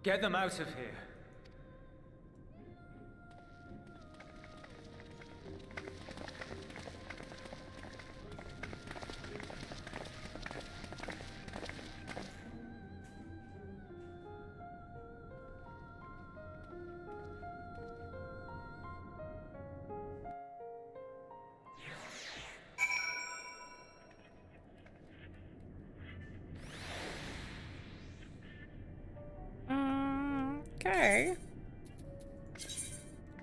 Get them out of here. Okay.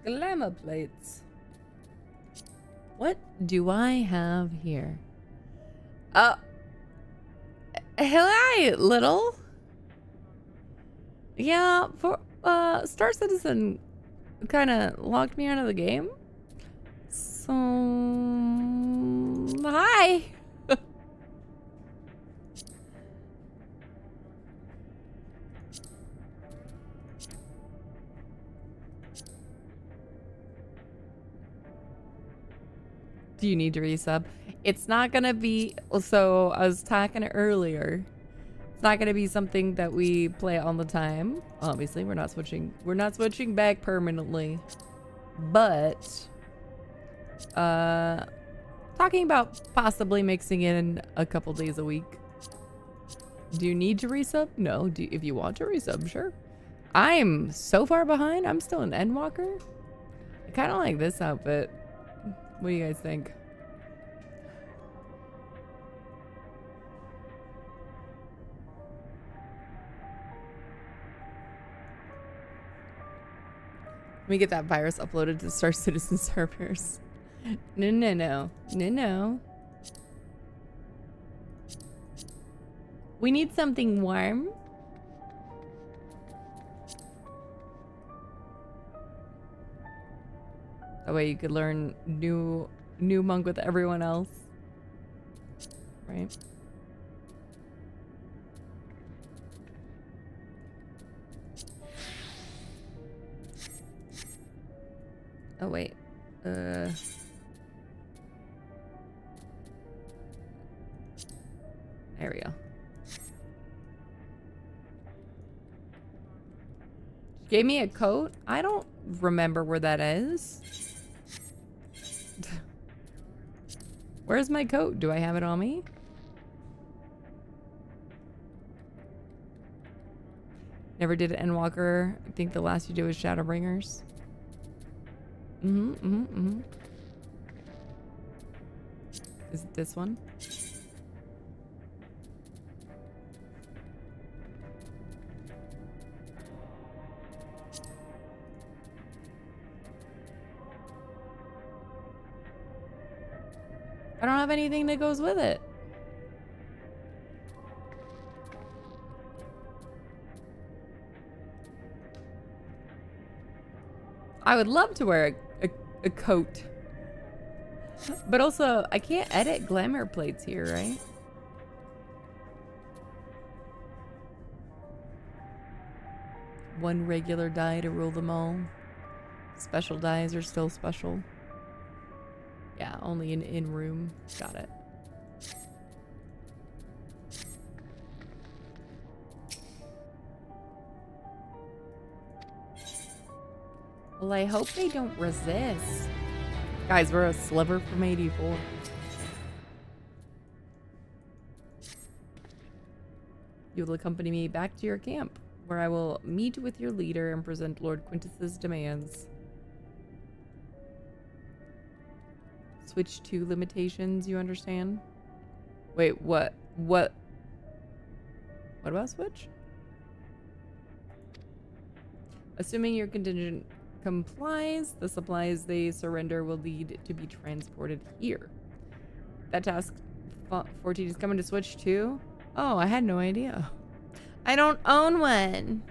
Glamour plates. What do I have here? Hi, little. Yeah, for Star Citizen kind of locked me out of the game. So hi. Do you need to resub? It's not gonna be, so I was talking earlier. It's not gonna be something that we play all the time. Obviously, we're not switching back permanently. But talking about possibly mixing in a couple days a week. Do you need to resub? No. If you want to resub, sure. I'm so far behind. I'm still an Endwalker. I kind of like this outfit. What do you guys think? Let me get that virus uploaded to Star Citizen servers. No. We need something warm. That way you could learn new monk with everyone else. Right? Oh wait. There we go. Gave me a coat? I don't remember where that is. Where's my coat? Do I have it on me? Never did an Endwalker. I think the last you did was Shadowbringers. Is it this one? I don't have anything that goes with it. I would love to wear a coat. But also, I can't edit glamour plates here, right? One regular dye to rule them all. Special dyes are still special. Yeah, only in room. Got it. Well, I hope they don't resist. Guys, we're a sliver from 84. You will accompany me back to your camp, where I will meet with your leader and present Lord Quintus's demands. Switch to limitations, you understand? Wait, what? What about switch? Assuming your contingent complies, the supplies they surrender will need to be transported here. That task 14 is coming to switch too? Oh, I had no idea. I don't own one.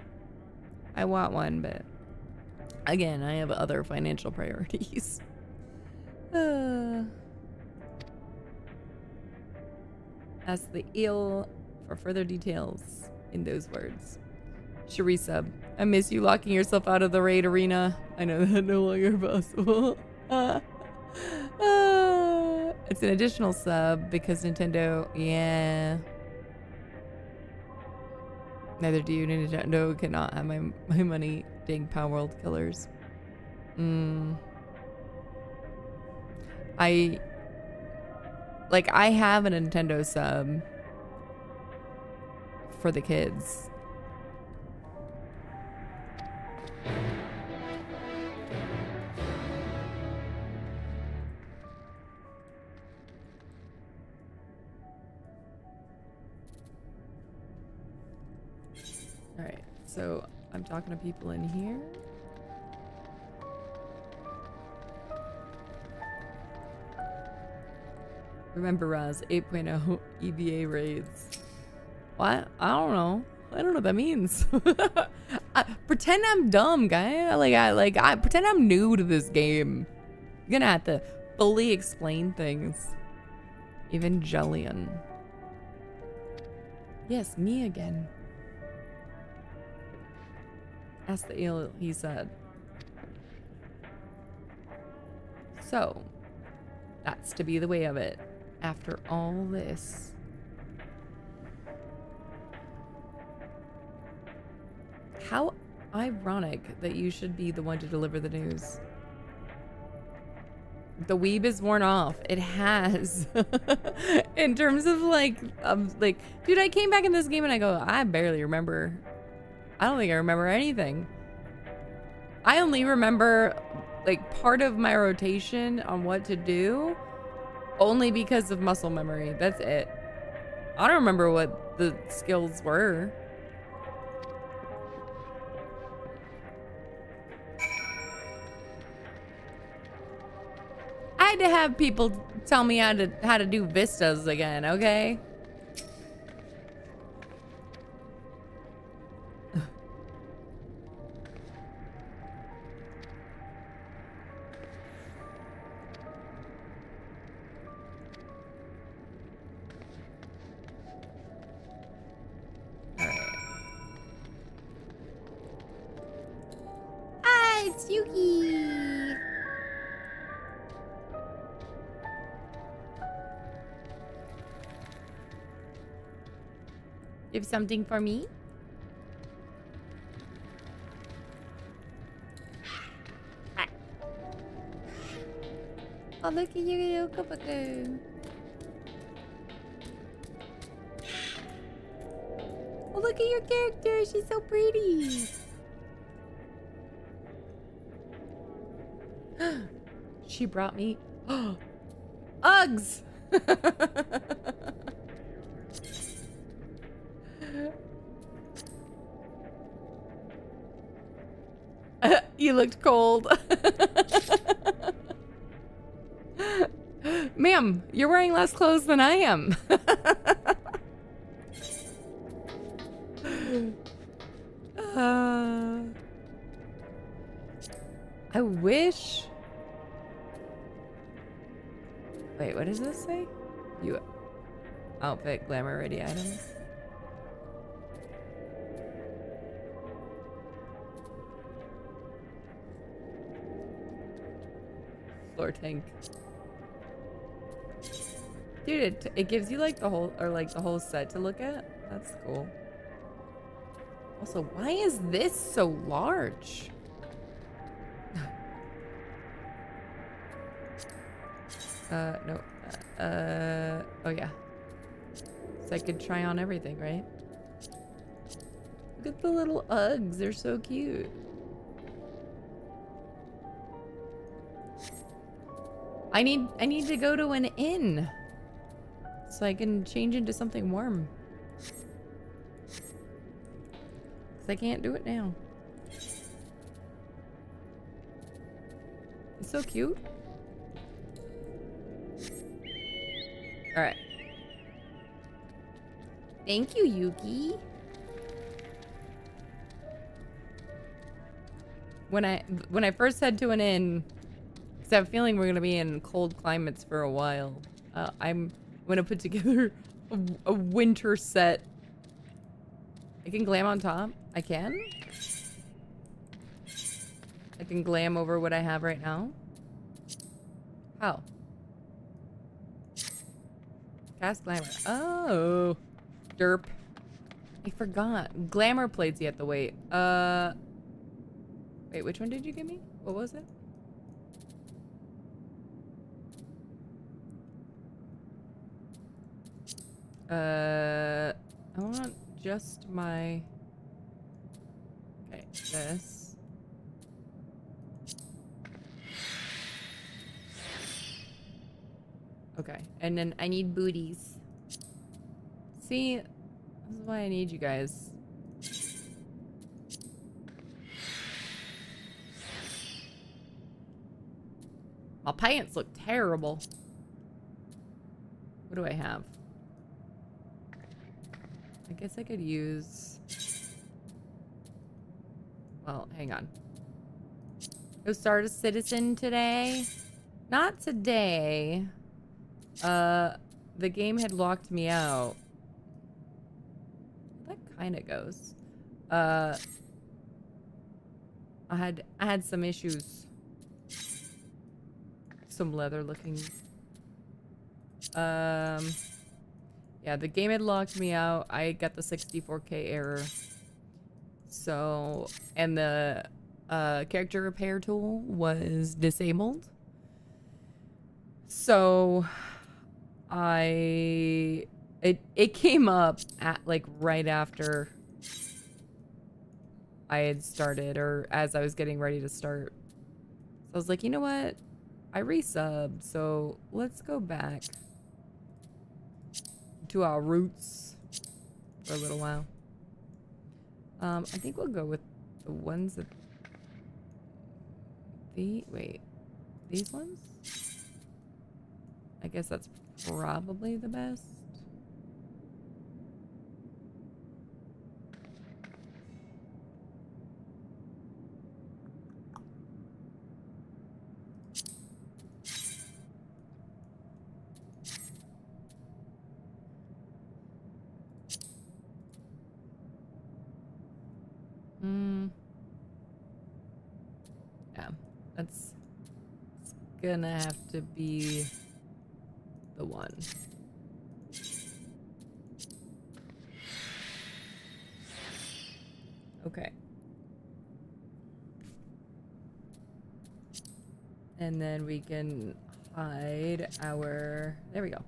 I want one, but again, I have other financial priorities. Ask the eel for further details in those words. Sharisub, I miss you locking yourself out of the raid arena. I know that no longer possible. It's an additional sub because Nintendo, yeah. Neither do you. Nintendo cannot have my money. Dang Power World killers. I have a Nintendo sub for the kids. All right, so I'm talking to people in here. Remember Raz 8.0 EVA raids. What? I don't know. I don't know what that means. Pretend I'm dumb, guy. I pretend I'm new to this game. You're gonna have to fully explain things. Evangelion. Yes, me again. Ask the eel, he said. So, that's to be the way of it. After all this. How ironic that you should be the one to deliver the news. The weeb is worn off. It has. In terms of like, dude, I came back in this game and I go, I barely remember. I don't think I remember anything. I only remember like part of my rotation on what to do only because of muscle memory. That's it. I don't remember what the skills were. I had to have people tell me how to do vistas again, okay? Hi, it's Yuki. You have something for me? Ah. Oh, look at you, little Kopaku. Oh, look at your character. She's so pretty. She brought me Uggs. You looked cold. Ma'am, you're wearing less clothes than I am. I wish. Wait, what does this say? You outfit glamour ready items. Floor tank. Dude, it gives you like the whole set to look at. That's cool. Also, why is this so large? No. Oh yeah. So I could try on everything, right? Look at the little Uggs. They're so cute. I need to go to an inn so I can change into something warm. 'Cause I can't do it now. It's so cute. All right. Thank you, Yuki. When I first head to an inn, because I have a feeling we're gonna be in cold climates for a while. I'm gonna put together a winter set. I can glam on top. I can. I can glam over what I have right now. How? Cast glamour. Oh, derp. I forgot. Glamour plates you have to wait. Wait, which one did you give me? What was it? I want just my... Okay, this. Okay, and then I need booties. See, this is why I need you guys. My pants look terrible. What do I have? I guess I could use... Well, hang on. Go start a citizen today? Not today. The game had locked me out. That kind of goes. I had some issues. Some leather looking. Yeah, the game had locked me out. I got the 64K error. So, and the character repair tool was disabled. So, it came up at like right after I had started, or as I was getting ready to start. So I was like, you know what? I resubbed, so let's go back to our roots for a little while. I think we'll go with the ones that... Wait. These ones? I guess that's probably the best. Yeah, it's gonna have to be the one. Okay. And then we can hide our... There we go.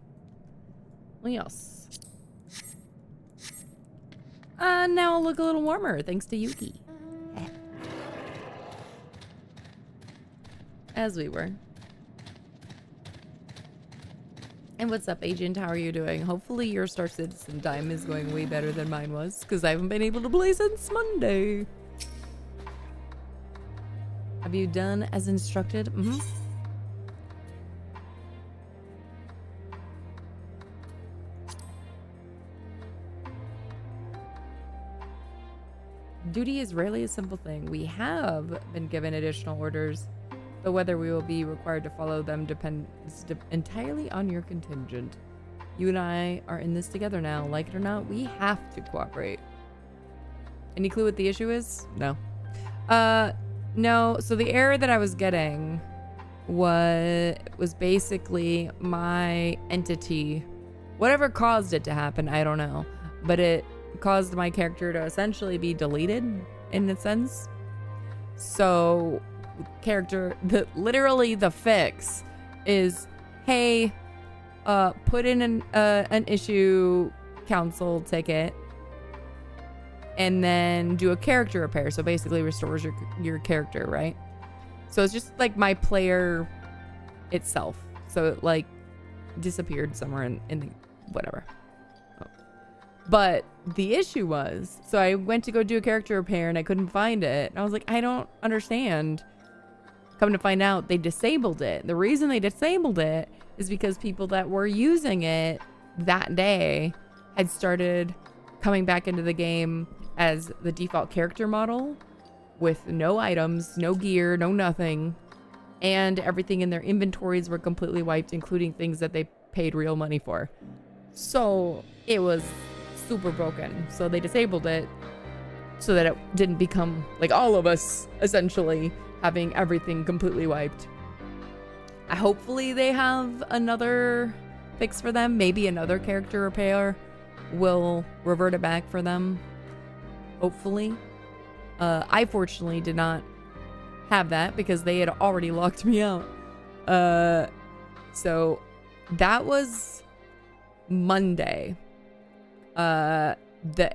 Leos. Now I'll look a little warmer, thanks to Yuki. As we were. And what's up, Agent? How are you doing? Hopefully your Star Citizen time is going way better than mine was, because I haven't been able to play since Monday. Have you done as instructed? Mm-hmm. Duty is rarely a simple thing. We have been given additional orders, though whether we will be required to follow them depends entirely on your contingent. You and I are in this together now. Like it or not, we have to cooperate. Any clue what the issue is? No. No. So the error that I was getting was basically my entity. Whatever caused it to happen, I don't know. But it caused my character to essentially be deleted, in a sense. So... literally the fix is, hey, put in an issue council ticket and then do a character repair. So basically restores your character, right? So it's just like my player itself. So it like disappeared somewhere in the whatever. Oh. But the issue was, so I went to go do a character repair and I couldn't find it. And I was like, I don't understand. Come to find out, they disabled it. The reason they disabled it is because people that were using it that day had started coming back into the game as the default character model with no items, no gear, no nothing. And everything in their inventories were completely wiped, including things that they paid real money for. So it was super broken. So they disabled it so that it didn't become like all of us, essentially, having everything completely wiped. Hopefully they have another fix for them. Maybe another character repair will revert it back for them. Hopefully. I fortunately did not have that because they had already locked me out. So that was Monday. The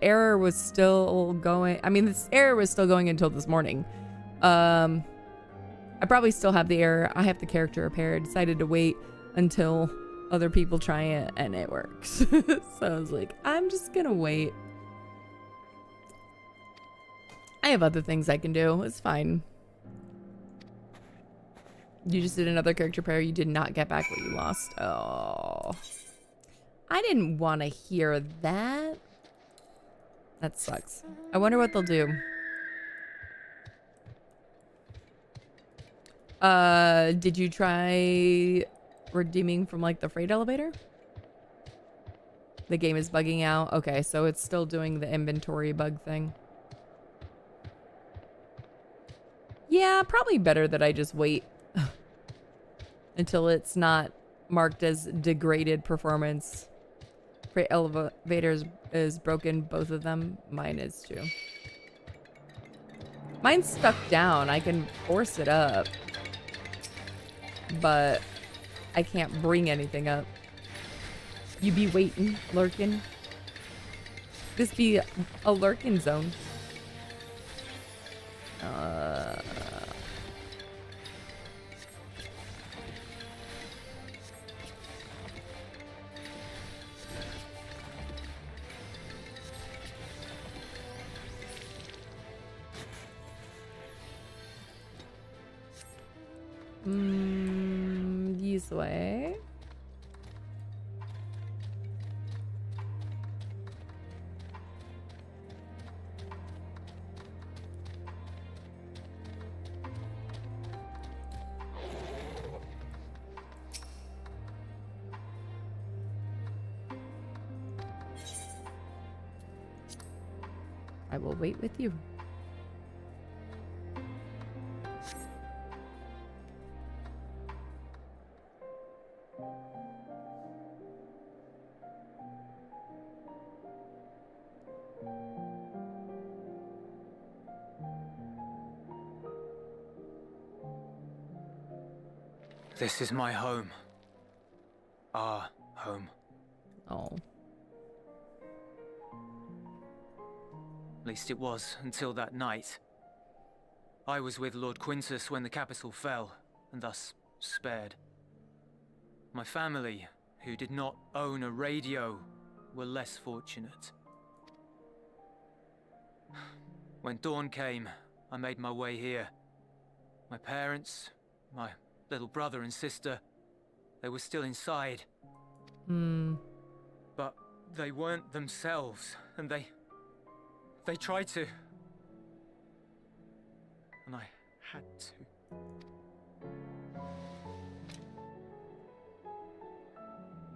error was still going. I mean, this error was still going until this morning. I probably still have the error. I have the character repair. I decided to wait until other people try it and it works. So I was like, I'm just gonna wait. I have other things I can do. It's fine. You just did another character pair. You did not get back what you lost. Oh. I didn't want to hear that. That sucks. I wonder what they'll do. Did you try redeeming from like the freight elevator? The game is bugging out. Okay, so it's still doing the inventory bug thing. Yeah, probably better that I just wait until it's not marked as degraded performance. Freight elevator is broken, both of them. Mine is too. Mine's stuck down. I can force it up, but I can't bring anything up. You be waiting, lurking. This be a lurking zone. This way. I will wait with you. This is my home. Our home. Oh. At least it was, until that night. I was with Lord Quintus when the capital fell, and thus spared. My family, who did not own a radio, were less fortunate. When dawn came, I made my way here. My parents, my little brother and sister, they were still inside. But they weren't themselves, and they tried to. And I had to.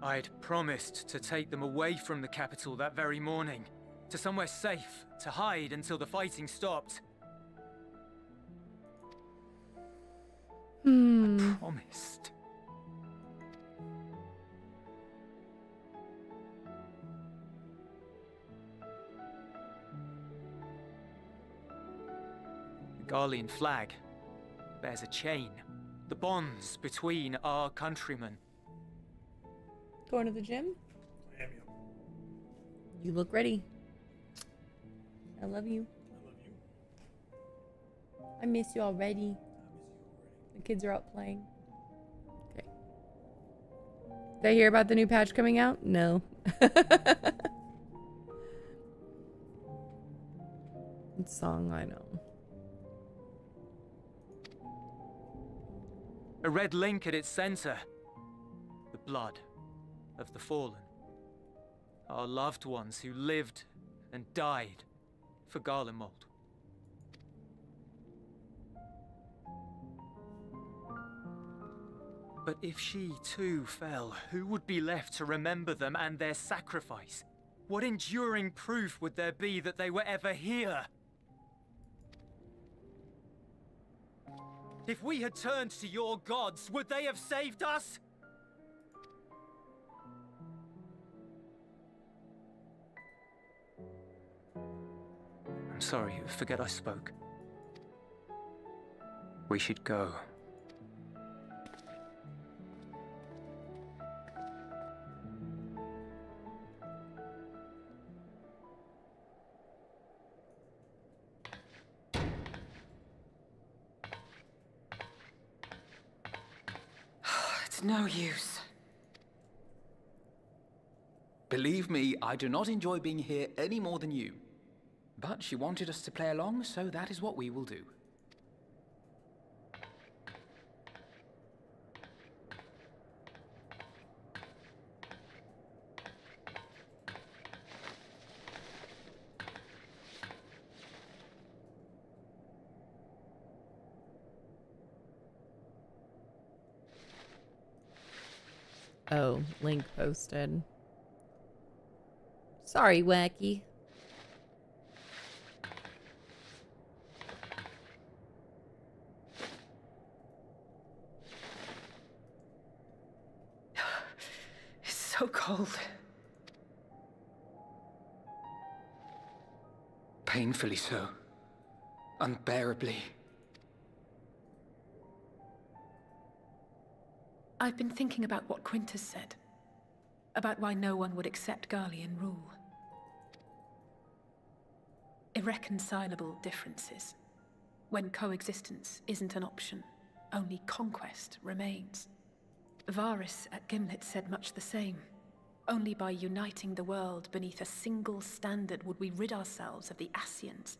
I'd promised to take them away from the capital that very morning, to somewhere safe, to hide until the fighting stopped. I promised. The Garlean flag bears a chain, the bonds between our countrymen. Going to the gym? I am, yeah. You look ready. I love you. I love you. I miss you already. The kids are out playing. Okay. Did I hear about the new patch coming out? No. It's song, I know. A red link at its center. The blood of the fallen. Our loved ones who lived and died for Garlemald. But if she too fell, who would be left to remember them and their sacrifice? What enduring proof would there be that they were ever here? If we had turned to your gods, would they have saved us? I'm sorry, forget I spoke. We should go. It's no use. Believe me, I do not enjoy being here any more than you. But she wanted us to play along, so that is what we will do. Oh, link posted. Sorry, Wacky. It's so cold. Painfully so. Unbearably. I've been thinking about what Quintus said. About why no one would accept Garlean rule. Irreconcilable differences. When coexistence isn't an option, only conquest remains. Varys at Gimlet said much the same. Only by uniting the world beneath a single standard would we rid ourselves of the Ascians.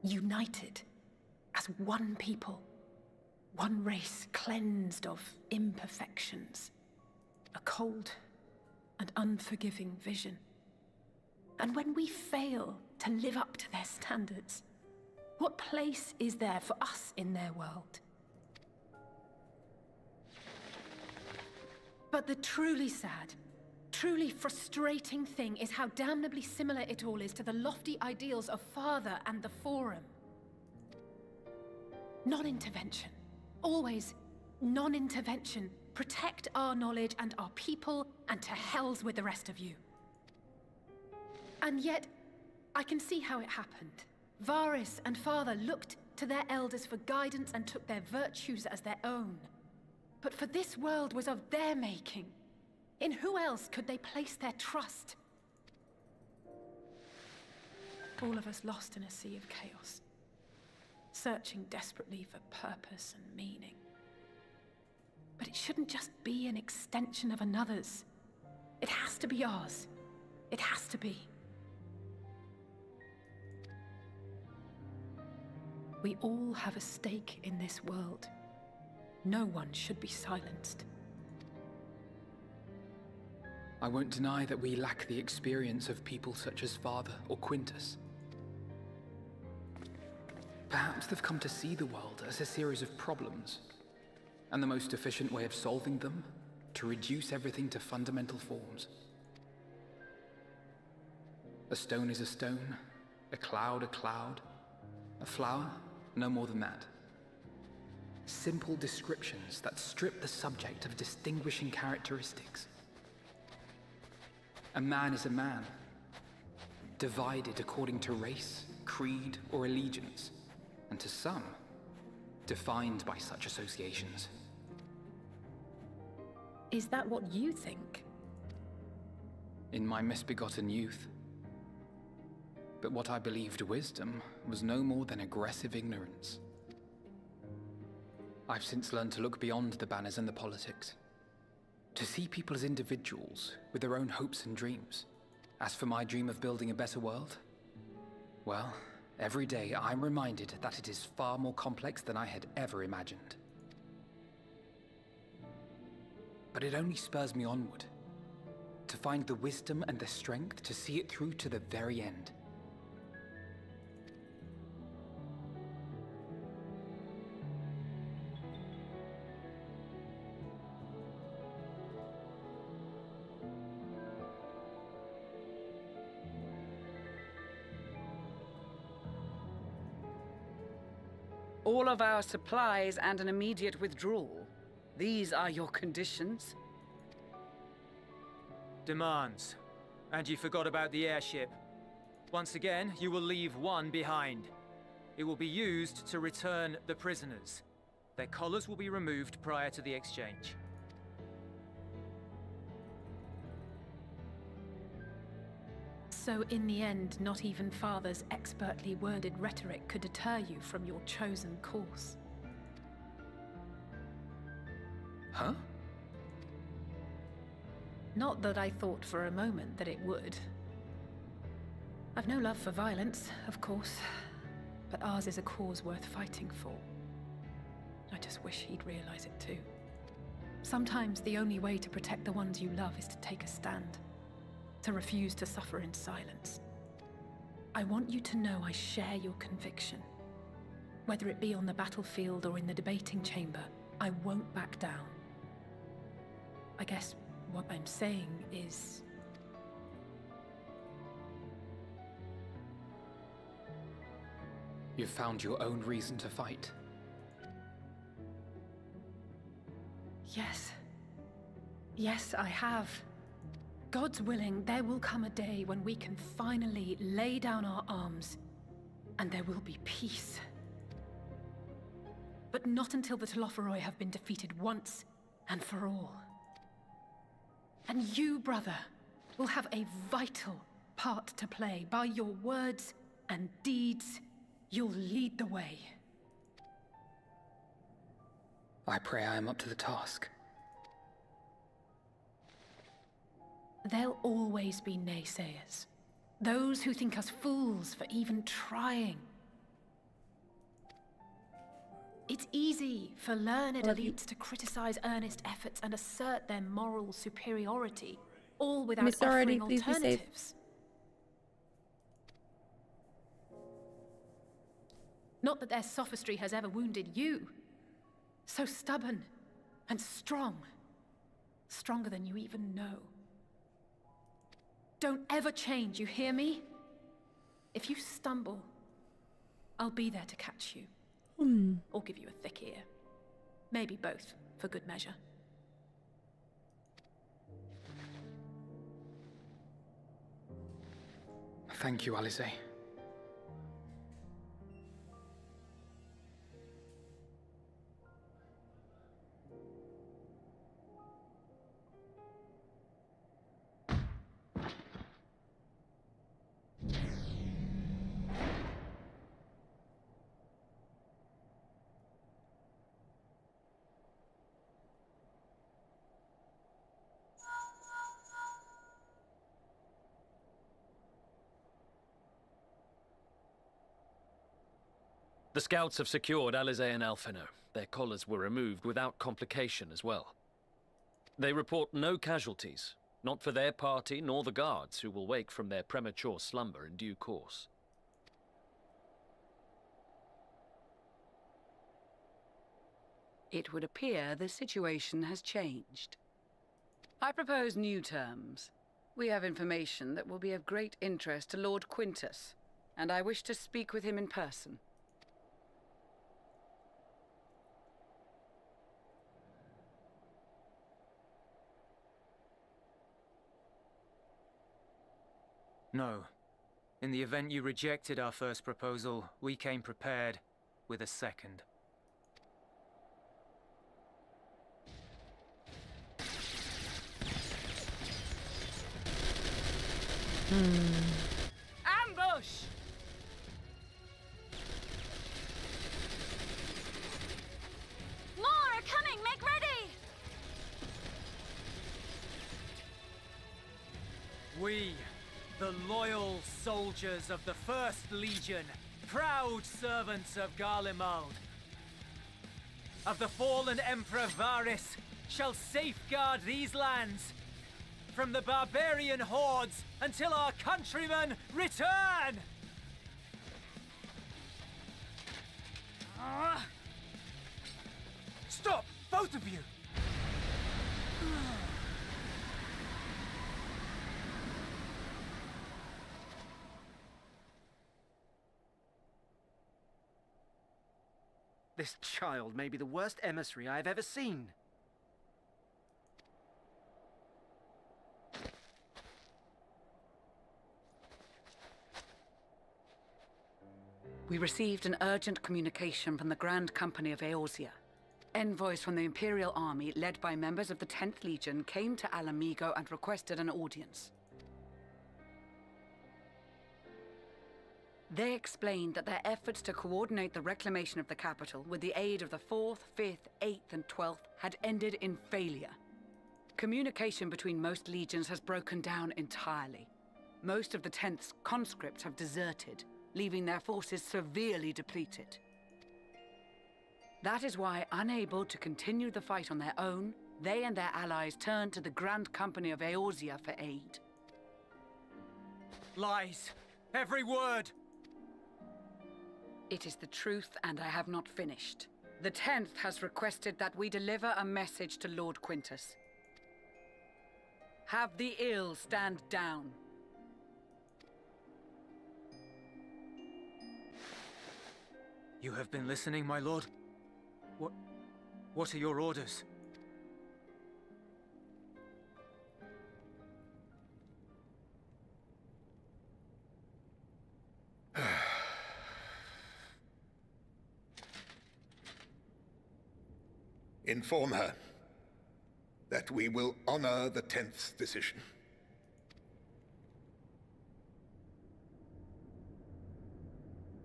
United as one people, one race cleansed of imperfections. A cold and unforgiving vision. And when we fail to live up to their standards, what place is there for us in their world? But the truly sad, truly frustrating thing is how damnably similar it all is to the lofty ideals of Father and the Forum. Non-intervention. Always non-intervention. Protect our knowledge and our people, and to hells with the rest of you. And yet, I can see how it happened. Varys and Father looked to their elders for guidance and took their virtues as their own. But for this world was of their making. In who else could they place their trust? All of us lost in a sea of chaos. Searching desperately for purpose and meaning. But it shouldn't just be an extension of another's. It has to be ours. It has to be. We all have a stake in this world. No one should be silenced. I won't deny that we lack the experience of people such as Father or Quintus. Perhaps they've come to see the world as a series of problems, and the most efficient way of solving them, to reduce everything to fundamental forms. A stone is a stone, a cloud, a flower, no more than that. Simple descriptions that strip the subject of distinguishing characteristics. A man is a man, divided according to race, creed, or allegiance, and to some, defined by such associations. Is that what you think? In my misbegotten youth. But what I believed wisdom was no more than aggressive ignorance. I've since learned to look beyond the banners and the politics. To see people as individuals with their own hopes and dreams. As for my dream of building a better world, well, every day I'm reminded that it is far more complex than I had ever imagined. But it only spurs me onward, to find the wisdom and the strength to see it through to the very end. All of our supplies and an immediate withdrawal. These are your conditions? Demands. And you forgot about the airship. Once again, you will leave one behind. It will be used to return the prisoners. Their collars will be removed prior to the exchange. So in the end, not even Father's expertly worded rhetoric could deter you from your chosen course. Huh? Not that I thought for a moment that it would. I've no love for violence, of course, but ours is a cause worth fighting for. I just wish he'd realize it too. Sometimes the only way to protect the ones you love is to take a stand. To refuse to suffer in silence. I want you to know I share your conviction. Whether it be on the battlefield or in the debating chamber, I won't back down. I guess what I'm saying is... You've found your own reason to fight. Yes. Yes, I have. God's willing, there will come a day when we can finally lay down our arms, and there will be peace. But not until the Telophoroi have been defeated once and for all. And you, brother, will have a vital part to play. By your words and deeds, you'll lead the way. I pray I am up to the task. There'll always be naysayers. Those who think us fools for even trying. It's easy for learned elites to criticize earnest efforts and assert their moral superiority, all without Miss Already, offering please be safe. alternatives. Not that their sophistry has ever wounded you. So stubborn and strong. Stronger than you even know. Don't ever change, you hear me? If you stumble, I'll be there to catch you. Or give you a thick ear. Maybe both, for good measure. Thank you, Alice. The scouts have secured Alize and Alphino. Their collars were removed without complication as well. They report no casualties, not for their party nor the guards, who will wake from their premature slumber in due course. It would appear the situation has changed. I propose new terms. We have information that will be of great interest to Lord Quintus, and I wish to speak with him in person. No. In the event you rejected our first proposal, we came prepared with a second. Ambush! More are coming! Make ready! We, the loyal soldiers of the First Legion, proud servants of Garlemald, of the fallen Emperor Varys, shall safeguard these lands from the barbarian hordes until our countrymen return! Stop, both of you! This child may be the worst emissary I have ever seen. We received an urgent communication from the Grand Company of Eorzea. Envoys from the Imperial Army, led by members of the 10th Legion, came to Alamigo and requested an audience. They explained that their efforts to coordinate the reclamation of the capital with the aid of the 4th, 5th, 8th, and 12th had ended in failure. Communication between most legions has broken down entirely. Most of the 10th's conscripts have deserted, leaving their forces severely depleted. That is why, unable to continue the fight on their own, they and their allies turned to the Grand Company of Eorzea for aid. Lies! Every word! It is the truth, and I have not finished. The 10th has requested that we deliver a message to Lord Quintus. Have the ill stand down. You have been listening, my lord? What are your orders? Inform her that we will honor the 10th decision.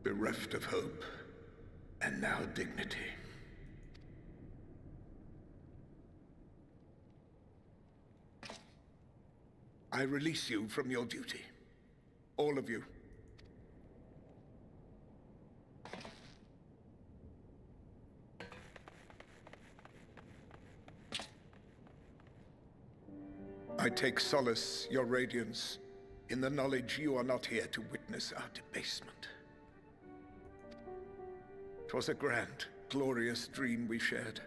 Bereft of hope, and now dignity. I release you from your duty. All of you. I take solace, your radiance, in the knowledge you are not here to witness our debasement. 'Twas a grand, glorious dream we shared.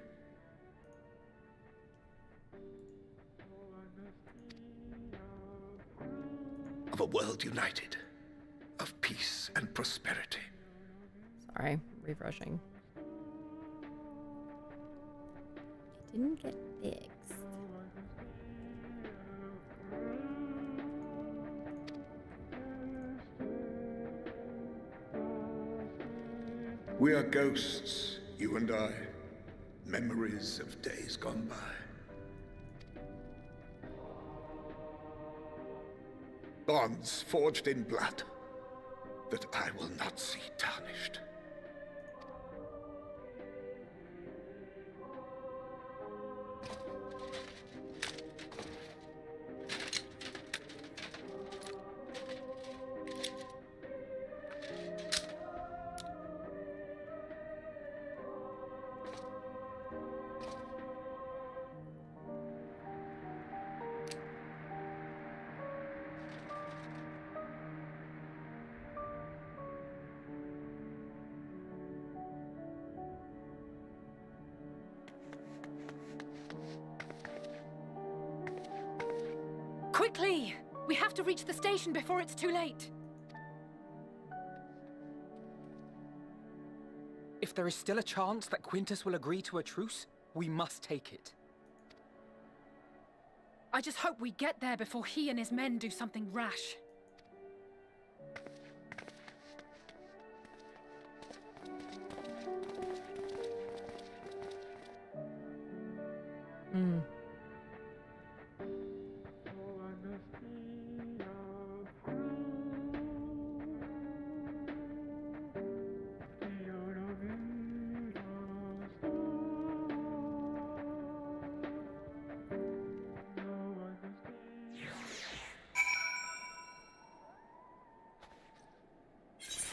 Of a world united, of peace and prosperity. Sorry, refreshing. It didn't get fixed. We are ghosts, you and I. Memories of days gone by. Bonds forged in blood that I will not see tarnished. Quickly! We have to reach the station before it's too late. If there is still a chance that Quintus will agree to a truce, we must take it. I just hope we get there before he and his men do something rash.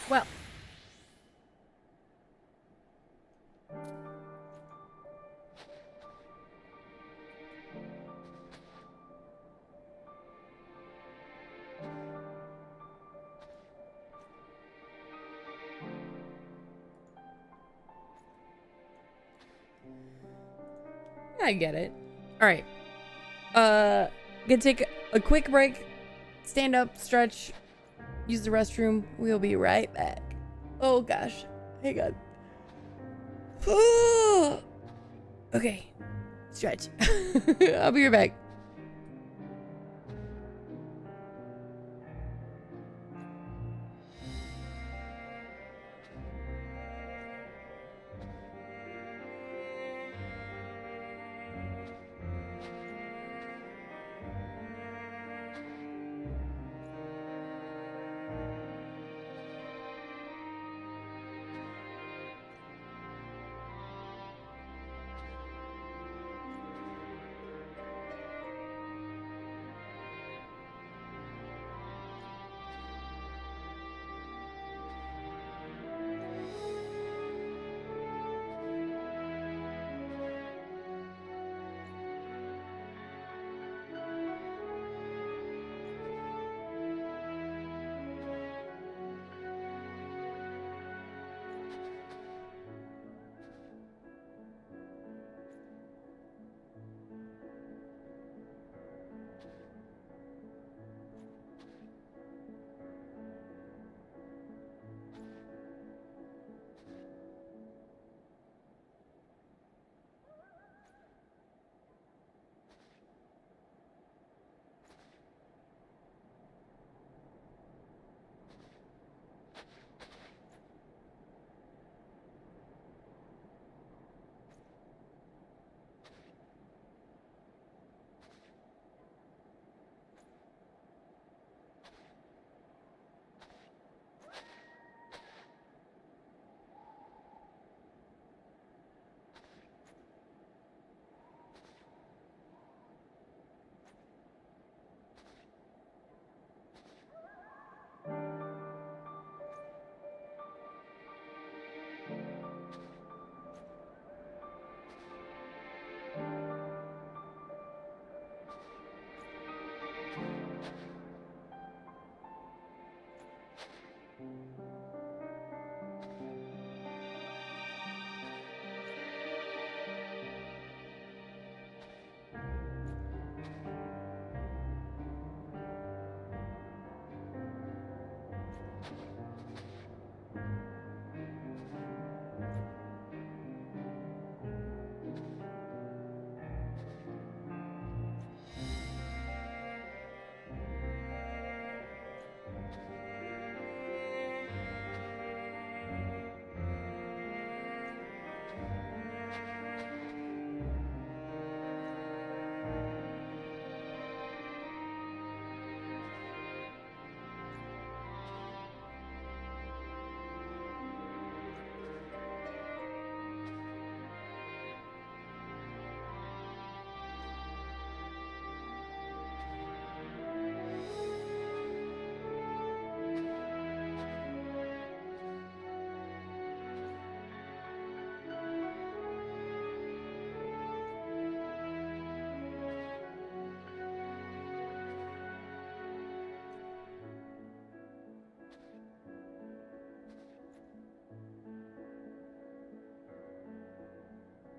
Well. I get it. All right. Gonna take a quick break. Stand up, stretch, use the restroom. We'll be right back. Oh gosh. Hang on. Okay. Stretch. I'll be right back.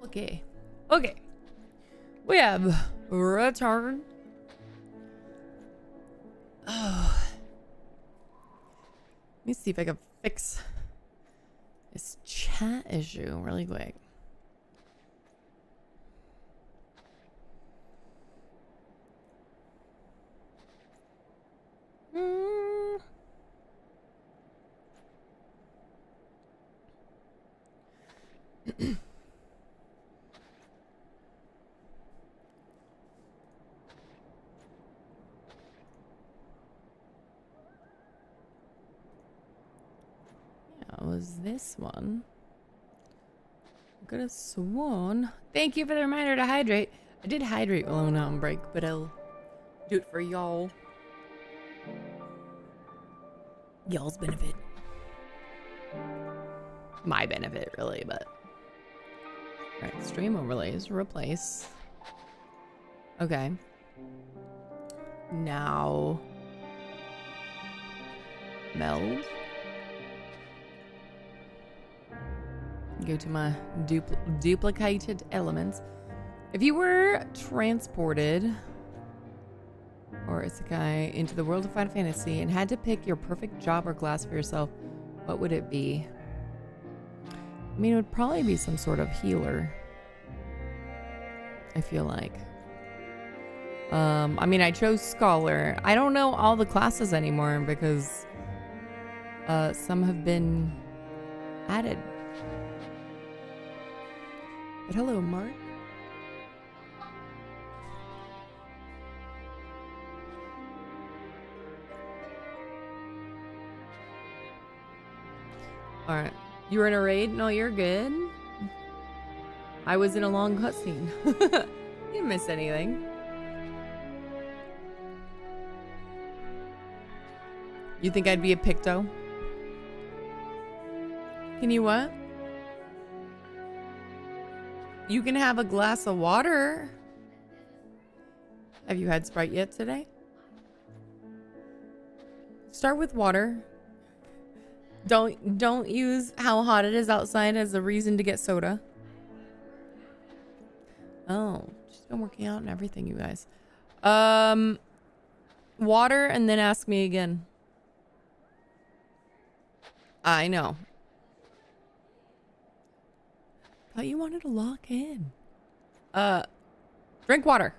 Okay. Okay. We have returned. Oh. Let me see if I can fix this chat issue really quick. Was this one? I could have sworn. Thank you for the reminder to hydrate. I did hydrate while I went on break, but I'll do it for y'all. Y'all's benefit. My benefit, really, but. Alright, stream overlays, replace. Okay. Now. Meld. Go to my duplicated elements. If you were transported or isekai into the world of Final Fantasy and had to pick your perfect job or class for yourself, what would it be? I mean, it would probably be some sort of healer. I feel like. I mean, I chose Scholar. I don't know all the classes anymore because some have been added. But hello, Mark. Alright. You were in a raid? No, you're good. I was in a long cutscene. You didn't miss anything. You think I'd be a Picto? Can you what? You can have a glass of water. Have you had Sprite yet today? Start with water. Don't use how hot it is outside as a reason to get soda. Oh, she's been working out and everything, you guys. Water and then ask me again. I know. Thought you wanted to lock in. Drink water.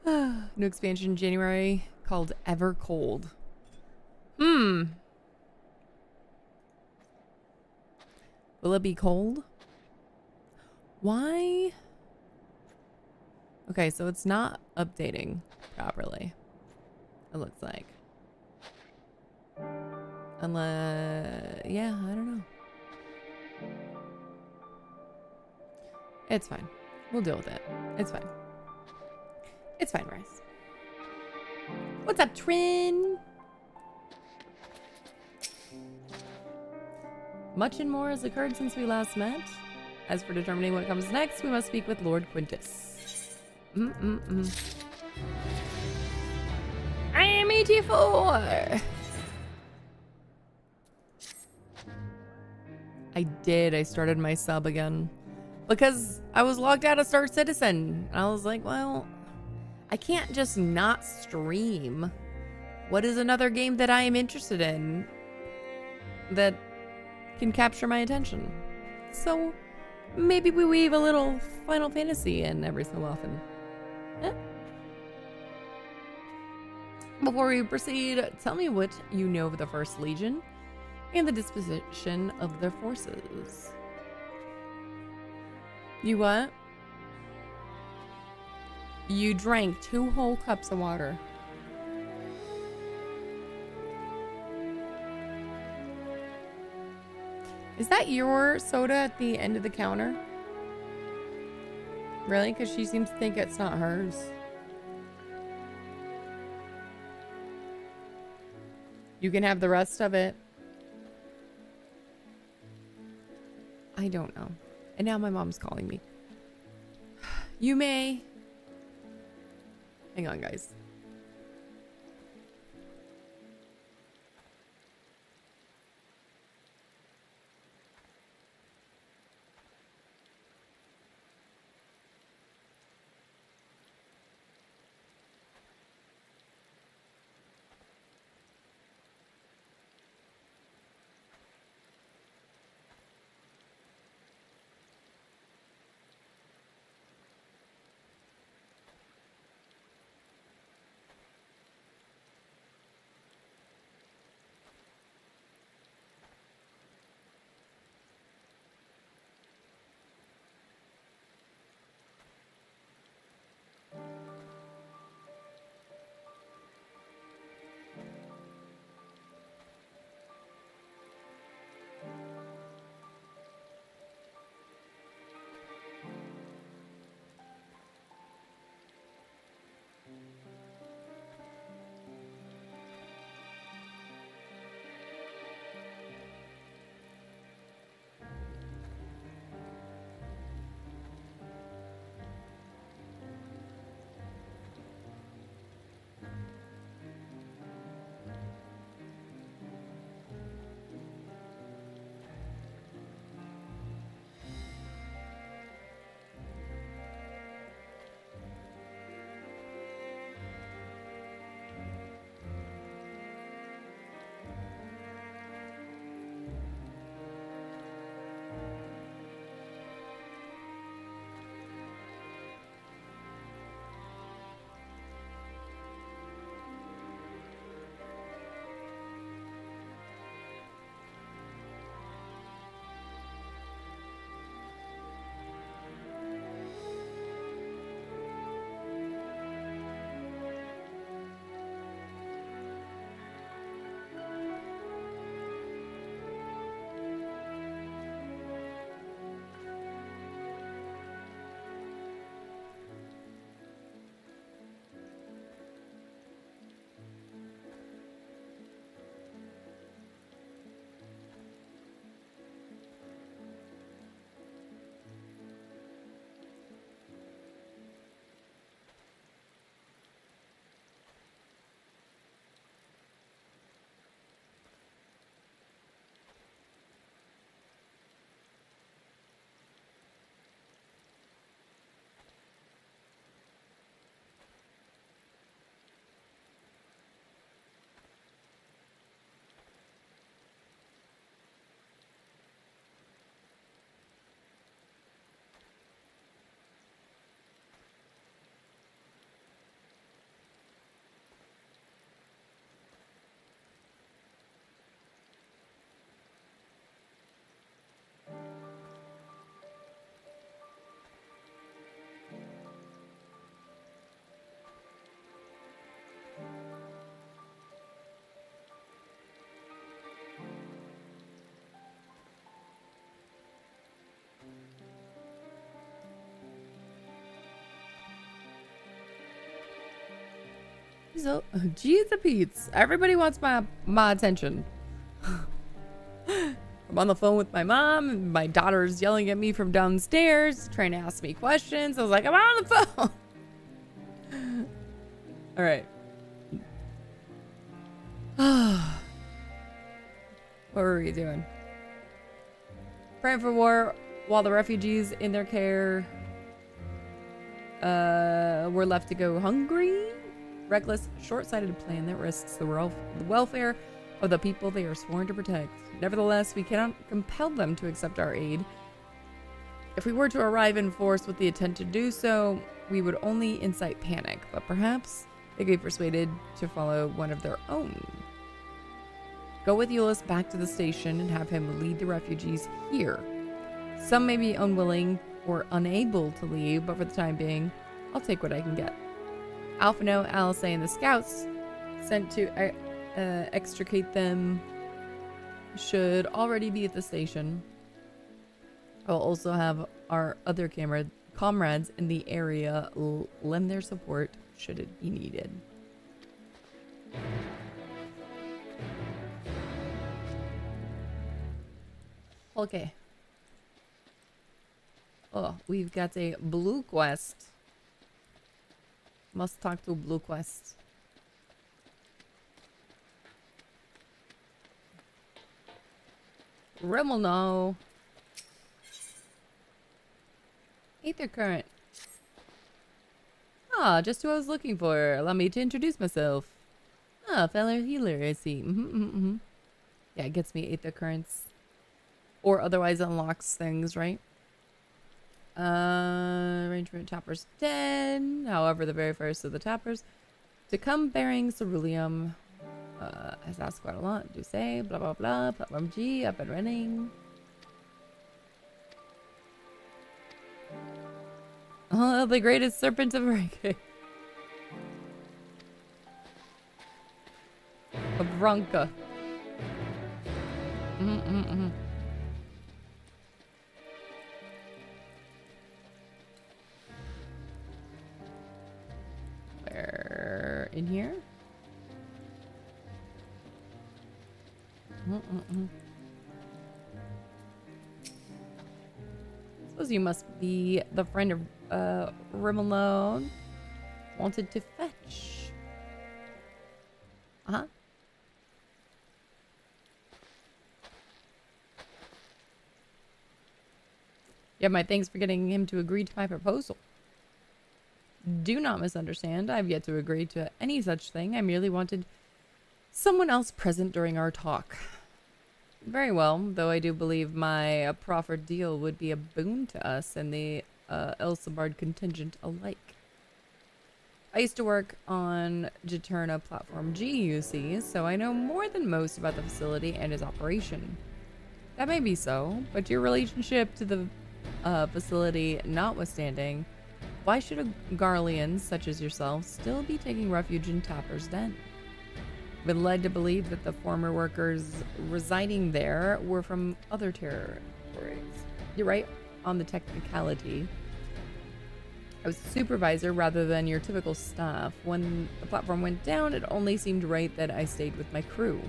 New expansion in January called Ever Cold. Will it be cold? Why? Okay, so it's not updating properly. It looks like. Unless, yeah, I don't know. It's fine. We'll deal with it. It's fine. It's fine, Rice. What's up, Trin? Much and more has occurred since we last met. As for determining what comes next, we must speak with Lord Quintus. I am 84! I did. I started my sub again. Because I was logged out of Star Citizen. And I was like, well, I can't just not stream. What is another game that I am interested in that can capture my attention? So maybe we weave a little Final Fantasy in every so often. Eh? Before we proceed, tell me what you know of the First Legion and the disposition of their forces. You what? You drank 2 whole cups of water. Is that your soda at the end of the counter? Really? Because she seems to think it's not hers. You can have the rest of it. I don't know. And now my mom's calling me. You may. Hang on, guys. Jeez, the Pete's. Everybody wants my attention. I'm on the phone with my mom, and my daughter's yelling at me from downstairs, trying to ask me questions. I was like, I'm on the phone. All right. What were we doing? Praying for war while the refugees in their care were left to go hungry. Reckless, short-sighted plan that risks the welfare of the people they are sworn to protect. Nevertheless, we cannot compel them to accept our aid. If we were to arrive in force with the intent to do so, we would only incite panic, but perhaps they could be persuaded to follow one of their own. Go with Euless back to the station and have him lead the refugees here. Some may be unwilling or unable to leave, but for the time being, I'll take what I can get. Alphino, Alice, and the scouts sent to extricate them should already be at the station. I'll also have our other comrades in the area lend their support should it be needed. Okay. Oh, we've got a blue quest. Must talk to blue quest. Rimmel no. Aether current. Ah, just who I was looking for. Allow me to introduce myself. Ah, fellow healer, I see. Yeah, it gets me Aether currents. Or otherwise unlocks things, right? Arrangement tappers dead. However, the very first of the tappers to come bearing ceruleum has asked quite a lot. Do say blah blah blah. Platform G up and running. Oh, the greatest serpent of reggae. A Bronca. Where in here? Suppose you must be the friend of Rimmel wanted to fetch. Yeah, my thanks for getting him to agree to my proposal. Do not misunderstand. I have yet to agree to any such thing. I merely wanted someone else present during our talk. Very well, though I do believe my proffered deal would be a boon to us and the Elsabard contingent alike. I used to work on Juturna Platform G, you see, so I know more than most about the facility and its operation. That may be so, but your relationship to the facility notwithstanding, why should a Garlean such as yourself still be taking refuge in Tapper's Den? I've been led to believe that the former workers residing there were from other territories. You're right on the technicality. I was a supervisor rather than your typical staff. When the platform went down, it only seemed right that I stayed with my crew.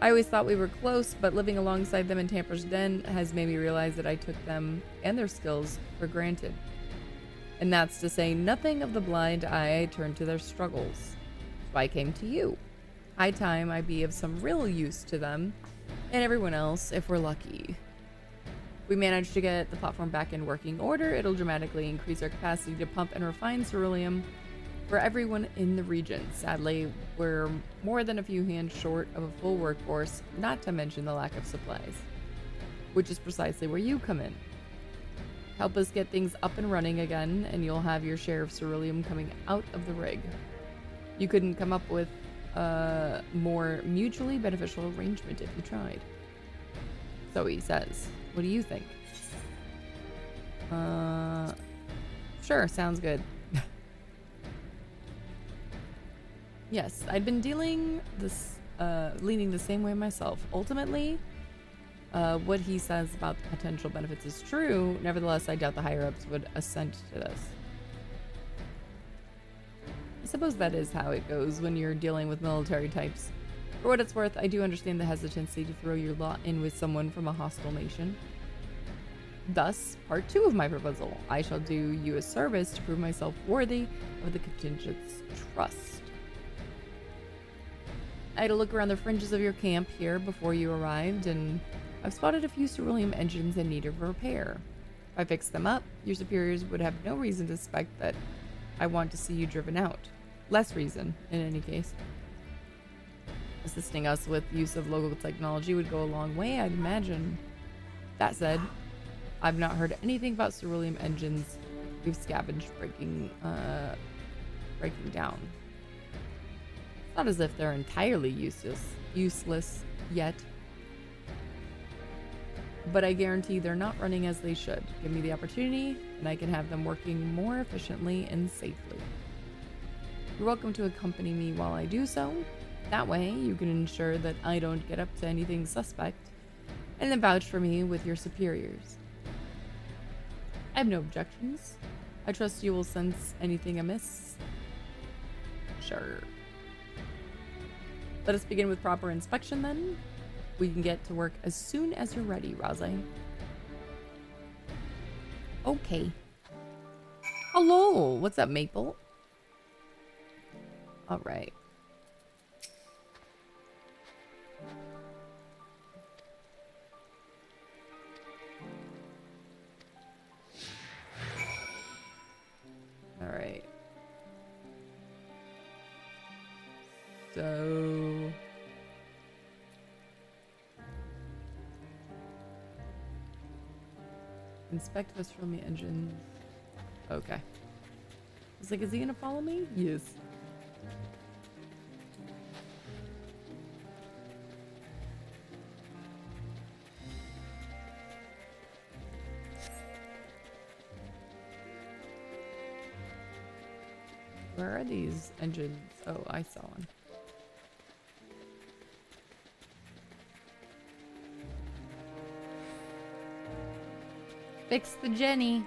I always thought we were close, but living alongside them in Tapper's Den has made me realize that I took them and their skills for granted. And that's to say nothing of the blind eye I turned to their struggles. So I came to you. High time I be of some real use to them and everyone else if we're lucky. If we manage to get the platform back in working order, it'll dramatically increase our capacity to pump and refine ceruleum for everyone in the region. Sadly, we're more than a few hands short of a full workforce, not to mention the lack of supplies, which is precisely where you come in. Help us get things up and running again, and you'll have your share of ceruleum coming out of the rig. You couldn't come up with a more mutually beneficial arrangement if you tried. So he says, what do you think? Sure, sounds good. Yes, I'd been leaning the same way myself. Ultimately, what he says about the potential benefits is true. Nevertheless, I doubt the higher-ups would assent to this. suppose that is how it goes when you're dealing with military types. For what it's worth, I do understand the hesitancy to throw your lot in with someone from a hostile nation. Thus, part 2 of my proposal. I shall do you a service to prove myself worthy of the contingent's trust. I had a look around the fringes of your camp here before you arrived, and I've spotted a few ceruleum engines in need of repair. If I fix them up, your superiors would have no reason to suspect that I want to see you driven out. Less reason, in any case. Assisting us with use of local technology would go a long way, I'd imagine. That said, I've not heard anything about ceruleum engines we've scavenged breaking down. It's not as if they're entirely useless yet. But I guarantee they're not running as they should. Give me the opportunity, and I can have them working more efficiently and safely. You're welcome to accompany me while I do so. That way, you can ensure that I don't get up to anything suspect, and then vouch for me with your superiors. I have no objections. I trust you will sense anything amiss. Sure. Let us begin with proper inspection then. We can get to work as soon as you're ready, Eorzea. Okay. Hello! What's up, Maple? Alright. Alright. So... inspect Vestromi engines. Okay. I was like, is he gonna follow me? Yes. Where are these engines? Oh, I saw one. Fix the Jenny.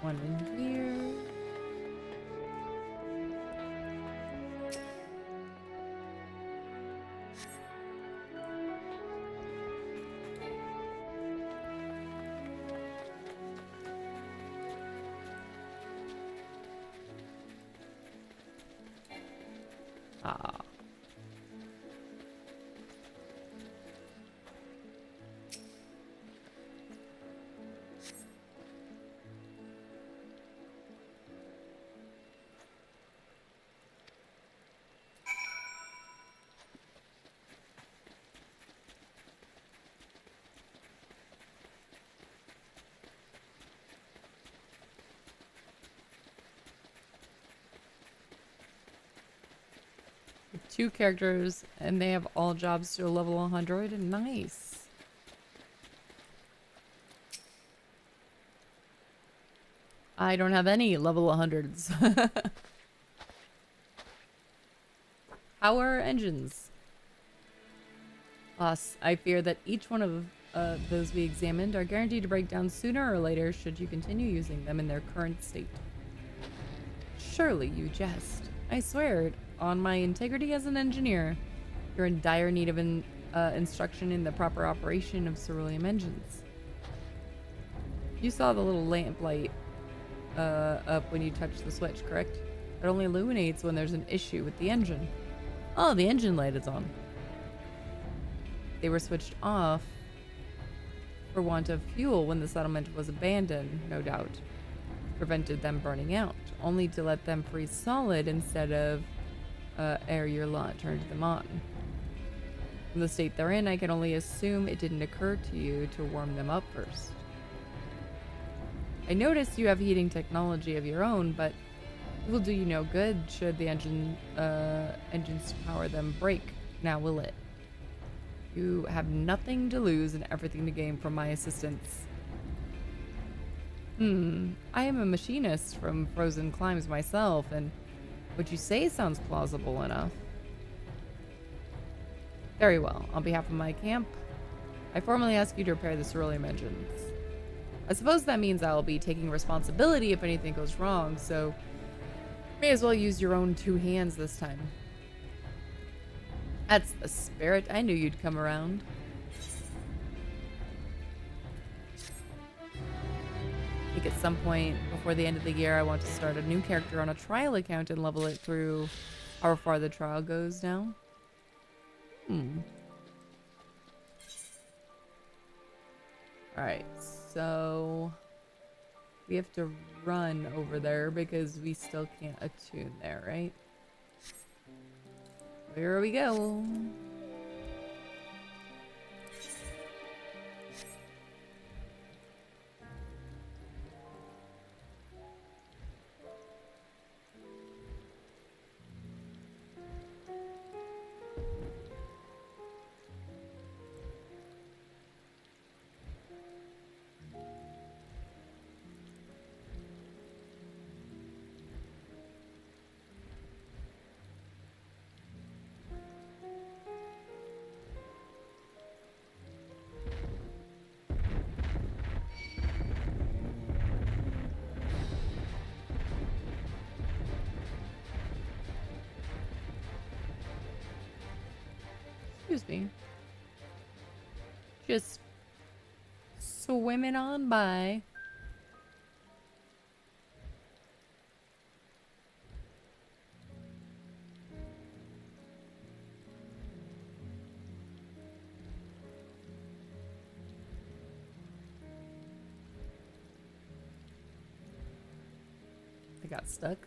One in here. Ah. Two characters, and they have all jobs to a level 100. Nice. I don't have any level 100s. How are engines? Boss, I fear that each one of those we examined are guaranteed to break down sooner or later should you continue using them in their current state. Surely you jest. I swear on my integrity as an engineer, you're in dire need of instruction in the proper operation of ceruleum engines. You saw the little lamp light up when you touched the switch, correct? It only illuminates when there's an issue with the engine. Oh, the engine light is on. They were switched off for want of fuel when the settlement was abandoned, no doubt. Prevented them burning out, only to let them freeze solid instead of ere your lot turned them on. From the state they're in, I can only assume it didn't occur to you to warm them up first. I noticed you have heating technology of your own, but it will do you no good should the engines to power them break, now will it? You have nothing to lose and everything to gain from my assistance. I am a machinist from Frozen Climes myself, and What you say sounds plausible enough. Very well. On behalf of my camp, I formally ask you to repair the cerulean engines. I suppose that means I'll be taking responsibility if anything goes wrong, so may as well use your own 2 hands this time. That's the spirit. I knew you'd come around. I think at some point before the end of the year, I want to start a new character on a trial account and level it through how far the trial goes now. Alright, so we have to run over there because we still can't attune there, right? Here we go. Excuse me. Just swimming on by. I got stuck.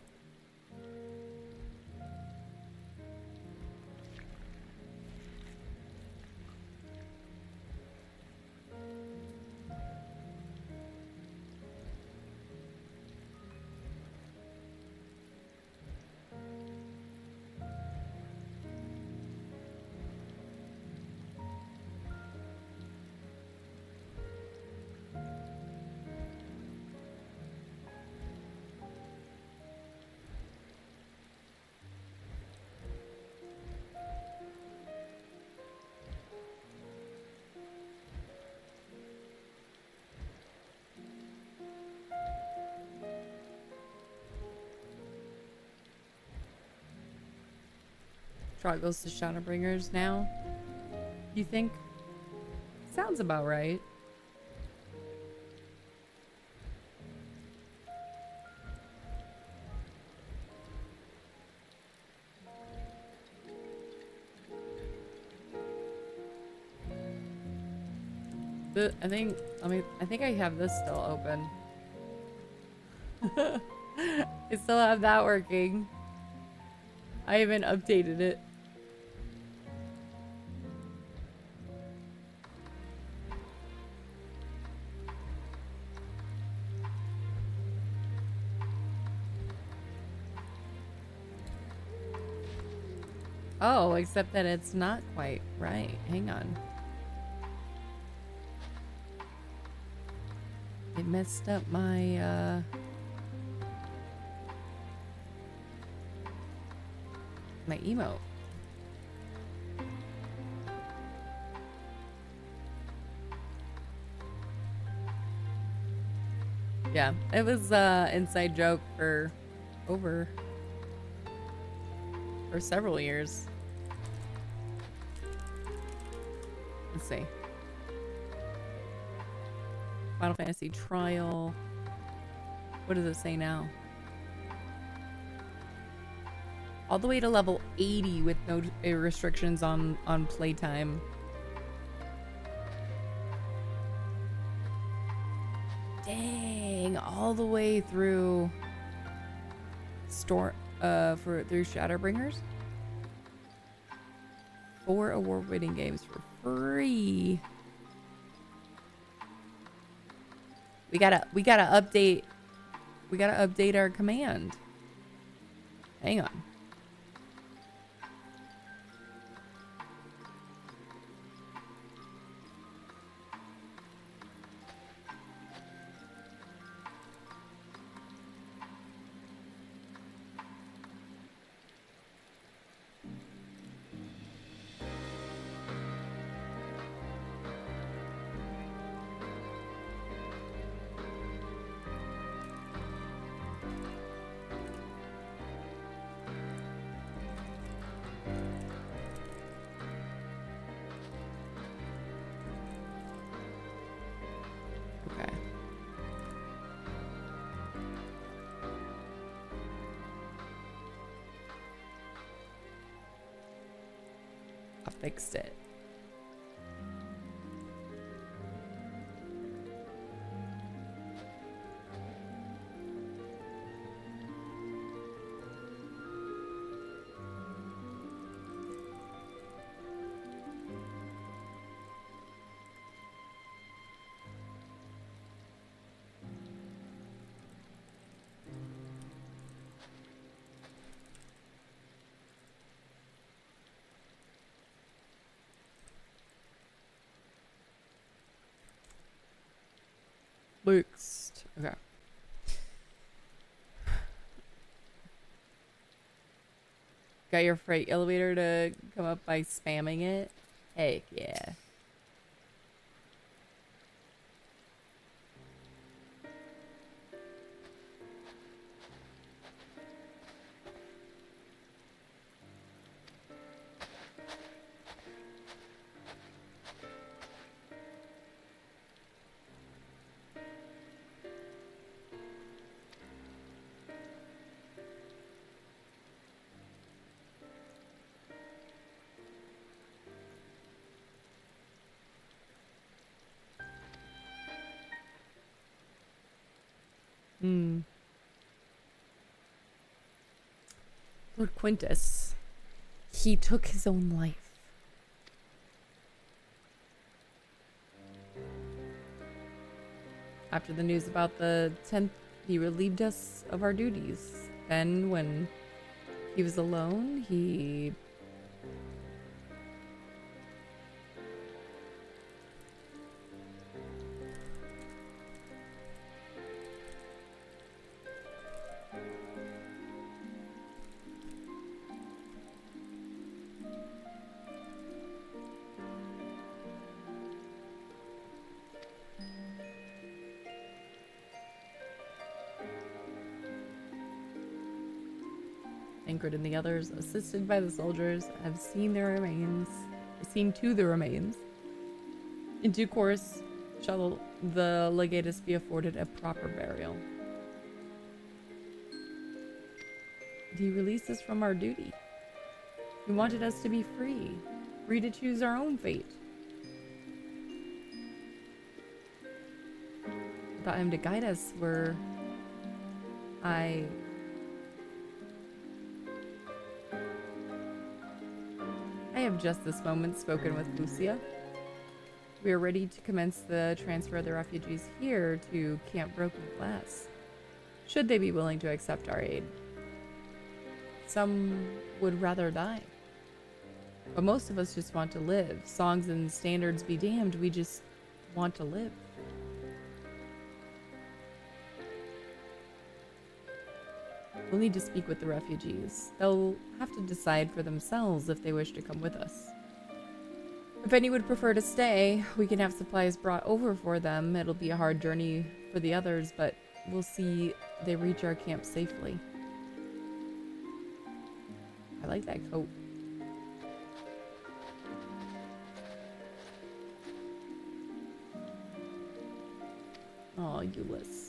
Trot goes to Shadowbringers now. You think? Sounds about right. I think I have this still open. I still have that working. I haven't updated it. Oh, except that it's not quite right. Hang on. It messed up my, my emote. Yeah, it was inside joke for several years. Let's see. Final Fantasy Trial. What does it say now? All the way to level 80 with no restrictions on playtime. Dang, all the way through through Shadowbringers. 4 award-winning games for free. We gotta update our command. Hang on. fixed it. Fixed. Okay. Got your freight elevator to come up by spamming it? Heck yeah. Lord Quintus. He took his own life. After the news about the 10th, he relieved us of our duties. Then, when he was alone, he... Ingrid and the others, assisted by the soldiers, have seen to the remains. In due course, shall the legatus be afforded a proper burial. He released us from our duty. He wanted us to be free to choose our own fate. Without him to guide us, I have just this moment spoken with Lucia. We are ready to commence the transfer of the refugees here to Camp Broken Glass, should they be willing to accept our aid. Some would rather die, but most of us just want to live. Songs and standards be damned, we just want to live. We'll need to speak with the refugees. They'll have to decide for themselves if they wish to come with us. If any would prefer to stay, we can have supplies brought over for them. It'll be a hard journey for the others, but we'll see they reach our camp safely. I like that coat. Oh, Euless.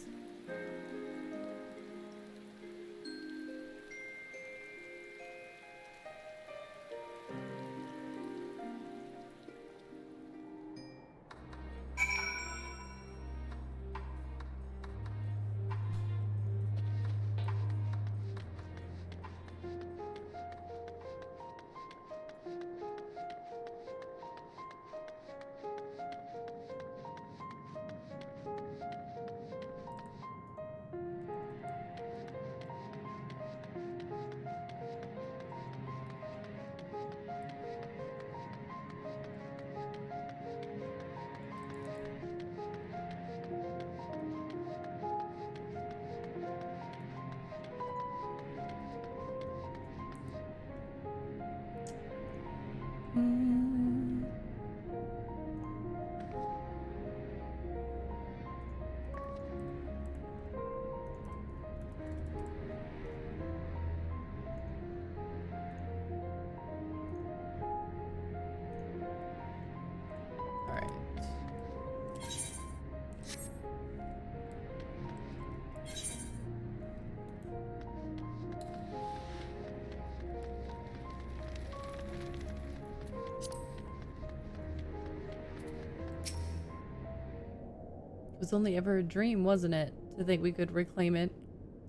It was only ever a dream, wasn't it? To think we could reclaim it,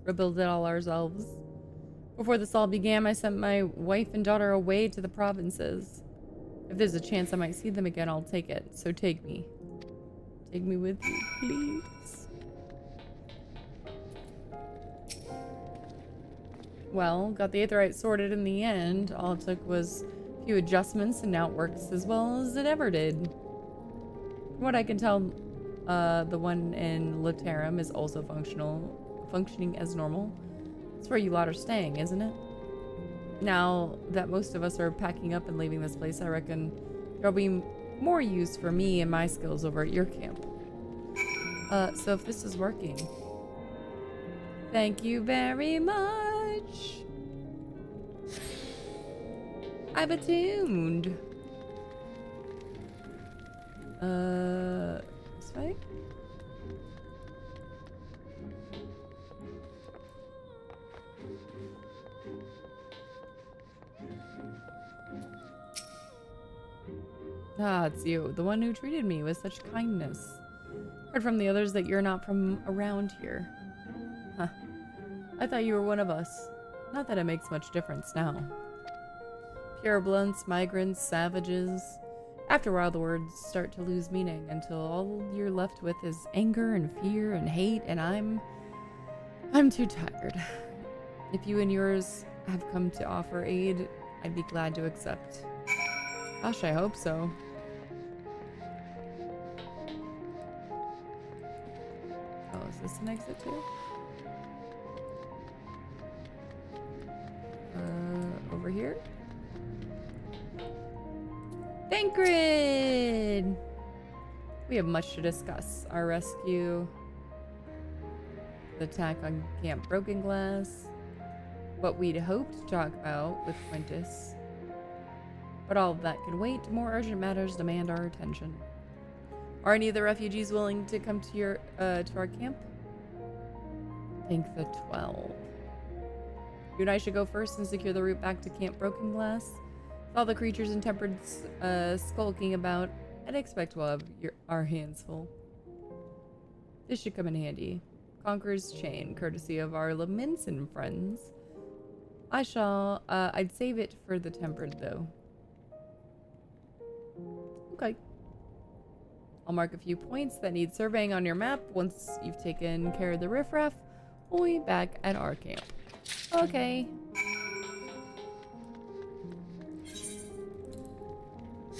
rebuild it all ourselves. Before this all began, I sent my wife and daughter away to the provinces. If there's a chance I might see them again, I'll take it. So take me. Take me with you, please. Well, got the Aetheryte sorted in the end. All it took was a few adjustments and now it works as well as it ever did. From what I can tell, the one in Laterum is also functioning as normal. That's where you lot are staying, isn't it? Now that most of us are packing up and leaving this place, I reckon there'll be more use for me and my skills over at your camp. So if this is working, thank you very much. I've attuned. This way? Ah, it's you, the one who treated me with such kindness. Heard from the others that you're not from around here. Huh. I thought you were one of us. Not that it makes much difference now. Purebloods, migrants, savages. After a while, the words start to lose meaning until all you're left with is anger and fear and hate, and I'm too tired. If you and yours have come to offer aid, I'd be glad to accept. Gosh, I hope so. Oh, is this an exit too? Over here? Thancred! We have much to discuss. Our rescue, the attack on Camp Broken Glass, what we'd hoped to talk about with Quintus. But all of that can wait. More urgent matters demand our attention. Are any of the refugees willing to come to our camp? I think the 12. You and I should go first and secure the route back to Camp Broken Glass. With all the creatures in Tempered's skulking about, I'd expect we'll have our hands full. This should come in handy. Conqueror's Chain, courtesy of our Laminson friends. I'd save it for the Tempered, though. Okay. I'll mark a few points that need surveying on your map. Once you've taken care of the riffraff, we'll be back at our camp. Okay.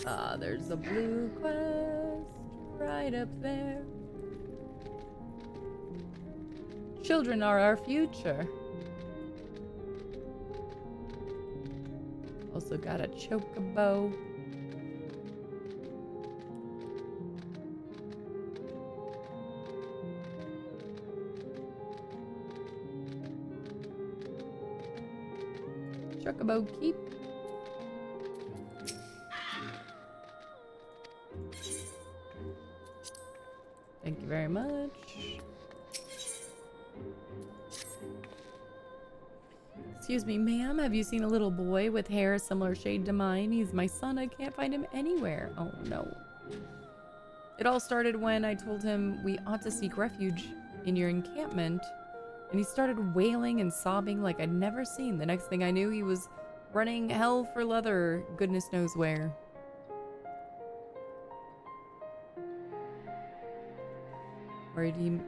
Ah, there's a blue quest right up there. Children are our future. Also got a chocobo. Chocobo keep. Thank you very much. Excuse me, ma'am. Have you seen a little boy with hair a similar shade to mine? He's my son. I can't find him anywhere. Oh, no. It all started when I told him we ought to seek refuge in your encampment, and he started wailing and sobbing like I'd never seen. The next thing I knew, he was running hell for leather, goodness knows where. Worried he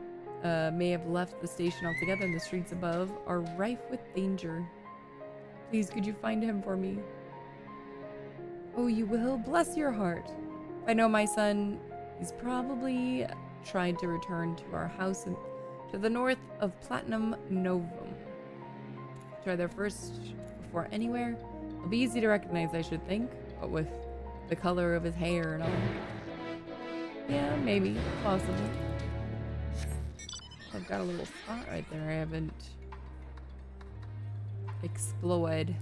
may have left the station altogether, and the streets above are rife with danger. Please, could you find him for me? Oh, you will? Bless your heart. If I know my son, he's probably tried to return to our house to the north of Platinum Novum. Try there first before anywhere. It'll be easy to recognize, I should think, but with the color of his hair and all. Yeah, maybe. Possibly. I've got a little spot right there I haven't explored.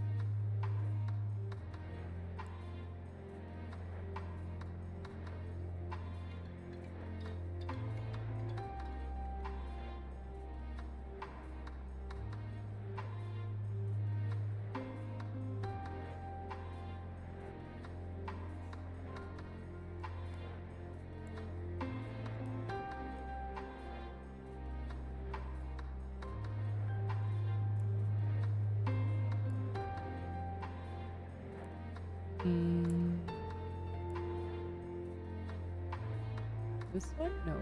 Mm. This one? No.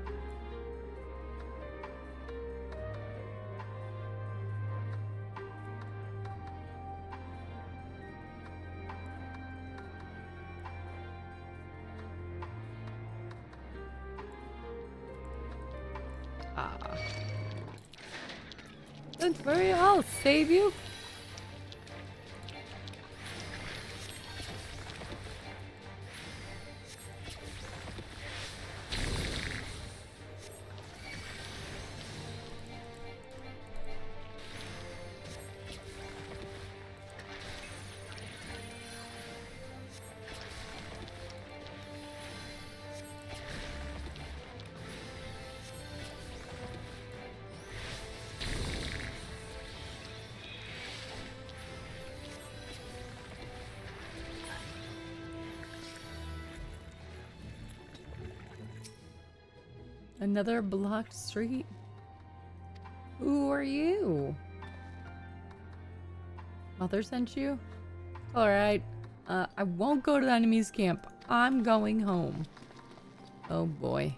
Don't worry, I'll save you. Another blocked street? Who are you? Mother sent you? Alright. I won't go to the enemy's camp. I'm going home. Oh boy.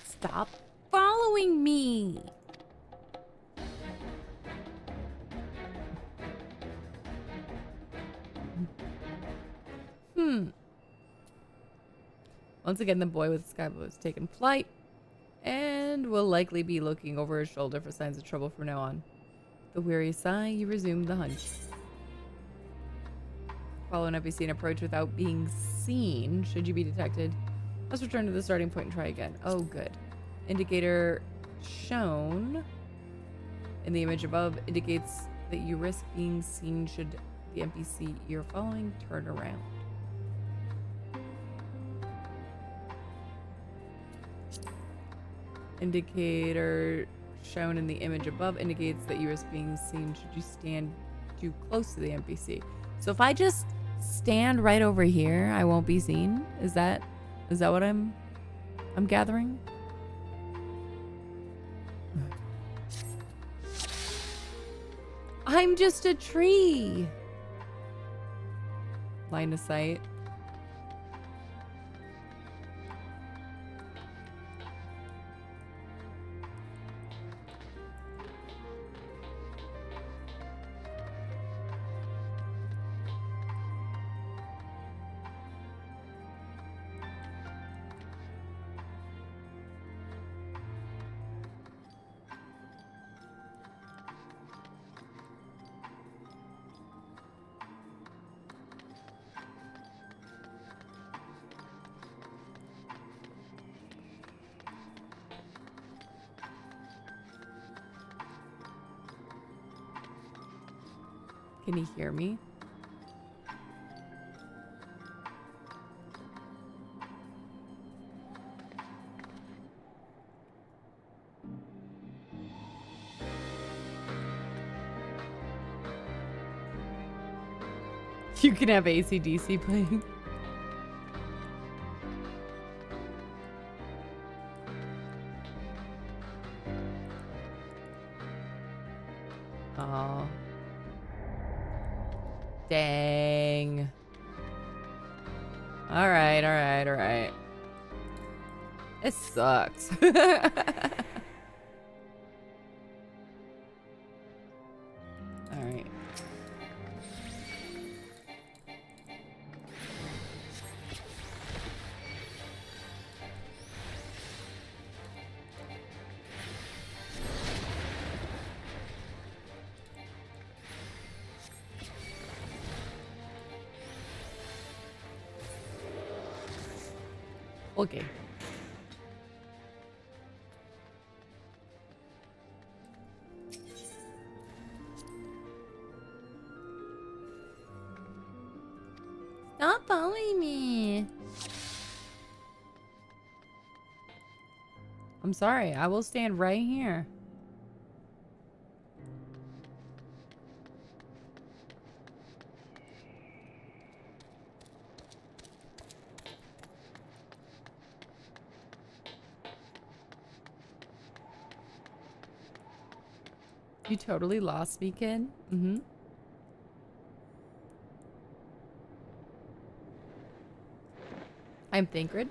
Stop following me! Once again, the boy with the sky blue has taken flight and will likely be looking over his shoulder for signs of trouble from now on. The weary sigh, you resume the hunt. Follow an NPC and approach without being seen. Should you be detected, let's return to the starting point and try again. Oh, good. Indicator shown in the image above indicates that you risk being seen should the NPC you're following turn around. Indicator shown in the image above indicates that you risk being seen should you stand too close to the NPC. So if I just stand right over here, I won't be seen? Is that what I'm gathering? I'm just a tree. Line of sight. Can he hear me? You can have AC/DC playing. Oh. Dang. All right. It sucks. All right. Okay. Stop following me. I'm sorry. I will stand right here. You totally lost me, kid. Mm-hmm. I'm Thancred.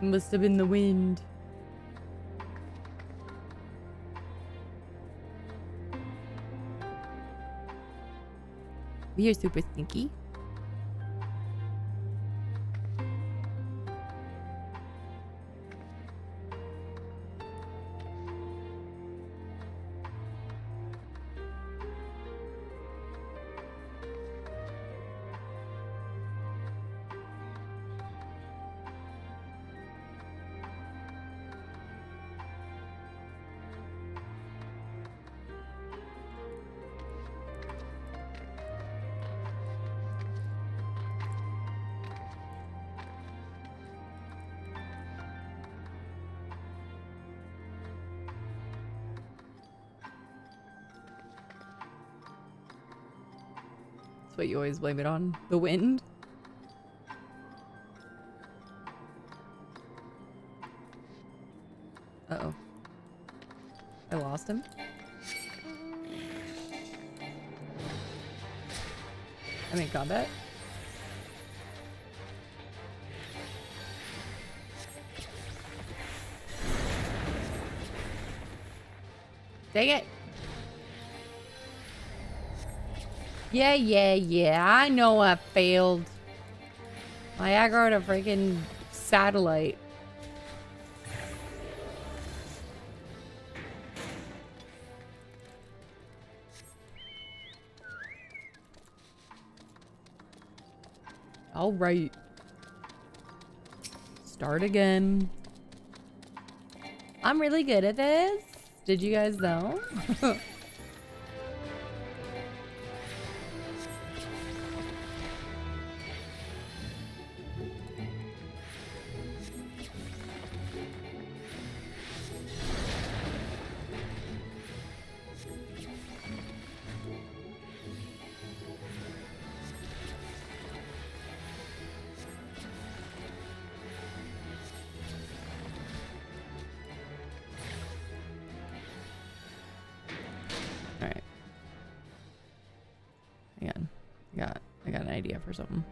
Must have been the wind. We are super stinky. That's what you always blame it on. The wind. Uh-oh. I lost him. I'm in combat. Dang it. Yeah. I know I failed. I aggroed a freaking satellite. All right. Start again. I'm really good at this. Did you guys know? Alright. Hang on. I got an idea for something.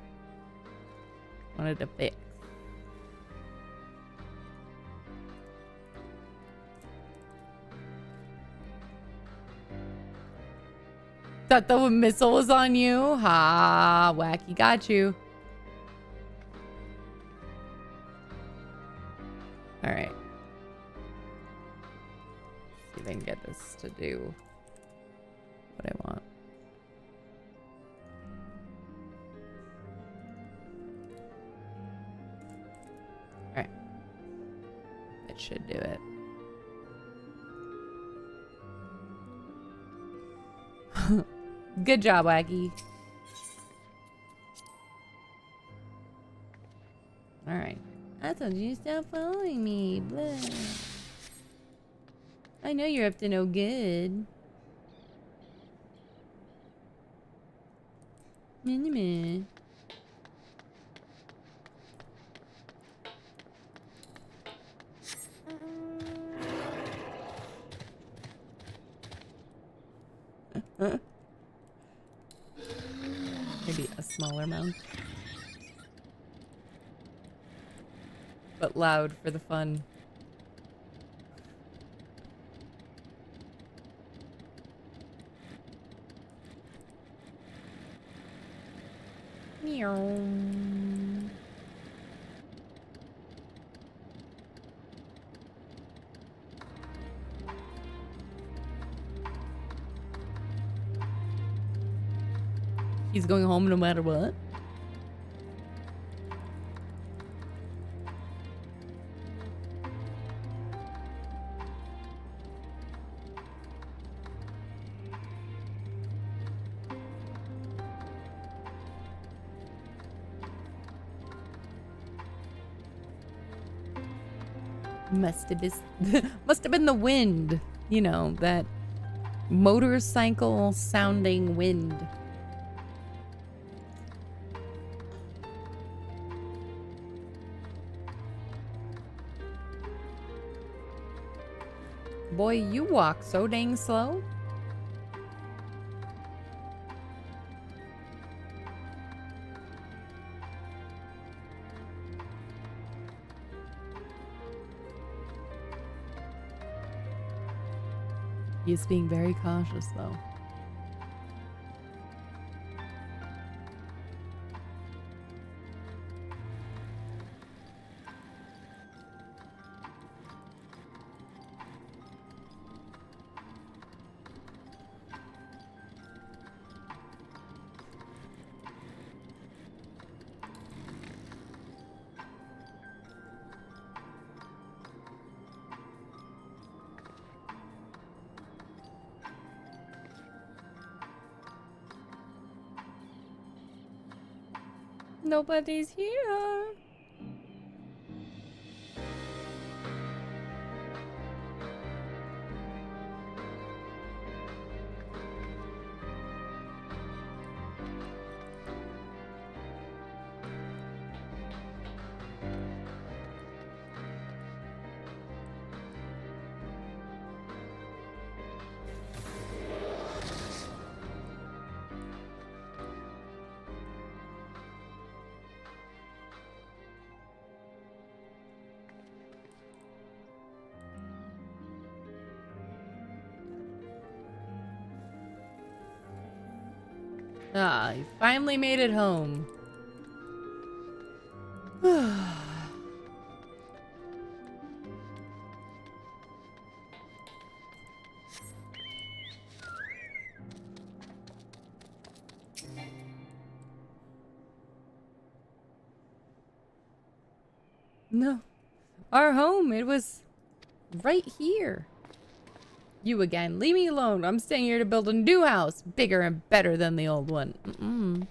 Wanted to fix. Thought the missile was on you? Ha, wacky, got you. Alright. See if I can get this to do what I want. Alright. That should do it. Good job, Wacky. Alright. I told you to stop following me. Blah. I know you're up to no good. Meh. Maybe a smaller mount. But loud for the fun. He's going home no matter what. Must have been the wind, you know, that motorcycle sounding wind. Boy, you walk so dang slow. He's being very cautious, though. Nobody's here. Ah, you finally made it home. No. Our home, it was right here. You again. Leave me alone. I'm staying here to build a new house. Bigger and better than the old one.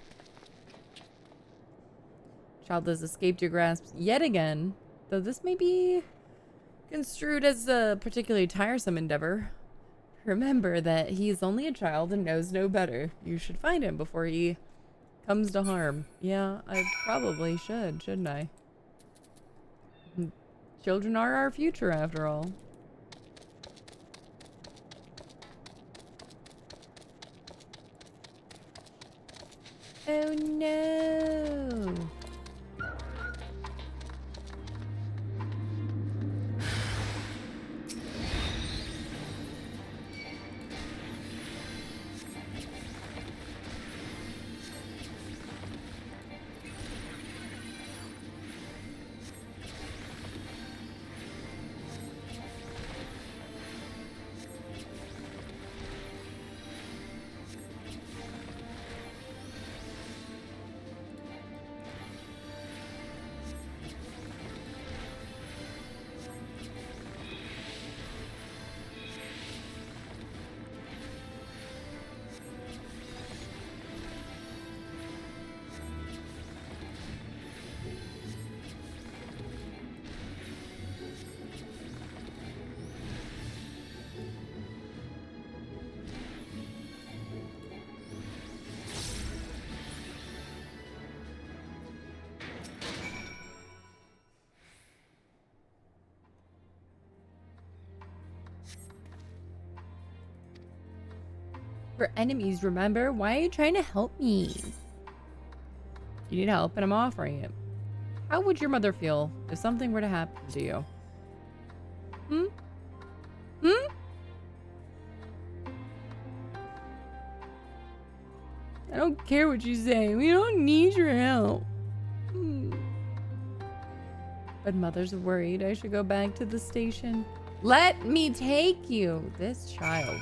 Child has escaped your grasp yet again. Though this may be construed as a particularly tiresome endeavor. Remember that he is only a child and knows no better. You should find him before he comes to harm. Yeah, I probably should, shouldn't I? Children are our future, after all. Oh no! For enemies, remember? Why are you trying to help me? You need help and I'm offering it. How would your mother feel if something were to happen to you? I don't care what you say. We don't need your help. But Mother's worried I should go back to the station. Let me take you. This child.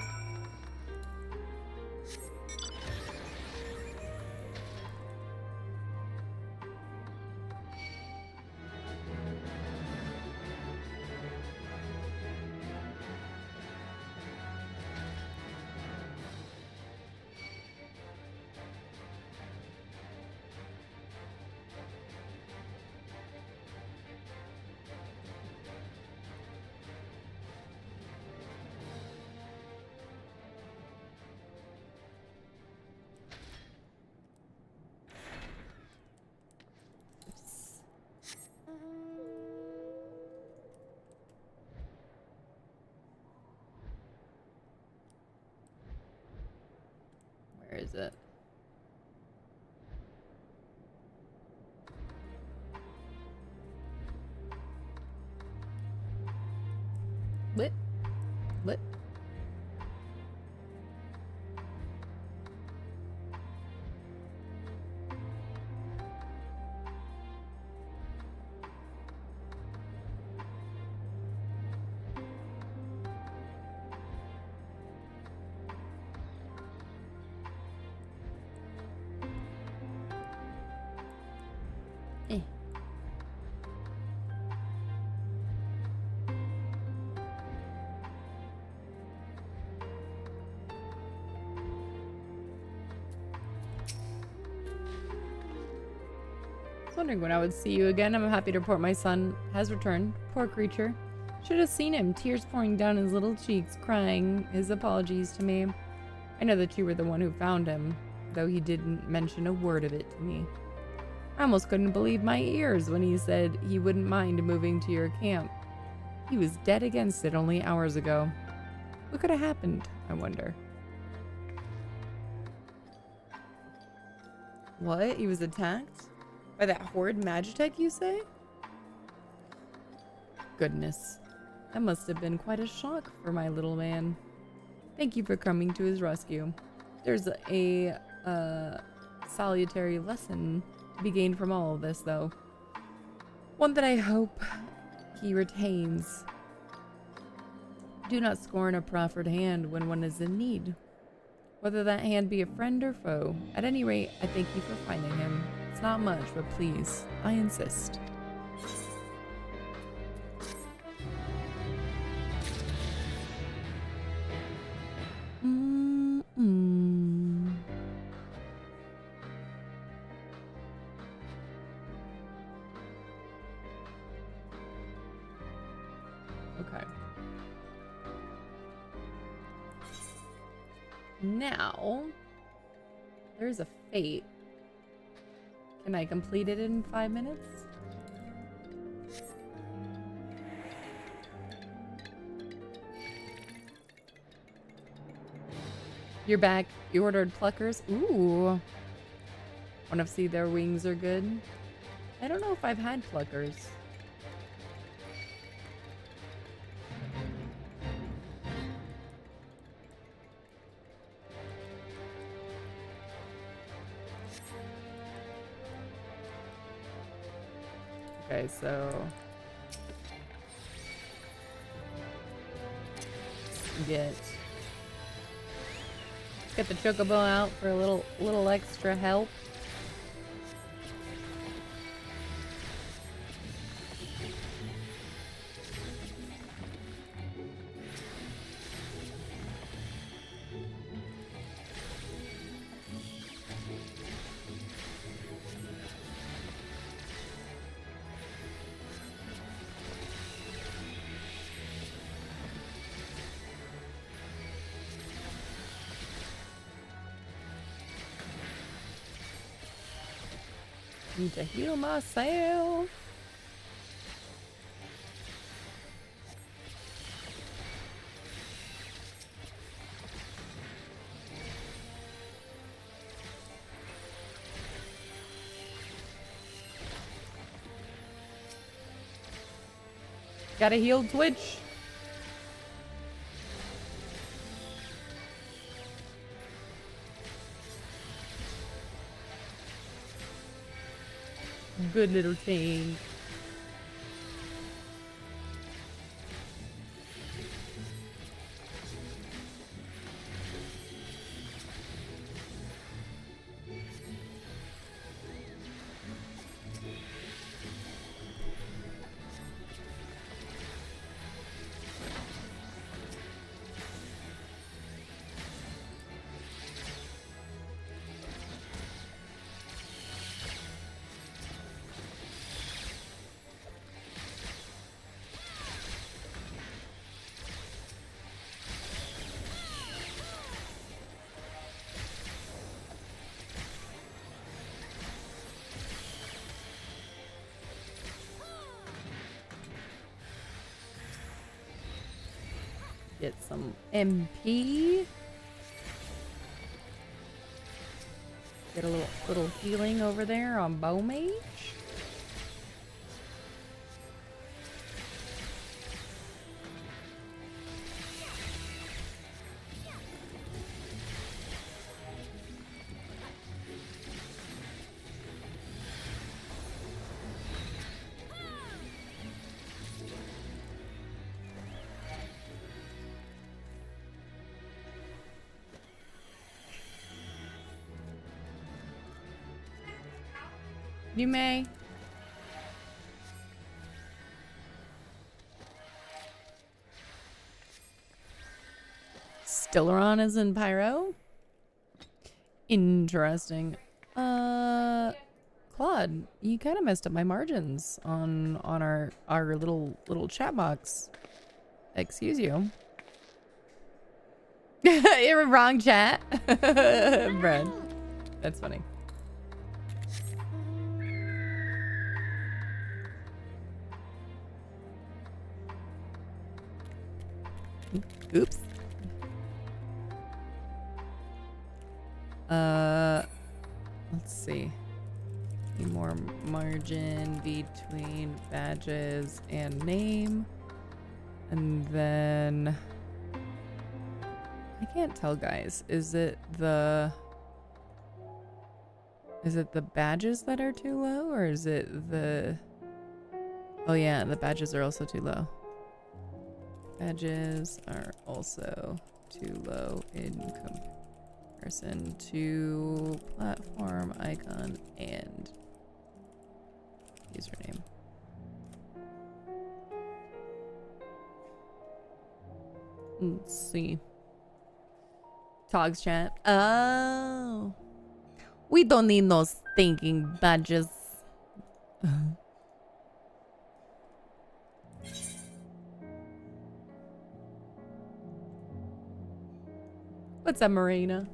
Where is it? Lit. Lit. Wondering when I would see you again. I'm happy to report my son has returned. Poor creature. Should have seen him, tears pouring down his little cheeks, crying his apologies to me. I know that you were the one who found him, though he didn't mention a word of it to me. I almost couldn't believe my ears when he said he wouldn't mind moving to your camp. He was dead against it only hours ago. What could have happened, I wonder? What? He was attacked? By that horrid Magitech, you say? Goodness. That must have been quite a shock for my little man. Thank you for coming to his rescue. There's a salutary lesson to be gained from all of this, though. One that I hope he retains. Do not scorn a proffered hand when one is in need. Whether that hand be a friend or foe. At any rate, I thank you for finding him. It's not much, but please, I insist. Okay. Now, there's a fate. Can I complete it in 5 minutes? You're back. You ordered pluckers? Ooh. Wanna see their wings are good? I don't know if I've had pluckers. Okay, so get the chocobo out for a little extra help. Need to heal myself. Gotta heal Twitch. Good little thing. Get some MP. Get a little healing over there on Bow Mage. You may. Stellaron is in Pyro. Interesting. Claude, you kind of messed up my margins on our little chat box. Excuse you. You're wrong chat. Brad. That's funny. Oops. Let's see. Need more margin between badges and name. And then I can't tell, guys. Is it the badges that are too low, or is it the... Oh yeah, the badges are also too low. Badges are also too low in comparison to platform icon and username. Let's see. Togs chat. Oh. We don't need no stinking badges. What's up, Marina?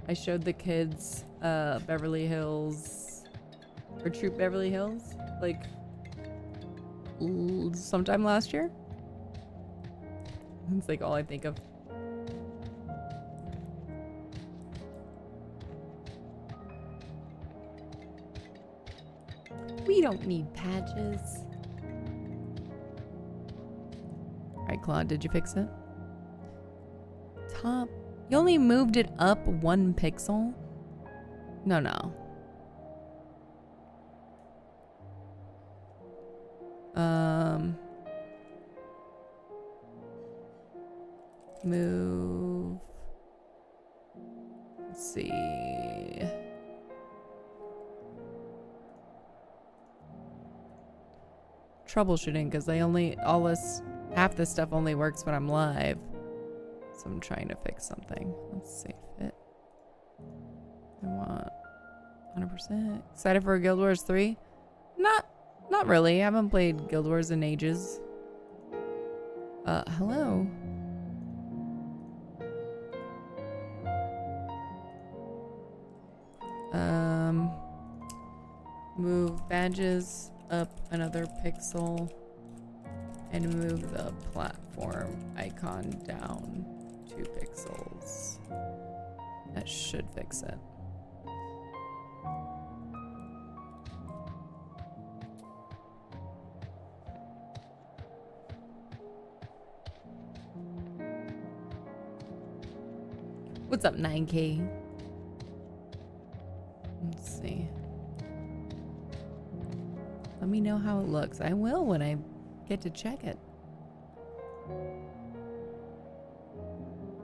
I showed the kids Beverly Hills, or Troop Beverly Hills, like sometime last year. It's like all I think of. We don't need patches. Alright, Claude, did you fix it? Top. You only moved it up 1 pixel? No. Move. Let's see. Troubleshooting, because half this stuff only works when I'm live. So I'm trying to fix something. Let's see. Fit. I want 100%. Excited for Guild Wars 3? Not really. I haven't played Guild Wars in ages. Hello. Move badges up another pixel and move the platform icon down 2 pixels. That should fix it. What's up, 9K? Let me know how it looks. I will when I get to check it.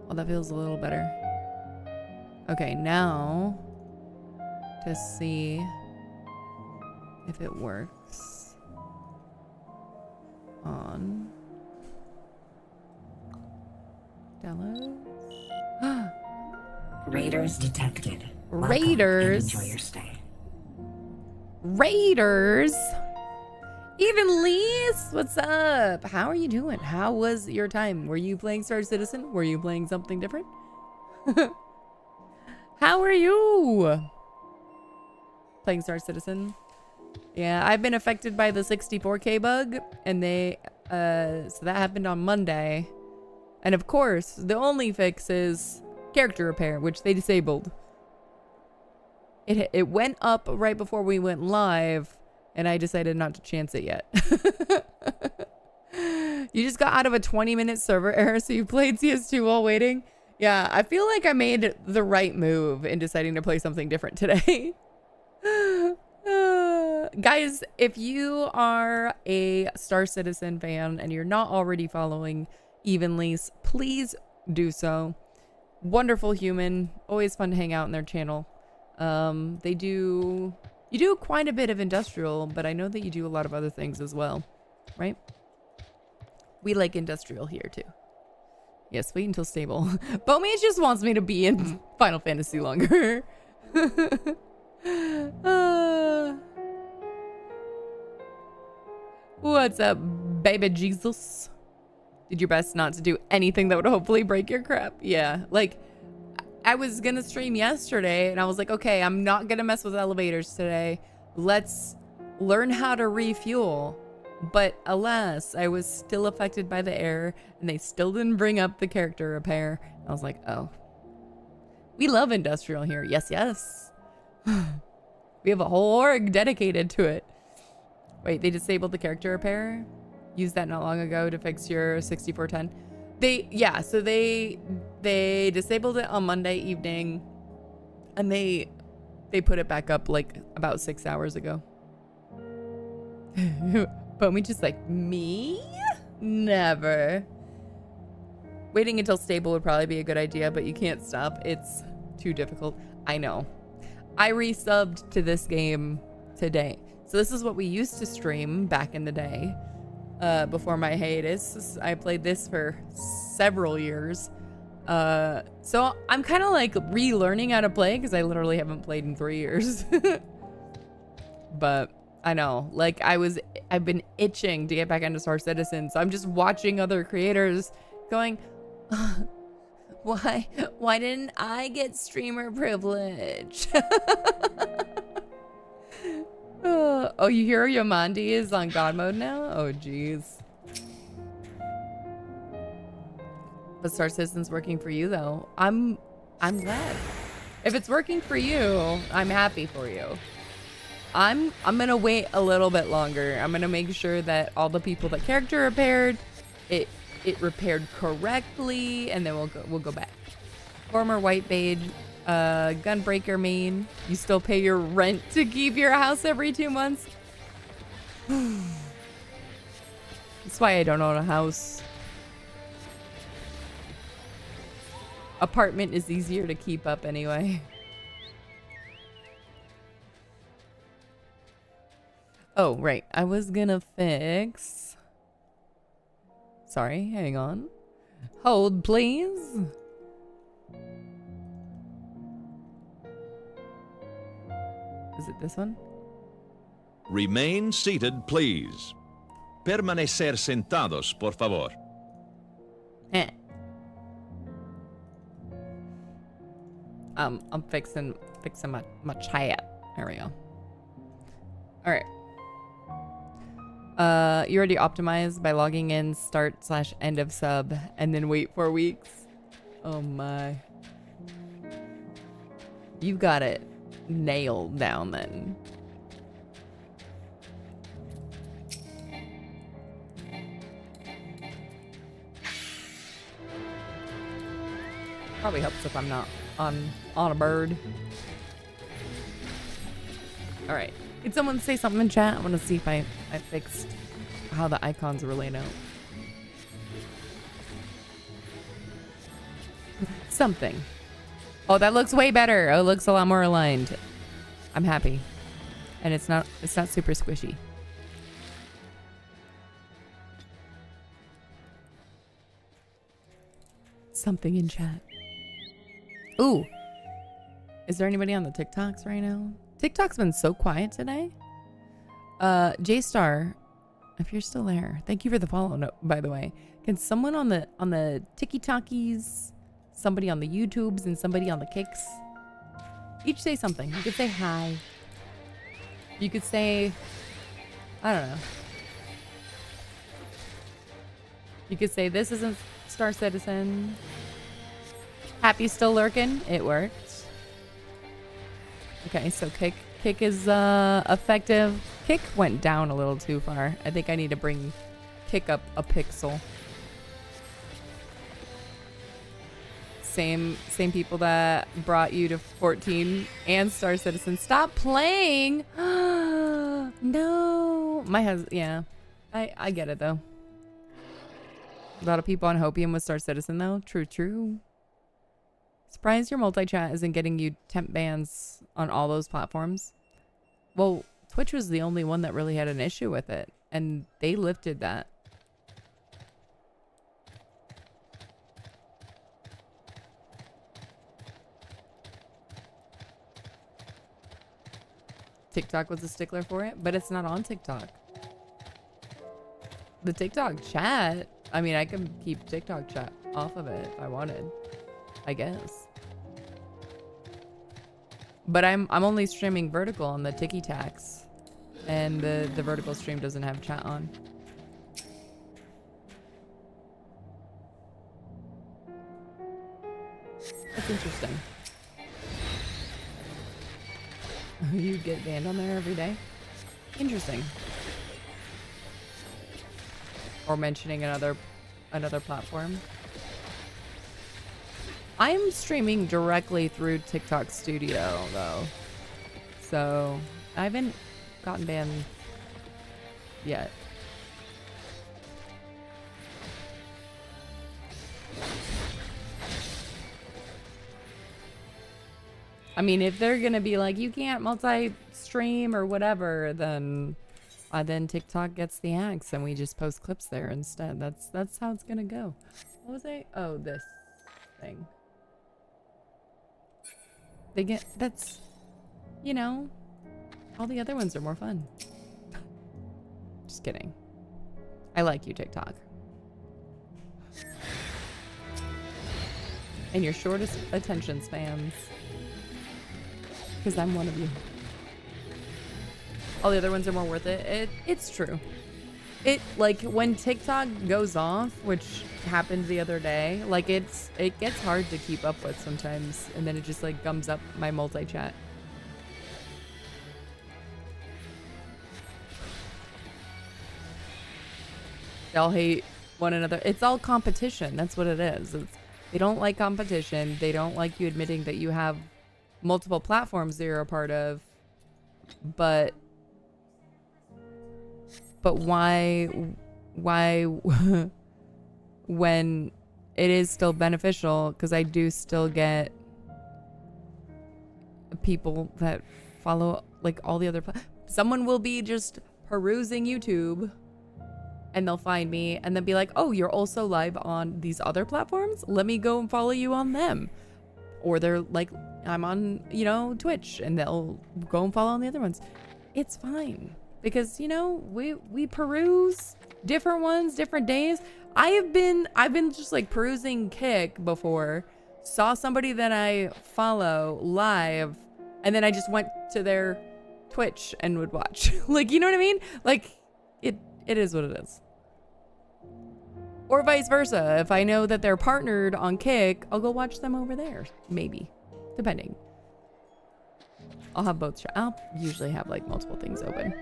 Oh, that feels a little better. Okay, now to see if it works on downloads. Raiders detected. Raiders. Welcome and enjoy your stay. Raiders. Even Lise, what's up? How are you doing? How was your time? Were you playing Star Citizen? Were you playing something different? How are you? Playing Star Citizen? Yeah, I've been affected by the 64K bug, and so that happened on Monday. And of course, the only fix is character repair, which they disabled. It went up right before we went live, and I decided not to chance it yet. You just got out of a 20-minute server error, so you played CS2 while waiting? Yeah, I feel like I made the right move in deciding to play something different today. Guys, if you are a Star Citizen fan and you're not already following Evenly's, please do so. Wonderful human. Always fun to hang out in their channel. You do quite a bit of industrial, but I know that you do a lot of other things as well, right? We like industrial here too. Yes, wait until stable. Bomage just wants me to be in Final Fantasy longer. What's up, baby Jesus? Did your best not to do anything that would hopefully break your crap. Yeah, like I was gonna stream yesterday and I was like, okay, I'm not gonna mess with elevators today. Let's learn how to refuel. But alas, I was still affected by the error and they still didn't bring up the character repair. I was like, oh. We love industrial here. Yes, yes. We have a whole org dedicated to it. Wait, they disabled the character repair? Used that not long ago to fix your 6410. So they disabled it on Monday evening and they put it back up like about 6 hours ago. But we just like, me? Never. Waiting until stable would probably be a good idea, but you can't stop. It's too difficult. I know. I resubbed to this game today. So this is what we used to stream back in the day. Before my hiatus. I played this for several years. So I'm kind of like relearning how to play because I literally haven't played in 3 years. But I know, like I've been itching to get back into Star Citizen. So I'm just watching other creators going, why didn't I get streamer privilege? Oh, you hear Yomandi is on God mode now? Oh, jeez. But Star Citizen's working for you, though. I'm glad. If it's working for you, I'm happy for you. I'm gonna wait a little bit longer. I'm gonna make sure that all the people that character repaired, it repaired correctly, and then we'll go back. Former white beige. Gunbreaker main. You still pay your rent to keep your house every 2 months? That's why I don't own a house. Apartment is easier to keep up anyway. Oh, right. I was gonna fix... Sorry, hang on. Hold, please. Is it this one? Remain seated, please. Permanecer sentados, por favor. I'm fixing my chat. There we go. All right. You already optimized by logging in start/end of sub and then wait 4 weeks. Oh my. You've got it nailed down then. Probably helps if I'm not on a bird. All right. Can someone say something in chat? I want to see if I fixed how the icons were laid out. Something. Oh, that looks way better. Oh, it looks a lot more aligned. I'm happy. And it's not super squishy. Something in chat. Ooh. Is there anybody on the TikToks right now? TikTok's been so quiet today. J-Star, if you're still there, thank you for the follow note, by the way. Can someone on the TikTokies, somebody on the YouTubes, and somebody on the Kicks each say something? You could say hi. You could say, I don't know. You could say, this isn't Star Citizen. Happy still lurking. It worked. Okay, so kick is effective. Kick went down a little too far. I think I need to bring kick up a pixel. Same people that brought you to 14 and Star Citizen. Stop playing. No. My husband, yeah. I get it though. A lot of people on Hopium with Star Citizen though. True. Surprised your multi-chat isn't getting you temp bans on all those platforms. Well, Twitch was the only one that really had an issue with it, and they lifted that. TikTok was a stickler for it, but it's not on TikTok. The TikTok chat, I mean, I can keep TikTok chat off of it if I wanted, I guess. But I'm only streaming vertical on the Tiki Tax, and the vertical stream doesn't have chat on. That's interesting. You get banned on there every day? Interesting. Or mentioning another platform. I'm streaming directly through TikTok Studio though, so I haven't gotten banned yet. I mean, if they're gonna be like, you can't multi-stream or whatever, then TikTok gets the axe and we just post clips there instead. That's how it's gonna go. What was I? Oh, this thing. That's, you know, all the other ones are more fun. Just kidding. I like you, TikTok. And your shortest attention spans. Because I'm one of you. All the other ones are more worth it. It's true. It, like, when TikTok goes off, which happened the other day, like, it gets hard to keep up with sometimes, and then it just, like, gums up my multi-chat. They all hate one another. It's all competition. That's what it is. They don't like competition. They don't like you admitting that you have multiple platforms that you're a part of, but why when it is still beneficial, because I do still get people that follow like all the other someone will be just perusing YouTube and they'll find me and then be like, oh, you're also live on these other platforms, let me go and follow you on them. Or they're like, I'm on, you know, Twitch, and they'll go and follow on the other ones. It's fine. Because, you know, we peruse different ones, different days. I've been just like perusing Kick before, saw somebody that I follow live, and then I just went to their Twitch and would watch. Like, you know what I mean? Like, it is what it is. Or vice versa. If I know that they're partnered on Kick, I'll go watch them over there. Maybe. Depending. I'll have both. I'll usually have like multiple things open.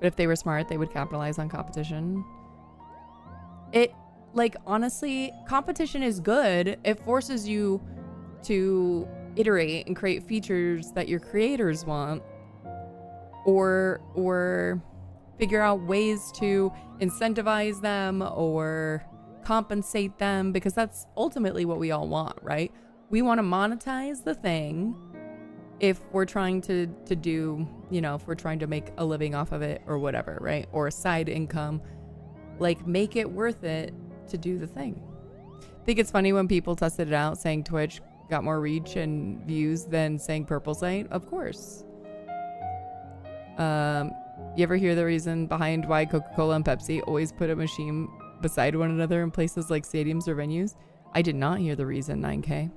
But if they were smart, they would capitalize on competition. It, like, honestly, competition is good. It forces you to iterate and create features that your creators want, or figure out ways to incentivize them or compensate them, because that's ultimately what we all want, right? We want to monetize the thing if we're trying to do, you know, if we're trying to make a living off of it or whatever, right? Or a side income. Like, make it worth it to do the thing. I think it's funny when people tested it out saying Twitch got more reach and views than saying Purple Site. Of course. You ever hear the reason behind why Coca-Cola and Pepsi always put a machine beside one another in places like stadiums or venues? I did not hear the reason, 9K.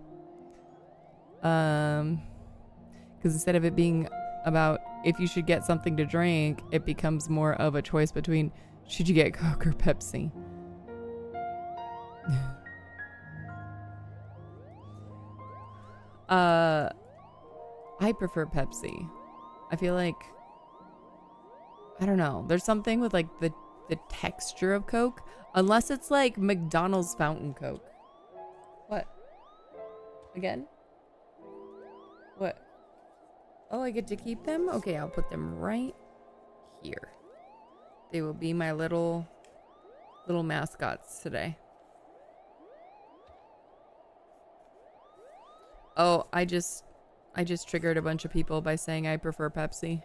Because instead of it being about if you should get something to drink, it becomes more of a choice between should you get Coke or Pepsi. I prefer Pepsi. I feel like, I don't know, there's something with like the texture of Coke, unless it's like McDonald's fountain Coke. What? Again? What? Oh, I get to keep them? Okay, I'll put them right here. They will be my little mascots today. Oh, I just triggered a bunch of people by saying I prefer Pepsi.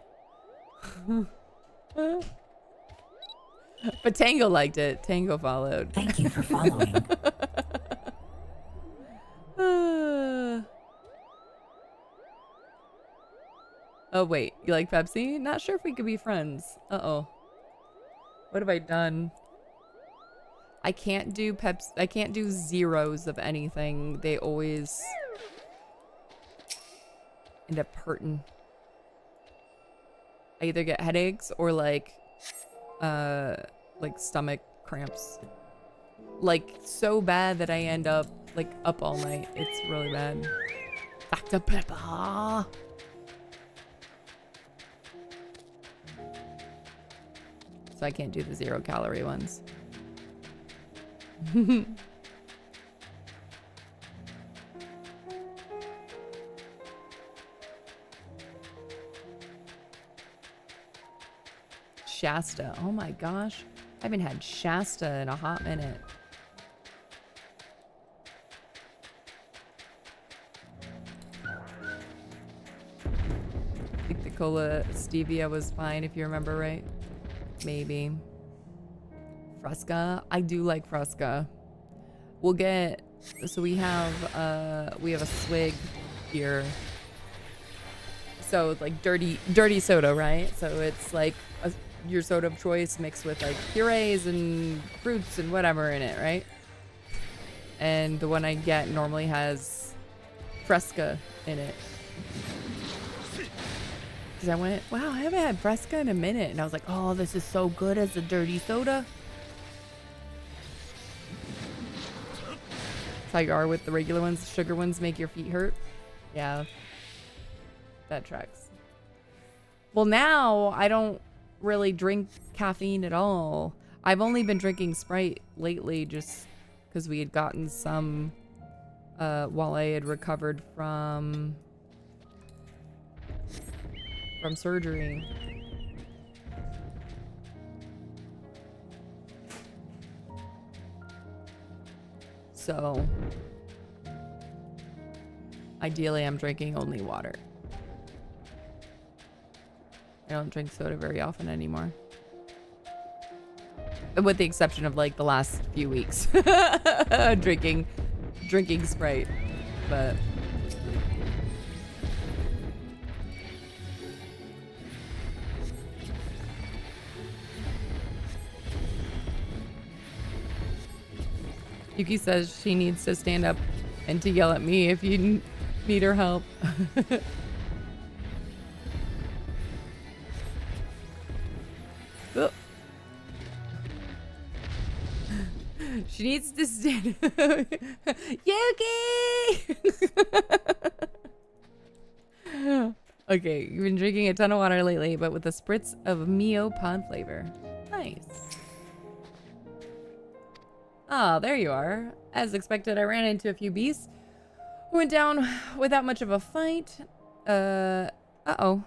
But Tango liked it. Tango followed. Thank you for following. Oh, wait. You like Pepsi? Not sure if we could be friends. Uh-oh. What have I done? I can't do I can't do zeros of anything. They always end up hurting. I either get headaches or like stomach cramps. Like so bad that I end up like up all night. It's really bad. Dr. Pepper. So I can't do the 0-calorie ones. Shasta. Oh my gosh. I haven't had Shasta in a hot minute. I think the cola stevia was fine if you remember right. Maybe. Fresca. I do like Fresca. We'll get, so we have a swig here. So like dirty soda, right? So it's like your soda of choice mixed with like purees and fruits and whatever in it, right? And the one I get normally has Fresca in it. Because I went, wow, I haven't had Fresca in a minute. And I was like, oh, this is so good as a dirty soda. That's how you are with the regular ones. Sugar ones make your feet hurt. Yeah. That tracks. Well, now I don't really drink caffeine at all. I've only been drinking Sprite lately just because we had gotten some while I had recovered from surgery. So ideally I'm drinking only water. I don't drink soda very often anymore. With the exception of like the last few weeks. drinking Sprite. But Yuki says she needs to stand up and to yell at me if you need her help. Oh. She needs to stand. Yuki! Okay, you've been drinking a ton of water lately, but with a spritz of Mio pod flavor. Nice. Ah, there you are. As expected, I ran into a few beasts who went down without much of a fight. Uh-oh.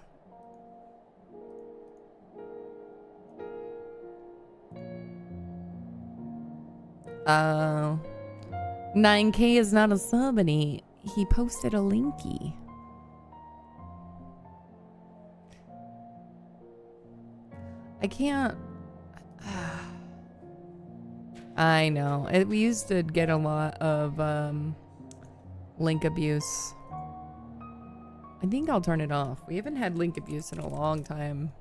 Oh. 9K is not a sub, and he posted a linky. I can't. I know. We used to get a lot of link abuse. I think I'll turn it off. We haven't had link abuse in a long time.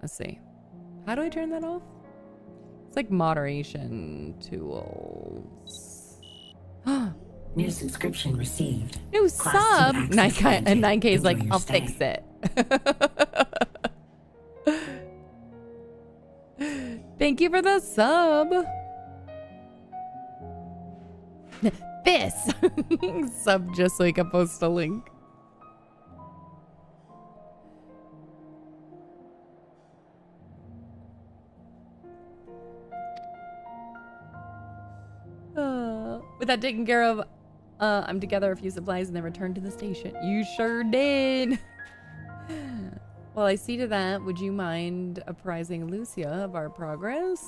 Let's see. How do I turn that off? It's like moderation tools. New subscription received. New Class sub. 2 access 9K, and granted. 9K is like, Enjoy your I'll stay. fix it. Thank you for the sub. This sub just so I can post a link. With that taken care of, I'm to gather a few supplies and then return to the station. You sure did. Well, I see to that. Would you mind apprising Lucia of our progress?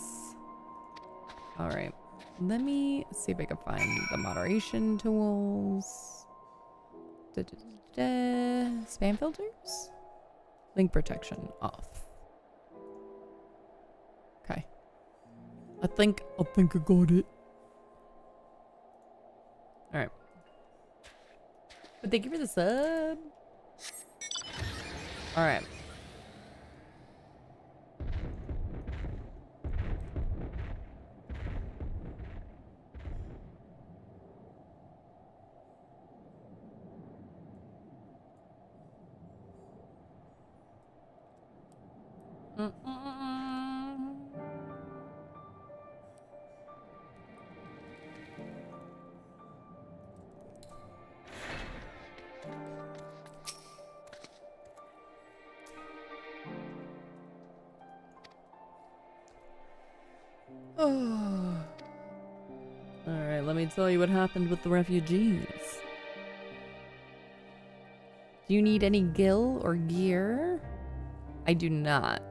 All right. Let me see if I can find the moderation tools. Spam filters? Link protection off. Okay. I think I got it. All right. But thank you for the sub. All right. Alright, let me tell you what happened with the refugees. Do you need any gil or gear? I do not.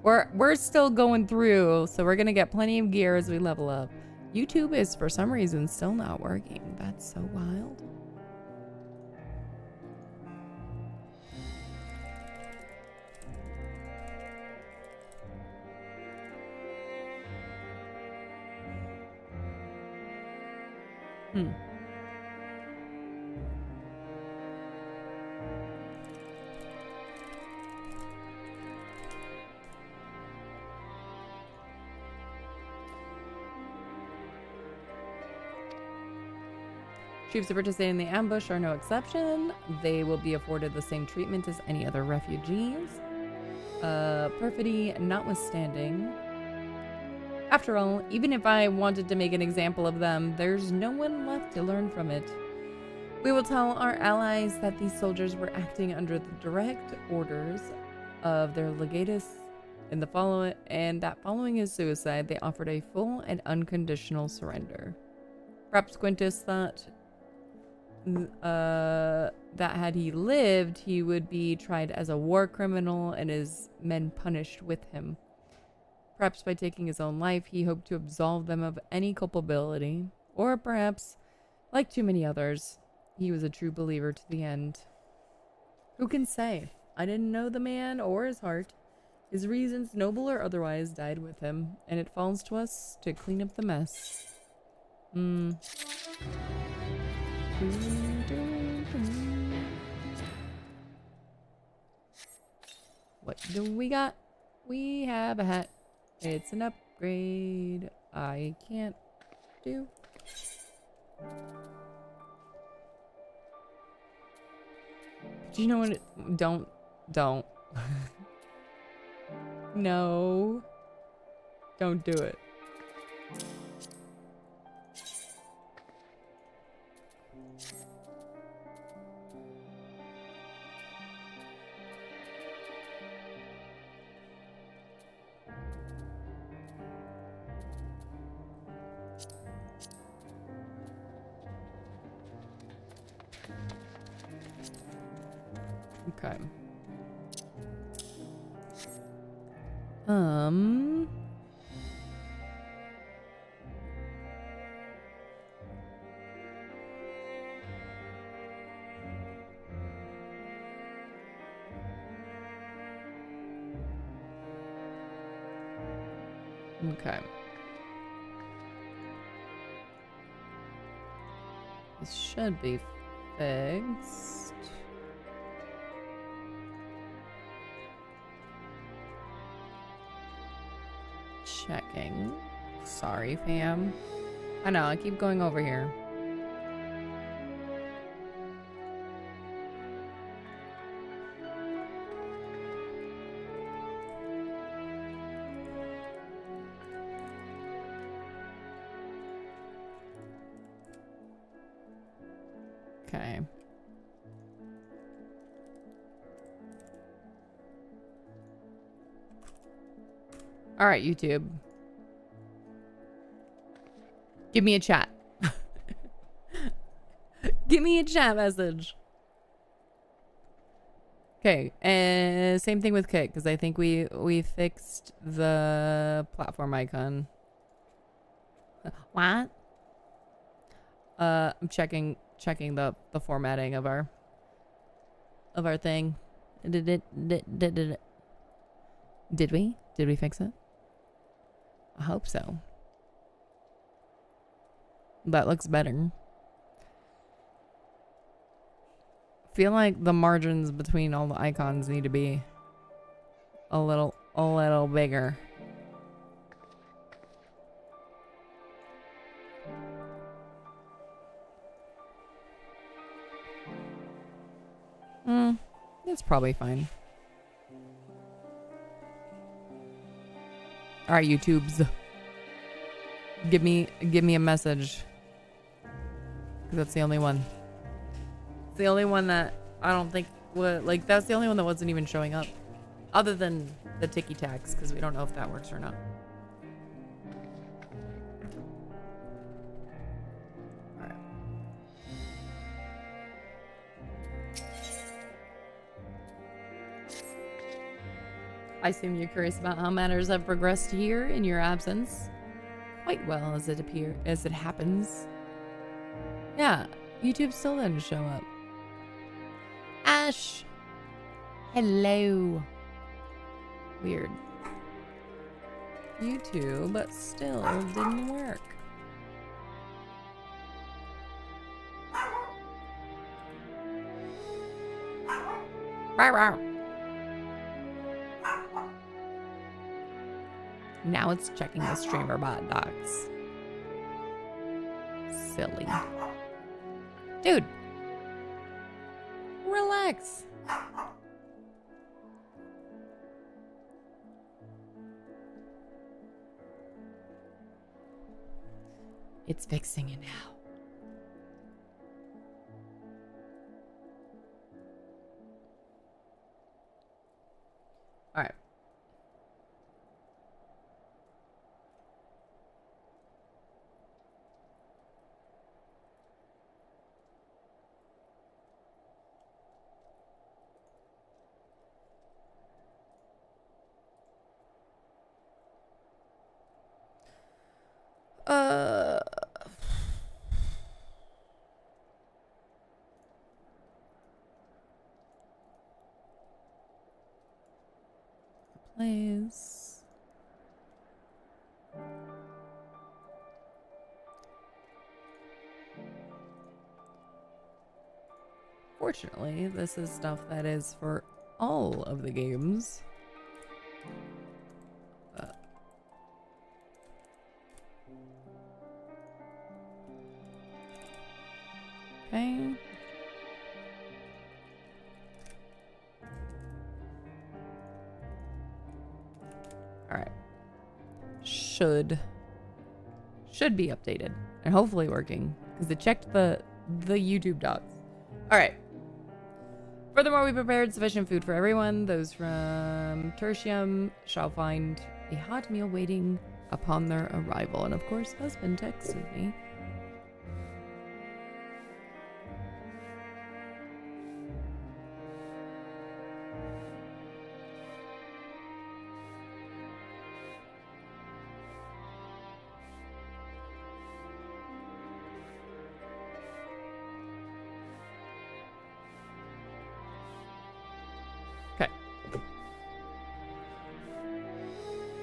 We're still going through, so we're gonna get plenty of gear as we level up. YouTube is for some reason still not working. That's so wild. Troops who participate in the ambush are no exception. They will be afforded the same treatment as any other refugees. Perfidy notwithstanding. After all, even if I wanted to make an example of them, there's no one left to learn from it. We will tell our allies that these soldiers were acting under the direct orders of their legatus and that following his suicide, they offered a full and unconditional surrender. Perhaps Quintus thought that had he lived, he would be tried as a war criminal and his men punished with him. Perhaps by taking his own life, he hoped to absolve them of any culpability. Or perhaps, like too many others, he was a true believer to the end. Who can say? I didn't know the man or his heart. His reasons, noble or otherwise, died with him, and it falls to us to clean up the mess. What do we got? We have a hat. It's an upgrade. I can't do. Do you know what don't. No. Don't do it. Okay. Okay. This should be fixed. Checking. Sorry, fam. I know, I keep going over here. Okay. All right, YouTube. Give me a chat. Give me a chat message. Okay, and same thing with Kit, because I think we fixed the platform icon. What? I'm checking the formatting of our thing. Did we fix it? I hope so. That looks better. Feel like the margins between all the icons need to be a little bigger. It's probably fine. All right, YouTubes. Give me a message. 'Cause that's the only one. It's the only one that I don't think would, like, that's the only one that wasn't even showing up. Other than the ticky tacks, because we don't know if that works or not. Alright. I assume you're curious about how matters have progressed here in your absence. Quite well as it happens. Yeah, YouTube still didn't show up. Ash! Hello. Weird. YouTube still didn't work. Now it's checking the streamer bot docs. Silly. Dude. Relax. It's fixing it now. All right. Please. Fortunately, this is stuff that is for all of the games. Okay. All right. Should be updated and hopefully working because it checked the YouTube docs. All right. Furthermore, we prepared sufficient food for everyone. Those from Tertium shall find a hot meal waiting upon their arrival. And of course, husband texted me.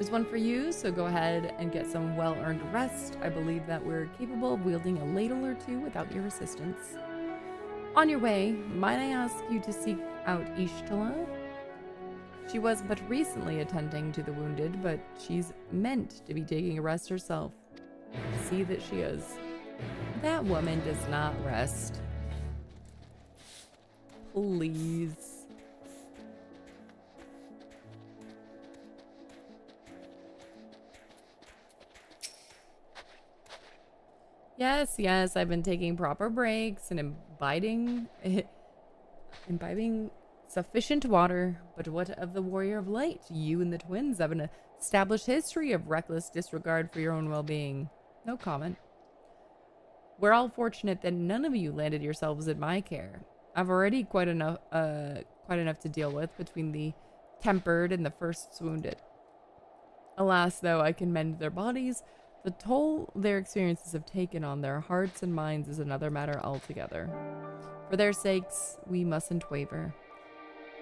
There's one for you, so go ahead and get some well-earned rest. I believe that we're capable of wielding a ladle or two without your assistance. On your way, might I ask you to seek out Ishtala? She was but recently attending to the wounded, but she's meant to be taking a rest herself. See that she is. That woman does not rest. Please. Yes, I've been taking proper breaks and imbibing sufficient water. But what of the Warrior of Light? You and the twins have an established history of reckless disregard for your own well-being. No comment. We're all fortunate that none of you landed yourselves in my care. I've already quite enough to deal with between the tempered and the first wounded. Alas, though I can mend their bodies, the toll their experiences have taken on their hearts and minds is another matter altogether. For their sakes, we mustn't waver.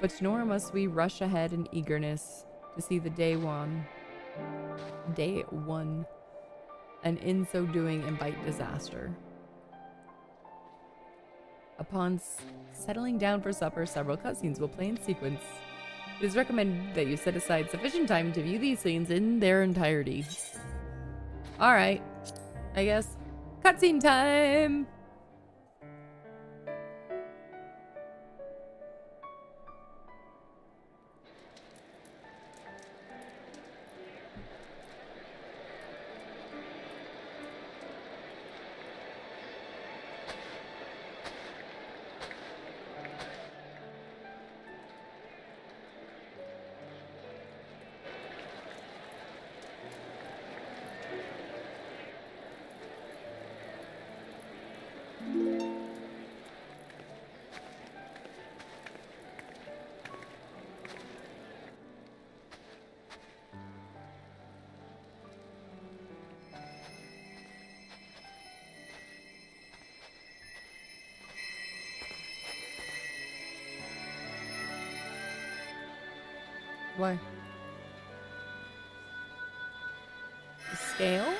But nor must we rush ahead in eagerness to see the day one, and in so doing invite disaster. Upon settling down for supper, several cutscenes will play in sequence. It is recommended that you set aside sufficient time to view these scenes in their entirety. Alright, I guess. Cutscene time! Why? The scale?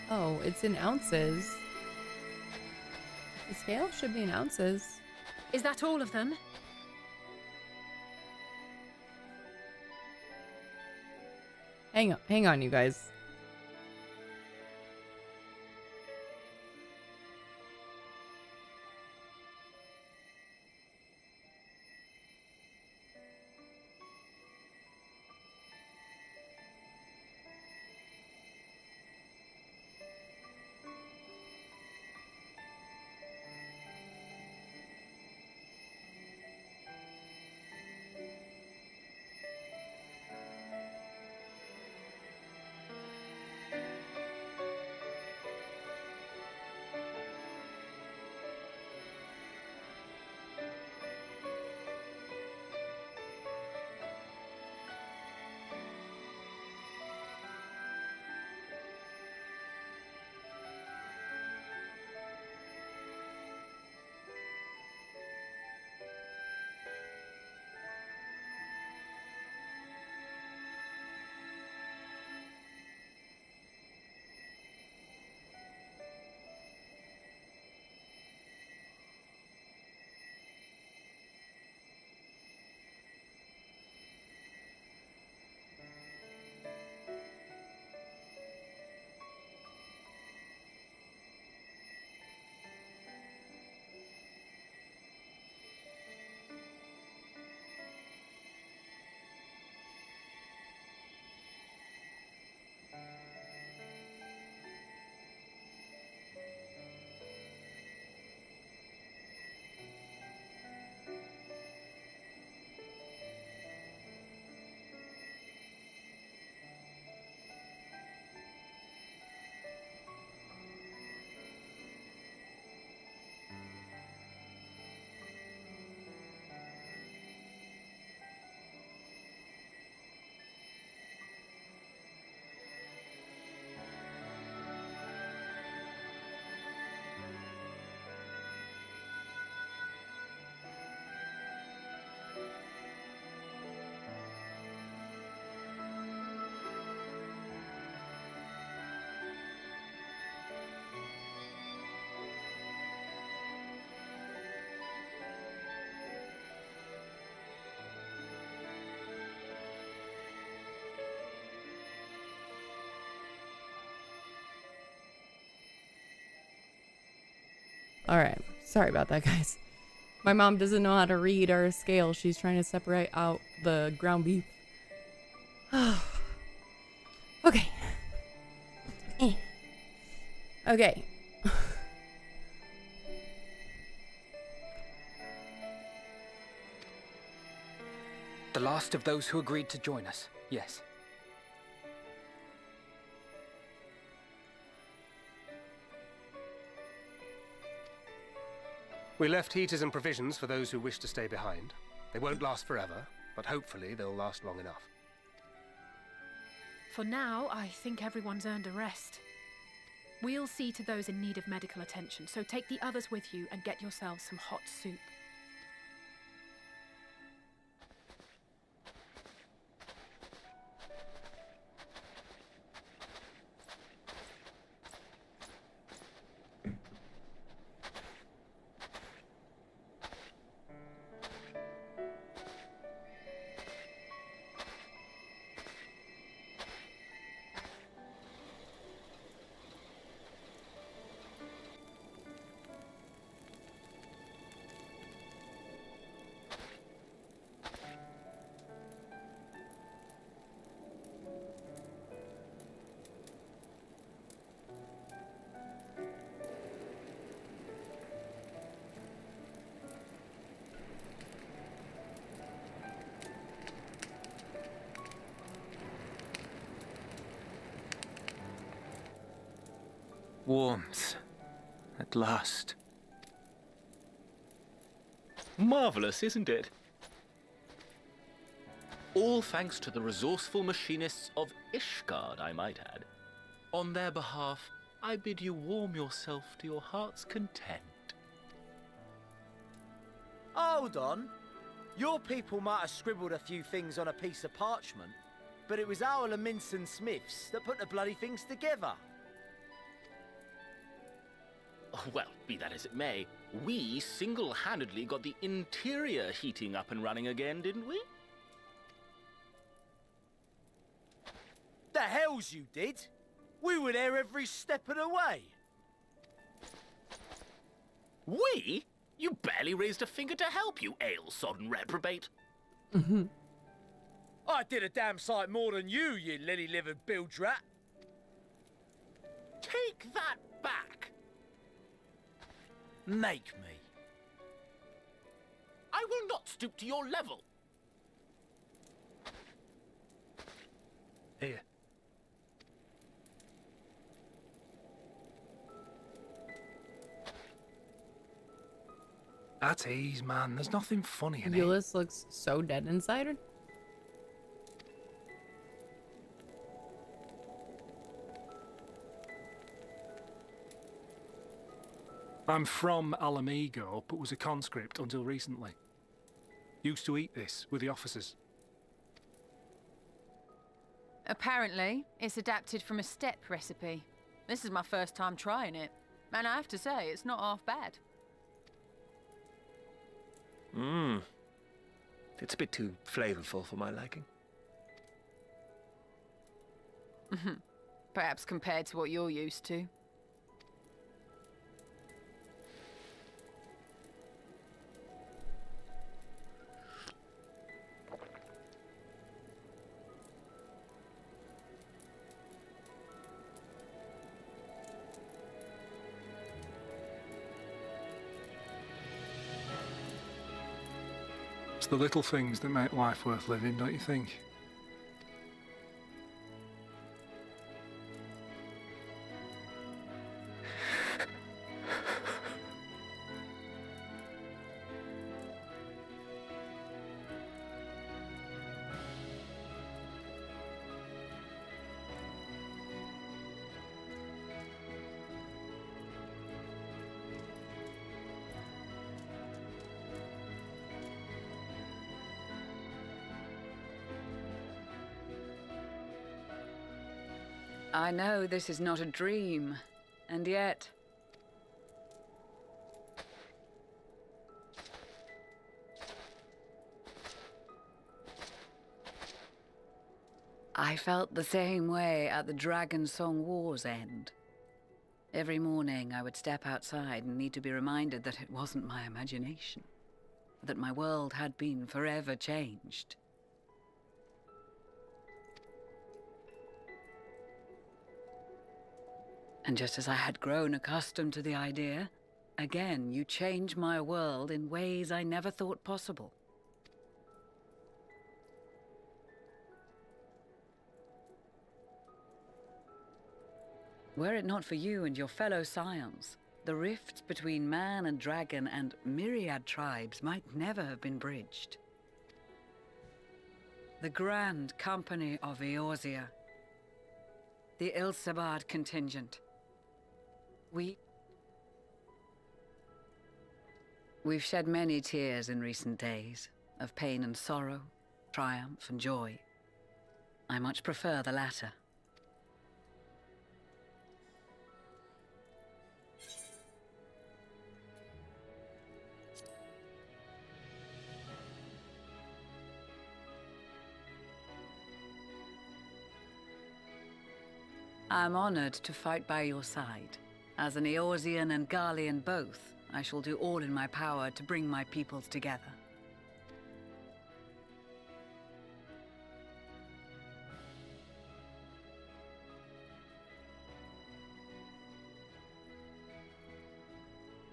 Oh, it's in ounces. The scale should be in ounces. Is that all of them? Hang on, you guys. Alright. Sorry about that, guys. My mom doesn't know how to read our scale. She's trying to separate out the ground beef. Okay. Okay. The last of those who agreed to join us, yes. We left heaters and provisions for those who wish to stay behind. They won't last forever, but hopefully they'll last long enough. For now, I think everyone's earned a rest. We'll see to those in need of medical attention, so take the others with you and get yourselves some hot soup. Warmth. At last. Marvelous, isn't it? All thanks to the resourceful machinists of Ishgard, I might add. On their behalf, I bid you warm yourself to your heart's content. Hold on. Your people might have scribbled a few things on a piece of parchment, but it was our Leminson Smiths that put the bloody things together. Well, be that as it may, we single-handedly got the interior heating up and running again, didn't we? The hells you did! We were there every step of the way. We? You barely raised a finger to help, you ale-sodden reprobate. I did a damn sight more than you, you lily-livered bilge rat. Take that back. Make me. I will not stoop to your level. Here. At ease, man. There's nothing funny in it. Euless looks so dead inside. I'm from Alamigo, but was a conscript until recently. Used to eat this with the officers. Apparently, it's adapted from a steppe recipe. This is my first time trying it, and I have to say, it's not half bad. It's a bit too flavorful for my liking. Perhaps compared to what you're used to. It's the little things that make life worth living, don't you think? I know this is not a dream, and yet... I felt the same way at the Dragon Song War's end. Every morning I would step outside and need to be reminded that it wasn't my imagination, that my world had been forever changed. And just as I had grown accustomed to the idea, again you change my world in ways I never thought possible. Were it not for you and your fellow scions, the rifts between man and dragon and myriad tribes might never have been bridged. The Grand Company of Eorzea. The Ilsabard contingent. We've shed many tears in recent days, of pain and sorrow, triumph and joy. I much prefer the latter. I'm honored to fight by your side. As an Eorzean and Garlean both, I shall do all in my power to bring my peoples together.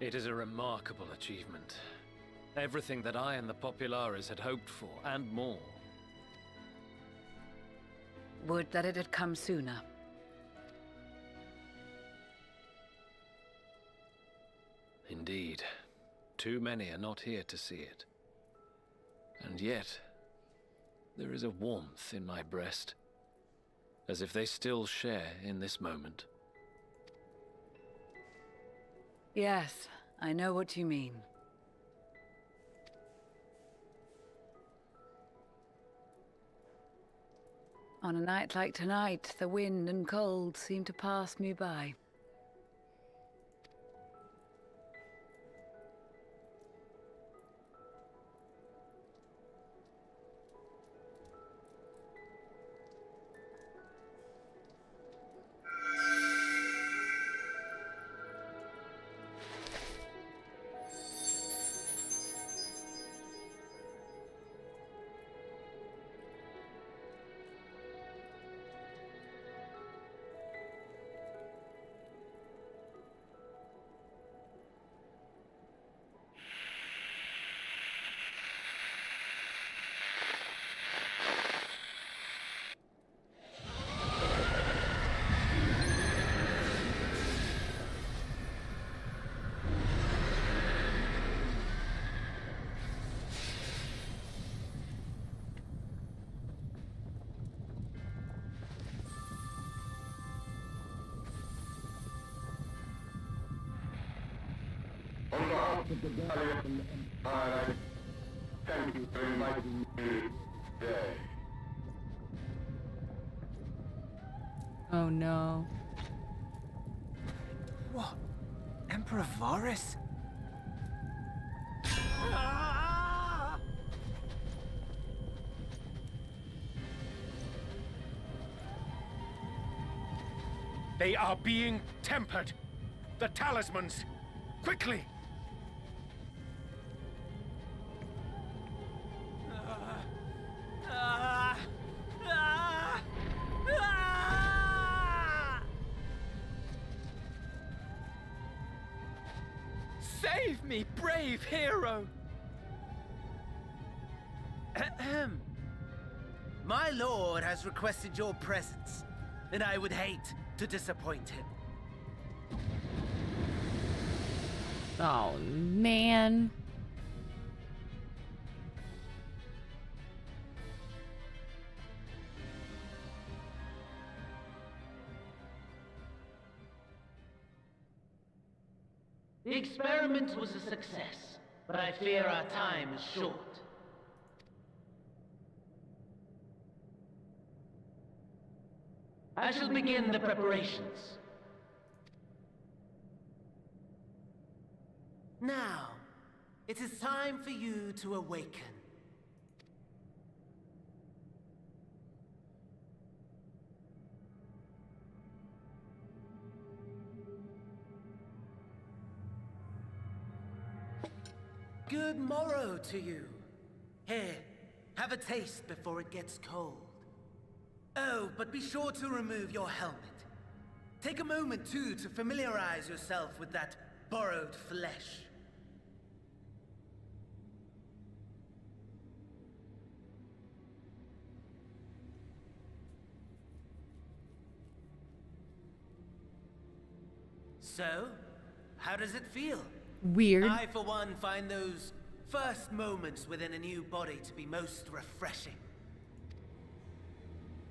It is a remarkable achievement. Everything that I and the Populares had hoped for, and more. Would that it had come sooner. Indeed. Too many are not here to see it. And yet, there is a warmth in my breast, as if they still share in this moment. Yes, I know what you mean. On a night like tonight, the wind and cold seem to pass me by. On behalf of the Gallian Empire, thank you for inviting me today. Oh no. What? Emperor Varys? They are being tempered. The talismans. Quickly! Save me, brave hero! Ahem. My lord has requested your presence, and I would hate to disappoint him. Oh, man. The experiment was a success, but I fear our time is short. I shall begin the preparations. Now, it is time for you to awaken. good morrow to you. Here, have a taste before it gets cold. Oh, but be sure to remove your helmet. Take a moment, too, to familiarize yourself with that borrowed flesh. So, how does it feel? Weird. I, for one, find those first moments within a new body to be most refreshing.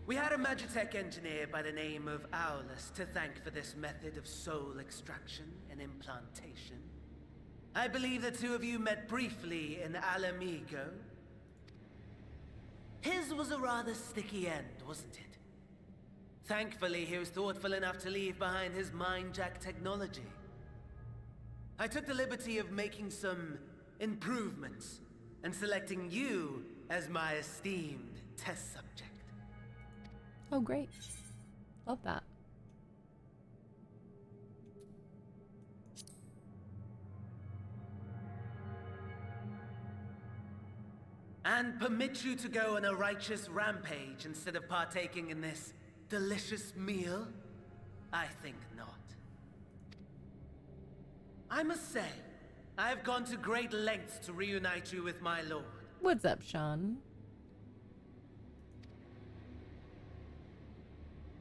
We had a Magitech engineer by the name of Aulus to thank for this method of soul extraction and implantation. I believe the two of you met briefly in Alamigo. His was a rather sticky end, wasn't it? Thankfully, he was thoughtful enough to leave behind his mind-jack technology. I took the liberty of making some improvements and selecting you as my esteemed test subject. Oh, great. Love that. And permit you to go on a righteous rampage instead of partaking in this delicious meal? I think not. I must say, I have gone to great lengths to reunite you with my lord. What's up, Sean?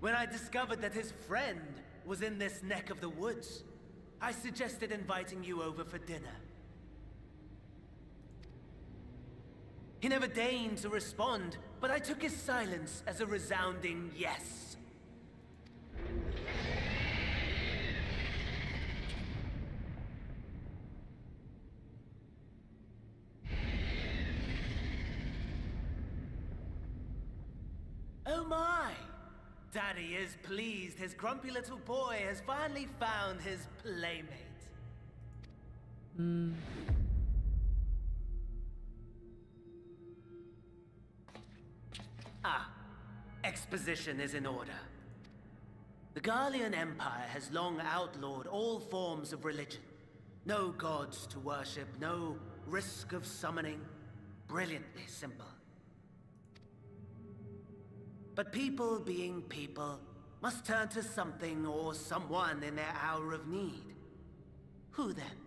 When I discovered that his friend was in this neck of the woods, I suggested inviting you over for dinner. He never deigned to respond, but I took his silence as a resounding yes. Oh my! Daddy is pleased his grumpy little boy has finally found his playmate. Ah, exposition is in order. The Garlean Empire has long outlawed all forms of religion. No gods to worship, no risk of summoning. Brilliantly simple. But people being people must turn to something or someone in their hour of need. Who then?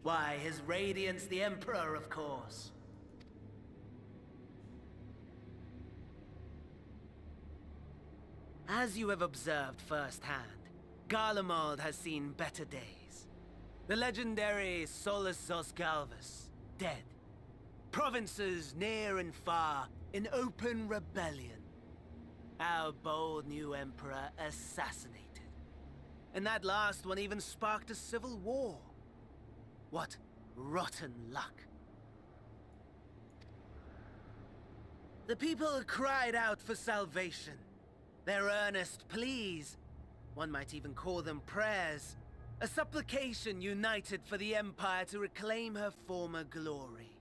Why, His Radiance the Emperor, of course. As you have observed firsthand, Garlemald has seen better days. The legendary Solus Zosgalvus, dead. Provinces near and far in open rebellion. Our bold new emperor assassinated. And that last one even sparked a civil war. What rotten luck. The people cried out for salvation. Their earnest pleas, one might even call them prayers, a supplication united for the Empire to reclaim her former glory.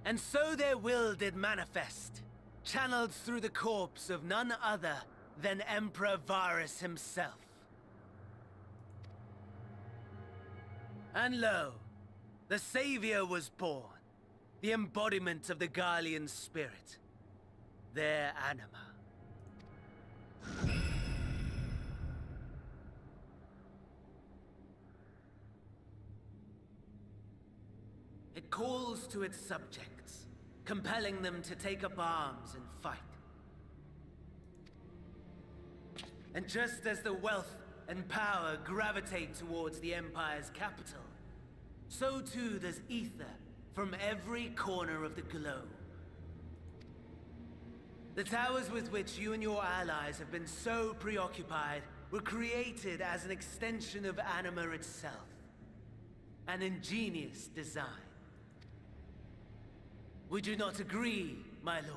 And so their will did manifest, channeled through the corpse of none other than Emperor Varus himself. And lo, the Savior was born, the embodiment of the Garlean spirit, their anima. It calls to its subjects, compelling them to take up arms and fight. And just as the wealth and power gravitate towards the Empire's capital, so too does ether from every corner of the globe. The towers with which you and your allies have been so preoccupied were created as an extension of Anima itself. An ingenious design. Would you not agree, my lord?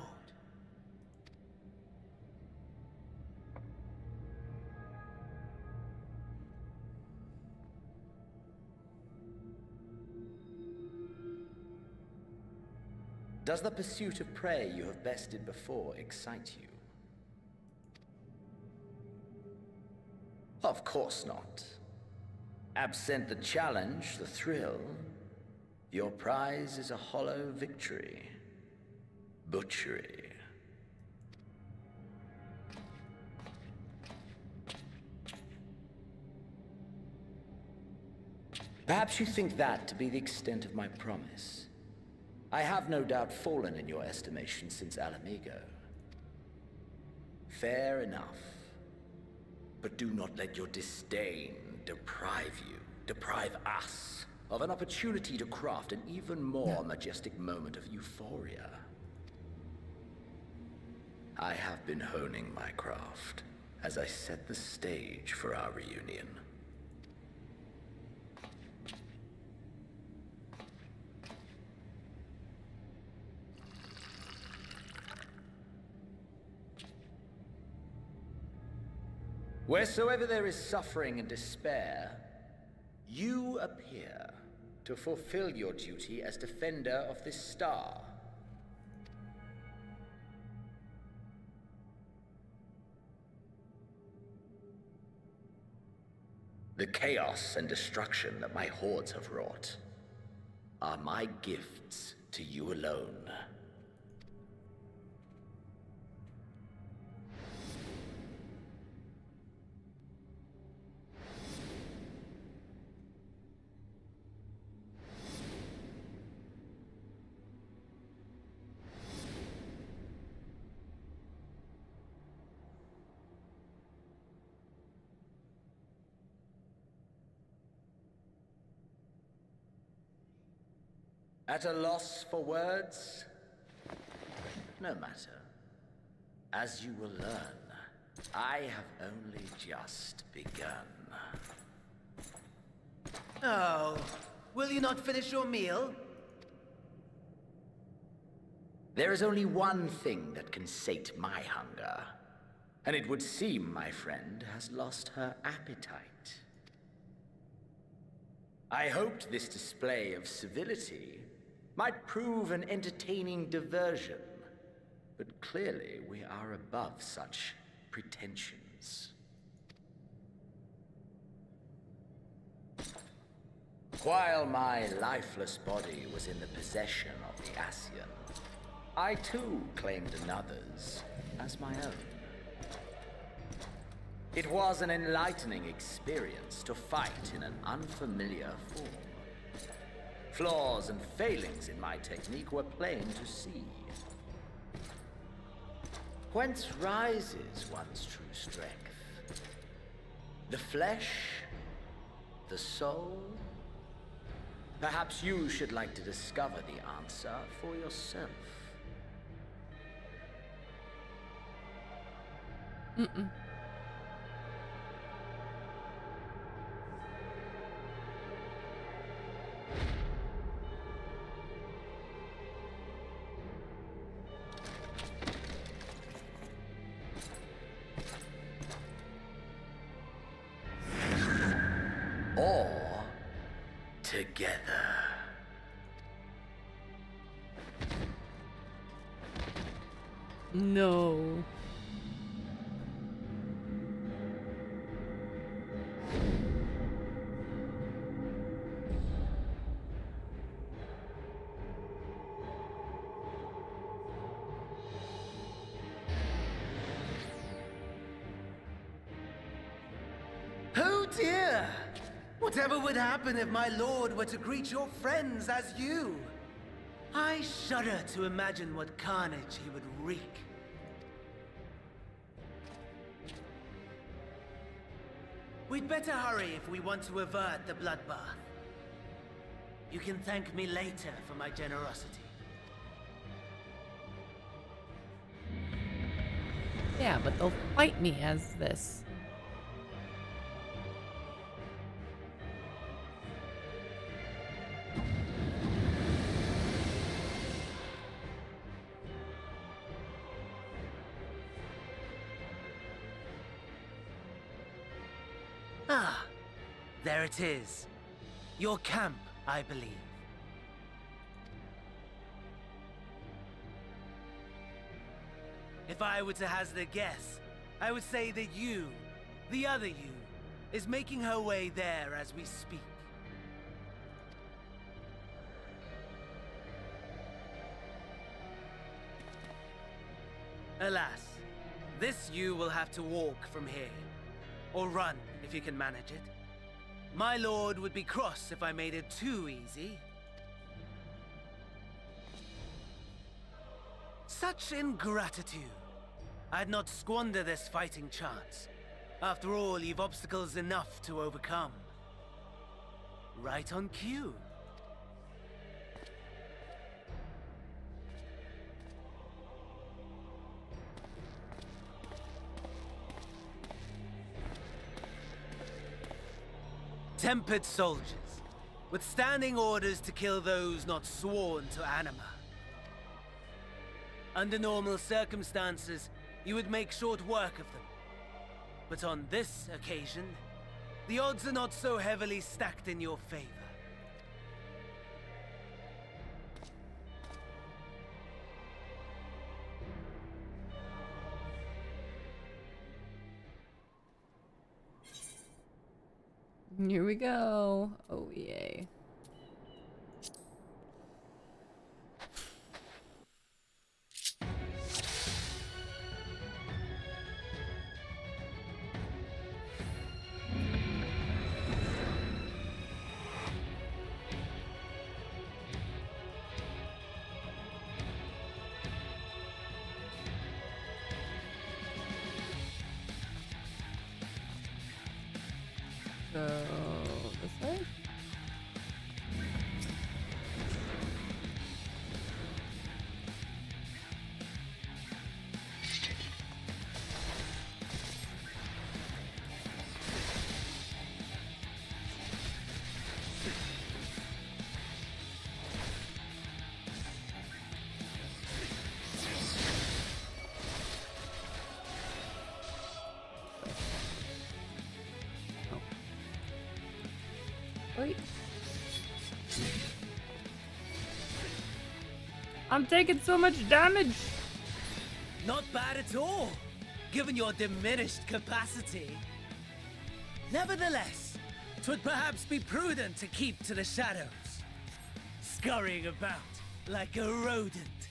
Does the pursuit of prey you have bested before excite you? Of course not. Absent the challenge, the thrill, your prize is a hollow victory. Butchery. Perhaps you think that to be the extent of my promise. I have no doubt fallen in your estimation since Alamigo. Fair enough. But do not let your disdain deprive us, of an opportunity to craft an even more majestic moment of euphoria. I have been honing my craft as I set the stage for our reunion. Wheresoever there is suffering and despair, you appear to fulfill your duty as defender of this star. The chaos and destruction that my hordes have wrought are my gifts to you alone. At a loss for words? No matter. As you will learn, I have only just begun. Oh, will you not finish your meal? There is only one thing that can sate my hunger, and it would seem my friend has lost her appetite. I hoped this display of civility might prove an entertaining diversion, but clearly we are above such pretensions. While my lifeless body was in the possession of the Ascian, I too claimed another's as my own. It was an enlightening experience to fight in an unfamiliar form. Flaws and failings in my technique were plain to see. Whence rises one's true strength? The flesh? The soul? Perhaps you should like to discover the answer for yourself. Mm-mm. Or together. No. Oh dear! Whatever would happen if my lord were to greet your friends as you? I shudder to imagine what carnage he would wreak. We'd better hurry if we want to avert the bloodbath. You can thank me later for my generosity. Yeah, but they'll fight me as this. Ah, there it is. Your camp, I believe. If I were to hazard a guess, I would say that you, the other you, is making her way there as we speak. Alas, this you will have to walk from here. Or run, if you can manage it. My lord would be cross if I made it too easy. Such ingratitude. I'd not squander this fighting chance. After all, you've obstacles enough to overcome. Right on cue. Tempered soldiers, withstanding orders to kill those not sworn to anima. Under normal circumstances, you would make short work of them. But on this occasion, the odds are not so heavily stacked in your favor. Here we go. Oh, yay. So, this way? Wait. I'm taking so much damage. Not bad at all, given your diminished capacity. Nevertheless, 'twould perhaps be prudent to keep to the shadows, scurrying about like a rodent.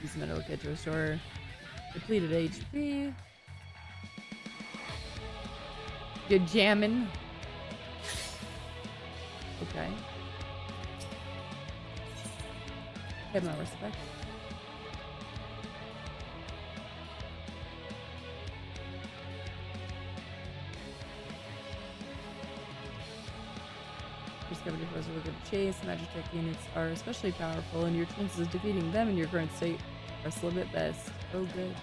Use metal kit to restore depleted HP. You're jamming. Okay. Have my respect. Discovered your foes are good to chase. Magitech units are especially powerful, and your chances of defeating them in your current state are slim at best. Oh, good.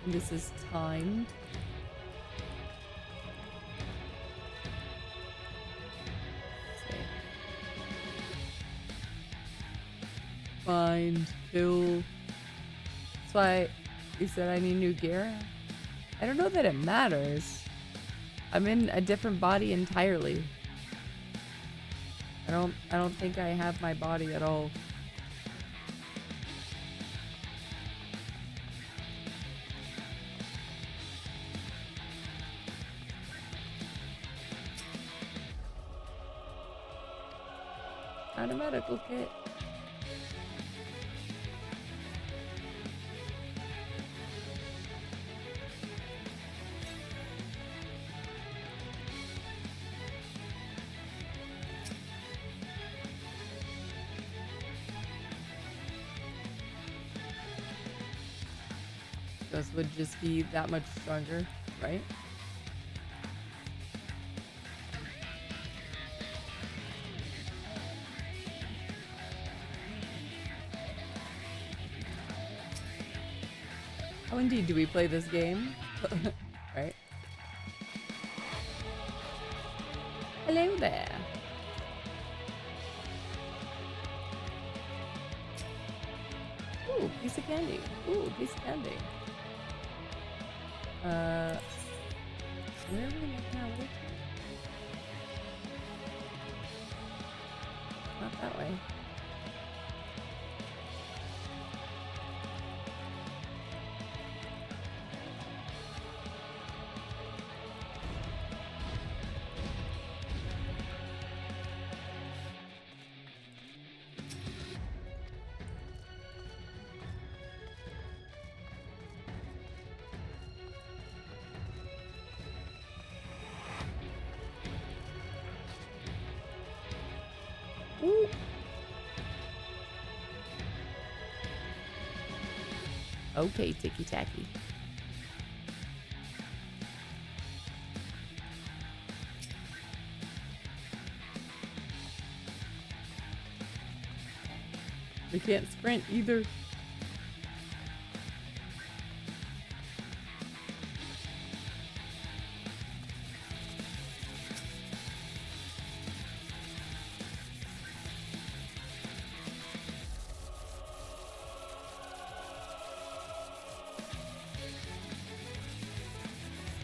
This is timed. Find, kill. That's why you said I need new gear. I don't know that it matters. I'm in a different body entirely. I don't think I have my body at all. Not a medical kit. This would just be that much stronger, right? How indeed do we play this game? Right? Hello there. Piece of candy. Ooh, piece of candy. Where are we making our way to? Not that way. Ooh. Okay, ticky tacky. We can't sprint either.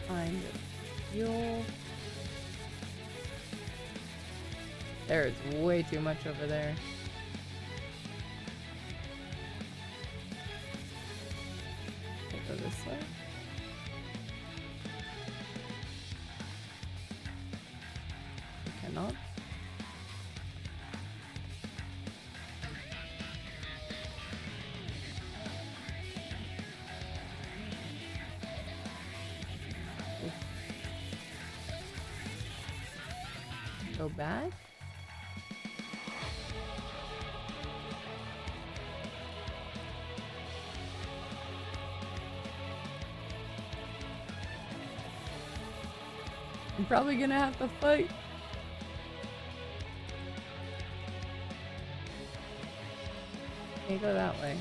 Find fuel. There's way too much over there. Go this way. I cannot. Go back. I'm probably gonna have to fight. Can't go that way.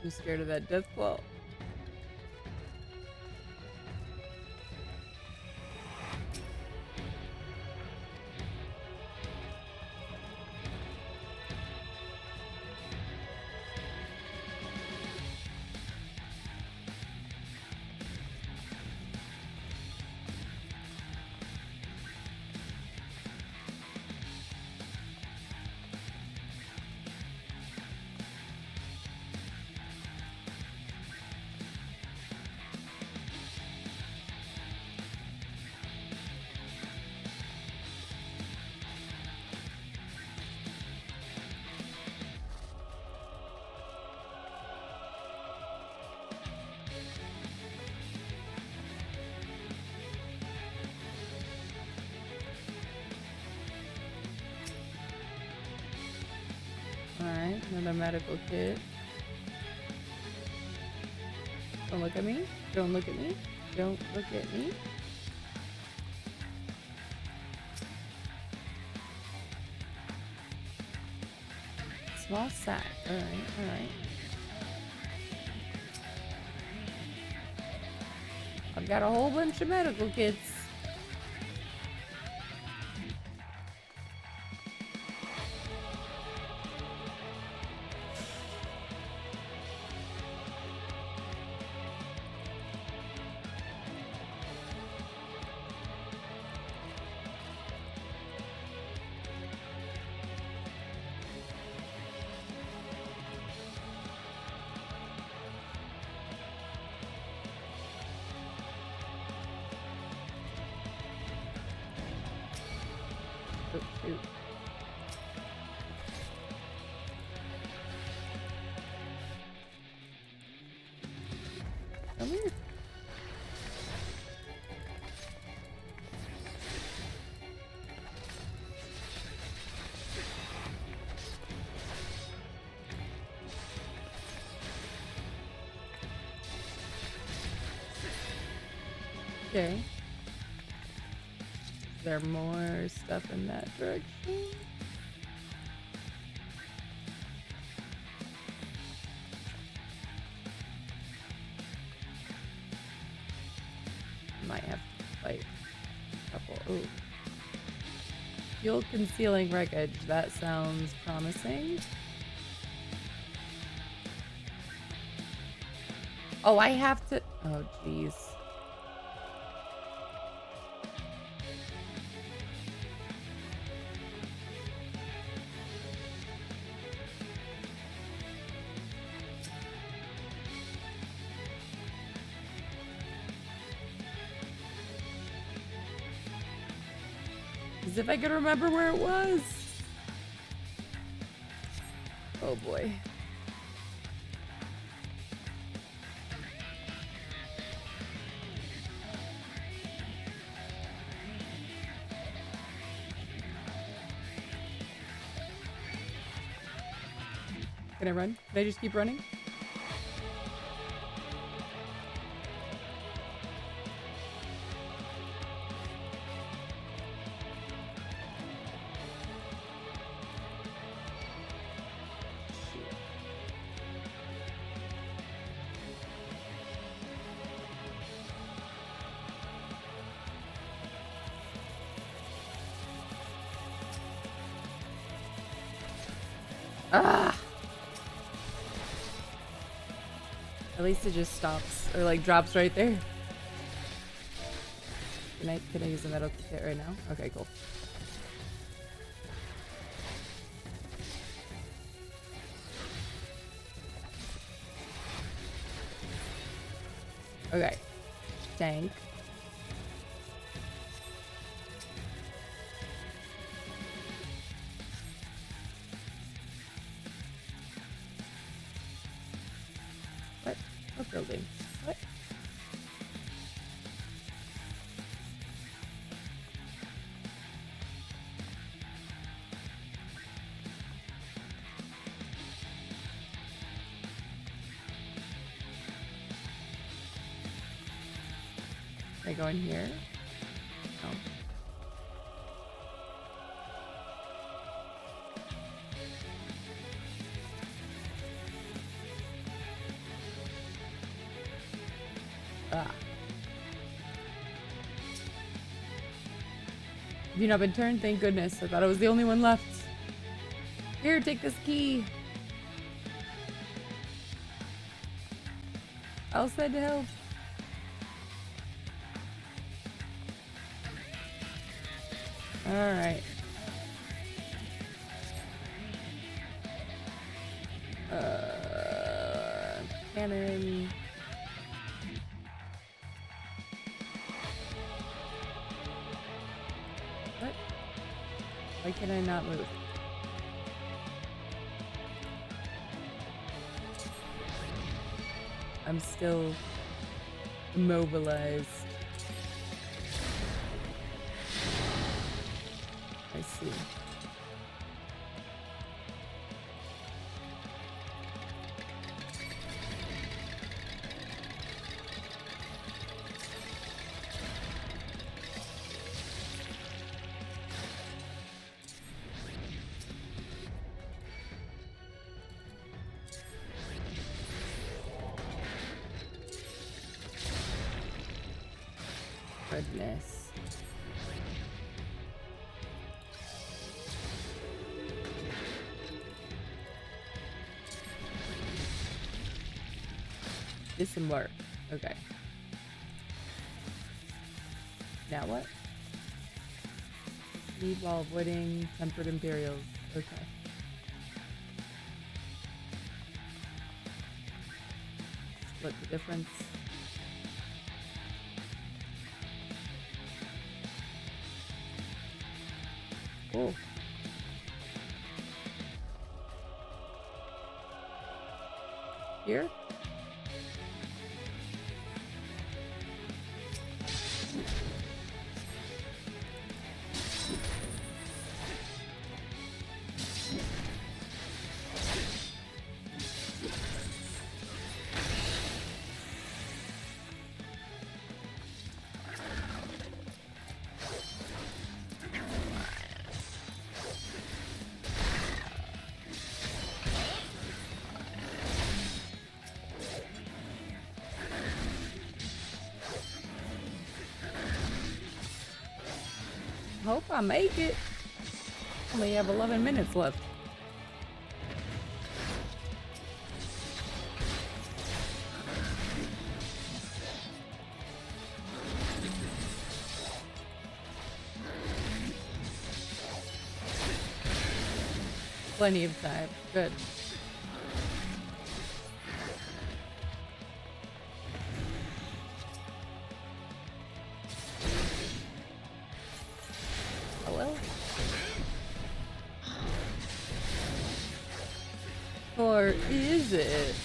I'm scared of that death claw. Alright, another medical kit. Don't look at me. Don't look at me. Don't look at me. Small sack. Alright, alright. I've got a whole bunch of medical kits. Oh, shoot. Come here. Okay. Is there more stuff in that direction? Might have to fight a couple. Ooh. Fuel concealing wreckage. That sounds promising. Oh, I have to. Oh, jeez. As if I could remember where it was. Oh boy. Can I run? Can I just keep running? Ah! At least it just stops or like drops right there. Can I use the metal kit right now? Okay, cool. Okay. Tank. What building? What? Can I go in here? No. Ah. Have you not been turned? Thank goodness. I thought I was the only one left. Here, take this key. I'll send help. Alright. Cannon. What? Why can I not move? I'm still immobilized. I see. Goodness. This can work. Okay. Now what? Lead while avoiding tempered Imperials. Okay. Split the difference. Oh. Here? If I make it. Only have 11 minutes left. Plenty of time. Good. Hello? Or is it?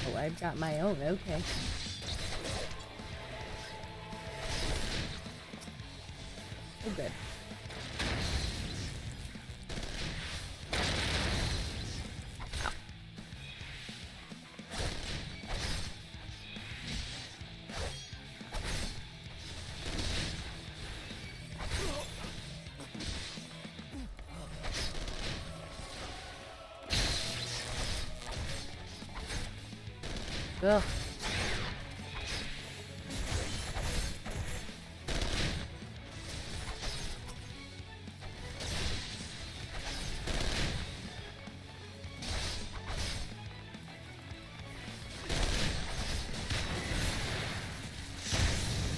Oh, I've got my own, okay. Oh, good. Ugh.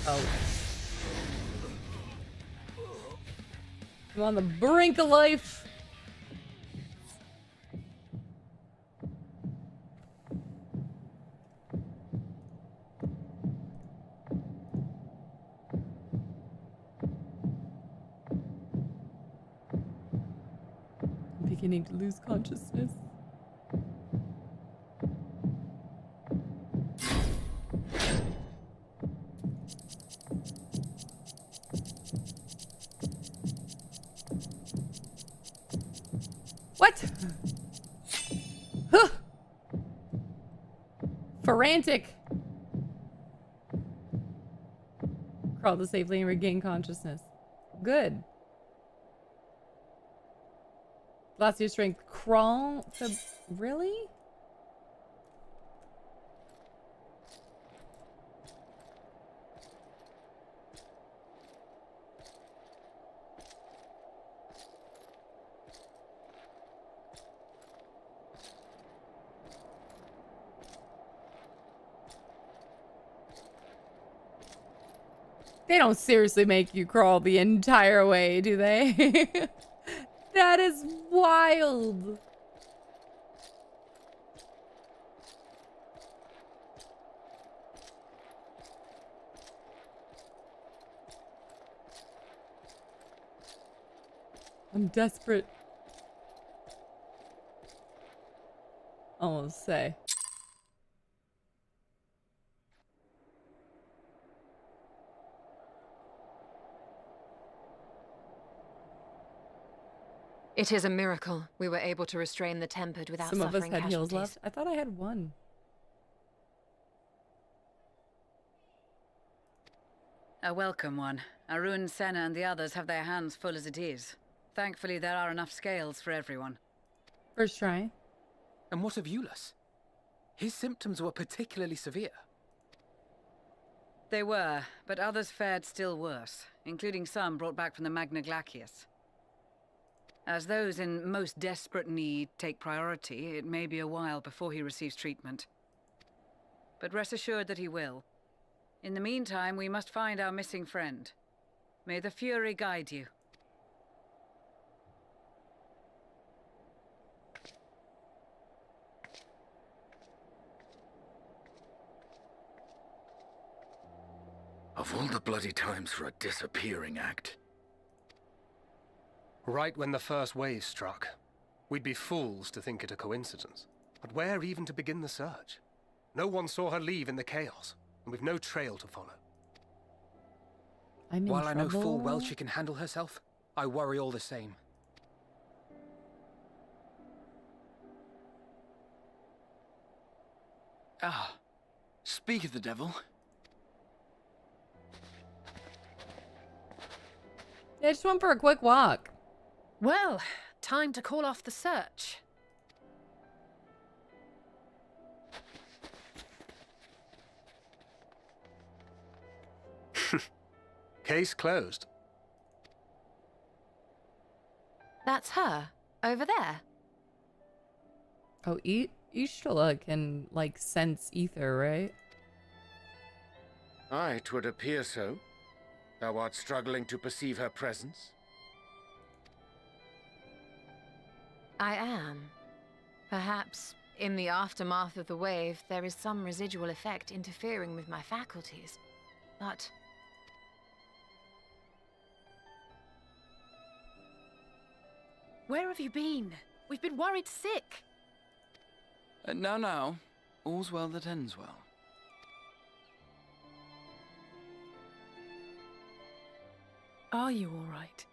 Oh. I'm on the brink of life. I'm beginning to lose consciousness. What? Huh. Frantic. Crawl to safely and regain consciousness. Good. Lost your strength. Crawl to... Really? They don't seriously make you crawl the entire way, do they? That is wild. I'm desperate. Almost say. It is a miracle we were able to restrain the Tempered without Some of us suffering had heals casualties. left. I thought I had one. A welcome one. Arun, Senna, and the others have their hands full as it is. Thankfully, there are enough scales for everyone. First try. And what of Eulus? His symptoms were particularly severe. They were, but others fared still worse, including some brought back from the Magna Glacius. As those in most desperate need take priority, it may be a while before he receives treatment. But rest assured that he will. In the meantime, we must find our missing friend. May the Fury guide you. Of all the bloody times for a disappearing act. Right when the first wave struck, we'd be fools to think it a coincidence. But where even to begin the search? No one saw her leave in the chaos, and we've no trail to follow. While I know full well she can handle herself, I worry all the same. Ah, Speak of the devil. Yeah, I just went for a quick walk. Well, time to call off the search. Case closed. That's her, over there. Oh, Ishtala can, like, sense ether, right? Aye, 'twould appear so. Thou art struggling to perceive her presence? I am. Perhaps, in the aftermath of the wave, there is some residual effect interfering with my faculties. But... Where have you been? We've been worried sick. Now, all's well that ends well. Are you all right?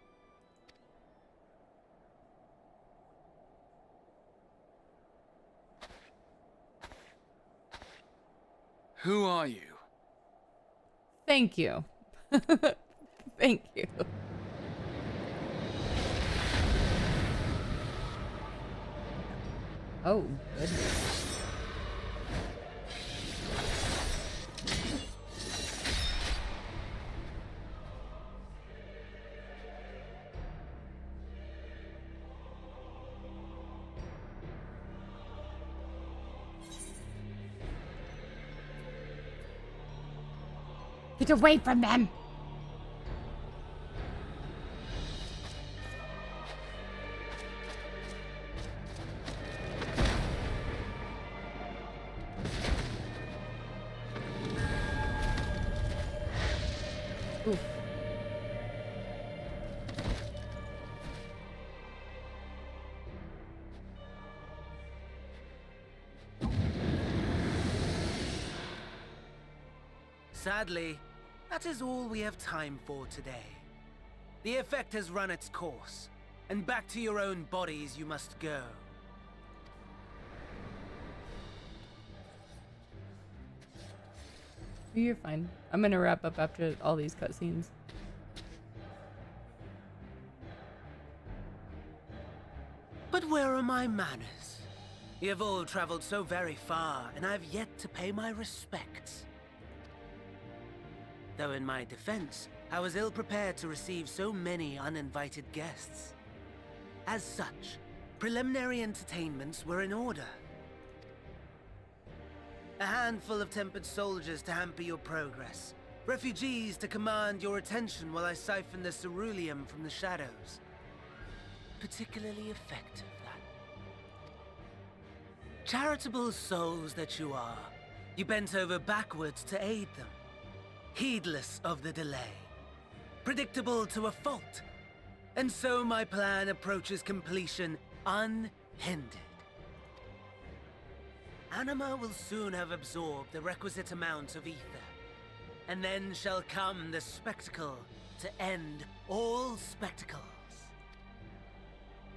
Who are you? Thank you. Thank you. Oh, goodness. Get away from them! Oof. Sadly, that is all we have time for today. The effect has run its course, and back to your own bodies you must go. You're fine. I'm gonna wrap up after all these cutscenes. But where are my manners? You have all traveled so very far, and I have yet to pay my respects. Though in my defense, I was ill-prepared to receive so many uninvited guests. As such, preliminary entertainments were in order. A handful of tempered soldiers to hamper your progress. Refugees to command your attention while I siphon the ceruleum from the shadows. Particularly effective, that. Charitable souls that you are, you bent over backwards to aid them. Heedless of the delay. Predictable to a fault. And so my plan approaches completion unhindered. Anima will soon have absorbed the requisite amount of ether. And then shall come the spectacle to end all spectacles.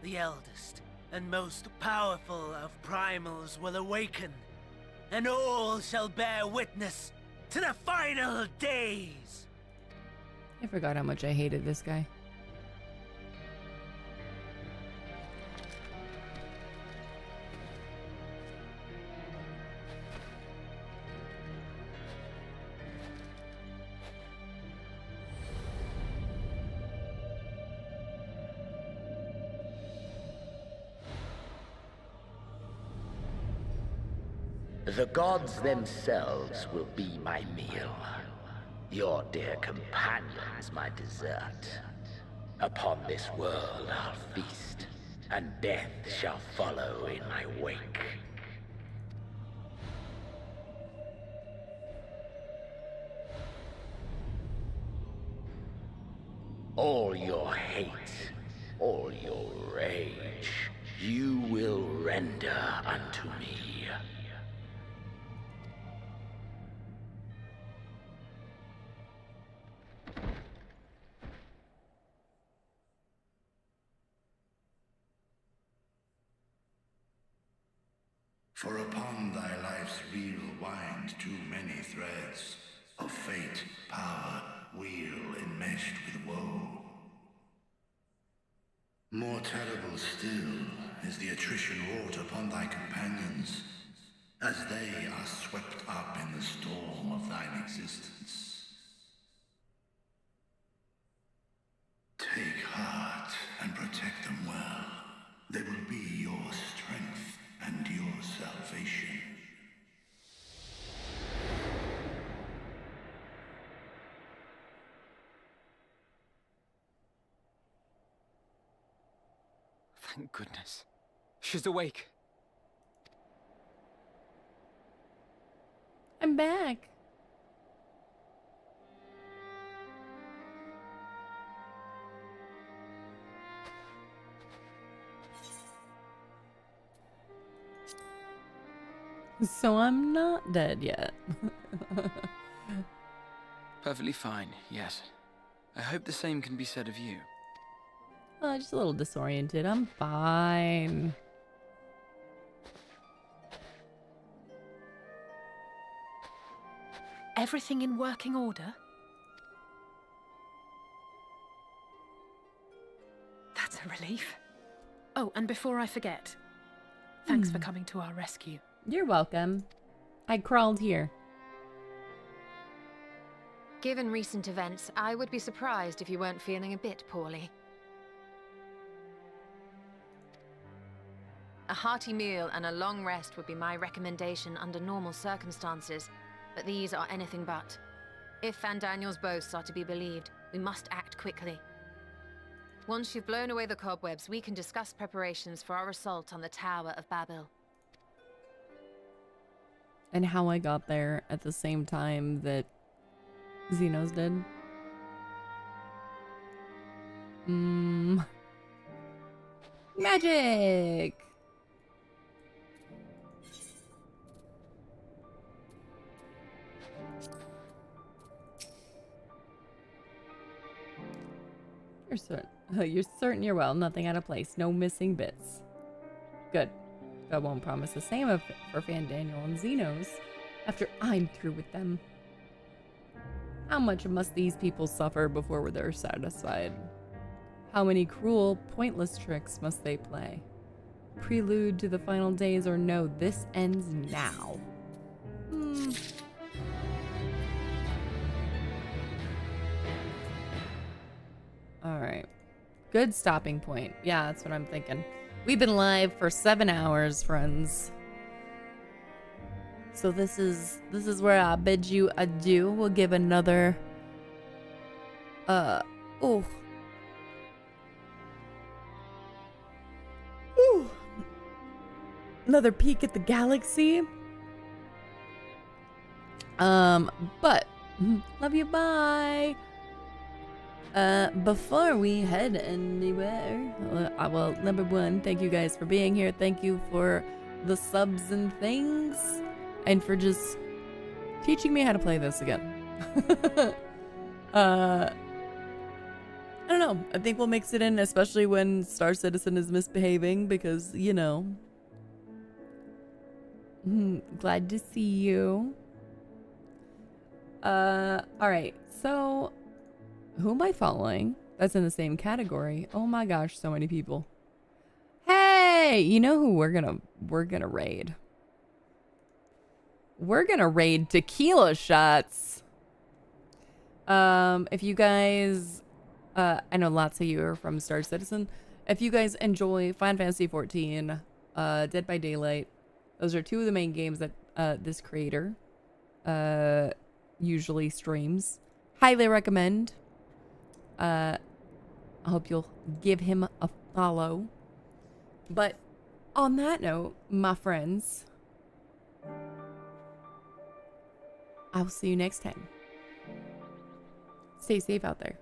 The eldest and most powerful of primals will awaken, and all shall bear witness to the final days! I forgot how much I hated this guy. The gods themselves will be my meal. Your dear companions my dessert. Upon this world I'll feast, and death shall follow in my wake. All your hate, all your rage, you will render unto me. For upon thy life's reel wind too many threads of fate, power, wheel enmeshed with woe. More terrible still is the attrition wrought upon thy companions, as they are swept up in the storm of thine existence. Take heart and protect them well. They will be your strength and your salvation. Thank goodness. She's awake. I'm back. So I'm not dead yet. Perfectly fine, yes. I hope the same can be said of you. Just a little disoriented. I'm fine. Everything in working order? That's a relief. Oh, and before I forget, thanks for coming to our rescue. You're welcome. I crawled here. Given recent events, I would be surprised if you weren't feeling a bit poorly. A hearty meal and a long rest would be my recommendation under normal circumstances, but these are anything but. If Van Daniel's boasts are to be believed, we must act quickly. Once you've blown away the cobwebs, we can discuss preparations for our assault on the Tower of Babel. And how I got there at the same time that Xenos did. Magic! You're certain you're well. Nothing out of place. No missing bits. Good. I won't promise the same for Van Daniel and Xenos after I'm through with them. How much must these people suffer before they're satisfied? How many cruel, pointless tricks must they play? Prelude to the final days, or no, this ends now. Alright. Good stopping point. Yeah, that's what I'm thinking. We've been live for 7 hours, friends. So this is where I bid you adieu. We'll give another another peek at the galaxy. But love you, bye. Before we head anywhere, well, number one, thank you guys for being here. Thank you for the subs and things, and for just teaching me how to play this again. I don't know. I think we'll mix it in, especially when Star Citizen is misbehaving, because, you know. Glad to see you. Alright, so who am I following? That's in the same category. Oh my gosh, so many people. Hey, you know who we're gonna raid? We're gonna raid Tequila Shots. If you guys, I know lots of you are from Star Citizen. If you guys enjoy Final Fantasy XIV, Dead by Daylight, those are two of the main games that this creator usually streams. Highly recommend. I hope you'll give him a follow. But on that note, my friends, I'll see you next time. Stay safe out there.